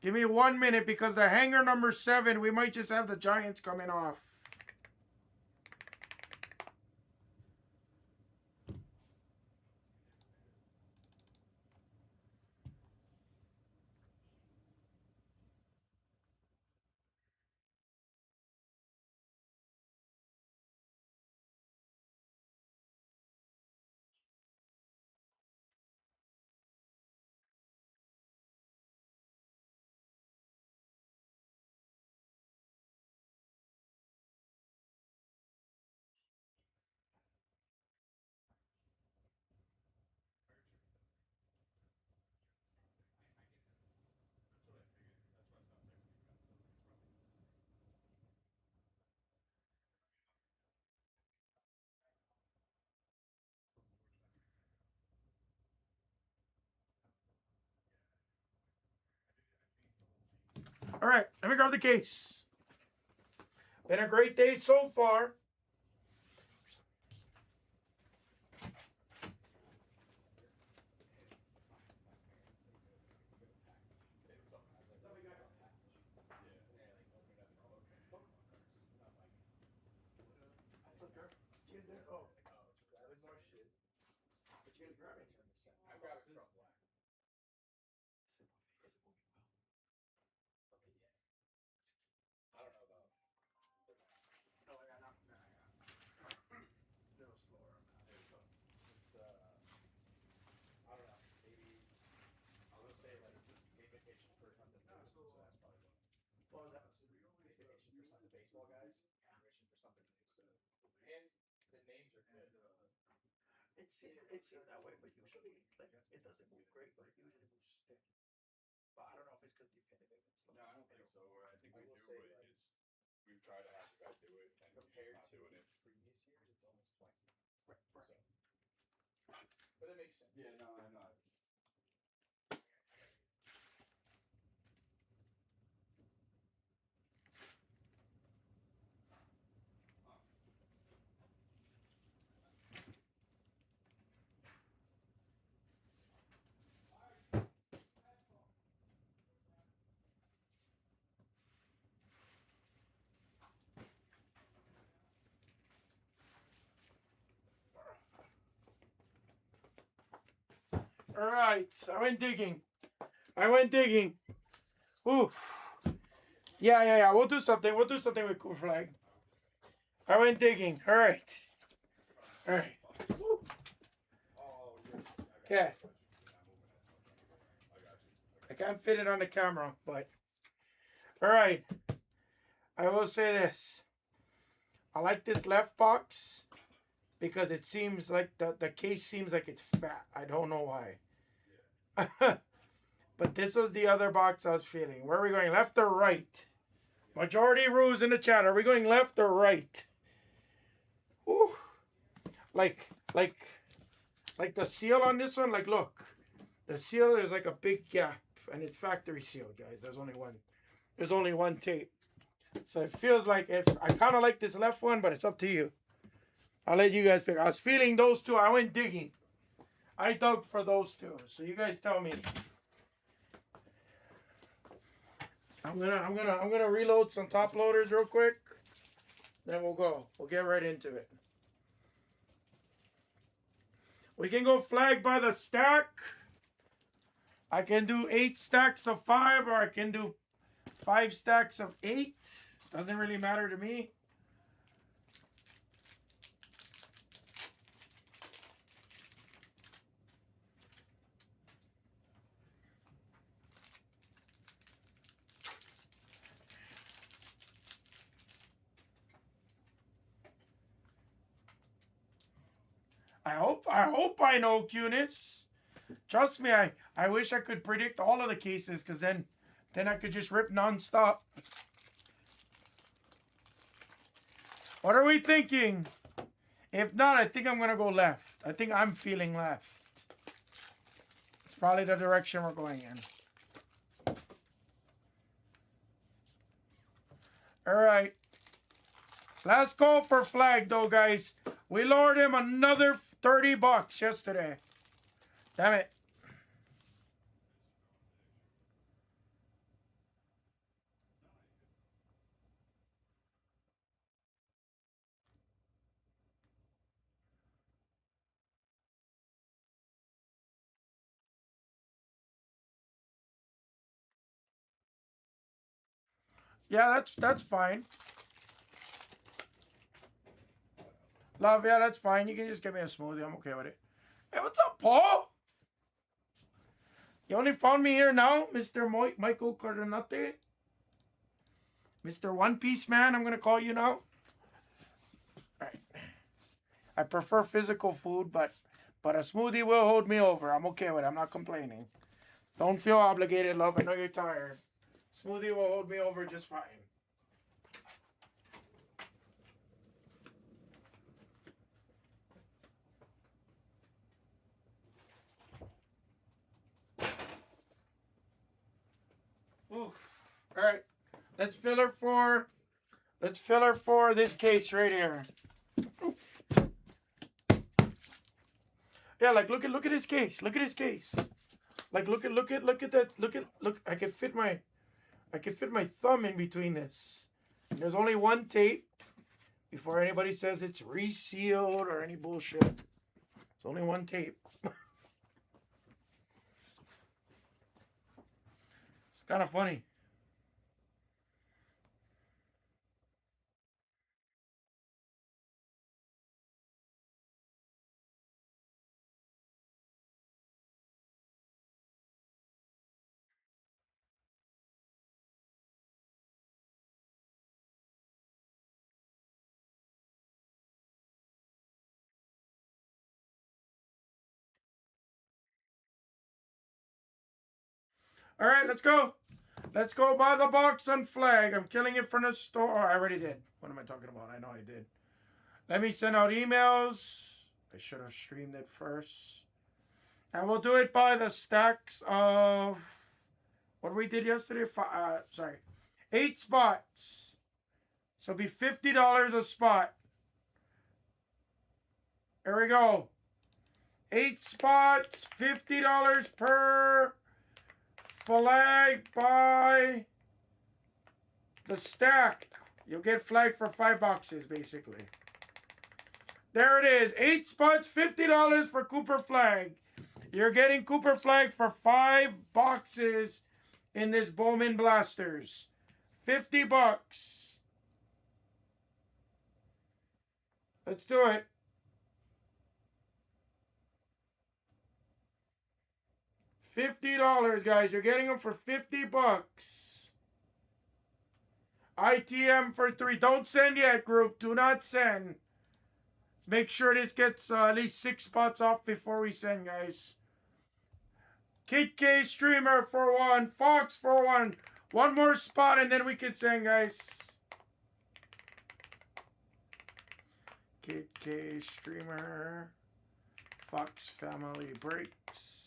Give me 1 minute because the hanger number 7, we might just have the Giants coming off. All right, let me grab the case. Been a great day so far. It seemed that way, but usually like it doesn't move great, but it usually moves stick. But I don't know if it's because definitive and stuff. No, I don't think so. I think we do, but it's we've tried to have the guys do it, and he's just not doing it. Previous years, it's almost twice the Right, right. But it makes sense. Yeah, no, I know. All right, I went digging. Oof. Yeah. We'll do something. With Cool Flag. I went digging. All right. Okay. I can't fit it on the camera, but all right. I will say this. I like this left box because it seems like the case seems like it's fat. I don't know why. But this was the other box I was feeling. Where are we going? Left or right? Majority rules in the chat. Are we going left or right? Ooh. Like the seal on this one. Like, look. The seal is like a big gap. And it's factory sealed, guys. There's only one tape. So it feels like I kind of like this left one, but it's up to you. I'll let you guys pick. I was feeling those two. I went digging. I dug for those two. So you guys tell me. I'm gonna reload some top loaders real quick. Then we'll go. We'll get right into it. We can go flag by the stack. I can do 8 stacks of 5, or I can do 5 stacks of 8. Doesn't really matter to me. I hope I know Cunis. Trust me, I wish I could predict all of the cases, because then I could just rip nonstop. What are we thinking? If not, I think I'm going to go left. I think I'm feeling left. It's probably the direction we're going in. All right. Last call for flag, though, guys. We lowered him another 30 bucks yesterday. Damn it. Yeah, that's fine. Love, yeah, that's fine. You can just give me a smoothie. I'm okay with it. Hey, what's up, Paul? You only found me here now, Mr. Michael Cardinate. Mr. One Piece Man, I'm going to call you now. Right. I prefer physical food, but a smoothie will hold me over. I'm okay with it. I'm not complaining. Don't feel obligated, love. I know you're tired. Smoothie will hold me over just fine. Oof. All right. Let's fill her for this case right here. Yeah, like look at his case. Look at his case. Like look at that. Look. I can fit my thumb in between this. And there's only one tape. Before anybody says it's resealed or any bullshit. It's only one tape. It's kind of funny. All right, let's go. Let's go buy the box and flag. I'm killing it from the store. Oh, I already did. What am I talking about? I know I did. Let me send out emails. I should have streamed it first. And we'll do it by the stacks of what we did yesterday. 8 spots. So it'll be $50 a spot. There we go. 8 spots, $50 per flag by the stack. You'll get flag for 5 boxes, basically. There it is. 8 spots, $50 for Cooper flag. You're getting Cooper flag for 5 boxes in this Bowman Blasters. 50 bucks. Let's do it. $50, guys. You're getting them for 50 bucks. ITM for 3. Don't send yet, group. Do not send. Make sure this gets at least 6 spots off before we send, guys. Kid K streamer for 1. Fox for 1. One more spot and then we can send, guys. Kid K streamer. Fox family breaks.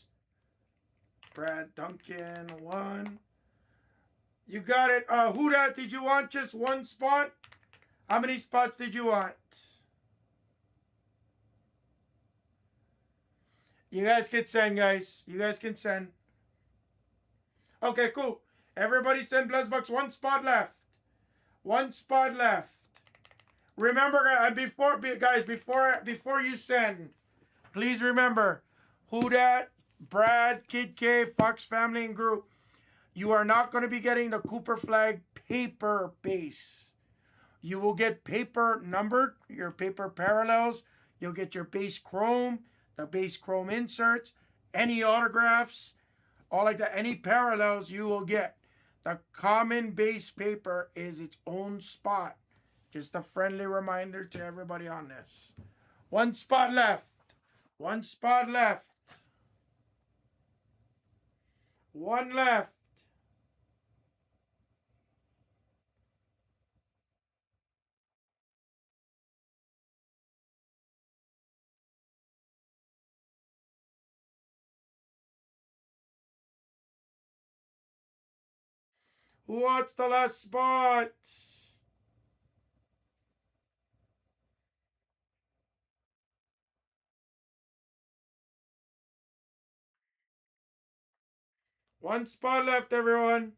Brad Duncan 1. You got it. Who dat? Did you want just 1 spot? How many spots did you want? You guys can send, guys. You guys can send. Okay, cool. Everybody send BlezBucks. 1 spot left. 1 spot left. Remember, before you send, please remember, who dat, Brad, Kid K, Fox Family, and Group. You are not going to be getting the Cooper flag paper base. You will get paper numbered, your paper parallels. You'll get your base chrome, the base chrome inserts, any autographs, all like that. Any parallels you will get. The common base paper is its own spot. Just a friendly reminder to everybody on this. 1 spot left. 1 spot left. 1 left. Who wants the last spot? One spot left, everyone.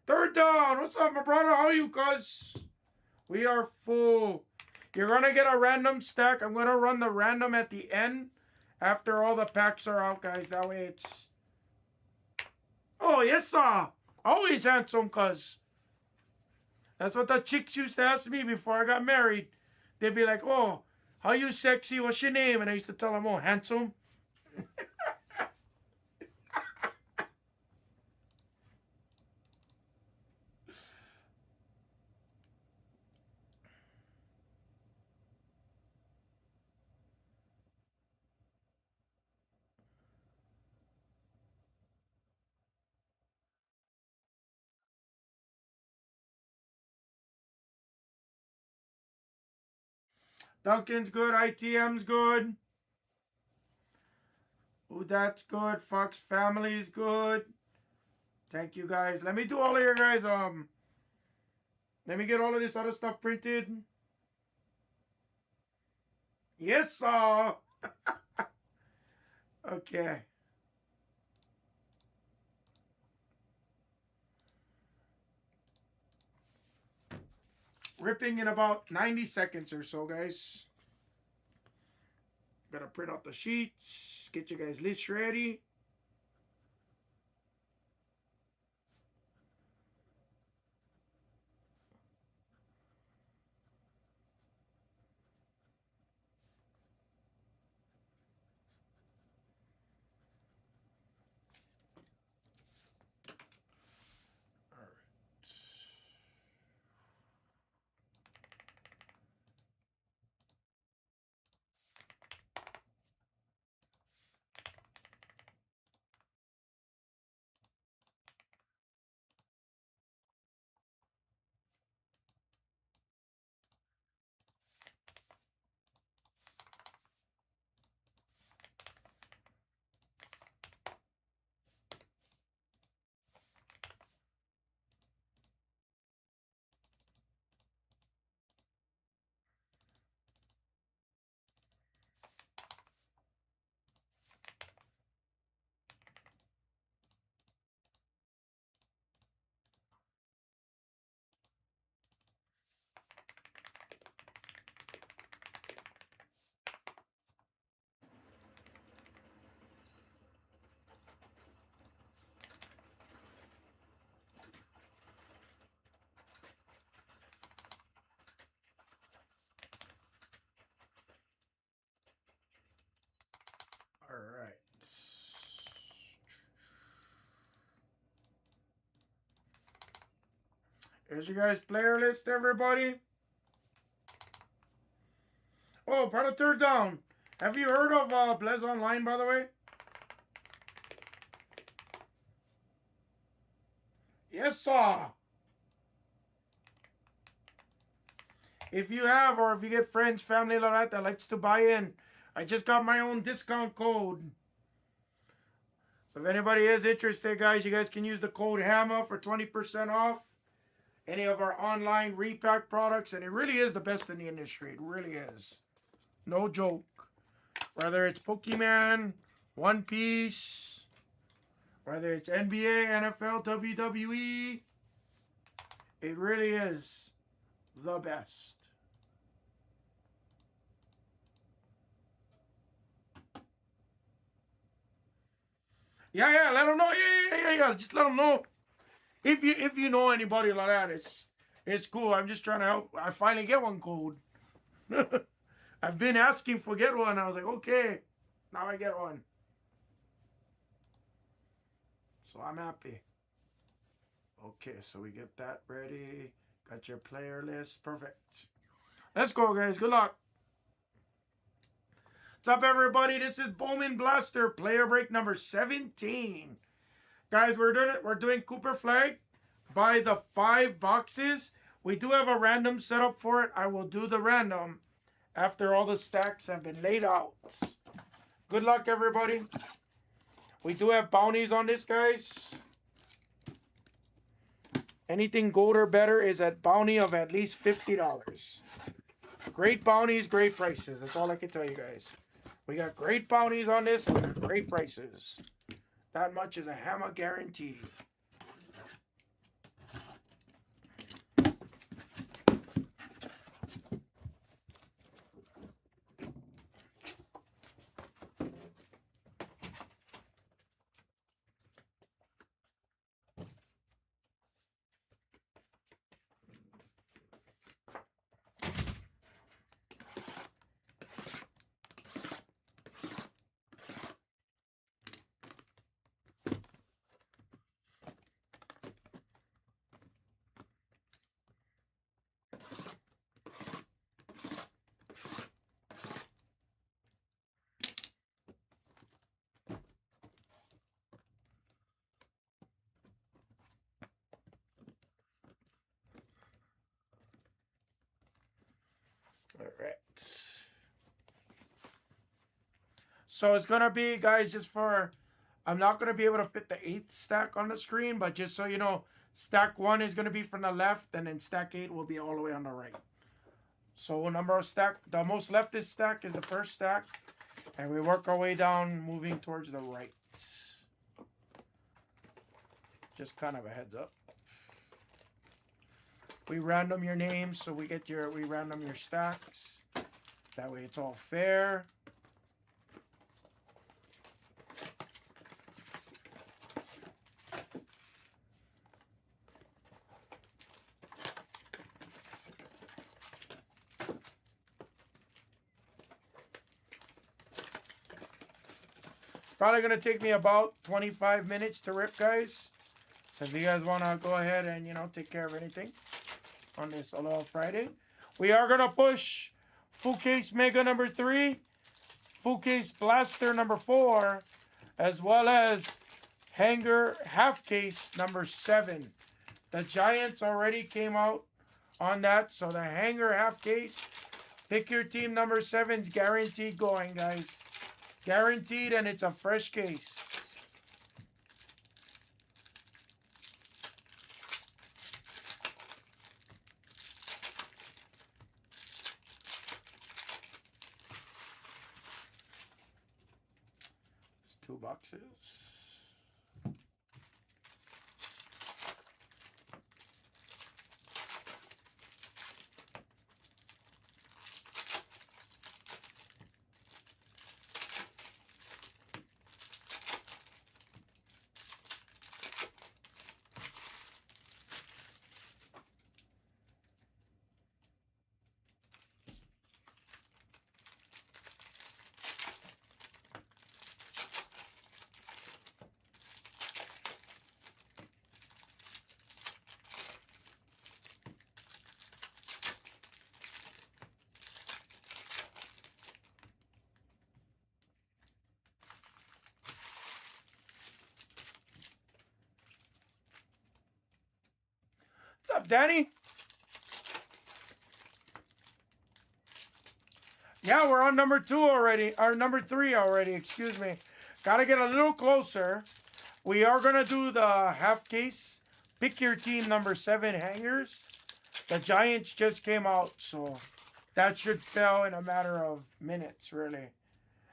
Third down. What's up, my brother? How are you, cuz? We are full. You're going to get a random stack. I'm going to run the random at the end after all the packs are out, guys. That way it's... Oh, yes, sir. Always handsome, cuz. That's what the chicks used to ask me before I got married. They'd be like, oh, how you sexy? What's your name? And I used to tell them, oh, handsome. Duncan's good. ITM's good. Ooh, that's good. Fox Family's good. Thank you, guys. Let me do all of your guys. Let me get all of this other stuff printed. Yes, sir. Okay. Ripping in about 90 seconds or so, guys. Gotta print out the sheets. Get you guys list ready. All right. Here's your guys' player list, everybody. Oh, part of third down. Have you heard of Blez Online, by the way? Yes, sir. If you have, or if you get friends, family like that likes to buy in, I just got my own discount code. So if anybody is interested, guys, you guys can use the code HAMMA for 20% off any of our online repack products. And it really is the best in the industry. It really is. No joke. Whether it's Pokemon, One Piece, whether it's NBA, NFL, WWE, it really is the best. Yeah, let them know. Yeah. Just let them know. If you know anybody like that, it's cool. I'm just trying to help. I finally get one code. I've been asking for get one. I was like, okay, now I get one. So I'm happy. Okay, so we get that ready. Got your player list. Perfect. Let's go, guys. Good luck. What's up, everybody? This is Bowman Blaster, player break number 17. Guys, we're doing Cooper Flag by the 5 boxes. We do have a random setup for it. I will do the random. after all the stacks have been laid out. Good luck, everybody. We do have bounties on this, guys. Anything gold or better is at bounty of at least $50. Great bounties, great prices. That's all I can tell you guys. We got great bounties on this and great prices. That much is a hammer guarantee. All right. So it's going to be, guys, just for... I'm not going to be able to fit the 8th stack on the screen, but just so you know, stack 1 is going to be from the left, and then stack 8 will be all the way on the right. So number of stack, the most leftist stack is the first stack, and we work our way down, moving towards the right. Just kind of a heads up. We random your names, so we random your stacks. That way it's all fair. Probably going to take me about 25 minutes to rip, guys. So if you guys want to go ahead and, take care of anything on this Aloha Friday. We are going to push full case Mega number 3, full case Blaster number 4, as well as hanger half case number 7. The Giants already came out on that, so the hanger half case, pick your team number 7's guaranteed going, guys. Guaranteed, and it's a fresh case. It's 2 boxes. What's up, Danny? Yeah, we're on number 2 already. Or number 3 already, excuse me. Gotta get a little closer. We are gonna do the half case. Pick your team number 7 hangers. The Giants just came out, so that should fill in a matter of minutes, really.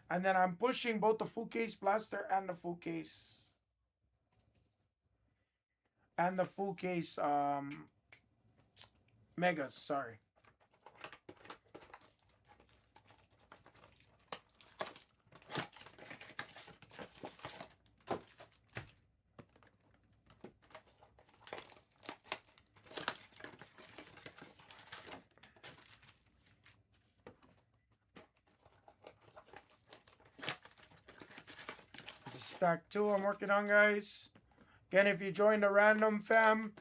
And then I'm pushing both the full case Blaster and the full case. And the full case Megas, sorry. This is stack 2 I'm working on, guys. Again, if you join the random fam,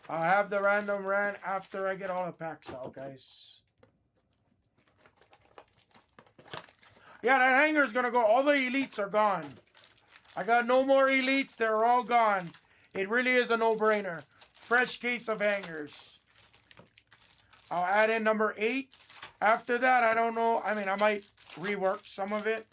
I'll have the random ran after I get all the packs out, guys. Yeah, that hanger's going to go. All the elites are gone. I got no more elites. They're all gone. It really is a no-brainer. Fresh case of hangers. I'll add in number 8 After that, I don't know. I mean, I might rework some of it.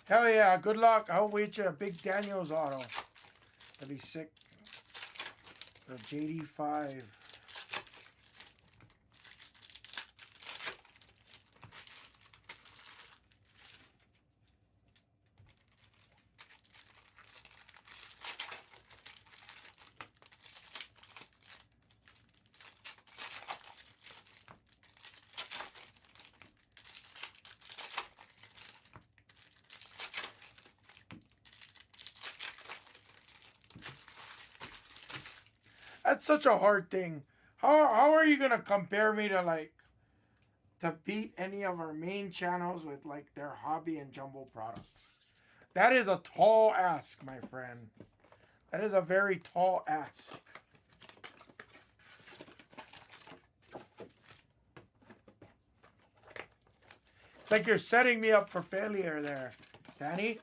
Hell yeah, good luck. I hope we hit you a big Daniels auto. That'd be sick. The JD5. That's such a hard thing. How are you gonna compare me to like to beat any of our main channels with like their hobby and jumbo products? That is a tall ask, my friend. That is a very tall ask. It's like you're setting me up for failure there, Danny.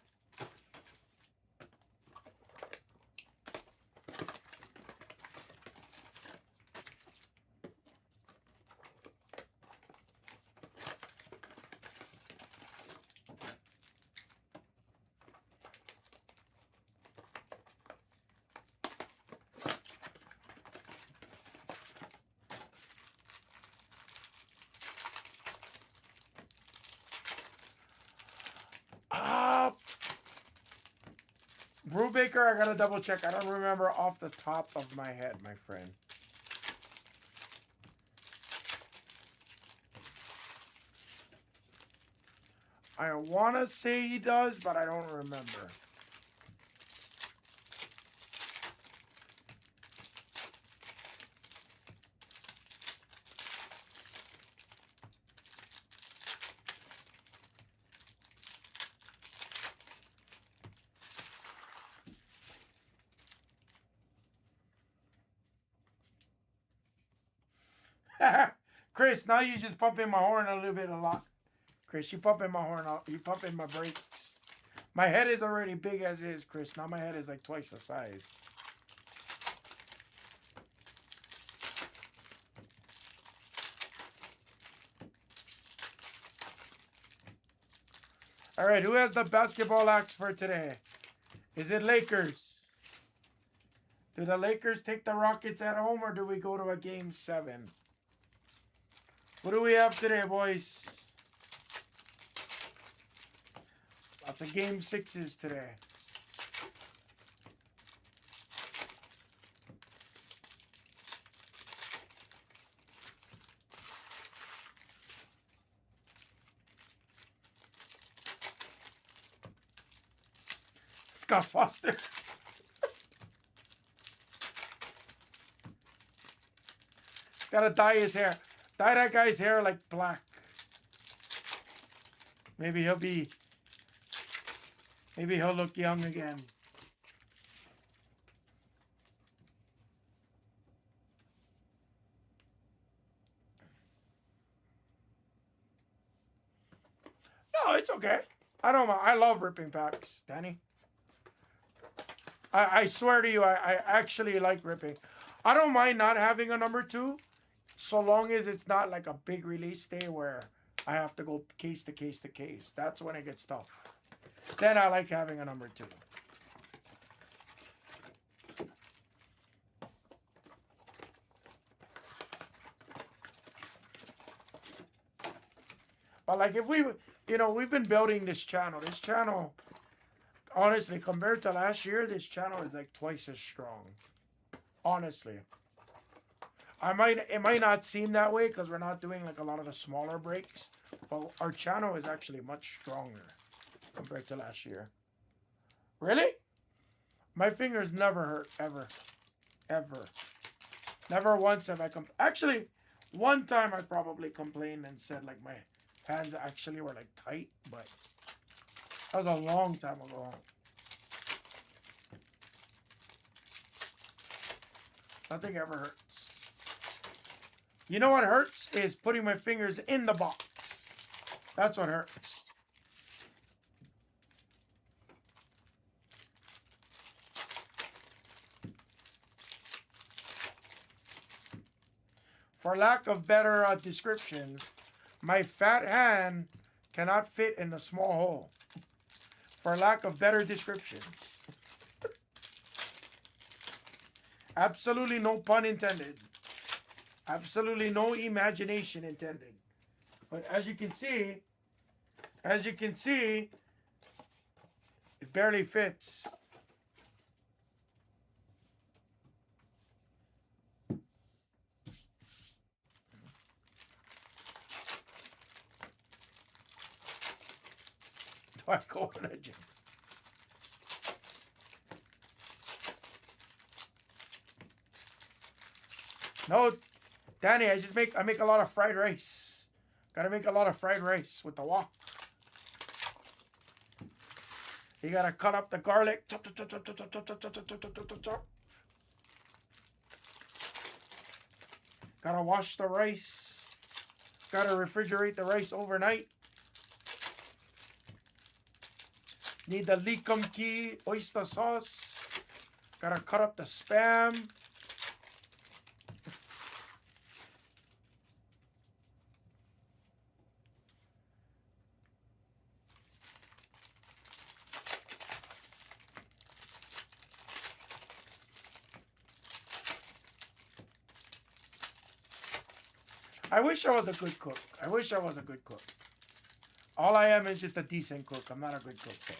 Brubaker, I gotta double check. I don't remember off the top of my head, my friend. I wanna say he does, but I don't remember. Chris, now you just pumping my horn a little bit a lot. Chris, you pumping my horn out. You pumping my brakes. My head is already big as is, Chris. Now my head is like twice the size. All right, who has the basketball axe for today? Is it Lakers? Do the Lakers take the Rockets at home or do we go to a game 7? What do we have today, boys? Lots of game 6s today. Scott Foster. Gotta dye his hair. Dye that guy's hair like black. Maybe he'll look young again. No, it's okay. I don't mind. I love ripping packs, Danny. I swear to you, I actually like ripping. I don't mind not having a number 2, so long as it's not like a big release day where I have to go case to case to case. That's when it gets tough. Then I like having a number 2. But like if we, you know, we've been building this channel. This channel, honestly, compared to last year, this channel is like twice as strong. Honestly. It might not seem that way because we're not doing like a lot of the smaller breaks, but our channel is actually much stronger compared to last year. Really? My fingers never hurt, ever. Ever. Never once have I actually, one time I probably complained and said like my hands actually were like tight, but that was a long time ago. Nothing ever hurts. You know what hurts is putting my fingers in the box. That's what hurts. For lack of better descriptions, my fat hand cannot fit in the small hole. For lack of better descriptions. Absolutely no pun intended. Absolutely no imagination intended. But as you can see, it barely fits. Do I go in a gym? No, Danny, I make a lot of fried rice. Gotta make a lot of fried rice with the wok. You gotta cut up the garlic. Chop, chop, chop, chop, chop, chop, chop, chop, chop, chop, chop, chop, chop. Gotta wash the rice. Gotta refrigerate the rice overnight. Need the likum key oyster sauce. Gotta cut up the Spam. I wish I was a good cook. I wish I was a good cook. All I am is just a decent cook. I'm not a good cook, though.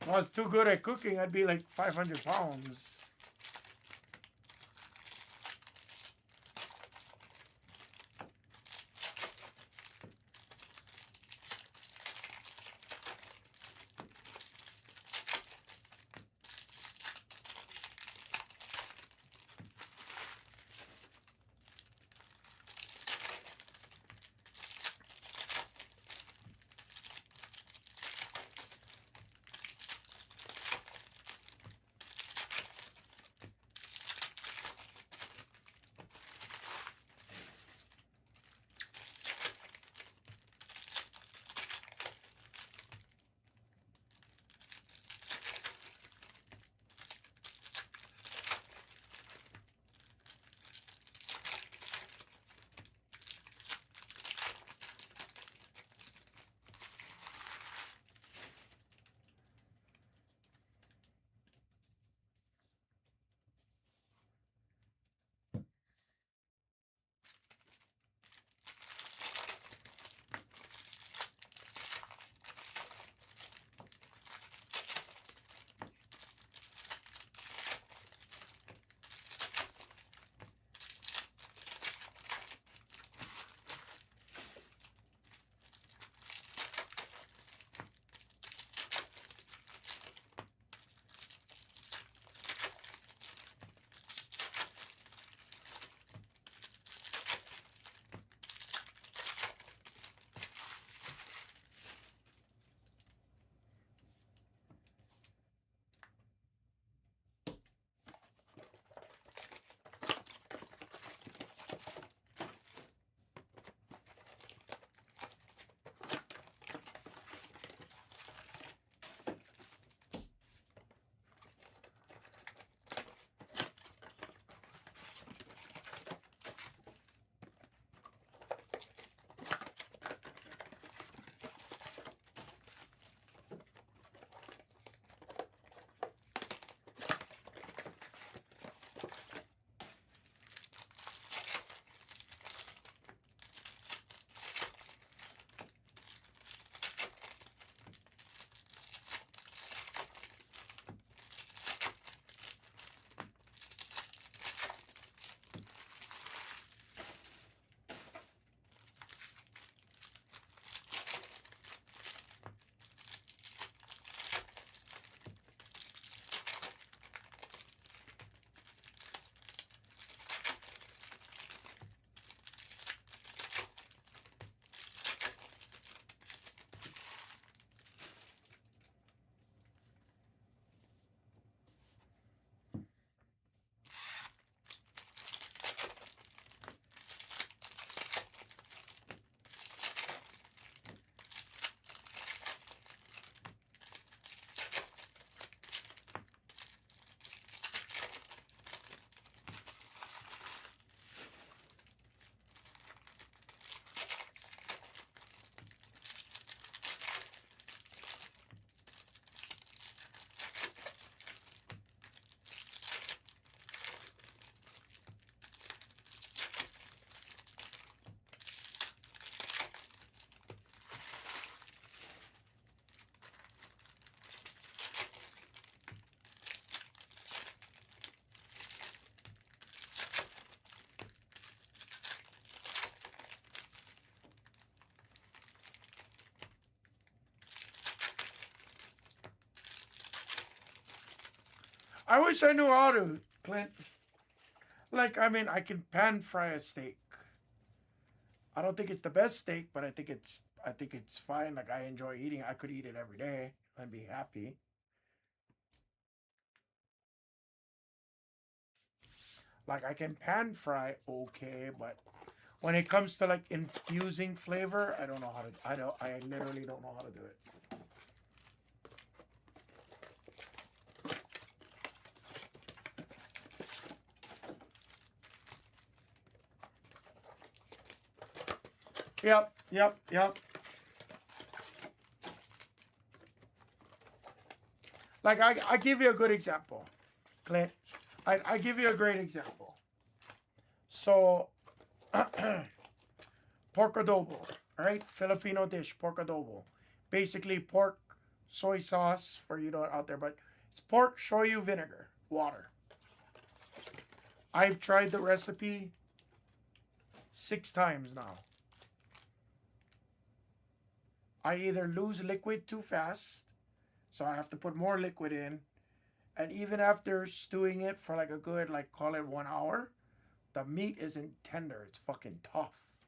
If I was too good at cooking, I'd be like 500 pounds. I wish I knew how to, Clint. Like, I mean, I can pan fry a steak. I don't think it's the best steak, but I think it's fine. Like, I enjoy eating. I could eat it every day and be happy. Like, I can pan fry okay, but when it comes to like infusing flavor, I don't know how to. I literally don't know how to do it. Yep. Like, I give you a good example, Clint. I give you a great example. So, pork adobo, right? Filipino dish, pork adobo. Basically, pork, soy sauce for you out there, but it's pork, shoyu, vinegar, water. I've tried the recipe 6 times now. I either lose liquid too fast, so I have to put more liquid in, and even after stewing it for like a good, like, call it 1 hour, the meat isn't tender. It's fucking tough.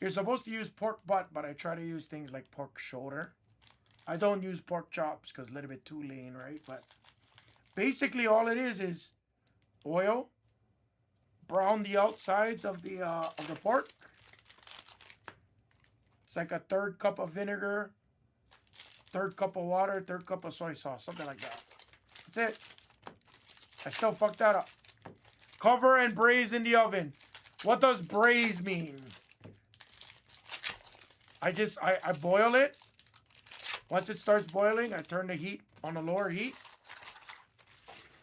You're supposed to use pork butt, but I try to use things like pork shoulder. I don't use pork chops because a little bit too lean, right? But basically all it is oil, brown the outsides of the pork. It's like a 1/3 cup of vinegar, 1/3 cup of water, 1/3 cup of soy sauce, something like that. That's it. I still fucked that up. Cover and braise in the oven. What does braise mean? I boil it. Once it starts boiling, I turn the heat on the lower heat.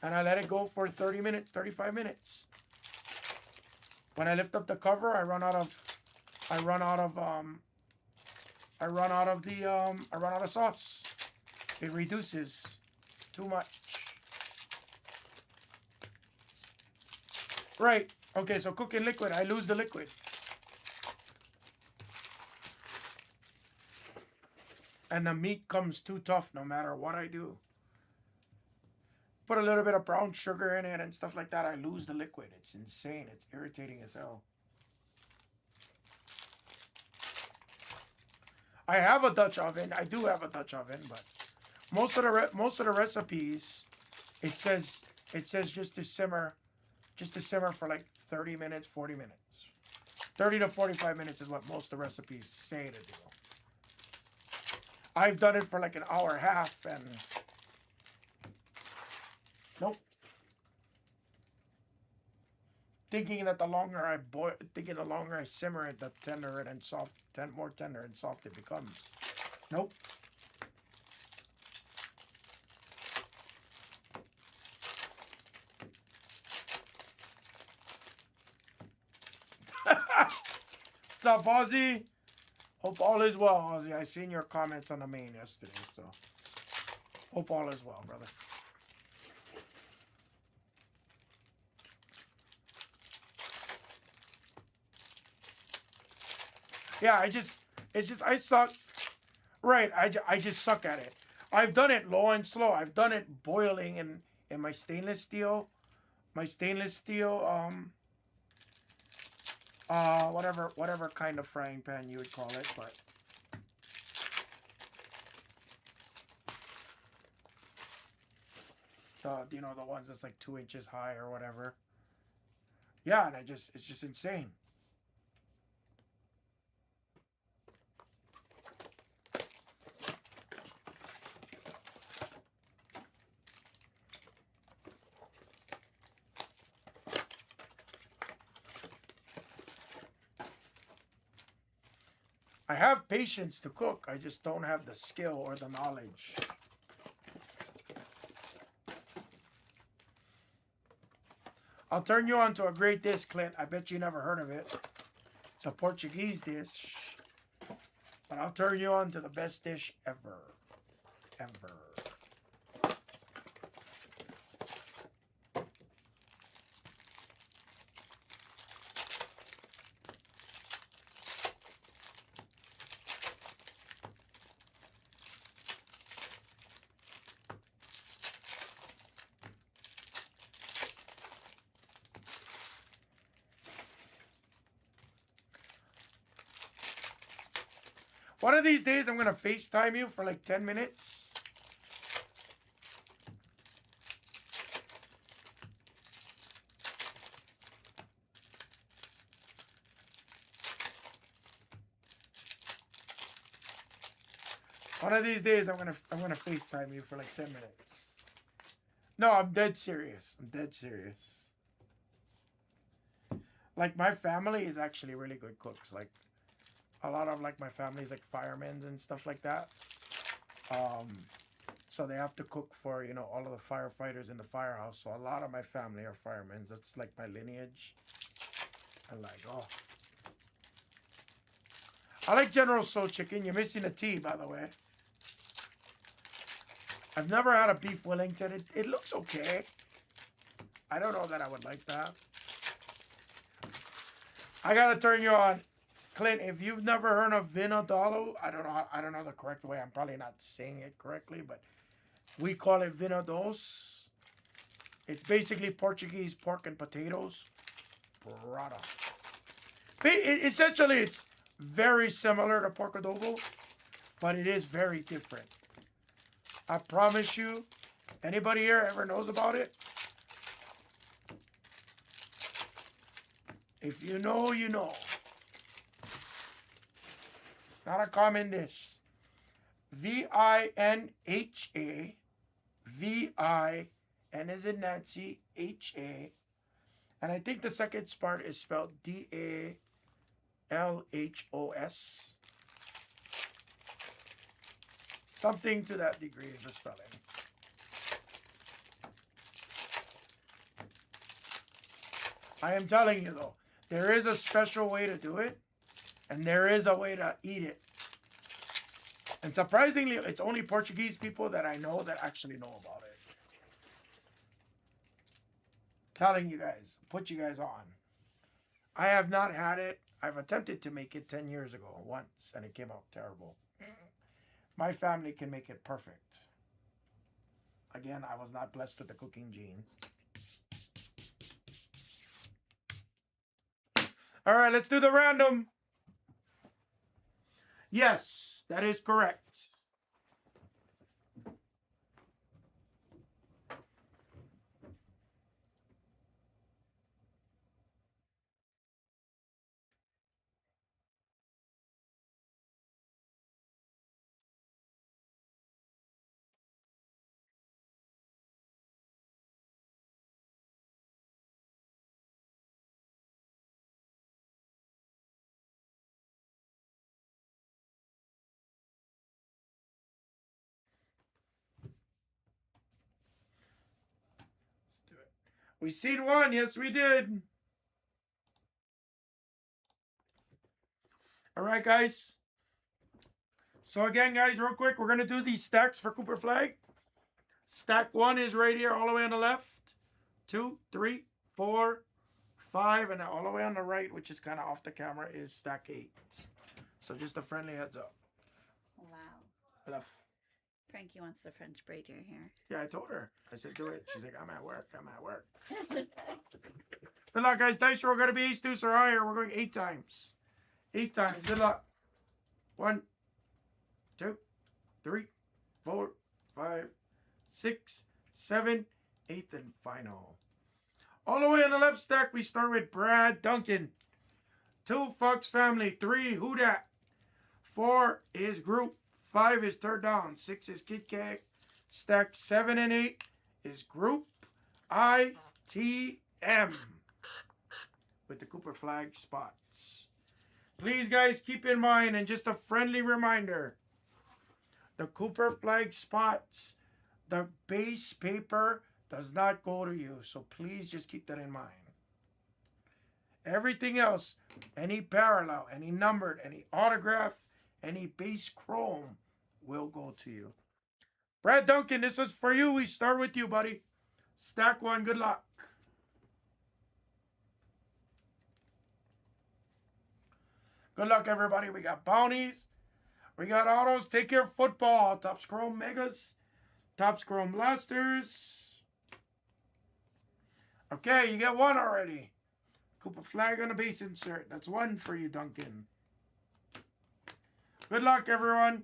And I let it go for 30 minutes, 35 minutes. When I lift up the cover, I run out of sauce. It reduces too much. Right. Okay, so cooking liquid, I lose the liquid. And the meat comes too tough no matter what I do. Put a little bit of brown sugar in it and stuff like that, I lose the liquid. It's insane. It's irritating as hell. I have a Dutch oven. I do have a Dutch oven, but most of the recipes, it says just to simmer for like 30 minutes, 40 minutes. 30 to 45 minutes is what most of the recipes say to do. I've done it for like an hour and a half, and nope. Thinking that the longer I simmer it, the more tender and soft it becomes. Nope. What's up, Ozzy? Hope all is well, Ozzy. I seen your comments on the main yesterday, so hope all is well, brother. Yeah, I suck. Right, I just suck at it. I've done it low and slow. I've done it boiling in my stainless steel, whatever kind of frying pan you would call it, but the ones that's like 2 inches high or whatever. Yeah, and it's just insane. I have patience to cook. I just don't have the skill or the knowledge. I'll turn you on to a great dish, Clint. I bet you never heard of it. It's a Portuguese dish. But I'll turn you on to the best dish ever. Ever. One of these days, I'm going to FaceTime you for like 10 minutes. One of these days, I'm gonna FaceTime you for like 10 minutes. No, I'm dead serious. I'm dead serious. Like, my family is actually really good cooks. Like, a lot of like my family is like firemen and stuff like that. So they have to cook for, you know, all of the firefighters in the firehouse. So a lot of my family are firemen. That's like my lineage. And like, oh. I like General Soul Chicken. You're missing a T, by the way. I've never had a beef Wellington. It looks okay. I don't know that I would like that. I gotta turn you on. Clint, if you've never heard of vinodolo, I don't know the correct way. I'm probably not saying it correctly, but we call it vinados. It's basically Portuguese pork and potatoes. Brother. Essentially, it's very similar to pork adobo, but it is very different. I promise you, anybody here ever knows about it? If you know, you know. Not a common dish. V-I-N-H-A. V-I-N as in Nancy, H-A. And I think the second part is spelled D-A-L-H-O-S. Something to that degree is the spelling. I am telling you though, there is a special way to do it, and there is a way to eat it. And surprisingly, it's only Portuguese people that I know that actually know about it. Telling you guys, put you guys on. I have not had it. I've attempted to make it 10 years ago once, and it came out terrible. My family can make it perfect. Again, I was not blessed with the cooking gene. All right, let's do the random. Yes, that is correct. Let's do it. We seen one. Yes, we did. All right, guys. So again, guys, real quick, we're going to do these stacks for Cooper Flag. Stack 1 is right here all the way on the left. 2, 3, 4, 5, and all the way on the right, which is kind of off the camera, is stack 8. So just a friendly heads up. Wow. Left. Frankie wants the French braid your hair. Yeah, I told her. I said, do it. She's like, I'm at work. I'm at work. Good luck, guys. Dice roll got to be ace, deuce, or higher. We're going 8 times. 8 times. Good luck. 1, 2, 3, 4, 5, 6, 7, 8, and final. All the way on the left stack, we start with Brad Duncan. 2, Fox Family. 3, Who Dat. 4 is Group. 5 is Third Down. 6 is Kid Kat. Stack 7 and 8 is Group ITM with the Cooper Flag spots. Please, guys, keep in mind, and just a friendly reminder, the Cooper Flag spots, the base paper does not go to you. So please just keep that in mind. Everything else, any parallel, any numbered, any autograph, any base chrome will go to you. Brad Duncan, this was for you. We start with you, buddy. Stack 1, good luck. Good luck, everybody. We got bounties. We got autos. Take care of football. TOPPS Chrome Megas. TOPPS Chrome Blasters. Okay, you get 1 already. Cooper Flag on the base insert. That's 1 for you, Duncan. Good luck, everyone.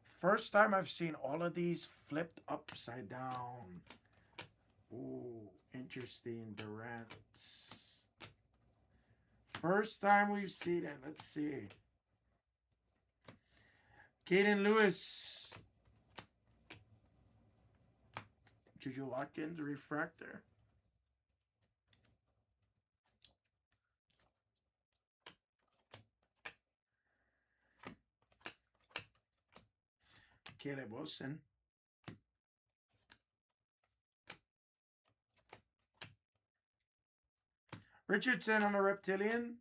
First time I've seen all of these flipped upside down. Ooh, interesting. Durant. First time we've seen it. Let's see. Caden Lewis. Juju Watkins, refractor. Caleb Wilson. Richardson on a reptilian.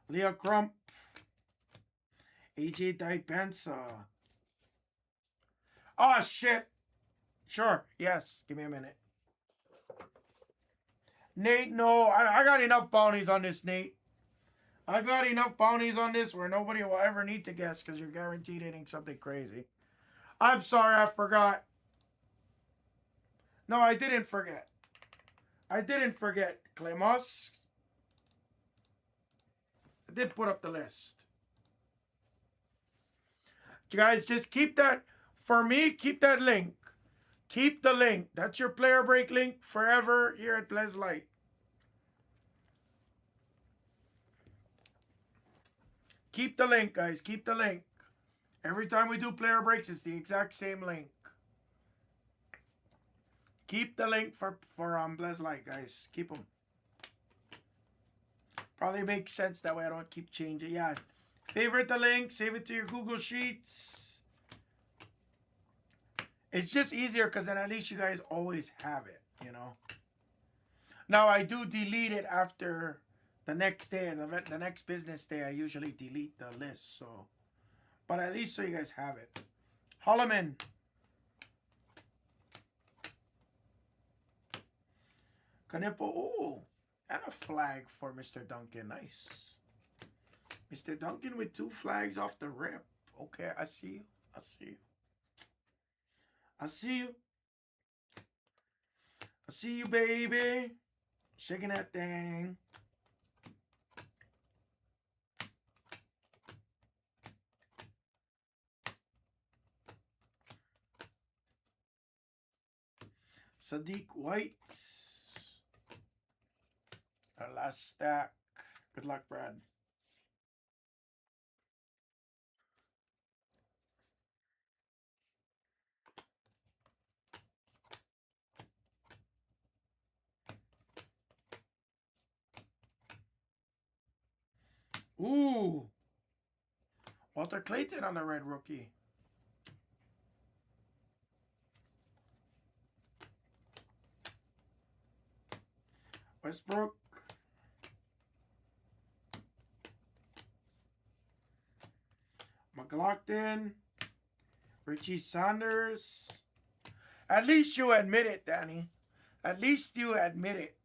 Leah Crump. AJ Dipensa. Oh, shit. Sure. Yes. Give me a minute. Nate, no. I got enough bounties on this, Nate. I got enough bounties on this where nobody will ever need to guess because you're guaranteed hitting something crazy. I'm sorry, I forgot. No, I didn't forget. I didn't forget, Clemos. I did put up the list. You guys, just keep that. For me, keep that link. Keep the link. That's your player break link forever here at Blez Light. Keep the link, guys. Keep the link. Every time we do player breaks, it's the exact same link. Keep the link for Blez Light, guys. Keep them. Probably makes sense that way I don't keep changing. Yeah. Favorite the link. Save it to your Google Sheets. It's just easier because then at least you guys always have it, you know. Now, I do delete it after the next day. The next business day, I usually delete the list. So, but at least so you guys have it. Holloman. Canepo. Ooh. And a flag for Mr. Duncan. Nice. Mr. Duncan with 2 flags off the rip. Okay, I see you. I see you. I see you. I see you, baby. Shaking that thing. Sadiq White. Our last stack. Good luck, Brad. Ooh. Walter Clayton on the red rookie. Westbrook. McLaughlin. Richie Saunders. At least you admit it, Danny. At least you admit it.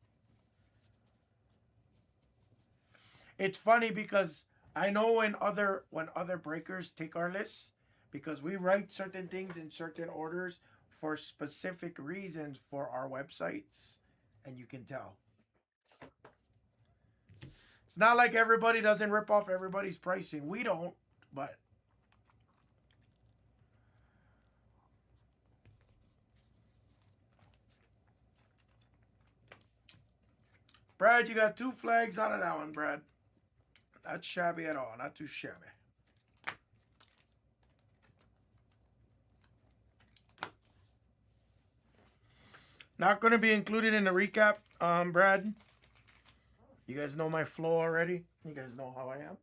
It's funny because I know when other breakers take our lists, because we write certain things in certain orders for specific reasons for our websites, and you can tell. It's not like everybody doesn't rip off everybody's pricing. We don't, but Brad, you got 2 flags out of that one, Brad. Not shabby at all. Not too shabby. Not going to be included in the recap, Brad. You guys know my flow already. You guys know how I am.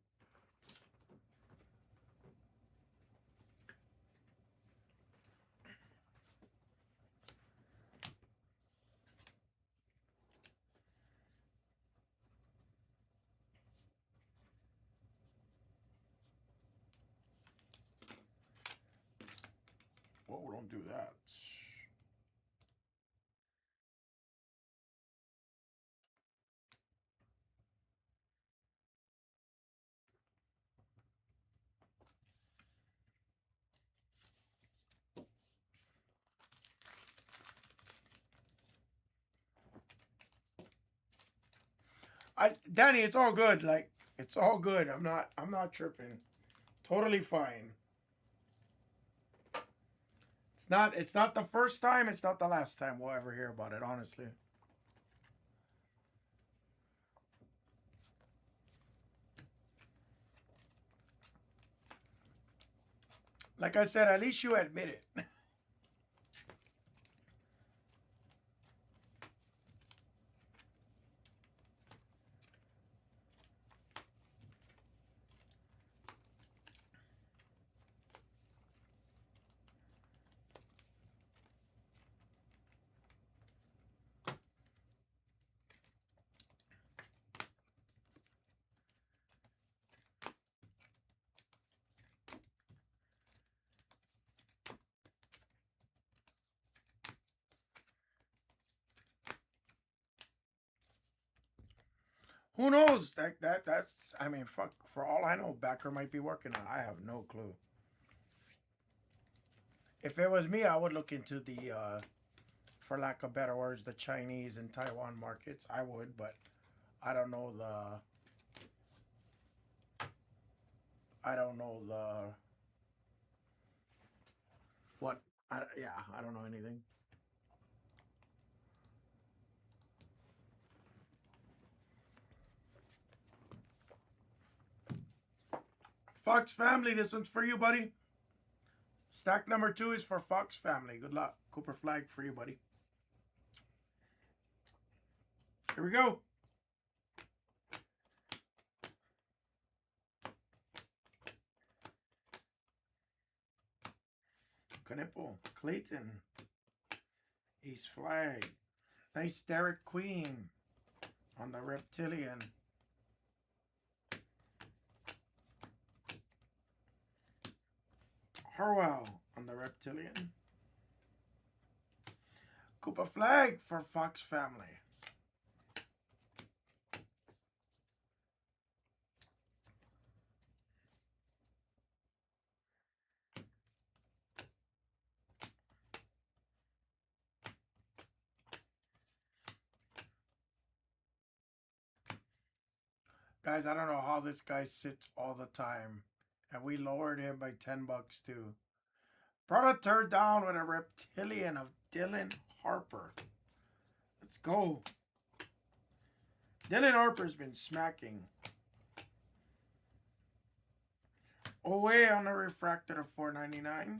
Oh, don't do that. Danny, it's all good. Like, it's all good. I'm not tripping. Totally fine. It's not the first time, it's not the last time we'll ever hear about it, honestly. Like I said, at least you admit it. Who knows? That's I mean, fuck. For all I know, Backer might be working on it. I have no clue. If it was me, I would look into the, for lack of better words, the Chinese and Taiwan markets. I would, but I don't know the. I don't know the. What? Yeah, I don't know anything. Fox family, this one's for you, buddy. Stack number 2 is for Fox family. Good luck. Cooper flag for you, buddy. Here we go. Canepo, Clayton, Ace flag. Nice Derek Queen on the Reptilian. Harwell on the Reptilian. Koopa flag for Fox family. Guys, I don't know how this guy sits all the time. And we lowered him by 10 bucks too. Brought a third down with a Reptilian of Dylan Harper. Let's go. Dylan Harper's been smacking. Away on the refractor to 4.99.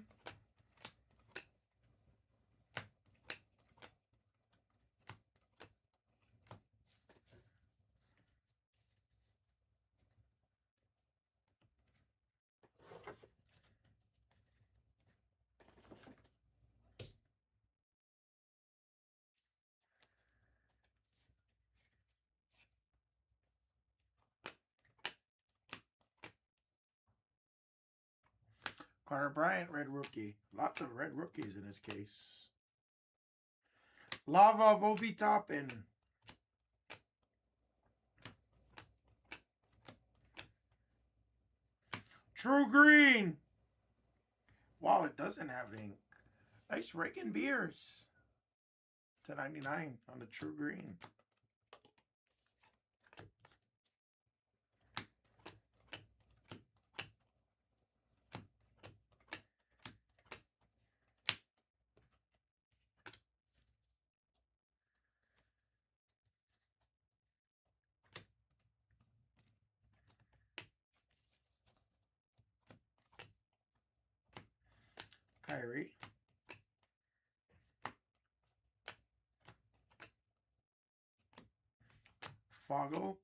Carter Bryant, red rookie. Lots of red rookies in this case. Lava of Obi Toppin. True Green. Wow, it doesn't have ink. Nice Reagan Beers. To 99 on the True Green. Kyrie. Foggle.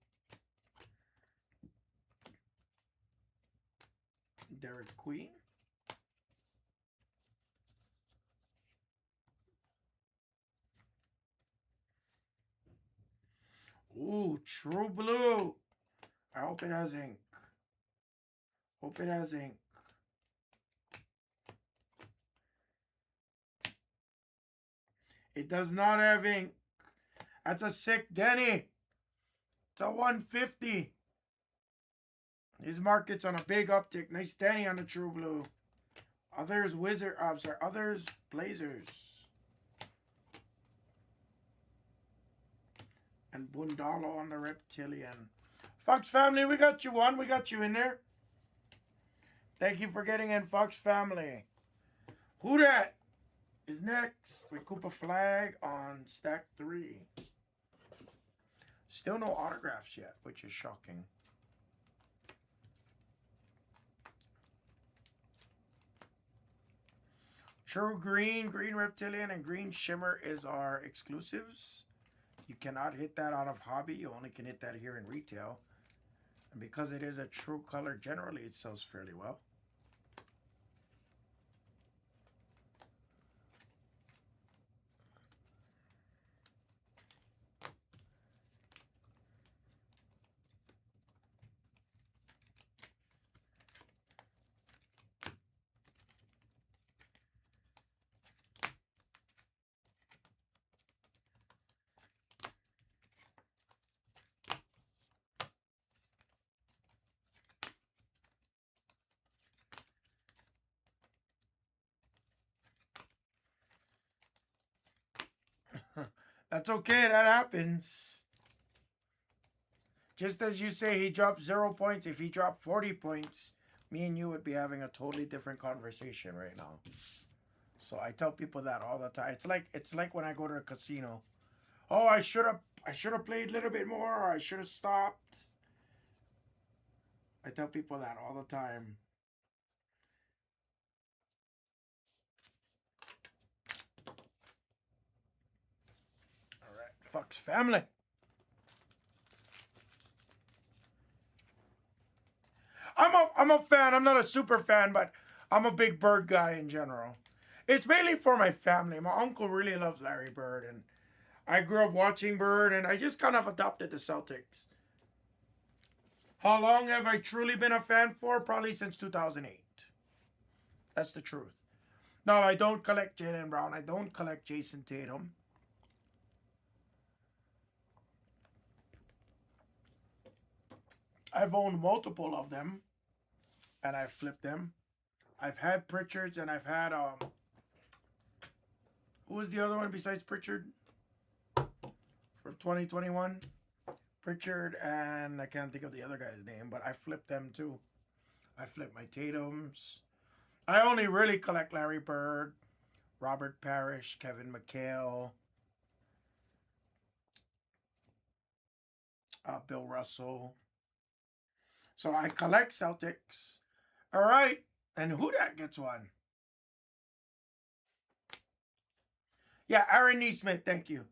Derek Queen. Ooh, True Blue. I hope it has ink. Hope it has ink. It does not have ink. That's a sick Denny. It's a 150. His market's on a big uptick. Nice Denny on the True Blue. Others Wizard. I'm sorry. Others Blazers. And Bundalo on the reptilian. Fox family, we got you one. We got you in there. Thank you for getting in, Fox family. Who that is next? We coup a flag on stack 3. Still no autographs yet, which is shocking. True Green, Green Reptilian, and Green Shimmer is our exclusives. You cannot hit that out of hobby. You only can hit that here in retail. And because it is a true color, generally it sells fairly well. That's okay, that happens. Just as you say he dropped 0 points, if he dropped 40 points, me and you would be having a totally different conversation right now. So I tell people that all the time. It's like when I go to a casino. Oh, I should have played a little bit more, or I should have stopped. I tell people that all the time. All right, Fox family. I'm a fan. I'm not a super fan, but I'm a big Bird guy in general. It's mainly for my family. My uncle really loves Larry Bird, and I grew up watching Bird, and I just kind of adopted the Celtics. How long have I truly been a fan for? Probably since 2008. That's the truth. No, I don't collect Jaylen Brown. I don't collect Jason Tatum. I've owned multiple of them, and I've flipped them. I've had Pritchards, and I've had who was the other one besides Pritchard from 2021? Pritchard, and I can't think of the other guy's name, but I flipped them too. I flipped my Tatums. I only really collect Larry Bird, Robert Parrish, Kevin McHale, Bill Russell. So I collect Celtics. All right, and who that gets one? Yeah, Aaron Neesmith. Thank you.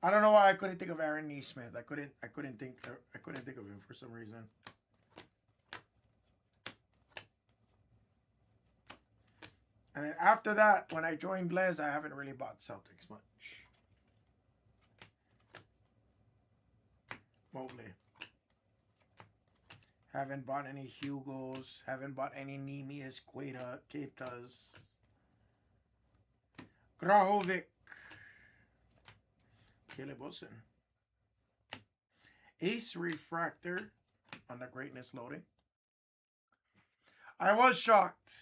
I don't know why I couldn't think of Aaron Neesmith. I couldn't think of him for some reason. And then after that, when I joined Blez, I haven't really bought Celtics much. Mobley. Haven't bought any Hugos. Haven't bought any Nemias Ketas. Grahovic. Caleb Wilson. Ace Refractor on the Greatness loading. I was shocked.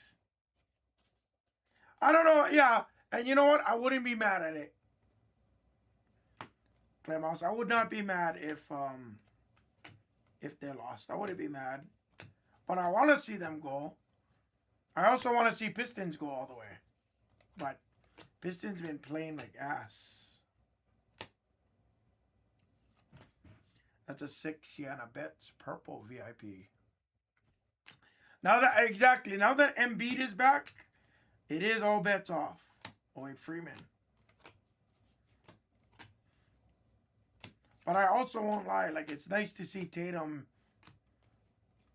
I don't know. Yeah. And you know what? I wouldn't be mad at it. Clemos, I would not be mad if they lost. I wouldn't be mad. But I want to see them go. I also want to see Pistons go all the way. But Pistons been playing like ass. That's a 6 Sienna Betts purple VIP. Now that Embiid is back, it is all bets off. Lloyd Freeman. But I also won't lie, like it's nice to see Tatum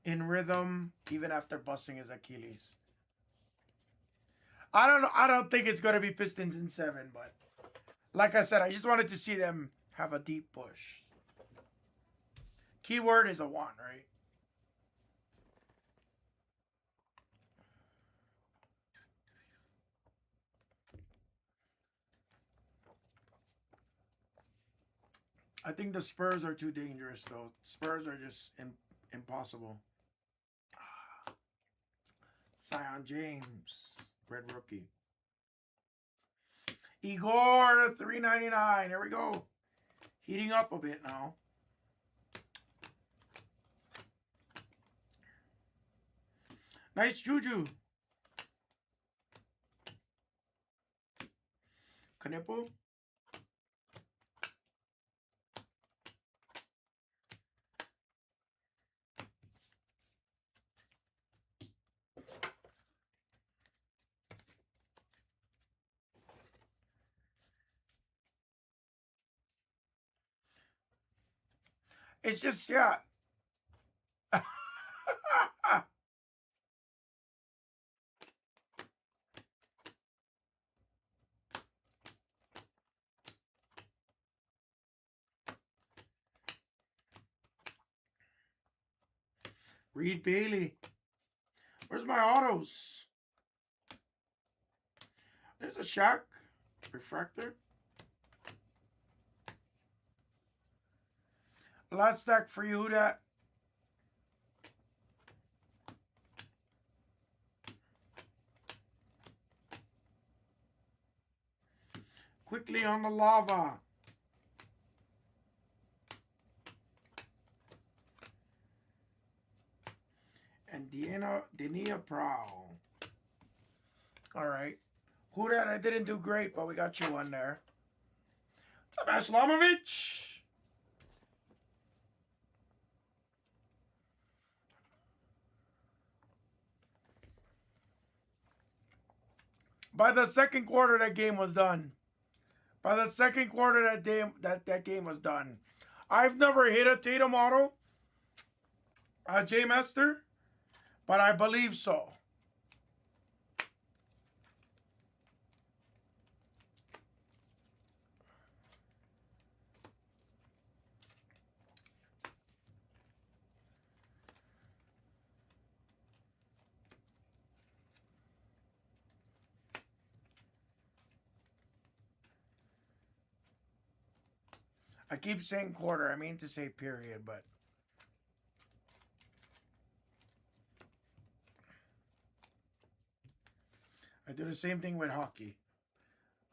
in rhythm even after busting his Achilles. I don't know. I don't think it's gonna be Pistons in 7, but like I said, I just wanted to see them have a deep push. Keyword is a 1, right? I think the Spurs are too dangerous, though. Spurs are just impossible. Zion James, red rookie. Igor, $3.99. Here we go. Heating up a bit now. Nice juju. Kanipo. It's just, yeah. Reed Bailey. Where's my autos? There's a Shaq. Refractor. Last stack for you, who dat? Quickly on the lava. And Denia Prowl. All right. Who that? I didn't do great, but we got you one there. What's up, Aslamovich? By the second quarter, that game was done. By the second quarter, that game was done. I've never hit a Tatum auto, J Master, but I believe so. I keep saying quarter. I mean to say period, but I do the same thing with hockey.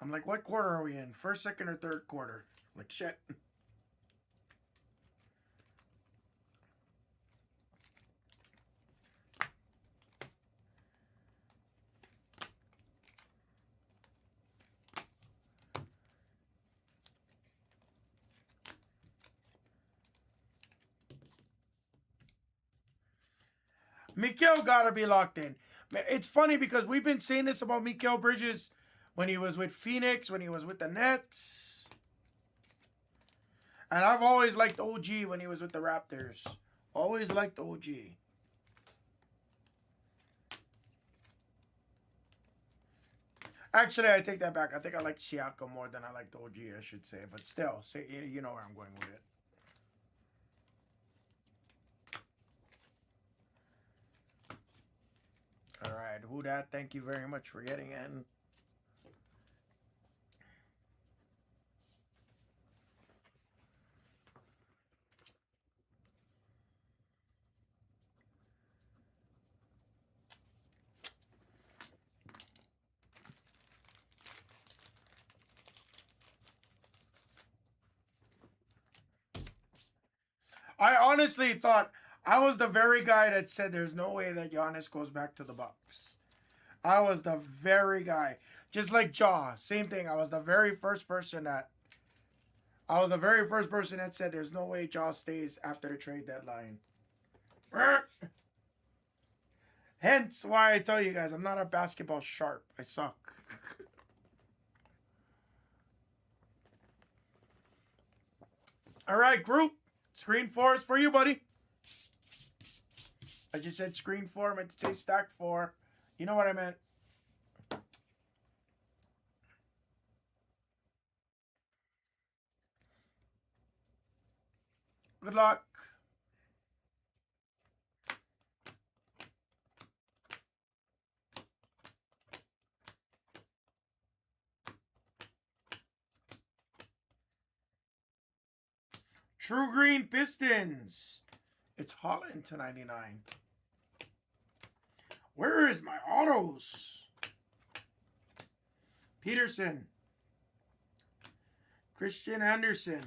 I'm like, what quarter are we in? First, second, or third quarter? I'm like, shit. Mikal gotta be locked in. It's funny because we've been saying this about Mikal Bridges when he was with Phoenix, when he was with the Nets. And I've always liked OG when he was with the Raptors. Always liked OG. Actually, I take that back. I think I like Siakam more than I liked OG, I should say. But still, you know where I'm going with it. All right, who dat? Thank you very much for getting in. I honestly thought I was the very guy that said there's no way that Giannis goes back to the Bucks. I was the very guy. Just like Jaw, same thing. I was the very first person that said there's no way Jaw stays after the trade deadline. Hence why I tell you guys I'm not a basketball sharp. I suck. All right, group. Screen 4 is for you, buddy. I just said screen 4. I meant to say stack 4. You know what I meant. Good luck. True Green Pistons. It's Holland to 99. Where is my autos? Peterson. Christian Anderson.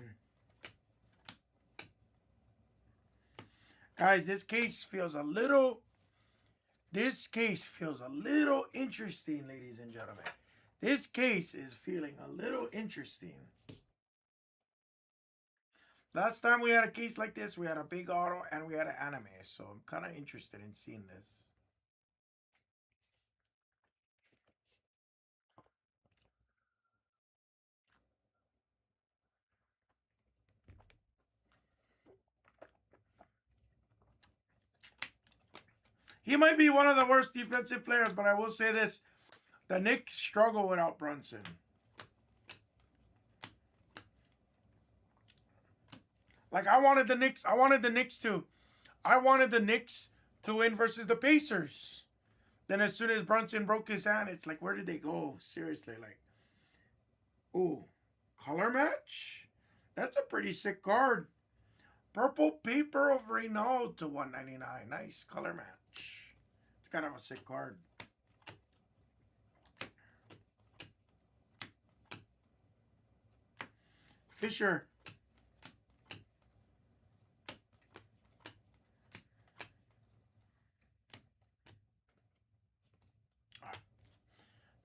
Guys, this case feels a little interesting, ladies and gentlemen. This case is feeling a little interesting. Last time we had a case like this, we had a big auto and we had an anime. So I'm kind of interested in seeing this. He might be one of the worst defensive players, but I will say this. The Knicks struggle without Brunson. Like, I wanted the Knicks to win versus the Pacers. Then as soon as Brunson broke his hand, it's like, where did they go? Seriously, like, ooh, color match? That's a pretty sick card. Purple paper of Renault to 199. Nice color match. It's kind of a sick card. Fisher.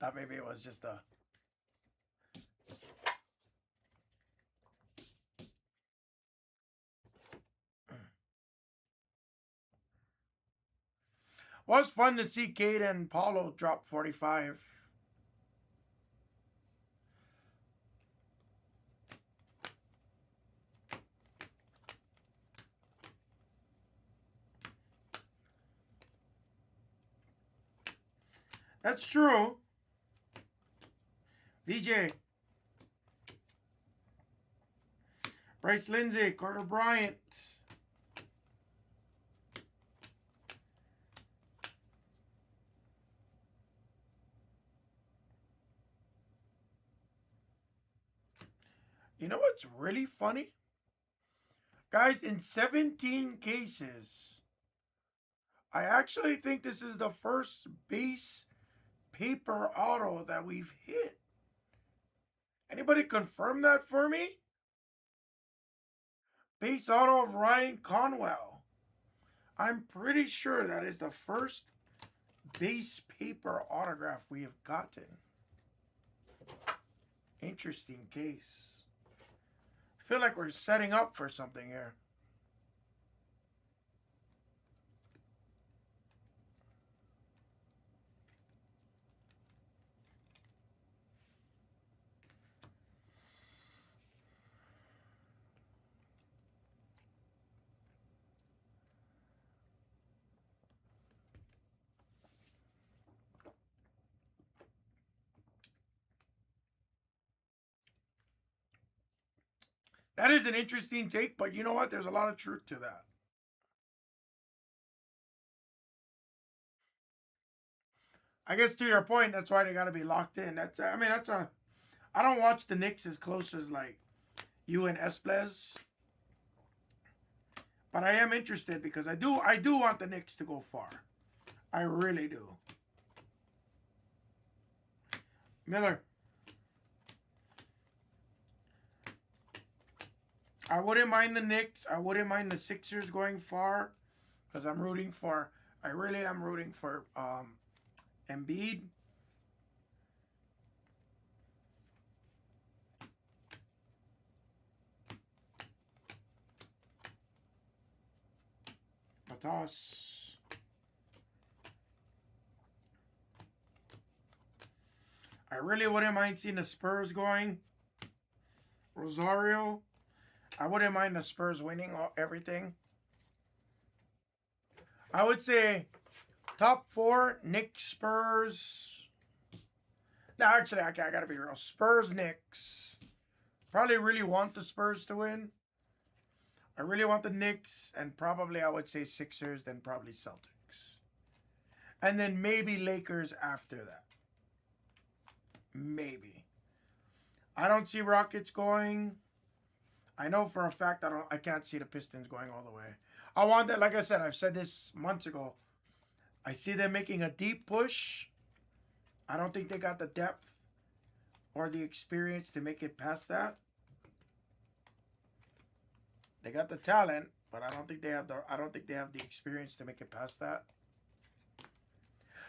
Thought maybe it was just a... Was fun to see Kate and Paulo drop 45. That's true. VJ. Bryce Lindsay, Carter Bryant. You know what's really funny? Guys, in 17 cases, I actually think this is the first base paper auto that we've hit. Anybody confirm that for me? Base auto of Ryan Conwell. I'm pretty sure that is the first base paper autograph we have gotten. Interesting case. I feel like we're setting up for something here. That is an interesting take, but you know what? There's a lot of truth to that. I guess to your point, that's why they got to be locked in. I don't watch the Knicks as close as like you and Blez, but I am interested because I do want the Knicks to go far. I really do. Miller. I wouldn't mind the Knicks. I wouldn't mind the Sixers going far because I really am rooting for Embiid. Patas. I really wouldn't mind seeing the Spurs going. Rosario. I wouldn't mind the Spurs winning everything. I would say top 4, Knicks, Spurs. No, actually, I gotta be real. Spurs, Knicks. Probably really want the Spurs to win. I really want the Knicks, and probably I would say Sixers, then probably Celtics. And then maybe Lakers after that. Maybe. I don't see Rockets going. I know for a fact I can't see the Pistons going all the way. I want that, like I said, I've said this months ago. I see them making a deep push. I don't think they got the depth or the experience to make it past that. They got the talent. But I don't think they have the experience to make it past that.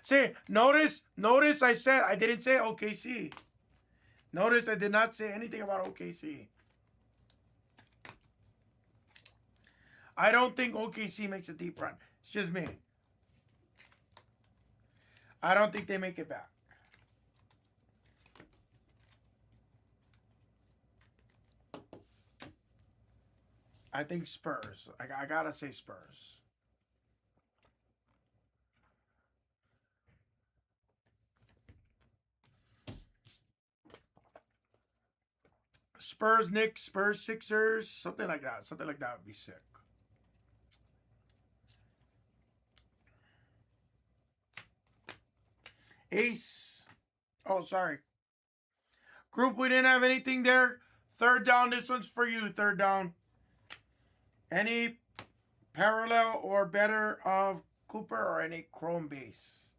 See, notice I said I didn't say OKC. Notice I did not say anything about OKC. I don't think OKC makes a deep run. It's just me. I don't think they make it back. I think Spurs. I gotta say Spurs. Spurs, Knicks, Spurs, Sixers, something like that. Something like that would be sick. Ace. Oh, sorry. Group, we didn't have anything there. Third down, this one's for you. Third down. Any parallel or better of Cooper or any Chrome base?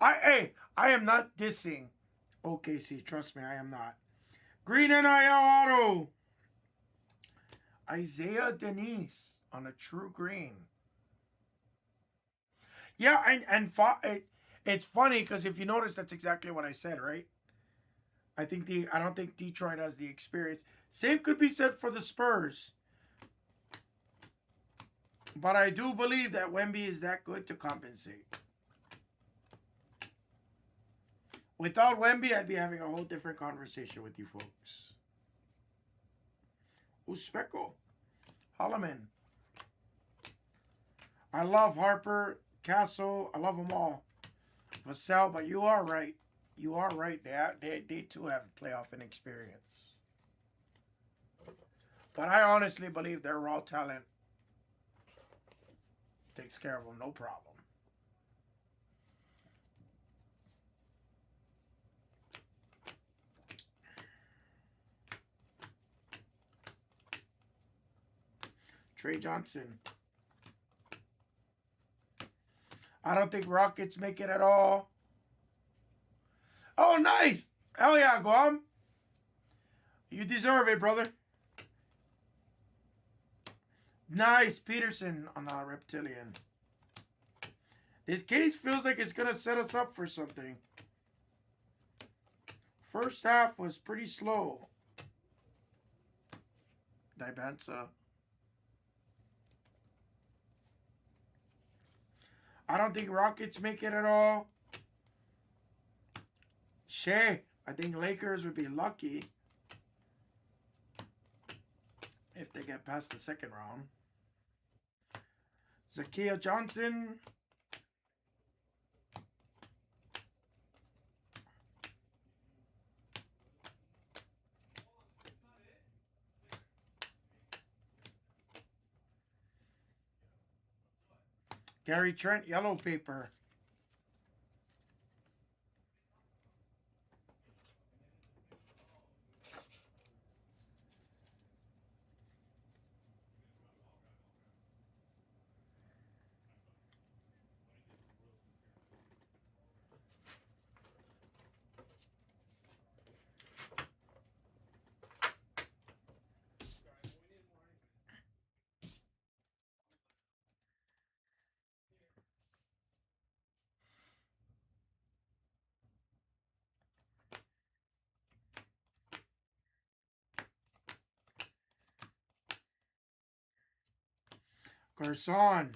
I am not dissing OKC. Trust me, I am not. Green NIL auto. Isaiah Denise on a true green. Yeah, it's funny because if you notice, that's exactly what I said, right? I don't think Detroit has the experience. Same could be said for the Spurs. But I do believe that Wemby is that good to compensate. Without Wemby, I'd be having a whole different conversation with you folks. Uzbeko. Holloman. I love Harper, Castle. I love them all. Vassell, but you are right. You are right. They too have playoff inexperience. But I honestly believe their raw talent takes care of them, no problem. Trey Johnson. I don't think Rockets make it at all. Oh, nice. Hell yeah, Guam. You deserve it, brother. Nice. Peterson on the Reptilian. This case feels like it's going to set us up for something. First half was pretty slow. Dibansa. I don't think Rockets make it at all. Shea. I think Lakers would be lucky if they get past the second round. Zakia Johnson. Gary Trent, yellow paper. Garcon.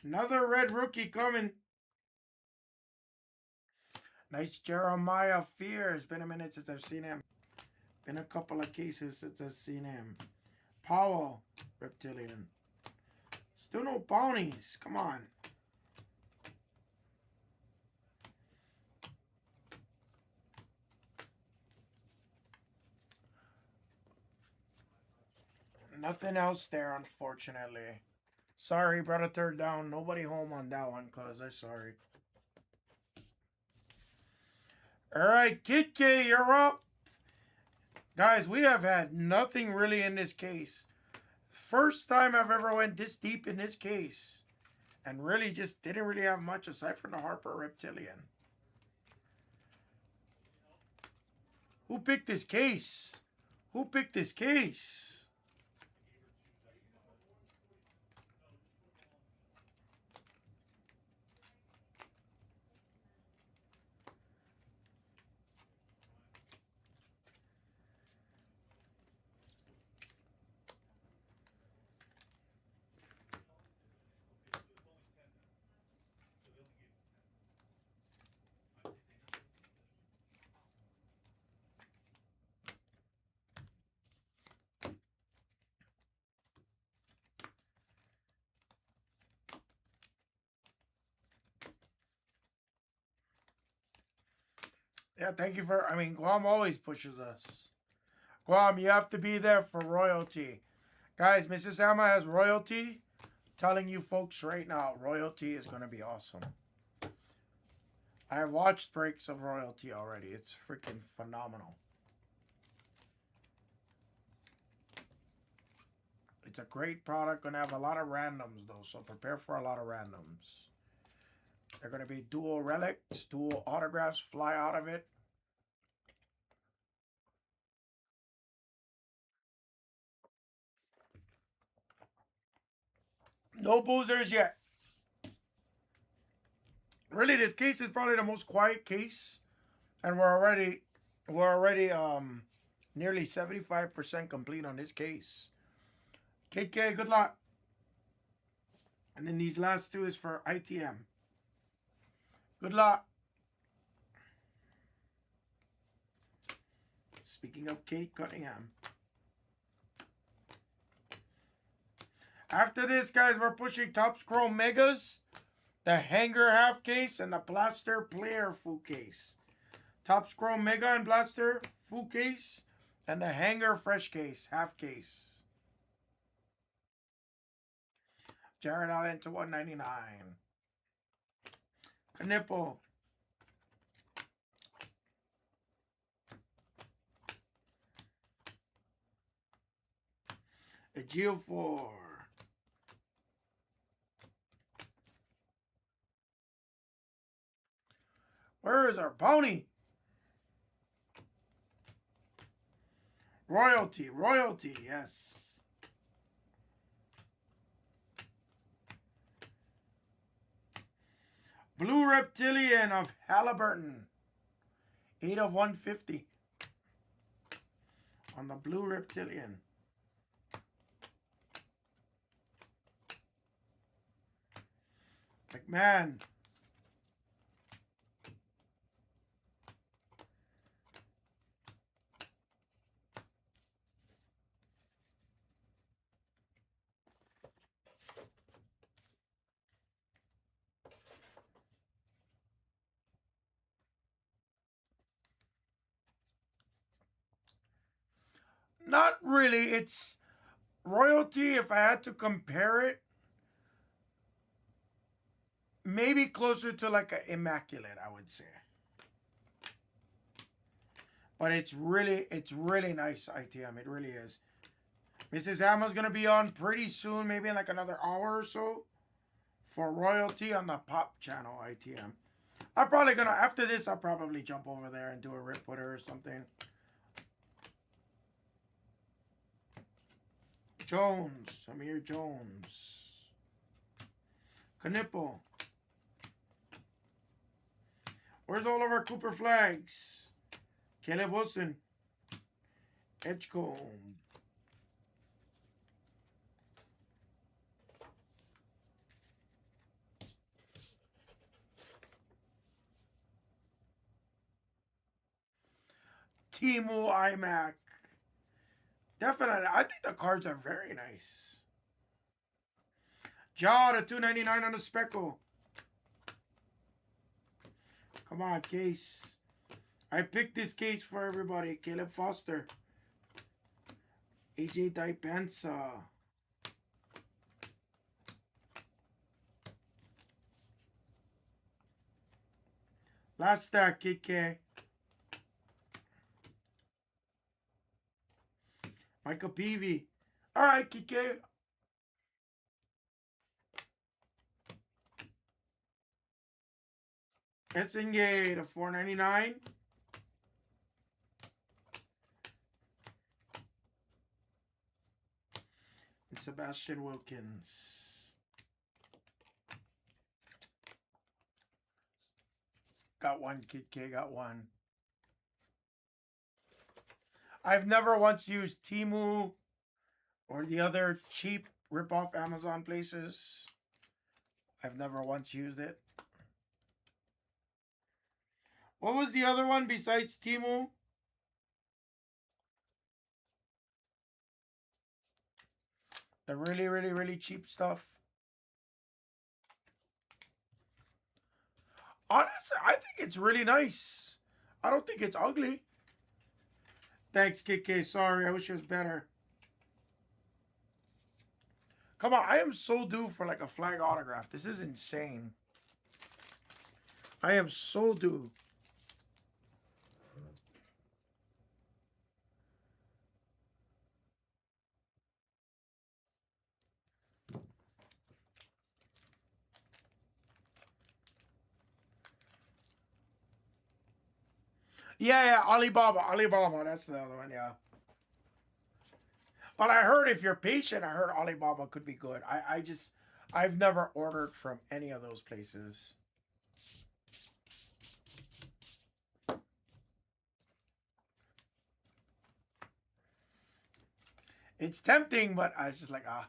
Another red rookie coming. Nice Jeremiah Fear. It's been a minute since I've seen him. Been a couple of cases since I've seen him. Powell, Reptilian. Still no bounties. Come on. Nothing else there, unfortunately. Sorry, brother, third down. Nobody home on that one, cuz I'm sorry. All right, Kid K, you're up. Guys, we have had nothing really in this case. First time I've ever went this deep in this case. And really just didn't really have much aside from the Harper Reptilian. Who picked this case? Who picked this case? Yeah, thank you for, I mean, Guam always pushes us. Guam, you have to be there for royalty. Guys, Mrs. Emma has royalty. Telling you folks right now, royalty is going to be awesome. I have watched breaks of royalty already. It's freaking phenomenal. It's a great product. Going to have a lot of randoms, though, so prepare for a lot of randoms. They're going to be dual relics, dual autographs fly out of it. No boozers yet. Really, this case is probably the most quiet case, and we're already nearly 75% complete on this case. KK, good luck. And then these last two is for ITM. Good luck. Speaking of Kate Cunningham. After this, guys, we're pushing TOPPS Chrome Megas, the Hanger half case, and the Blaster Player full case. TOPPS Chrome Mega and Blaster full case, and the Hanger fresh case, half case. Jared Allen to 199. Knipple. A Geofor. Where is our bounty? Royalty, royalty, yes. Blue Reptilian of Halliburton. 8 of 150. On the Blue Reptilian. McMahon. Not really. It's royalty, if I had to compare it, maybe closer to like an immaculate, I would say. But it's really nice ITM. It really is. Mrs. Hammer's going to be on pretty soon, maybe in like another hour or so, for royalty on the Pop channel ITM. I'm probably going to, after this, I'll probably jump over there and do a rip with her or something. Jones, Amir Jones. Knipple. Where's all of our Cooper flags? Caleb Wilson. Edgecombe. Timu iMac. Definitely. I think the cards are very nice. Jaw to 299 on the speckle. Come on, case. I picked this case for everybody. Caleb Foster. AJ Dipensa. Last stack, KK. Michael Peavy. All right, KK. Essengate to 499. and Sebastian Wilkins. Got one, Kid K, got one. I've never once used Temu or the other cheap rip-off Amazon places. I've never once used it. What was the other one besides Temu? The really, really, really cheap stuff. Honestly, I think it's really nice. I don't think it's ugly. Thanks, KK. Sorry, I wish it was better. Come on, I am so due for like a flag autograph. This is insane. I am so due. Yeah, Alibaba. Alibaba, that's the other one, yeah. But I heard if you're patient, I heard Alibaba could be good. I've never ordered from any of those places. It's tempting, but I was just like, ah.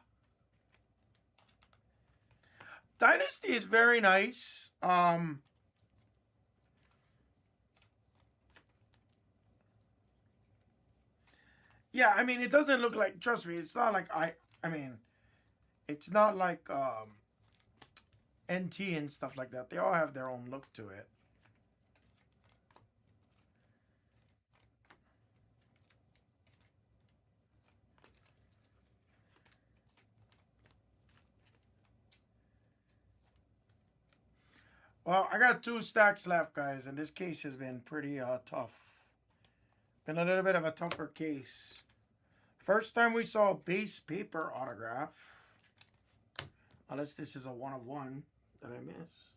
Dynasty is very nice. Yeah, I mean, it doesn't look like, trust me, it's not like I mean, it's not like NT and stuff like that. They all have their own look to it. Well, I got 2 stacks left, guys, and this case has been pretty tough. Been a little bit of a tougher case. First time we saw a base paper autograph. Unless this is a 1 of 1 that I missed.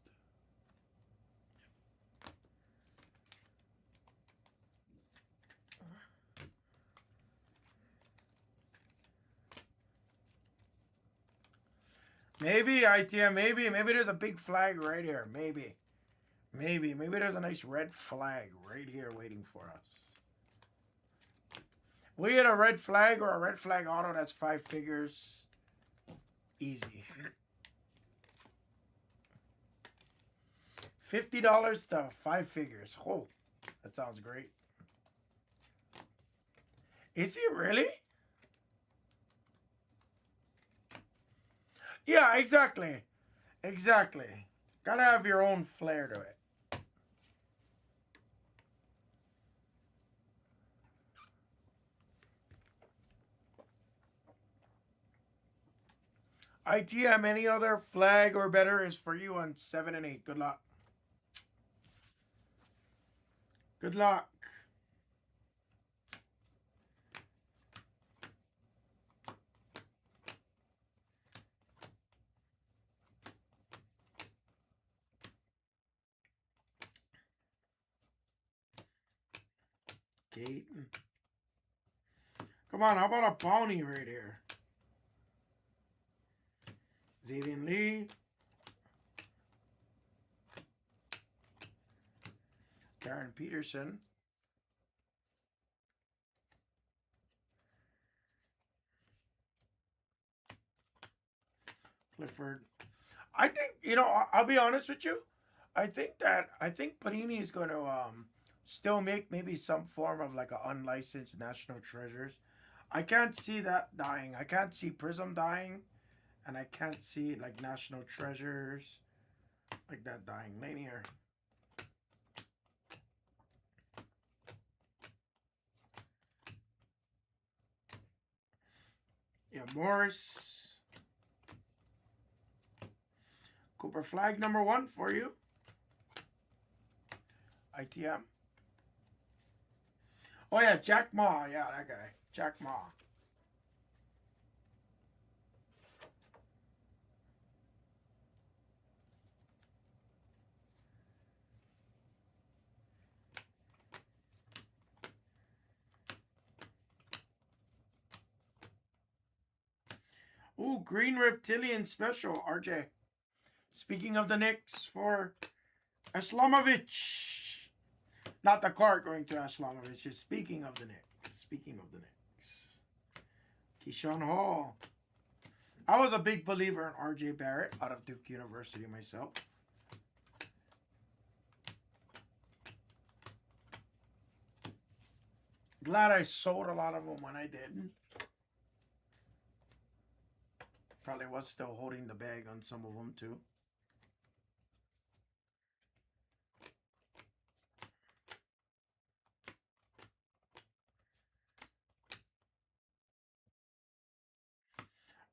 Maybe, ITM, maybe there's a big flag right here. Maybe there's a nice red flag right here waiting for us. We hit a red flag or a red flag auto, that's 5 figures. Easy. $50 to 5 figures. Oh, that sounds great. Is he really? Yeah, exactly. Exactly. Gotta have your own flair to it. ITM, any other flag or better is for you on 7 and 8. Good luck. Good luck. Gate. Come on, how about a bounty right here? Xavier Lee. Karen Peterson. Clifford. I think, you know, I'll be honest with you. I think Panini is going to still make maybe some form of like an unlicensed National Treasures. I can't see that dying. I can't see Prism dying. And I can't see like National Treasures like that dying. Linear. Yeah, Morris. Cooper flag number 1 for you. ITM. Oh yeah, Jack Ma. Yeah, that guy. Jack Ma. Green Reptilian Special, RJ. Speaking of the Knicks for Aslamovich. Not the card going to Aslamovich. Just speaking of the Knicks. Speaking of the Knicks. Keyshawn Hall. I was a big believer in RJ Barrett out of Duke University myself. Glad I sold a lot of them when I did. Probably was still holding the bag on some of them too.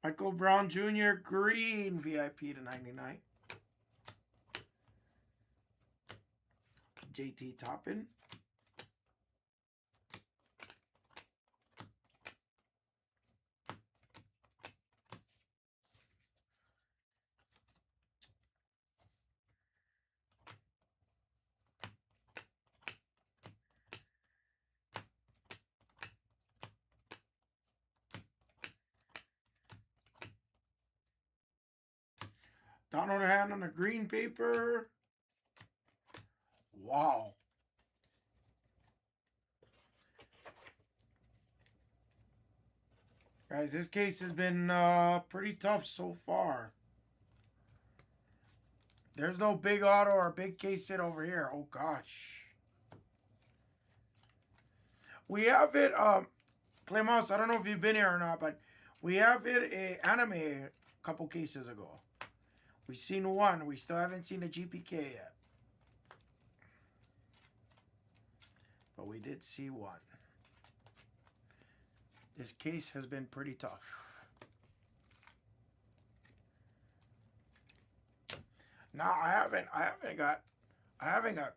Michael Brown Jr. Green VIP to 99. JT Toppin. Donald Hand on the green paper. Wow. Guys, this case has been pretty tough so far. There's no big auto or big case hit over here. Oh, gosh. We have it, Clemens, I don't know if you've been here or not, but we have it a anime a couple cases ago. We've seen one. We still haven't seen the GPK yet. But we did see one. This case has been pretty tough. Now I haven't got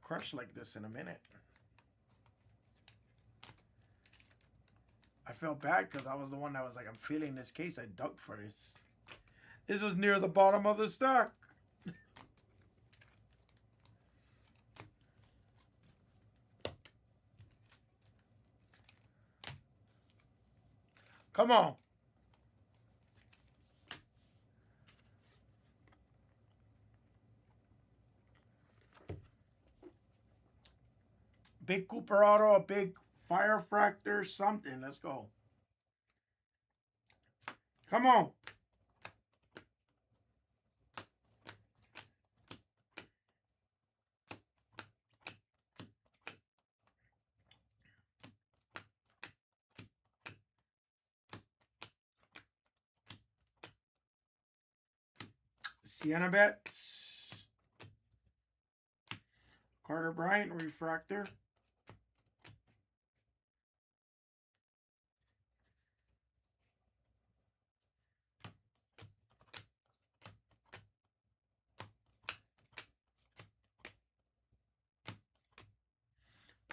crushed like this in a minute. I felt bad because I was the one that was like, I'm feeling this case. I dug for this. This was near the bottom of the stack. Come on. Big Cooper Auto, a big Fire Fractor, something. Let's go. Come on. Sienna Betts. Carter Bryant, Refractor.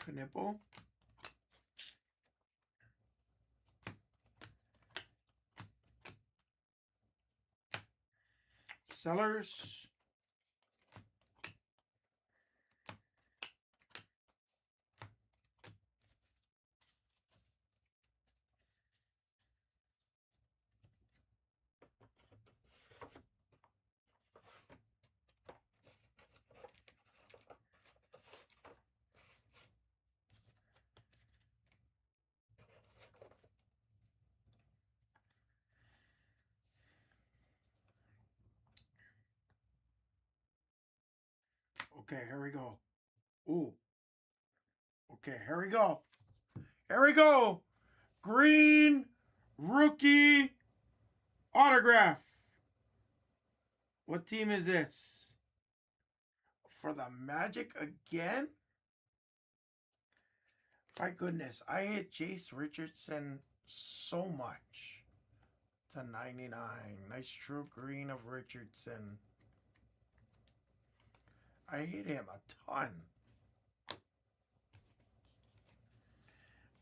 Knipple. Sellers. Okay, here we go. Ooh. Okay, here we go. Here we go. Green rookie autograph. What team is this? For the Magic again? My goodness, I hit Jace Richardson so much. To 99. Nice true green of Richardson. I hit him a ton.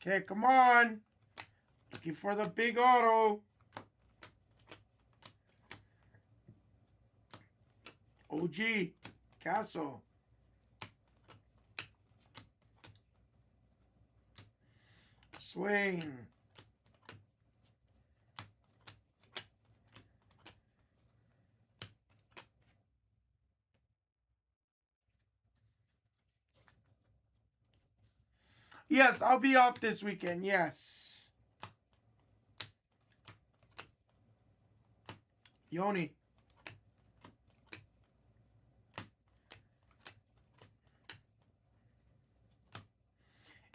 Okay, come on. Looking for the big auto. OG Castle. Swain. Yes, I'll be off this weekend. Yes. Yoni.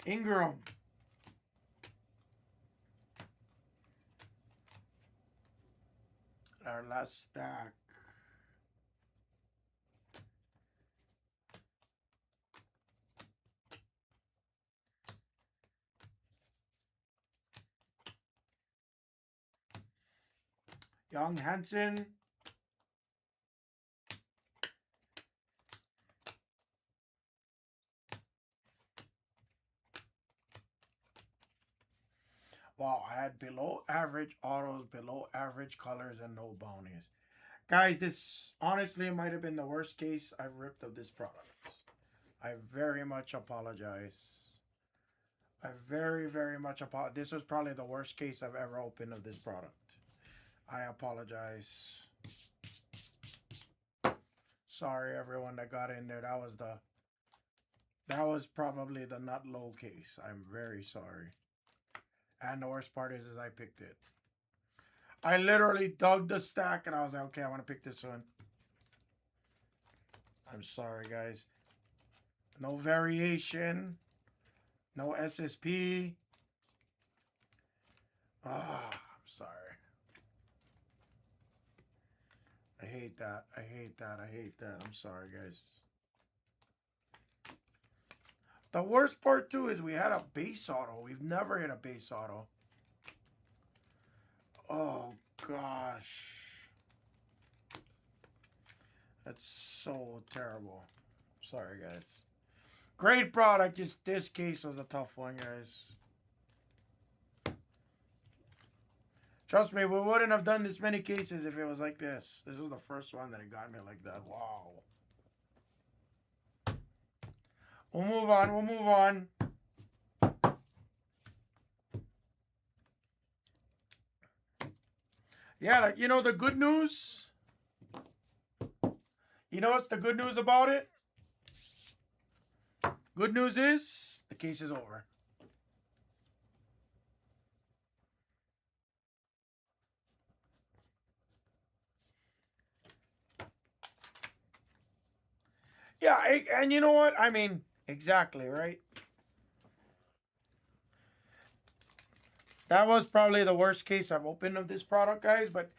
Ingram. Our last stack. Young Hansen. Wow, I had below average autos, below average colors, and no bounties. Guys, this honestly might have been the worst case I've ripped of this product. I very much apologize. I very, very much apologize. This was probably the worst case I've ever opened of this product. I apologize. Sorry, everyone that got in there. That was probably the not low case. I'm very sorry. And the worst part is I picked it. I literally dug the stack and I was like, okay, I want to pick this one. I'm sorry, guys. No variation. No SSP. Ah, I'm sorry. I hate that. I hate that. I hate that. I'm sorry, guys. The worst part, too, is we had a base auto. We've never hit a base auto. Oh, gosh. That's so terrible. Sorry, guys. Great product. Just this case was a tough one, guys. Trust me, we wouldn't have done this many cases if it was like this. This was the first one that it got me like that. Wow. We'll move on. We'll move on. Yeah, like, you know the good news? You know what's the good news about it? Good news is the case is over. Yeah, and you know what? I mean, exactly, right? That was probably the worst case I've opened of this product, guys. But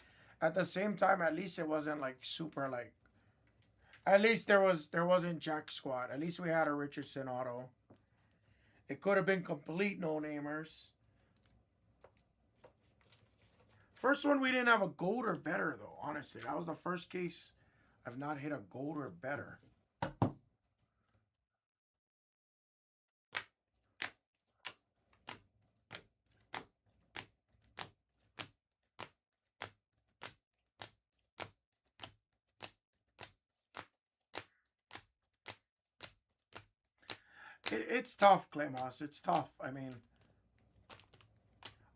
at the same time, at least it wasn't like super like. At least there wasn't Jack Squad. At least we had a Richardson auto. It could have been complete no-namers. First one we didn't have a gold or better though. Honestly, that was the first case I've not hit a gold or better. It's tough, Clemos. It's tough. I mean,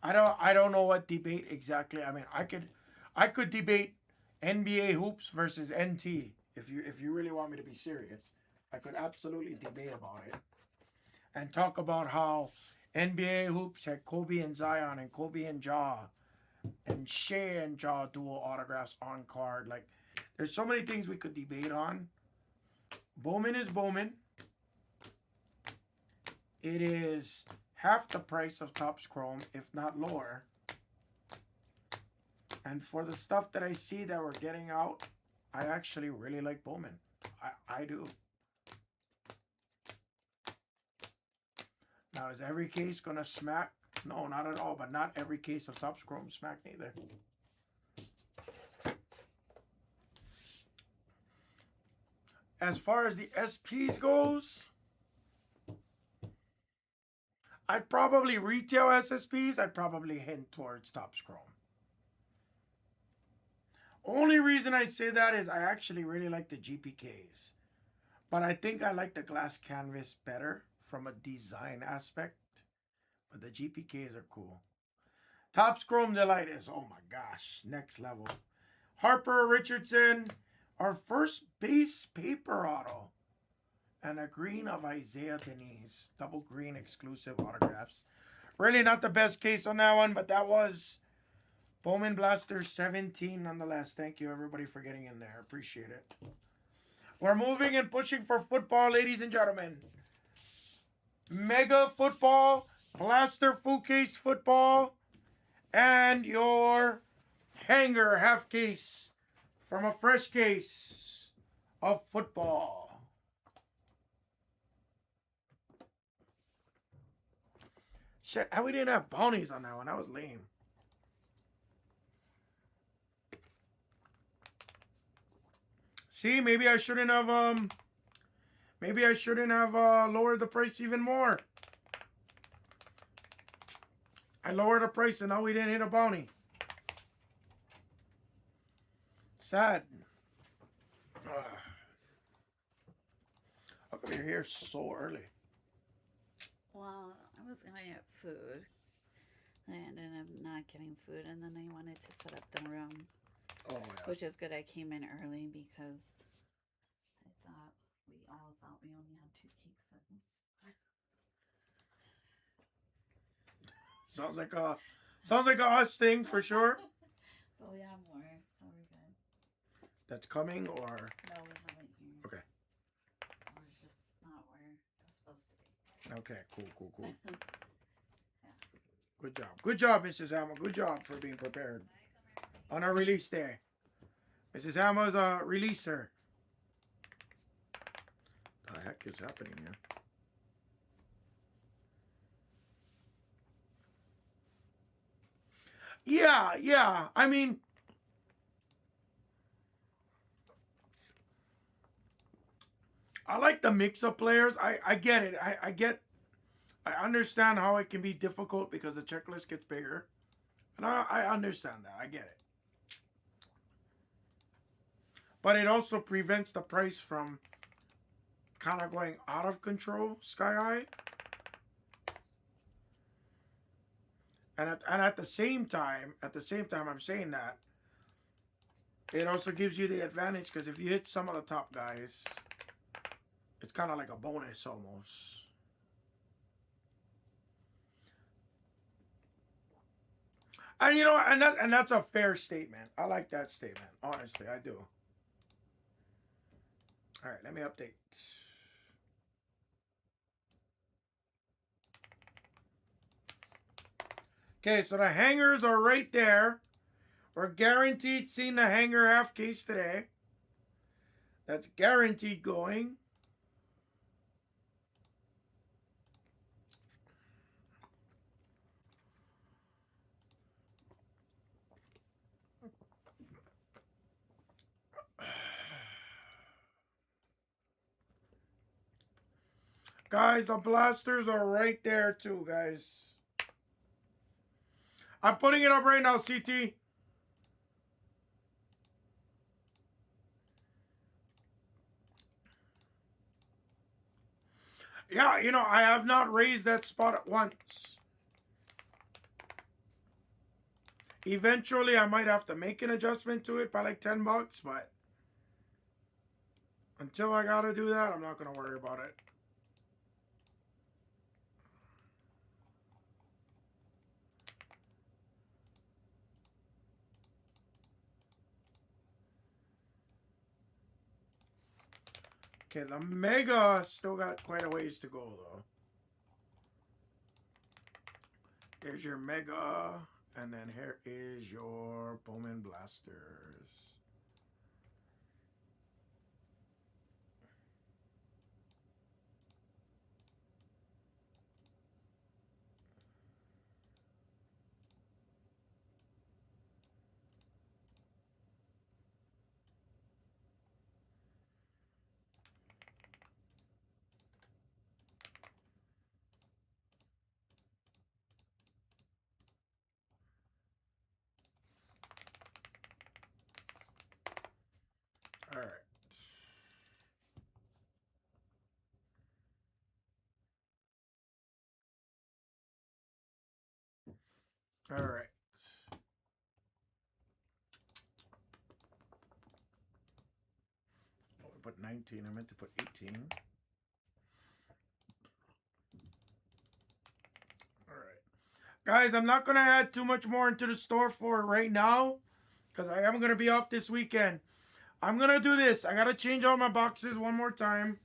I don't know what debate exactly. I mean, I could debate NBA hoops versus NT if you really want me to be serious. I could absolutely debate about it and talk about how NBA hoops had Kobe and Zion and Kobe and Ja and Shea and Ja dual autographs on card. Like, there's so many things we could debate on. Bowman is Bowman. It is half the price of Topps Chrome, if not lower. And for the stuff that I see that we're getting out, I actually really like Bowman. I do. Now, is every case going to smack? No, not at all. But not every case of Topps Chrome smack neither. As far as the SPs goes, I'd probably retail SSPs. I'd probably hint towards Topps Chrome. Only reason I say that is I actually really like the GPKs. But I think I like the glass canvas better from a design aspect. But the GPKs are cool. Topps Chrome Delight is, oh my gosh, next level. Harper Richardson, our first base paper auto. And a green of Isaiah Denise. Double green exclusive autographs. Really not the best case on that one, but that was Bowman Blaster 17 nonetheless. Thank you, everybody, for getting in there. Appreciate it. We're moving and pushing for football, ladies and gentlemen. Mega football, Blaster full case football, and your hanger half case from a fresh case of football. Shit, how we didn't have bounties on that one? That was lame. See, maybe I shouldn't have lowered the price even more. I lowered the price and now we didn't hit a bounty. Sad. How come you're here so early? Well, I was gonna get food. I ended up not getting food, and then I wanted to set up the room. Oh, yeah. Which is good. I came in early because we all thought we only had 2 cake settings. Sounds like a us thing for sure. But we have more, so we're good. That's coming, or No, we haven't here. okay. We're just not where we're supposed to be. Okay, cool. Yeah. Good job, Mrs. Hammer. Good job for being prepared on our release day. Mrs. Hammer's a releaser. The heck is happening here? Yeah. I mean, I like the mix-up players. I get it. I understand how it can be difficult because the checklist gets bigger. And I understand that. I get it. But it also prevents the price from kind of going out of control, sky high. And at the same time, I'm saying that it also gives you the advantage because if you hit some of the top guys, it's kind of like a bonus almost. And you know, and that's a fair statement. I like that statement. Honestly, I do. All right, let me update. Okay, so the hangers are right there. We're guaranteed seeing the hanger half case today. That's guaranteed going. Guys, the blasters are right there too, guys. I'm putting it up right now, CT. Yeah, you know, I have not raised that spot at once. Eventually, I might have to make an adjustment to it by like $10, but until I gotta do that, I'm not gonna worry about it. Okay, the Mega still got quite a ways to go, though. There's your Mega, and then here is your Bowman Blasters. All right. All right. Oh, I put 19. I meant to put 18. Guys, I'm not gonna add too much more into the store for right now, because I am gonna be off this weekend. I'm gonna do this. I gotta change all my boxes one more time.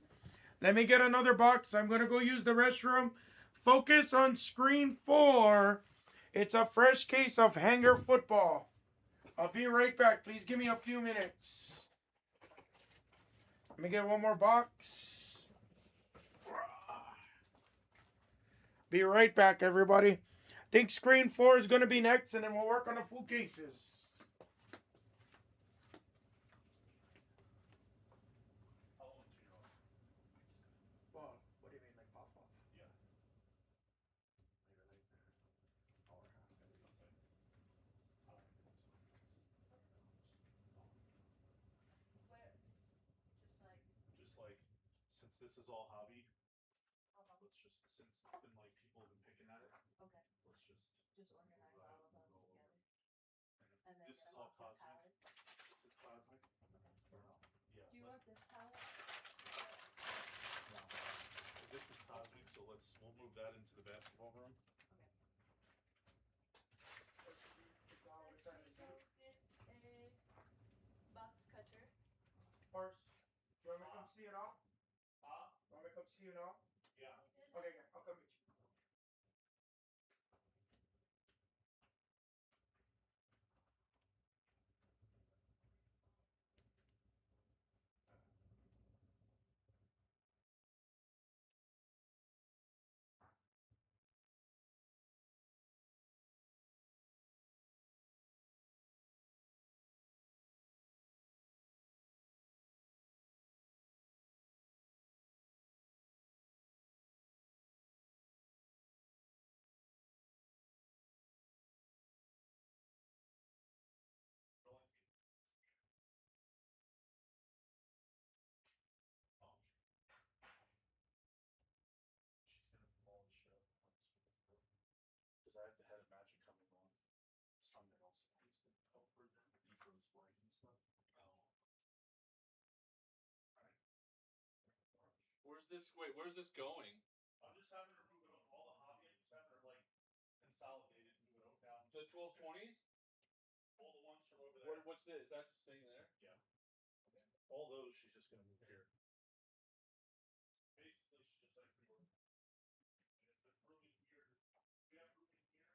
Let me get another box. I'm gonna go use the restroom. Focus on screen 4. It's a fresh case of hanger football. I'll be right back. Please give me a few minutes. Let me get one more box. Be right back, everybody. I think screen 4 is going to be next, and then we'll work on the full cases. How long do you know? Well, what do you mean, like pop off? Yeah. Maybe like hour and a half, maybe. Just like, since this is all hobby, let's just, since it's been like people have been picking at it. Okay. Let's just. Just organize move all of them move over. together. And And then this get is them all off the cosmic. palette. This is cosmic. Or no? Yeah. Do you want this palette? No. So this is cosmic, so we'll move that into the basketball room. Okay. Now what time is it? It's a box cutter. Parse, do you want me to come see it all? Huh? Want me to come see it all? Yeah. Okay, I'll come meet you. She's gonna polish it up because I have the head of magic coming on Sunday also. He's gonna help her then be for his wife and stuff. Oh. Alright. Where's this? Wait, where's this going? I'm just having her move it on all the hobby. I'm just having her like consolidate it and move it down. The 1220s? All the ones from over there. What's this? Is that just staying there? Yeah. Okay. All those she's just gonna move here. Basically, she's just like reorganizing. And it's been really weird. We have room in here.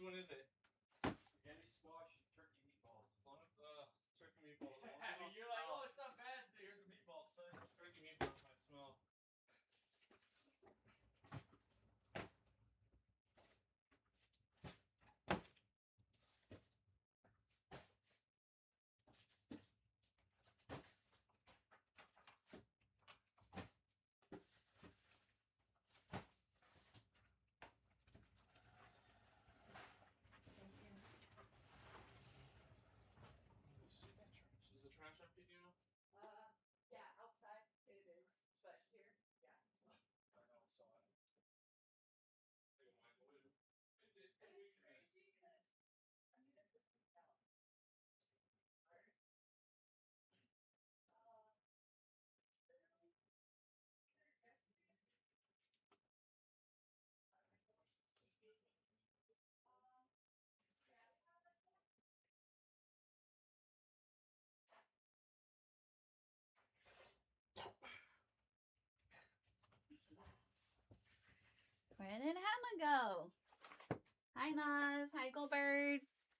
one is it? Spaghetti squash and turkey meatballs. As long as turkey meatballs. As long as they don't You're like, smell. oh, it's not bad. Here's the meatballs, son. Turkey meatballs might smell. Is the trash empty, do you know? Yeah, outside it is, but here, yeah. I know, so I don't. I think it might move. It's crazy because I mean it's just down. Right? Where did Hannah go? Hi, Nas. Hi, Goldbirds.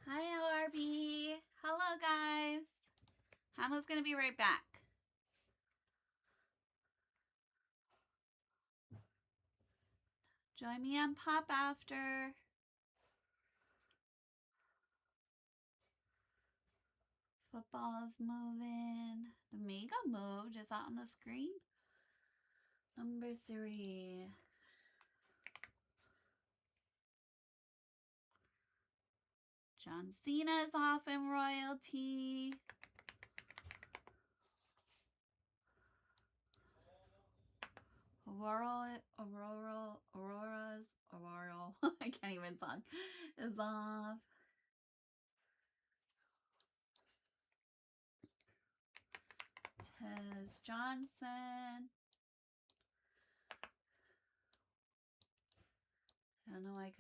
Hi, LRB. Hello, guys. Hannah's going to be right back. Join me on Pop after. Football's moving. The mega moved. Is that on the screen? Number 3. John Cena's off in royalty. Aurora's, I can't even talk, is off. Tez Johnson. I don't know why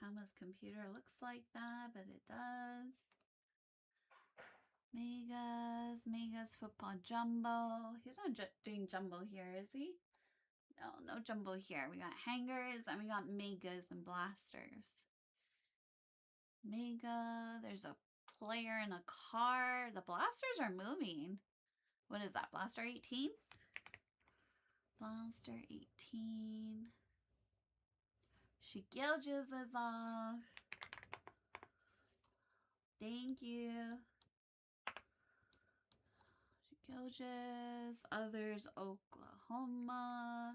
Hama's computer looks like that, but it does. Megas football jumbo. He's not doing jumbo here, is he? No, no jumbo here. We got hangers and we got megas and blasters. Mega, there's a player in a car. The blasters are moving. What is that? Blaster 18? Blaster 18. She Gilges is off. Thank you. She Gilges. Others Oklahoma.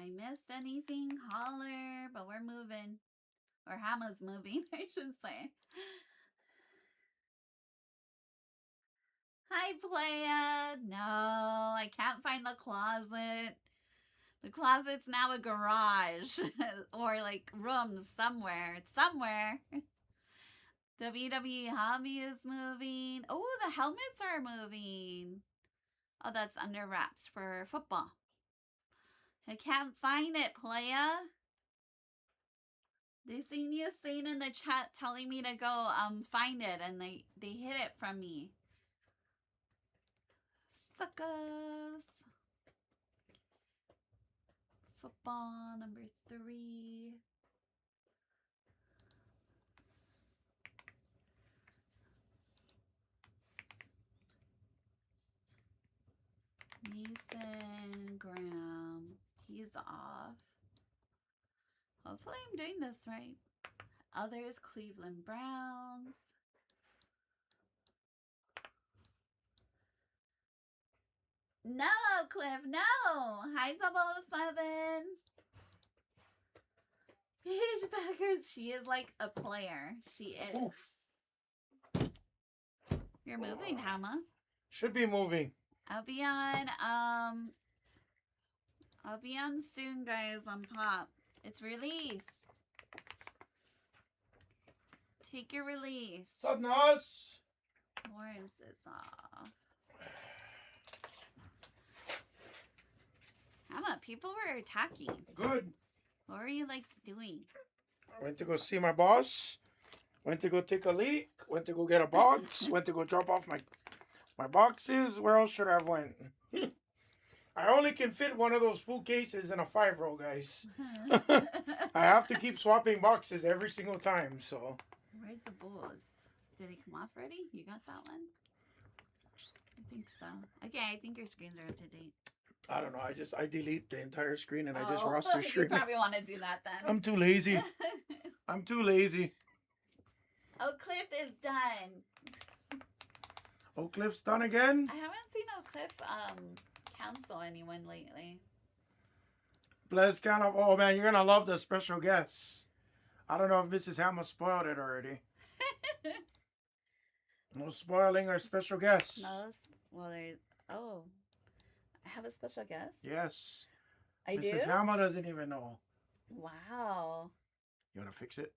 I missed anything, holler, but we're moving. Or Hama's moving, I should say. Hi, Playa. No, I can't find the closet. The closet's now a garage. Or like rooms somewhere. It's somewhere. WWE Hobby is moving. Oh, the helmets are moving. Oh, that's under wraps for football. I can't find it, Playa. They seen you saying in the chat telling me to go find it, and they hid it from me. Suckers. Football number 3. Mason Graham. He's off. Hopefully I'm doing this right. Others, Cleveland Browns. No, Cliff, no. Hi, 007. Paige Beckers, she is like a player. She is. Oof. You're moving, Hama. Should be moving. I'll be on soon, guys, on Pop. It's release. Take your release. What's up, Nas? Lawrence is off. Hama, people were attacking. Good. What were you like doing? I went to go see my boss. Went to go take a leak. Went to go get a box. Went to go drop off my boxes. Where else should I have went? I only can fit one of those full cases in a 5-row, guys. I have to keep swapping boxes every single time, so. Where's the Bulls? Did it come off already? You got that one? I think so. Okay, I think your screens are up to date. I don't know. I delete the entire screen and I just roster you stream. probably want to do that then. I'm too lazy. I'm too lazy. Oak Cliff is done. Oak Cliff's done again? I haven't seen Oak Cliff cancel anyone lately. Blez kind of. Oh man, you're gonna love the special guest. I don't know if Mrs. Hammer spoiled it already. No spoiling our special guest. No, well, there's. Oh, I have a special guest. Yes. I do. Mrs. Hammer doesn't even know. Wow. You wanna fix it?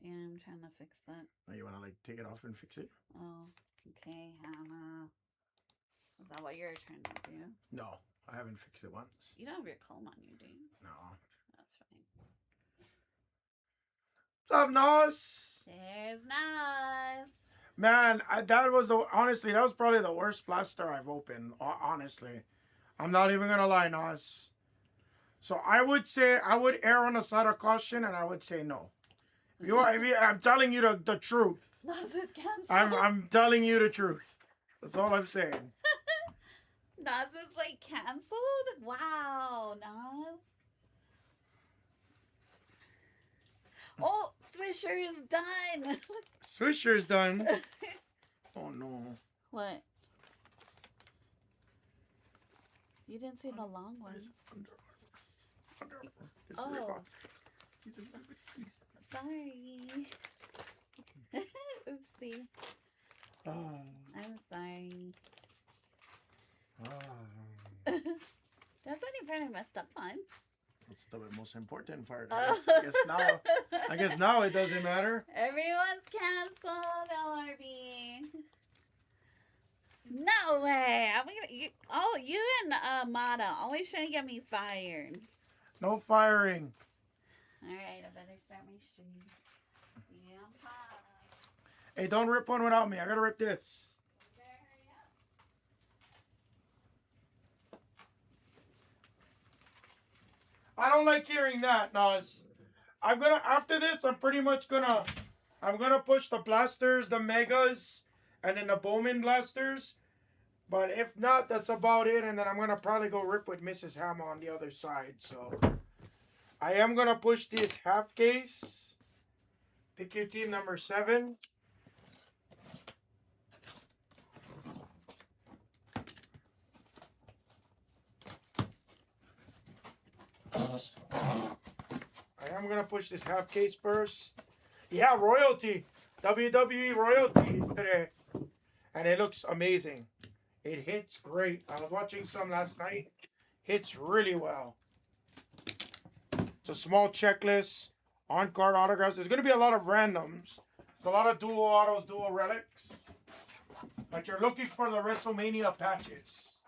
Yeah, I'm trying to fix that. Or you wanna like take it off and fix it? Oh, okay, Hannah. Is that what you're trying to do? No, I haven't fixed it once. You don't have your comb on you, do you? No. That's fine. What's up, Nos? There's Nas. Man, honestly, that was probably the worst blaster I've opened. Honestly, I'm not even gonna lie, Nos. So I would say I would err on the side of caution, and I would say no. I'm telling you the truth. Nas is canceled. I'm telling you the truth. That's all I'm saying. Nas is like canceled? Wow, Nas. Oh, Swisher is done. Swisher's done. Oh no. What? You didn't say the long ones. Oh. Sorry. Oopsie. Oh. I'm sorry. Oh. That's any part I messed up on. That's the most important part. I guess now it doesn't matter. Everyone's canceled, LRB. No way. I'm gonna. You and Mata always trying to get me fired. No firing. All right, I better start my stream. Yeah, Hey, don't rip one without me. I gotta rip this. I don't like hearing that, Nas. After this, I'm gonna push the blasters, the megas, and then the Bowman blasters. But if not, that's about it. And then I'm gonna probably go rip with Mrs. Hammer on the other side. So I am gonna push this half case. Pick your team number 7. I'm gonna push this half case first. Yeah, royalty. WWE royalties today. And it looks amazing. It hits great. I was watching some last night. Hits really well. It's a small checklist. On-card autographs. There's going to be a lot of randoms. There's a lot of dual autos, dual relics. But you're looking for the WrestleMania patches.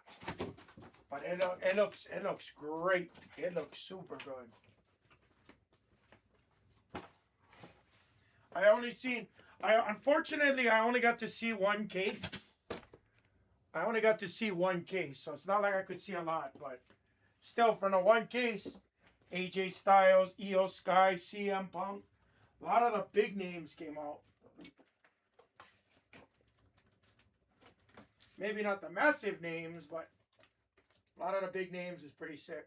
But it looks great. It looks super good. Unfortunately, I only got to see one case. So it's not like I could see a lot, but still, from the one case, AJ Styles, Io Sky, CM Punk, a lot of the big names came out. Maybe not the massive names, but a lot of the big names is pretty sick.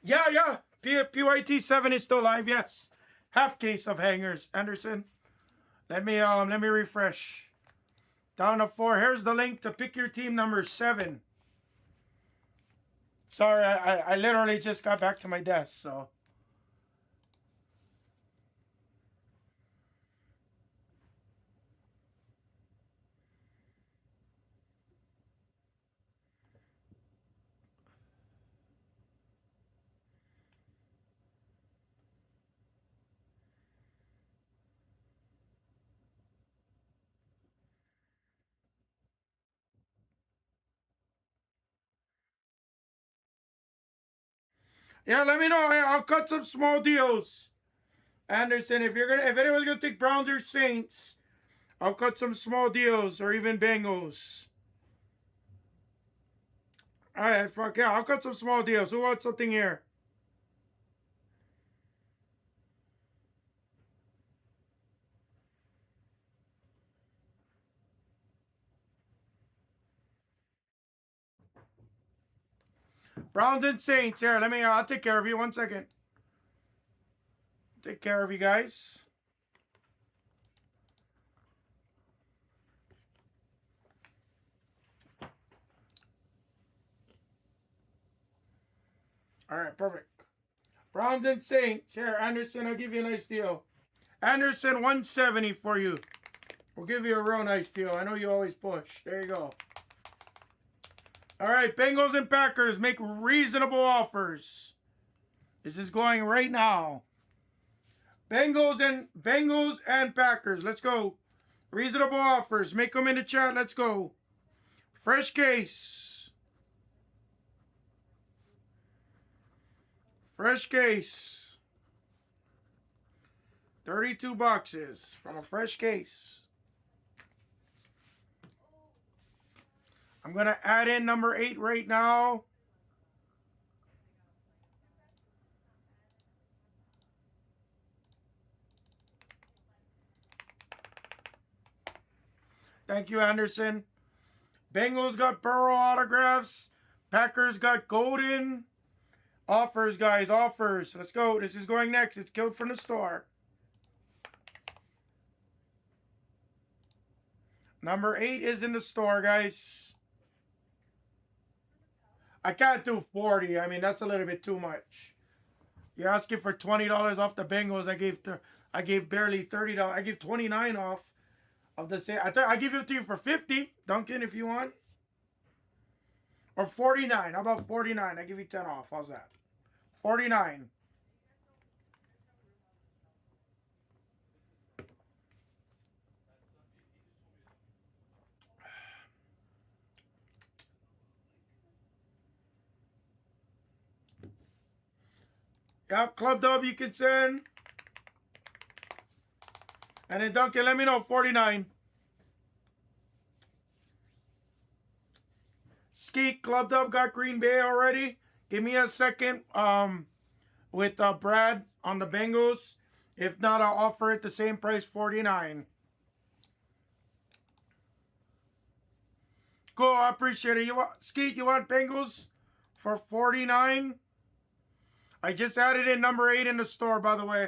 Yeah. PYT 7 is still live, yes. Half case of hangers, Anderson. Let me refresh. Down to 4. Here's the link to pick your team number 7. Sorry, I literally just got back to my desk, so. Yeah, let me know. I'll cut some small deals. Anderson, if anyone's gonna take Browns or Saints, I'll cut some small deals or even Bengals. Alright, fuck yeah, I'll cut some small deals. Who wants something here? Browns and Saints. Here, I'll take care of you. 1 second. Take care of you guys. Alright, perfect. Browns and Saints. Here, Anderson, I'll give you a nice deal. Anderson, 170 for you. We'll give you a real nice deal. I know you always push. There you go. All right, Bengals and Packers, make reasonable offers. This is going right now. Bengals and Packers, let's go. Reasonable offers, make them in the chat. Let's go. Fresh case. Fresh case. 32 boxes from a fresh case. I'm going to add in number 8 right now. Thank you, Anderson. Bengals got Burrow autographs. Packers got Golden. Offers, guys, offers. Let's go. This is going next. It's killed from the store. Number 8 is in the store, guys. I can't do 40. I mean, that's a little bit too much. You're asking for $20 off the Bengals. I gave barely $30. I give 29 off of the same. I give it to you for 50, Duncan, if you want. Or 49. How about 49? I give you 10 off. How's that? 49. Yep, Club Dub you can send. And then Duncan, let me know, 49. Skeet, Club Dub got Green Bay already. Give me a second with Brad on the Bengals. If not, I'll offer it the same price, 49. Cool, I appreciate it. You want Skeet, you want Bengals for 49? I just added in number 8 in the store, by the way.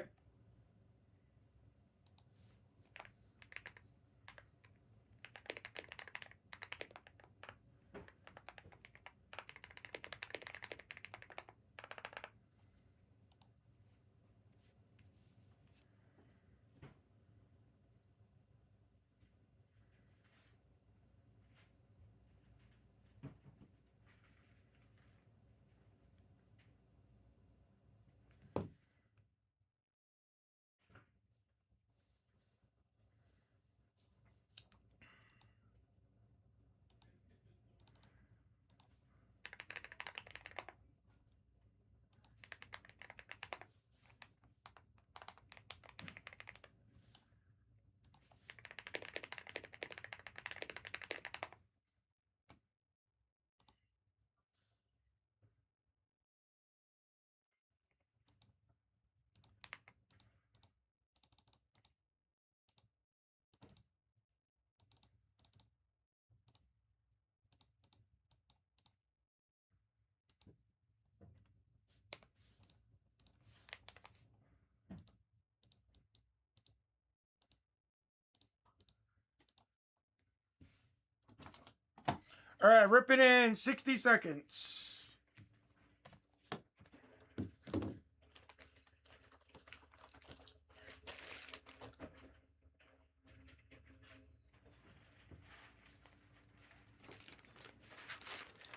All right, rip it in 60 seconds.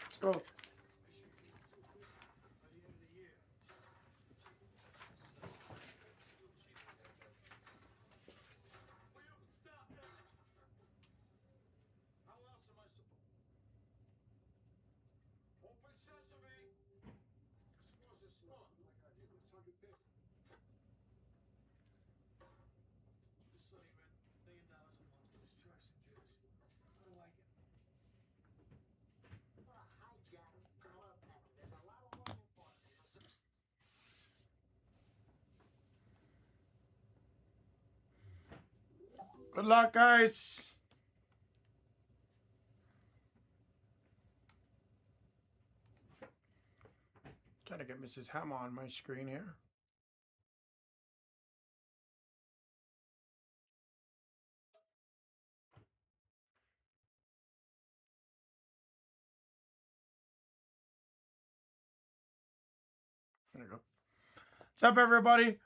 Let's go. How else am I supposed? Open sesame. Score's a score. Like I did with Tucker Pitt. This sonny man, $1 million a month for his trucks in Jersey. I don't like it. For a hijack from oil peddler, there's a lot of looking for. Good luck, guys. Trying to get Mrs. Hammer on my screen here. There you go. What's up, everybody?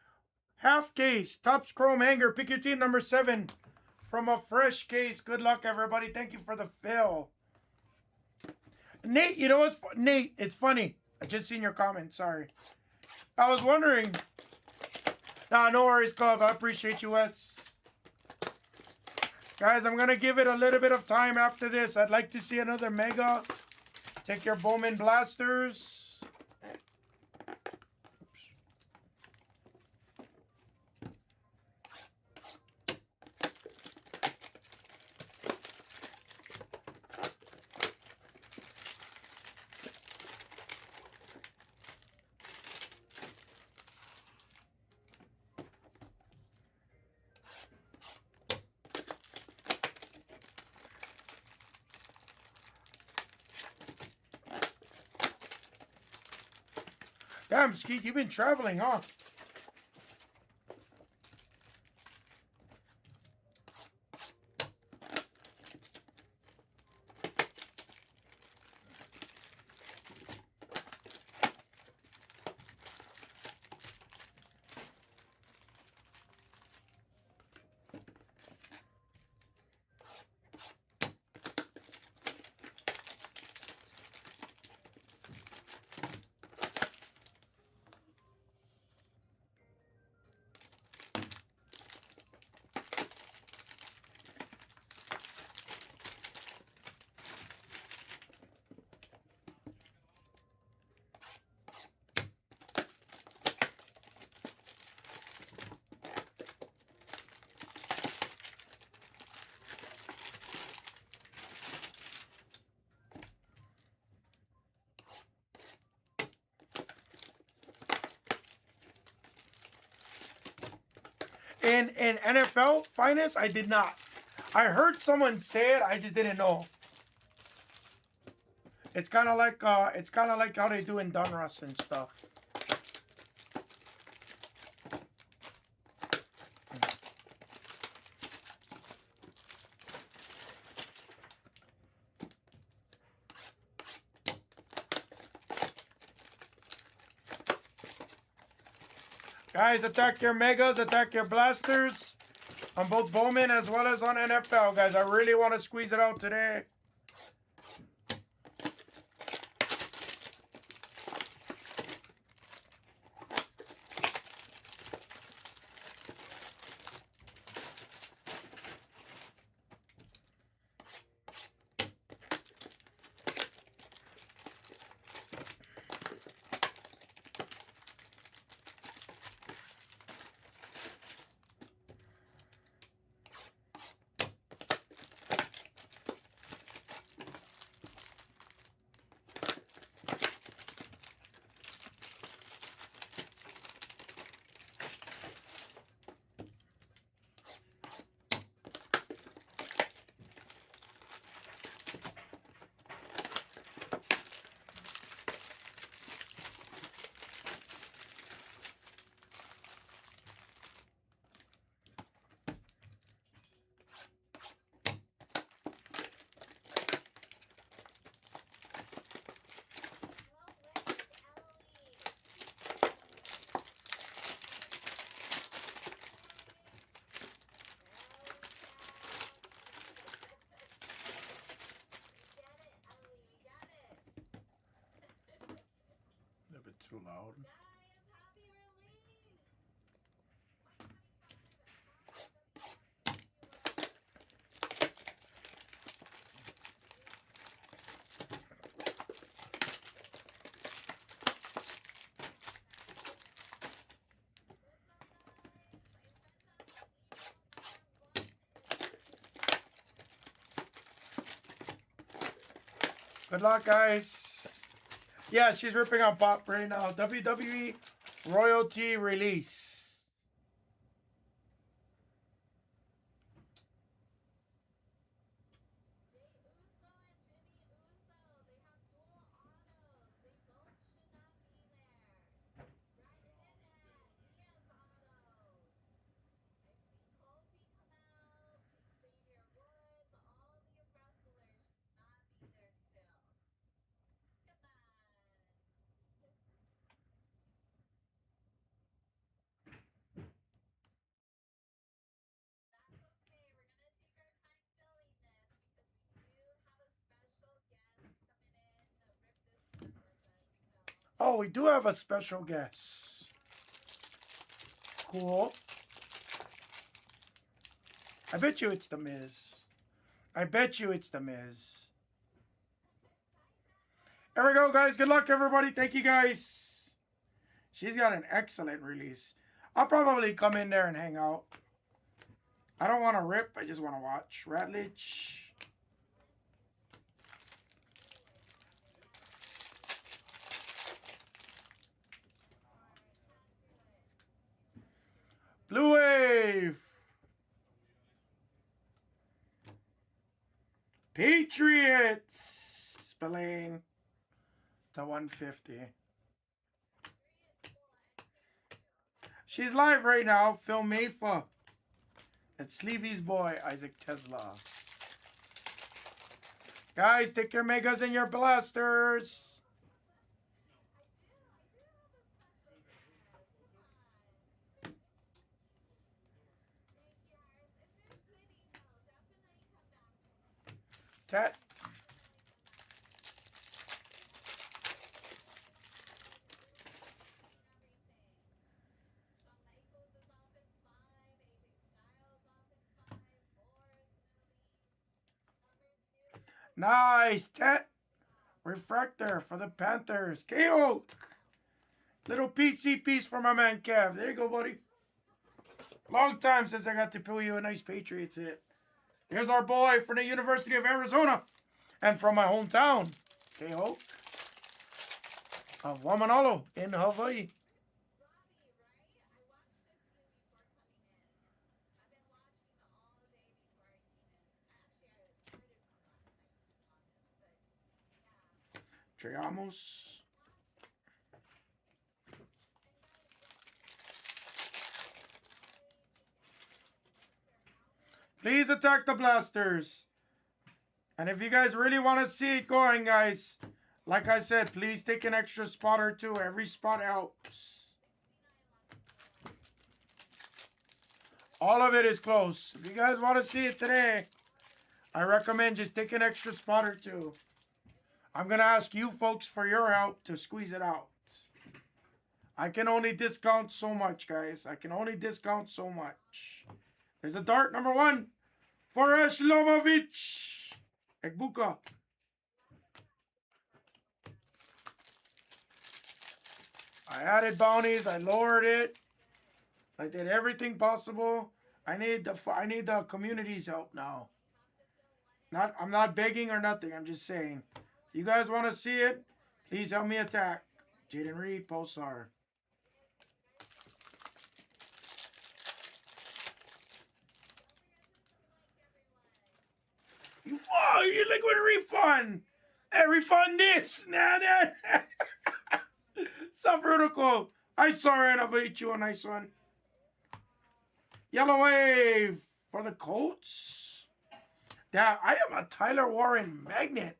Half case, Topps Chrome Hanger, pick your team number 7 from a fresh case. Good luck, everybody. Thank you for the fill. Nate, you know what's Nate? It's funny. I just seen your comment. Sorry. I was wondering. Nah, no worries, Club. I appreciate you, Wes. Guys, I'm going to give it a little bit of time after this. I'd like to see another mega. Take your Bowman blasters. Oops. Damn, Skeet, you've been traveling, huh? In NFL finance, I did not. I heard someone say it, I just didn't know. It's kind of like how they do in Donruss and stuff. Guys, attack your megas, attack your blasters on both Bowman as well as on NFL, guys. I really want to squeeze it out today. A little bit too loud. Good luck, guys. Yeah, she's ripping on Pop right now. WWE royalty release. Oh, we do have a special guest. Cool. I bet you it's the Miz. I bet you it's the Miz. There we go, guys. Good luck, everybody. Thank you, guys. She's got an excellent release. I'll probably come in there and hang out. I don't want to rip. I just want to watch. Ratledge. Blue Wave. Patriots. Spillane to 150. She's live right now. Phil Mayfa. It's Sleevy's boy, Isaac Tesla. Guys, take your megas and your blasters. Tat. Nice, Tat. Refractor for the Panthers. KO. Little PC piece for my man Kev. There you go, buddy. Long time since I got to pull you a nice Patriots hit. Here's our boy from the University of Arizona. And from my hometown, KO. Of Wamanalo in Hawaii. Triamos. Please attack the blasters. And if you guys really want to see it going, guys, like I said, please take an extra spot or two. Every spot helps. All of it is close. If you guys want to see it today, I recommend just take an extra spot or two. I'm going to ask you folks for your help to squeeze it out. I can only discount so much, guys. I can only discount so much. There's a dart, number 1, for Shlomovich. Egbuka. I added bounties. I lowered it. I did everything possible. I need the community's help now. I'm not begging or nothing. I'm just saying. You guys want to see it? Please help me attack. Jaden Reed, Pulsar. You liquid refund. Hey, refund this. Nah. Stop vertical. I saw it. I'll eat you a nice one. Yellow Wave for the Colts. Yeah, I am a Tyler Warren magnet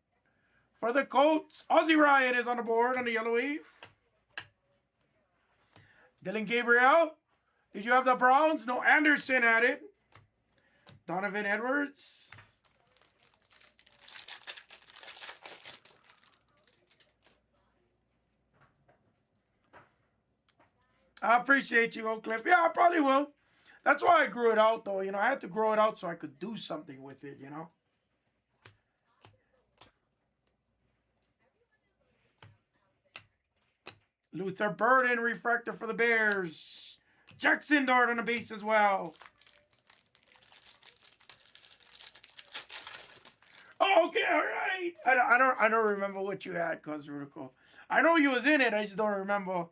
for the Colts. Aussie Riot is on the board on the Yellow Wave. Dylan Gabriel. Did you have the Browns? No, Anderson had it. Donovan Edwards. I appreciate you, Oak Cliff. Yeah, I probably will. That's why I grew it out, though. You know, I had to grow it out so I could do something with it, you know. Luther Burden, refractor for the Bears. Jackson Dart on the base as well. Oh, okay, all right. I don't remember what you had, Cuz Rudical. I know you was in it. I just don't remember.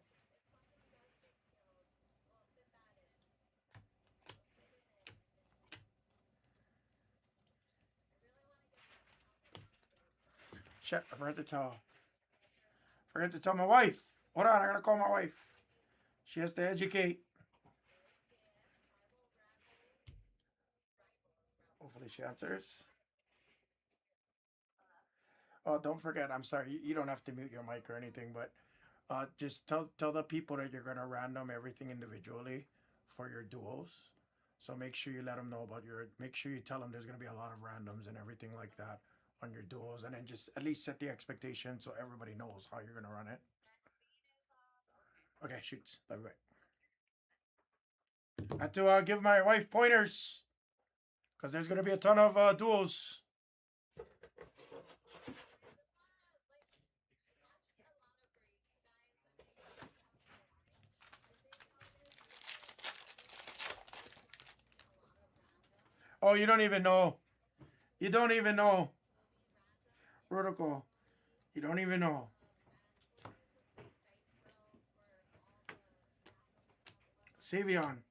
Shit, I forgot to tell. Forgot to tell my wife. Hold on, I gotta call my wife. She has to educate. Hopefully she answers. Oh, don't forget, I'm sorry, you don't have to mute your mic or anything, but just tell the people that you're gonna random everything individually for your duos. So make sure you let them know about make sure you tell them there's gonna be a lot of randoms and everything like that on your duos, and then just at least set the expectation so everybody knows how you're gonna run it. Okay, shoots. Love you, bye. I had to give my wife pointers because there's gonna be a ton of duos. Oh, you don't even know. You don't even know. Vertical. You don't even know. Savion.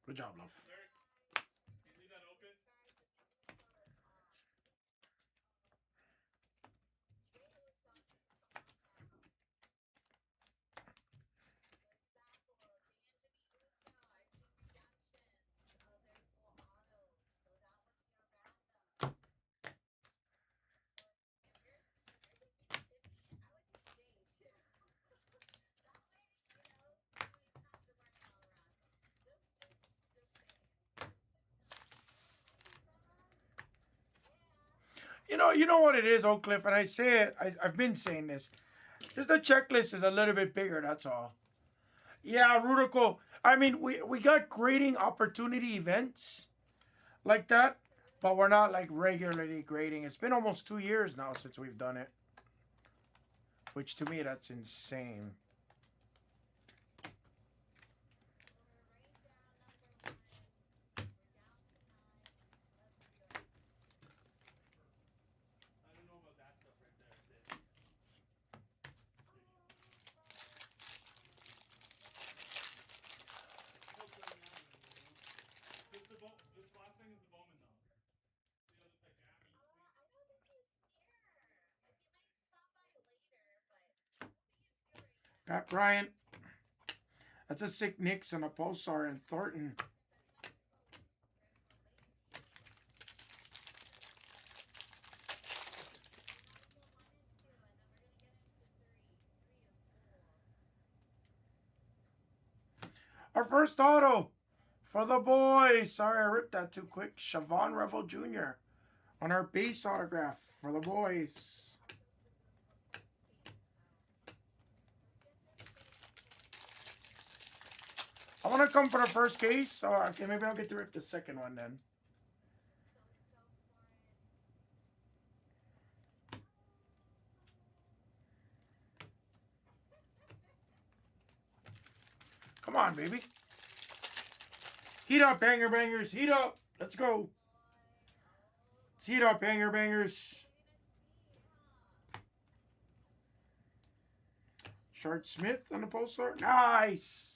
Good job, love. Can you leave that open? You know what it is, Oak Cliff, and I say it. I've been saying this. Just the checklist is a little bit bigger. That's all. Yeah, Rudical. I mean, we got grading opportunity events like that, but we're not like regularly grading. It's been almost 2 years now since we've done it, which to me that's insane. Pat Bryant. That's a sick Knicks and a Pulsar and Thornton. Our first auto for the boys. Sorry, I ripped that too quick. Siobhan Revel Jr. on our base autograph for the boys. I want to come for the first case. Oh, okay, maybe I'll get to rip the second one then. Come on, baby. Heat up, banger bangers. Heat up. Let's go. Let's heat up, banger bangers. Shart Smith on the Pulsar. Nice.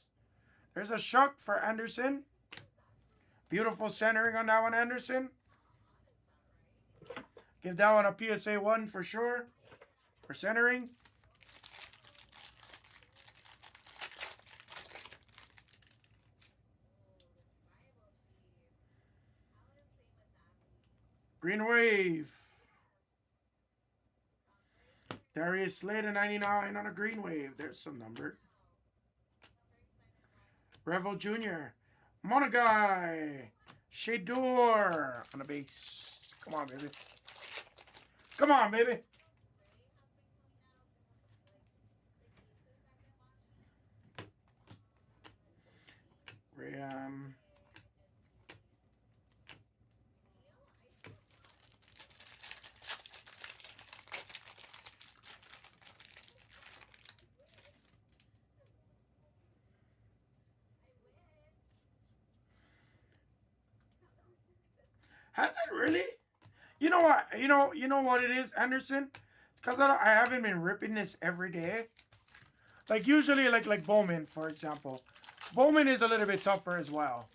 There's a shuck for Anderson. Beautiful centering on that one, Anderson. Give that one a PSA 1 for sure. For centering. Green Wave. Darius Slater 99 on a Green Wave. There's some number. Revel Jr. Monagai. Shador on a base. Come on, baby. Come on, baby. Graham. Has it really? You know what? You know what it is, Anderson? It's because I haven't been ripping this every day. Like usually, like Bowman, for example. Bowman is a little bit tougher as well.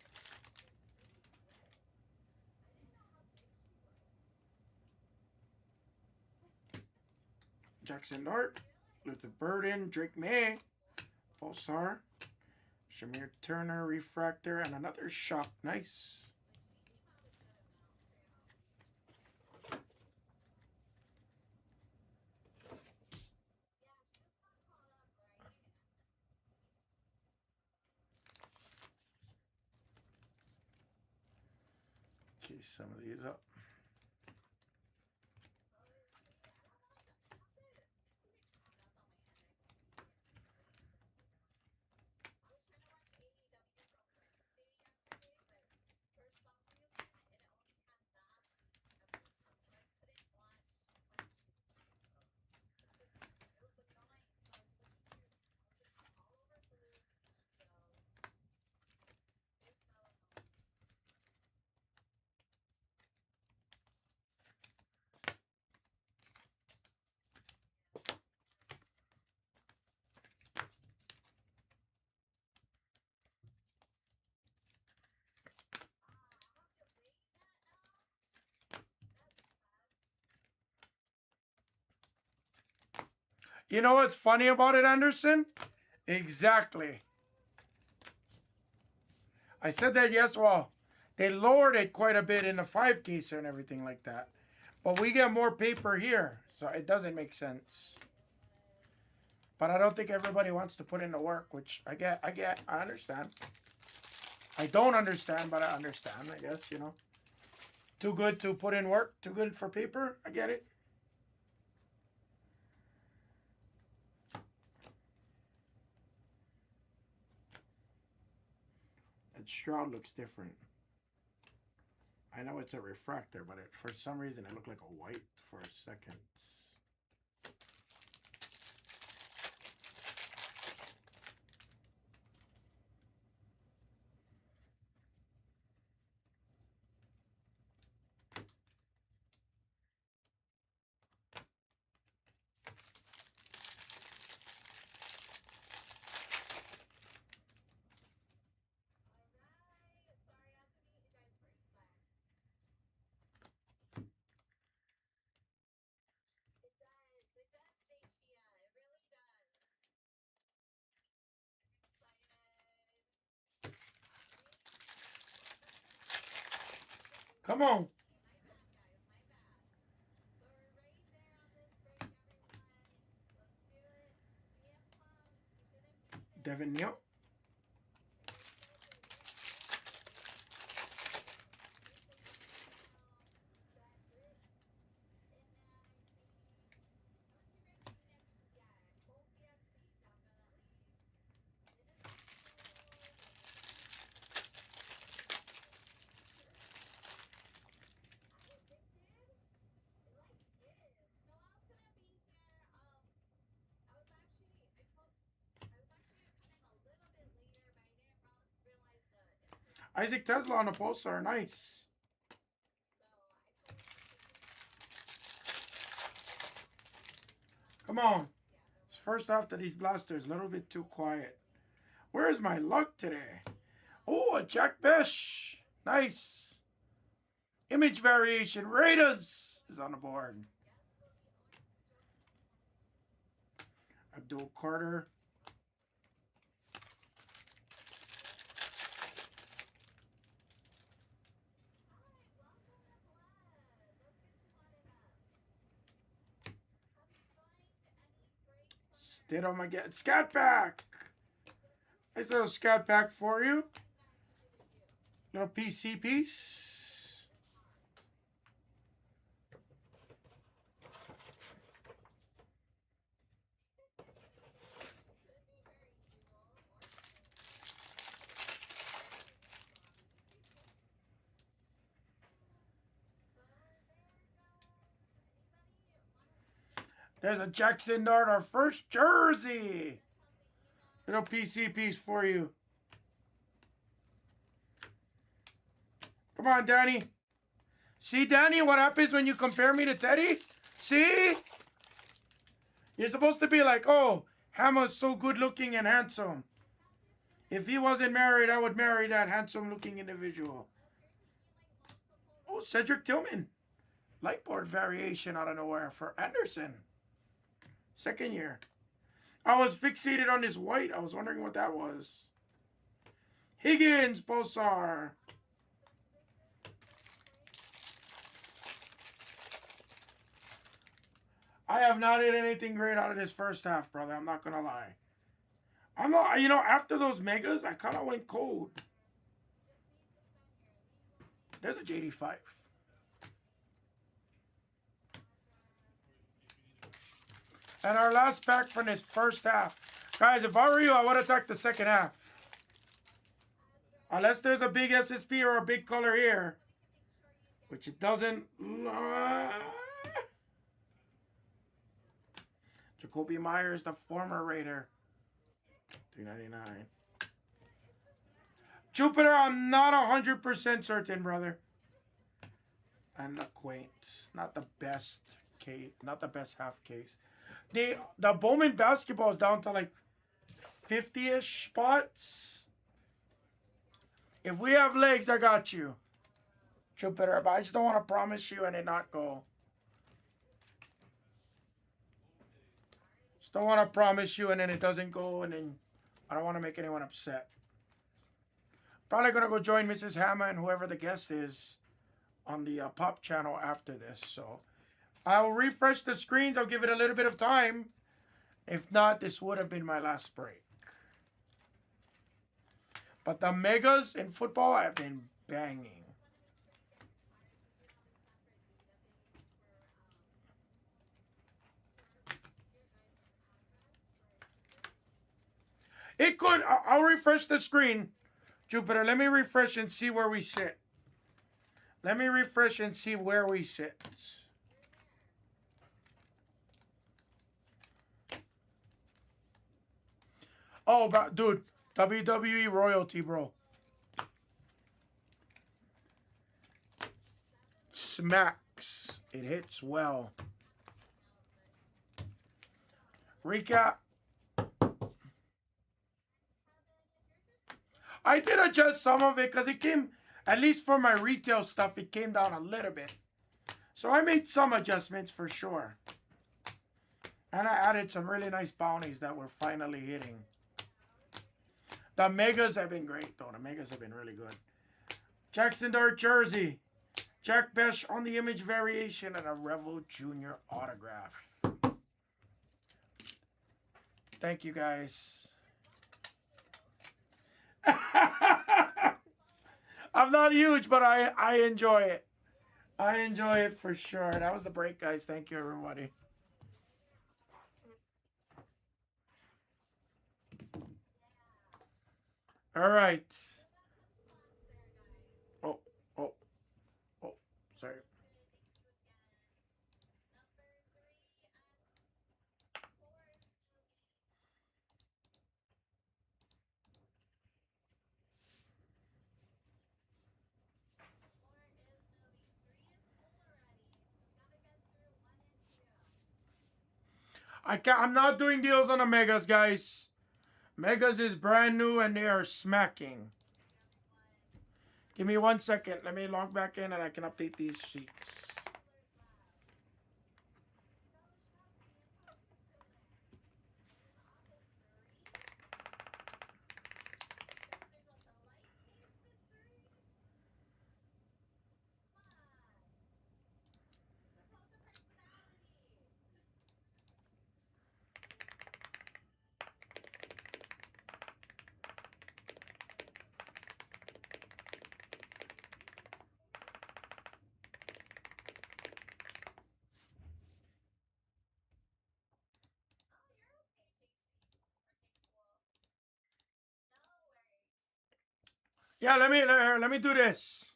Jackson Dart, Luther Burden, Drake May, Pulsar, Shamir Turner, Refractor, and another shot. Nice. Okay, some of these up. You know what's funny about it, Anderson? Exactly. I said that, yes, well, they lowered it quite a bit in the 5 caser and everything like that. But we get more paper here, so it doesn't make sense. But I don't think everybody wants to put in the work, which I get, I understand. I don't understand, but I understand, I guess, you know. Too good to put in work, too good for paper, I get it. That shroud looks different. I know it's a refractor, but for some reason it looked like a white for a second. Come on. Devin Neal. Isaac Tesla on the pulsar. Nice. Come on. It's first off to these blasters. A little bit too quiet. Where's my luck today? Oh, a Jack Bish. Nice. Image variation. Raiders is on the board. Abdul Carter. Stidham again. Scat Pack. Nice little Scat Pack for you. Little PC piece. There's a Jackson Dart, our first jersey. Little PC piece for you. Come on, Danny. See, Danny, what happens when you compare me to Teddy? See? You're supposed to be like, oh, Hammer's so good looking and handsome. If he wasn't married, I would marry that handsome looking individual. Oh, Cedric Tillman. Lightboard variation out of nowhere for Anderson. Second year. I was fixated on this white. I was wondering what that was. Higgins, Pulsar. I have not hit anything great out of this first half, brother. I'm not going to lie. I'm not, you know, after those megas, I kind of went cold. There's a JD5. And our last pack from this first half. Guys, if I were you, I would attack the second half. Unless there's a big SSP or a big color here. Which it doesn't. Jacoby Myers, the former Raider. $3.99. Jupiter, I'm not 100% certain, brother. And the quaint. Not the best case. Not the best half case. The Bowman basketball is down to like 50-ish spots. If we have legs, I got you. Jupiter, but I just don't want to promise you and it not go. Just don't want to promise you and then it doesn't go and then I don't want to make anyone upset. Probably going to go join Mrs. Hammer and whoever the guest is on the Pop channel after this, so... I'll refresh the screens. I'll give it a little bit of time. If not, this would have been my last break. But the megas in football have been banging. It could. I'll refresh the screen. Jupiter, let me refresh and see where we sit. Let me refresh and see where we sit. Oh, but dude, WWE royalty, bro. Smacks. It hits well. Recap. I did adjust some of it because it came, at least for my retail stuff, it came down a little bit. So I made some adjustments for sure. And I added some really nice bounties that we're finally hitting. The megas have been great, though. The megas have been really good. Jackson Dart jersey. Jack Besh on the image variation and a Revel Jr. autograph. Thank you, guys. I'm not huge, but I enjoy it. I enjoy it for sure. That was the break, guys. Thank you, everybody. All right. Oh, oh, oh, sorry. I'm not doing deals on the Megas, guys. Megas is brand new and they are smacking. Give me 1 second. Let me log back in and I can update these sheets. Yeah, let me do this.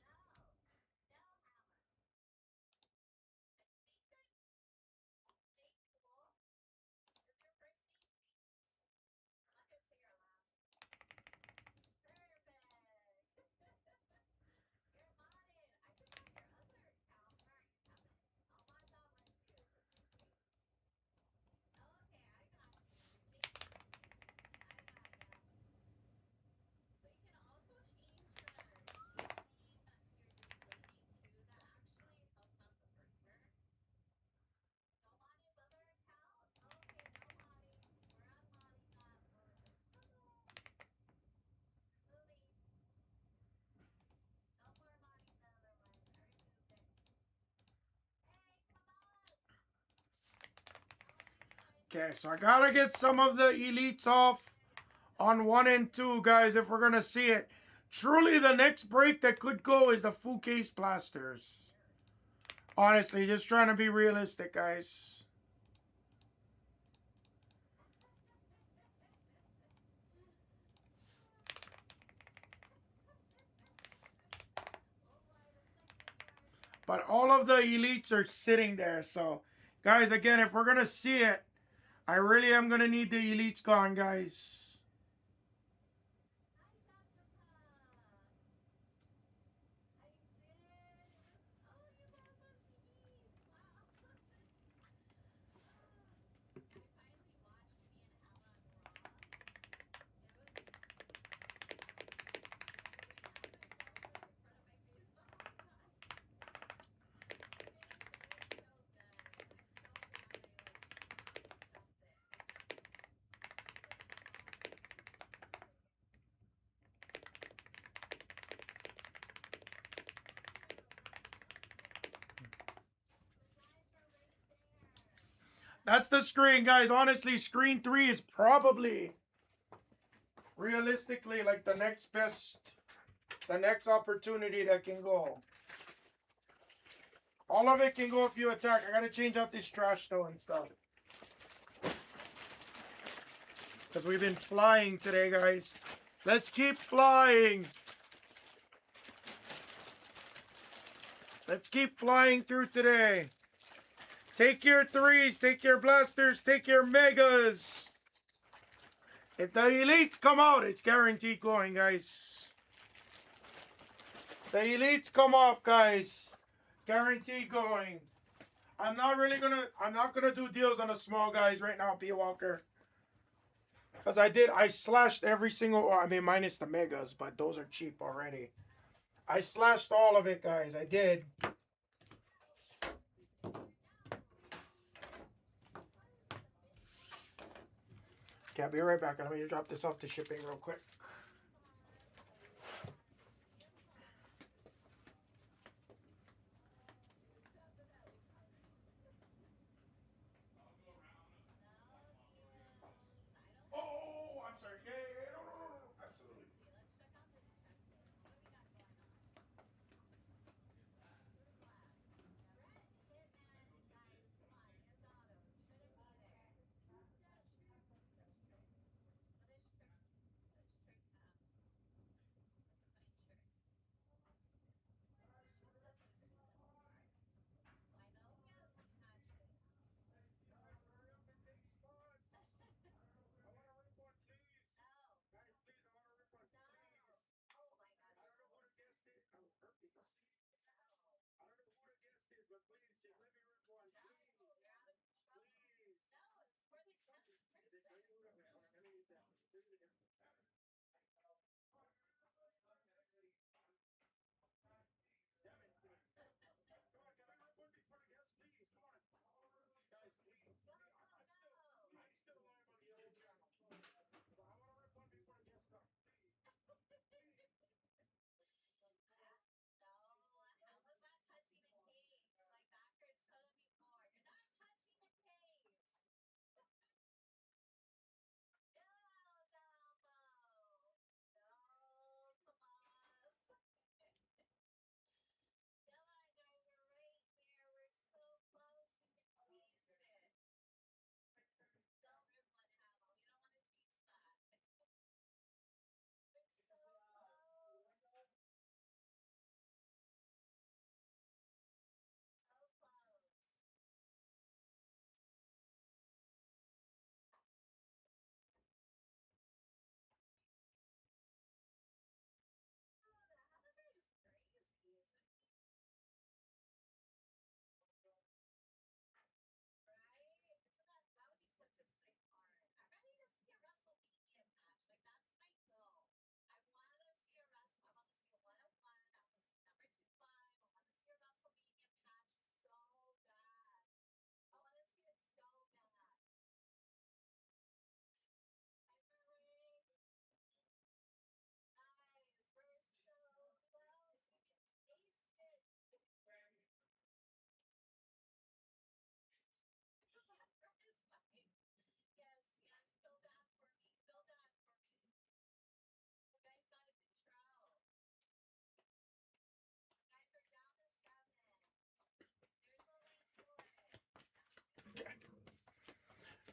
Okay, so I gotta get some of the elites off on 1 and 2, guys, if we're gonna see it. Truly, the next break that could go is the full case blasters. Honestly, just trying to be realistic, guys. But all of the elites are sitting there. So, guys, again, if we're going to see it, I really am going to need the elites gone, guys. That's the screen, guys. Honestly, screen 3 is probably, realistically, like the next best, the next opportunity that can go. All of it can go if you attack. I gotta change out this trash though and stuff. Because we've been flying today, guys. Let's keep flying. Let's keep flying through today. Take your 3s, take your blasters, take your megas. If the elites come out, it's guaranteed going, guys. The elites come off, guys. Guaranteed going. I'm not gonna do deals on the small guys right now, P. Walker. Because I slashed every single, I mean, minus the megas, but those are cheap already. I slashed all of it, guys. I did. Okay, I'll be right back. Let me just drop this off to shipping real quick.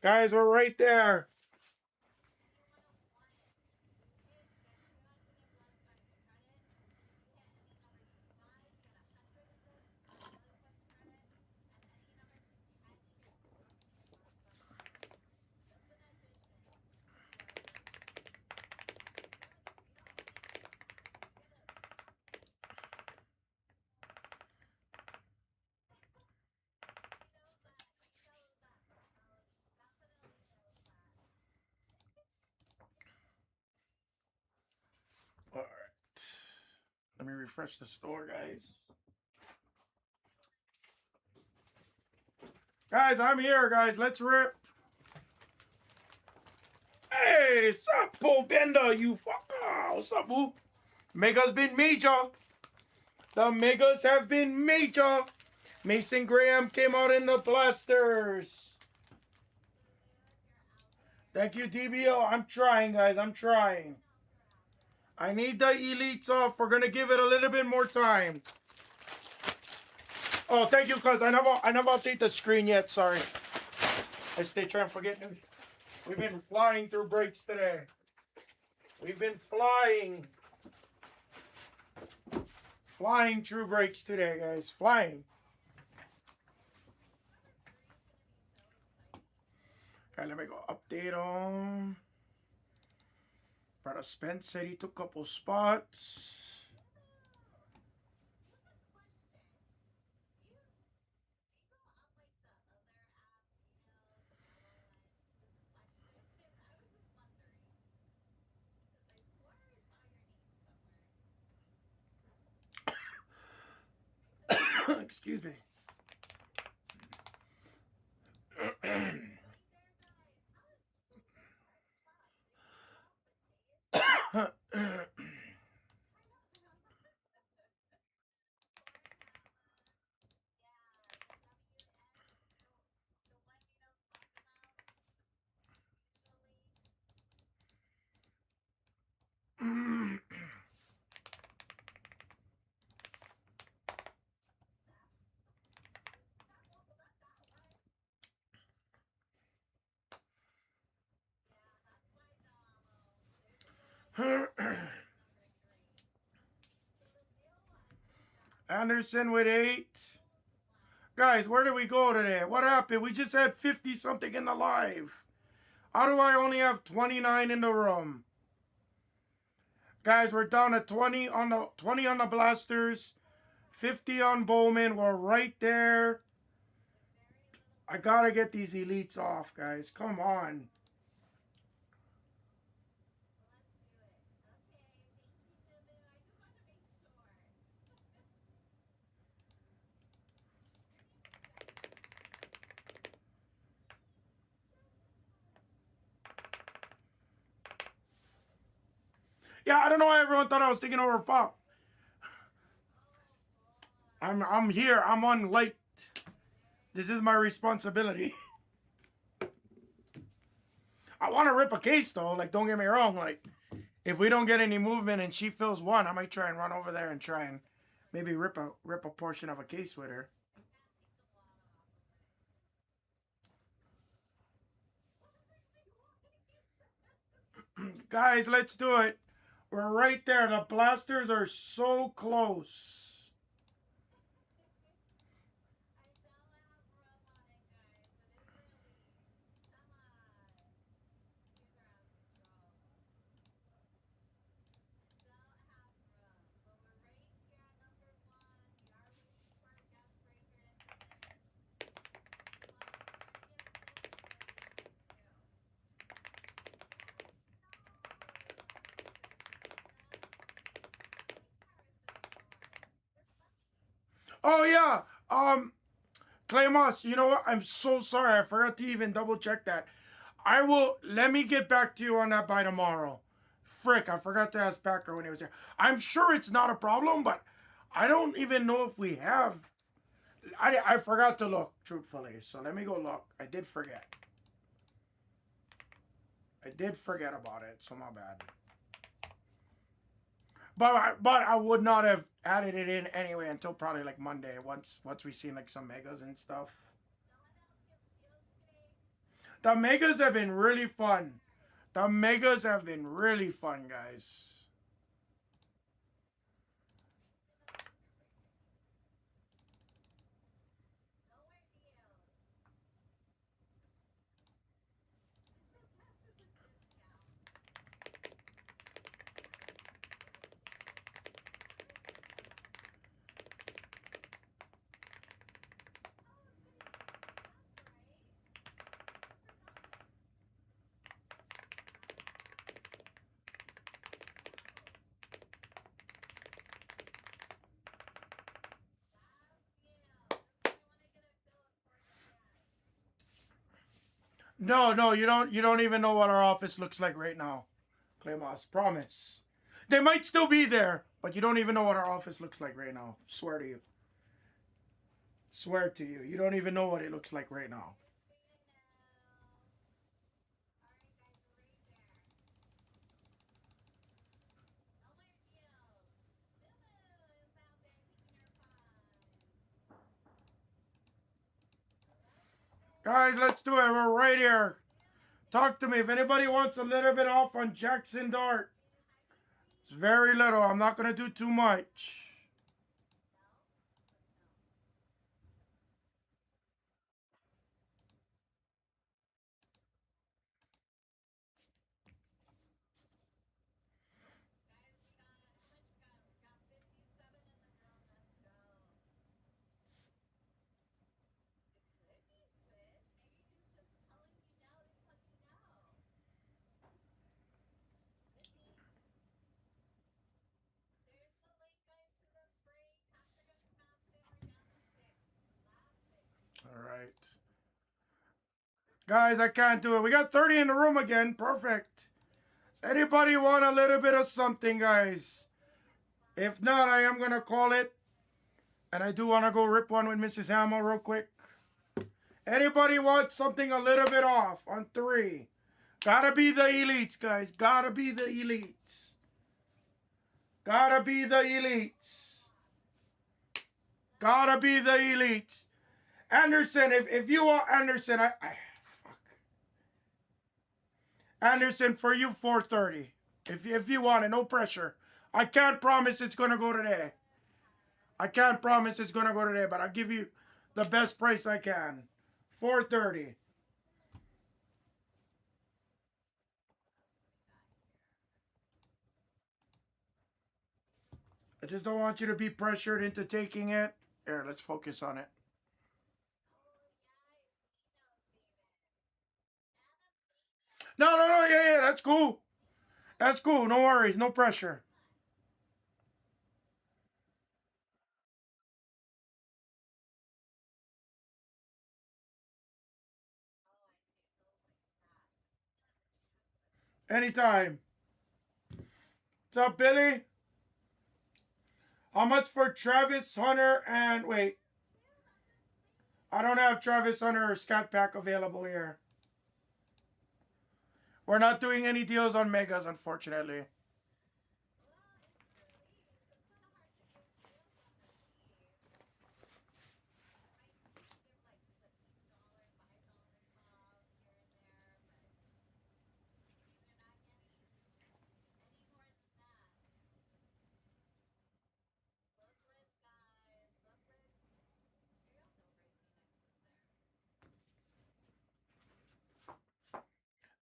Guys, we're right there. All right. Let me refresh the store, guys. Guys, I'm here, guys. Let's rip. Hey, sup, Bo Bender, you fucker. What's up, boo? Megas been major. The megas have been major. Mason Graham came out in the blasters. Thank you, DBO. I'm trying, guys. I'm trying. I need the elites off. We're gonna give it a little bit more time. Oh, thank you, cuz I never update the screen yet. Sorry. I stay trying to forget. We've been flying through breaks today. We've been flying. Flying through breaks today, guys. Flying. Alright, let me go update on. Brother Spence said he took a couple spots. Excuse me. Anderson with 8. Guys, where did we go today? What happened? We just had 50 something in the live. How do I only have 29 in the room? Guys, we're down to 20 on the blasters, 50 on Bowman. We're right there. I gotta get these elites off, guys. Come on. Yeah, I don't know why everyone thought I was taking over Pop. I'm here. I'm on light. This is my responsibility. I want to rip a case though. Like, don't get me wrong. Like, if we don't get any movement and she fills one, I might try and run over there and try and maybe rip a portion of a case with her. Guys, let's do it. We're right there. The blasters are so close. Oh yeah. Clay Moss, you know what? I'm so sorry. I forgot to even double check that. Let me get back to you on that by tomorrow. Frick, I forgot to ask Packer when he was here. I'm sure it's not a problem, but I don't even know if we have. I forgot to look, truthfully. So let me go look. I did forget. I did forget about it, so my bad. But I would not have added it in anyway until probably like Monday once we seen like some megas and stuff. The megas have been really fun. The megas have been really fun, guys. No, you don't even know what our office looks like right now. Clay Moss, promise. They might still be there, but you don't even know what our office looks like right now. Swear to you. Swear to you. You don't even know what it looks like right now. Guys, let's do it. We're right here. Talk to me. If anybody wants a little bit off on Jackson Dart, it's very little. I'm not going to do too much. All right. Guys, I can't do it. We got 30 in the room again. Perfect. Does anybody want a little bit of something, guys? If not, I am going to call it. And I do want to go rip one with Mrs. Hamill real quick. Anybody want something a little bit off on 3? Gotta be the elites, guys. Gotta be the elites. Gotta be the elites. Gotta be the elites. Anderson, if you want Anderson, fuck. Anderson, for you, 430. If you want it, no pressure. I can't promise it's gonna go today. I can't promise it's gonna go today, but I'll give you the best price I can. 430. I just don't want you to be pressured into taking it. Here, let's focus on it. No, yeah, that's cool. That's cool, no worries, no pressure. Anytime. What's up, Billy? How much for Travis Hunter and wait? I don't have Travis Hunter or Scat Pack available here. We're not doing any deals on Megas, unfortunately.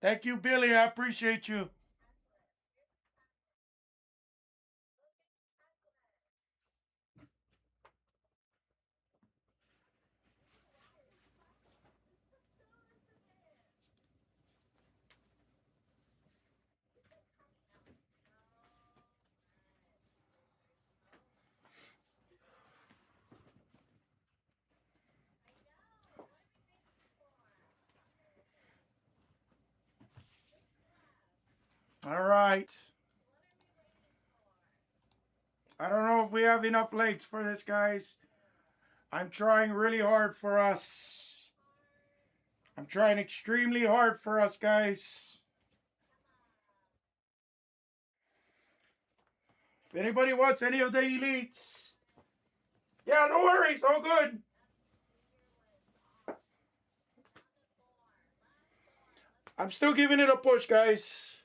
Thank you, Billy. I appreciate you. All right. I don't know if we have enough legs for this, guys. I'm trying really hard for us. I'm trying extremely hard for us, guys. If anybody wants any of the elites, yeah, no worries, all good. I'm still giving it a push, guys.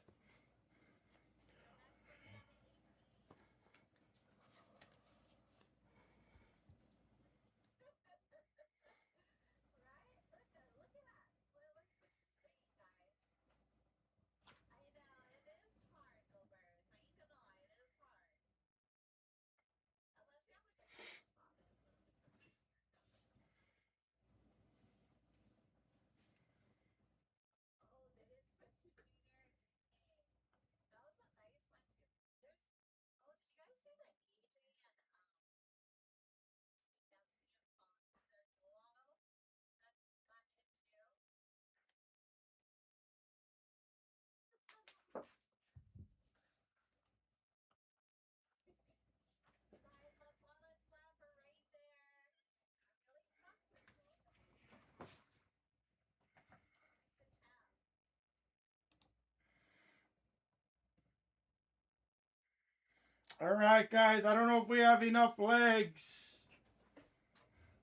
All right, guys. I don't know if we have enough legs.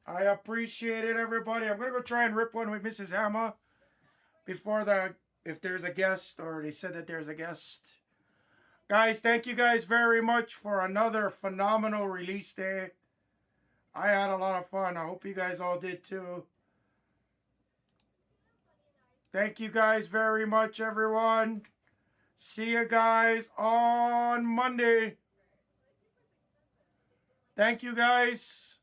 I appreciate it, everybody. I'm going to go try and rip one with Mrs. Hammer before if there's a guest, or they said that there's a guest. Guys, thank you guys very much for another phenomenal release day. I had a lot of fun. I hope you guys all did too. Thank you guys very much, everyone. See you guys on Monday. Thank you, guys.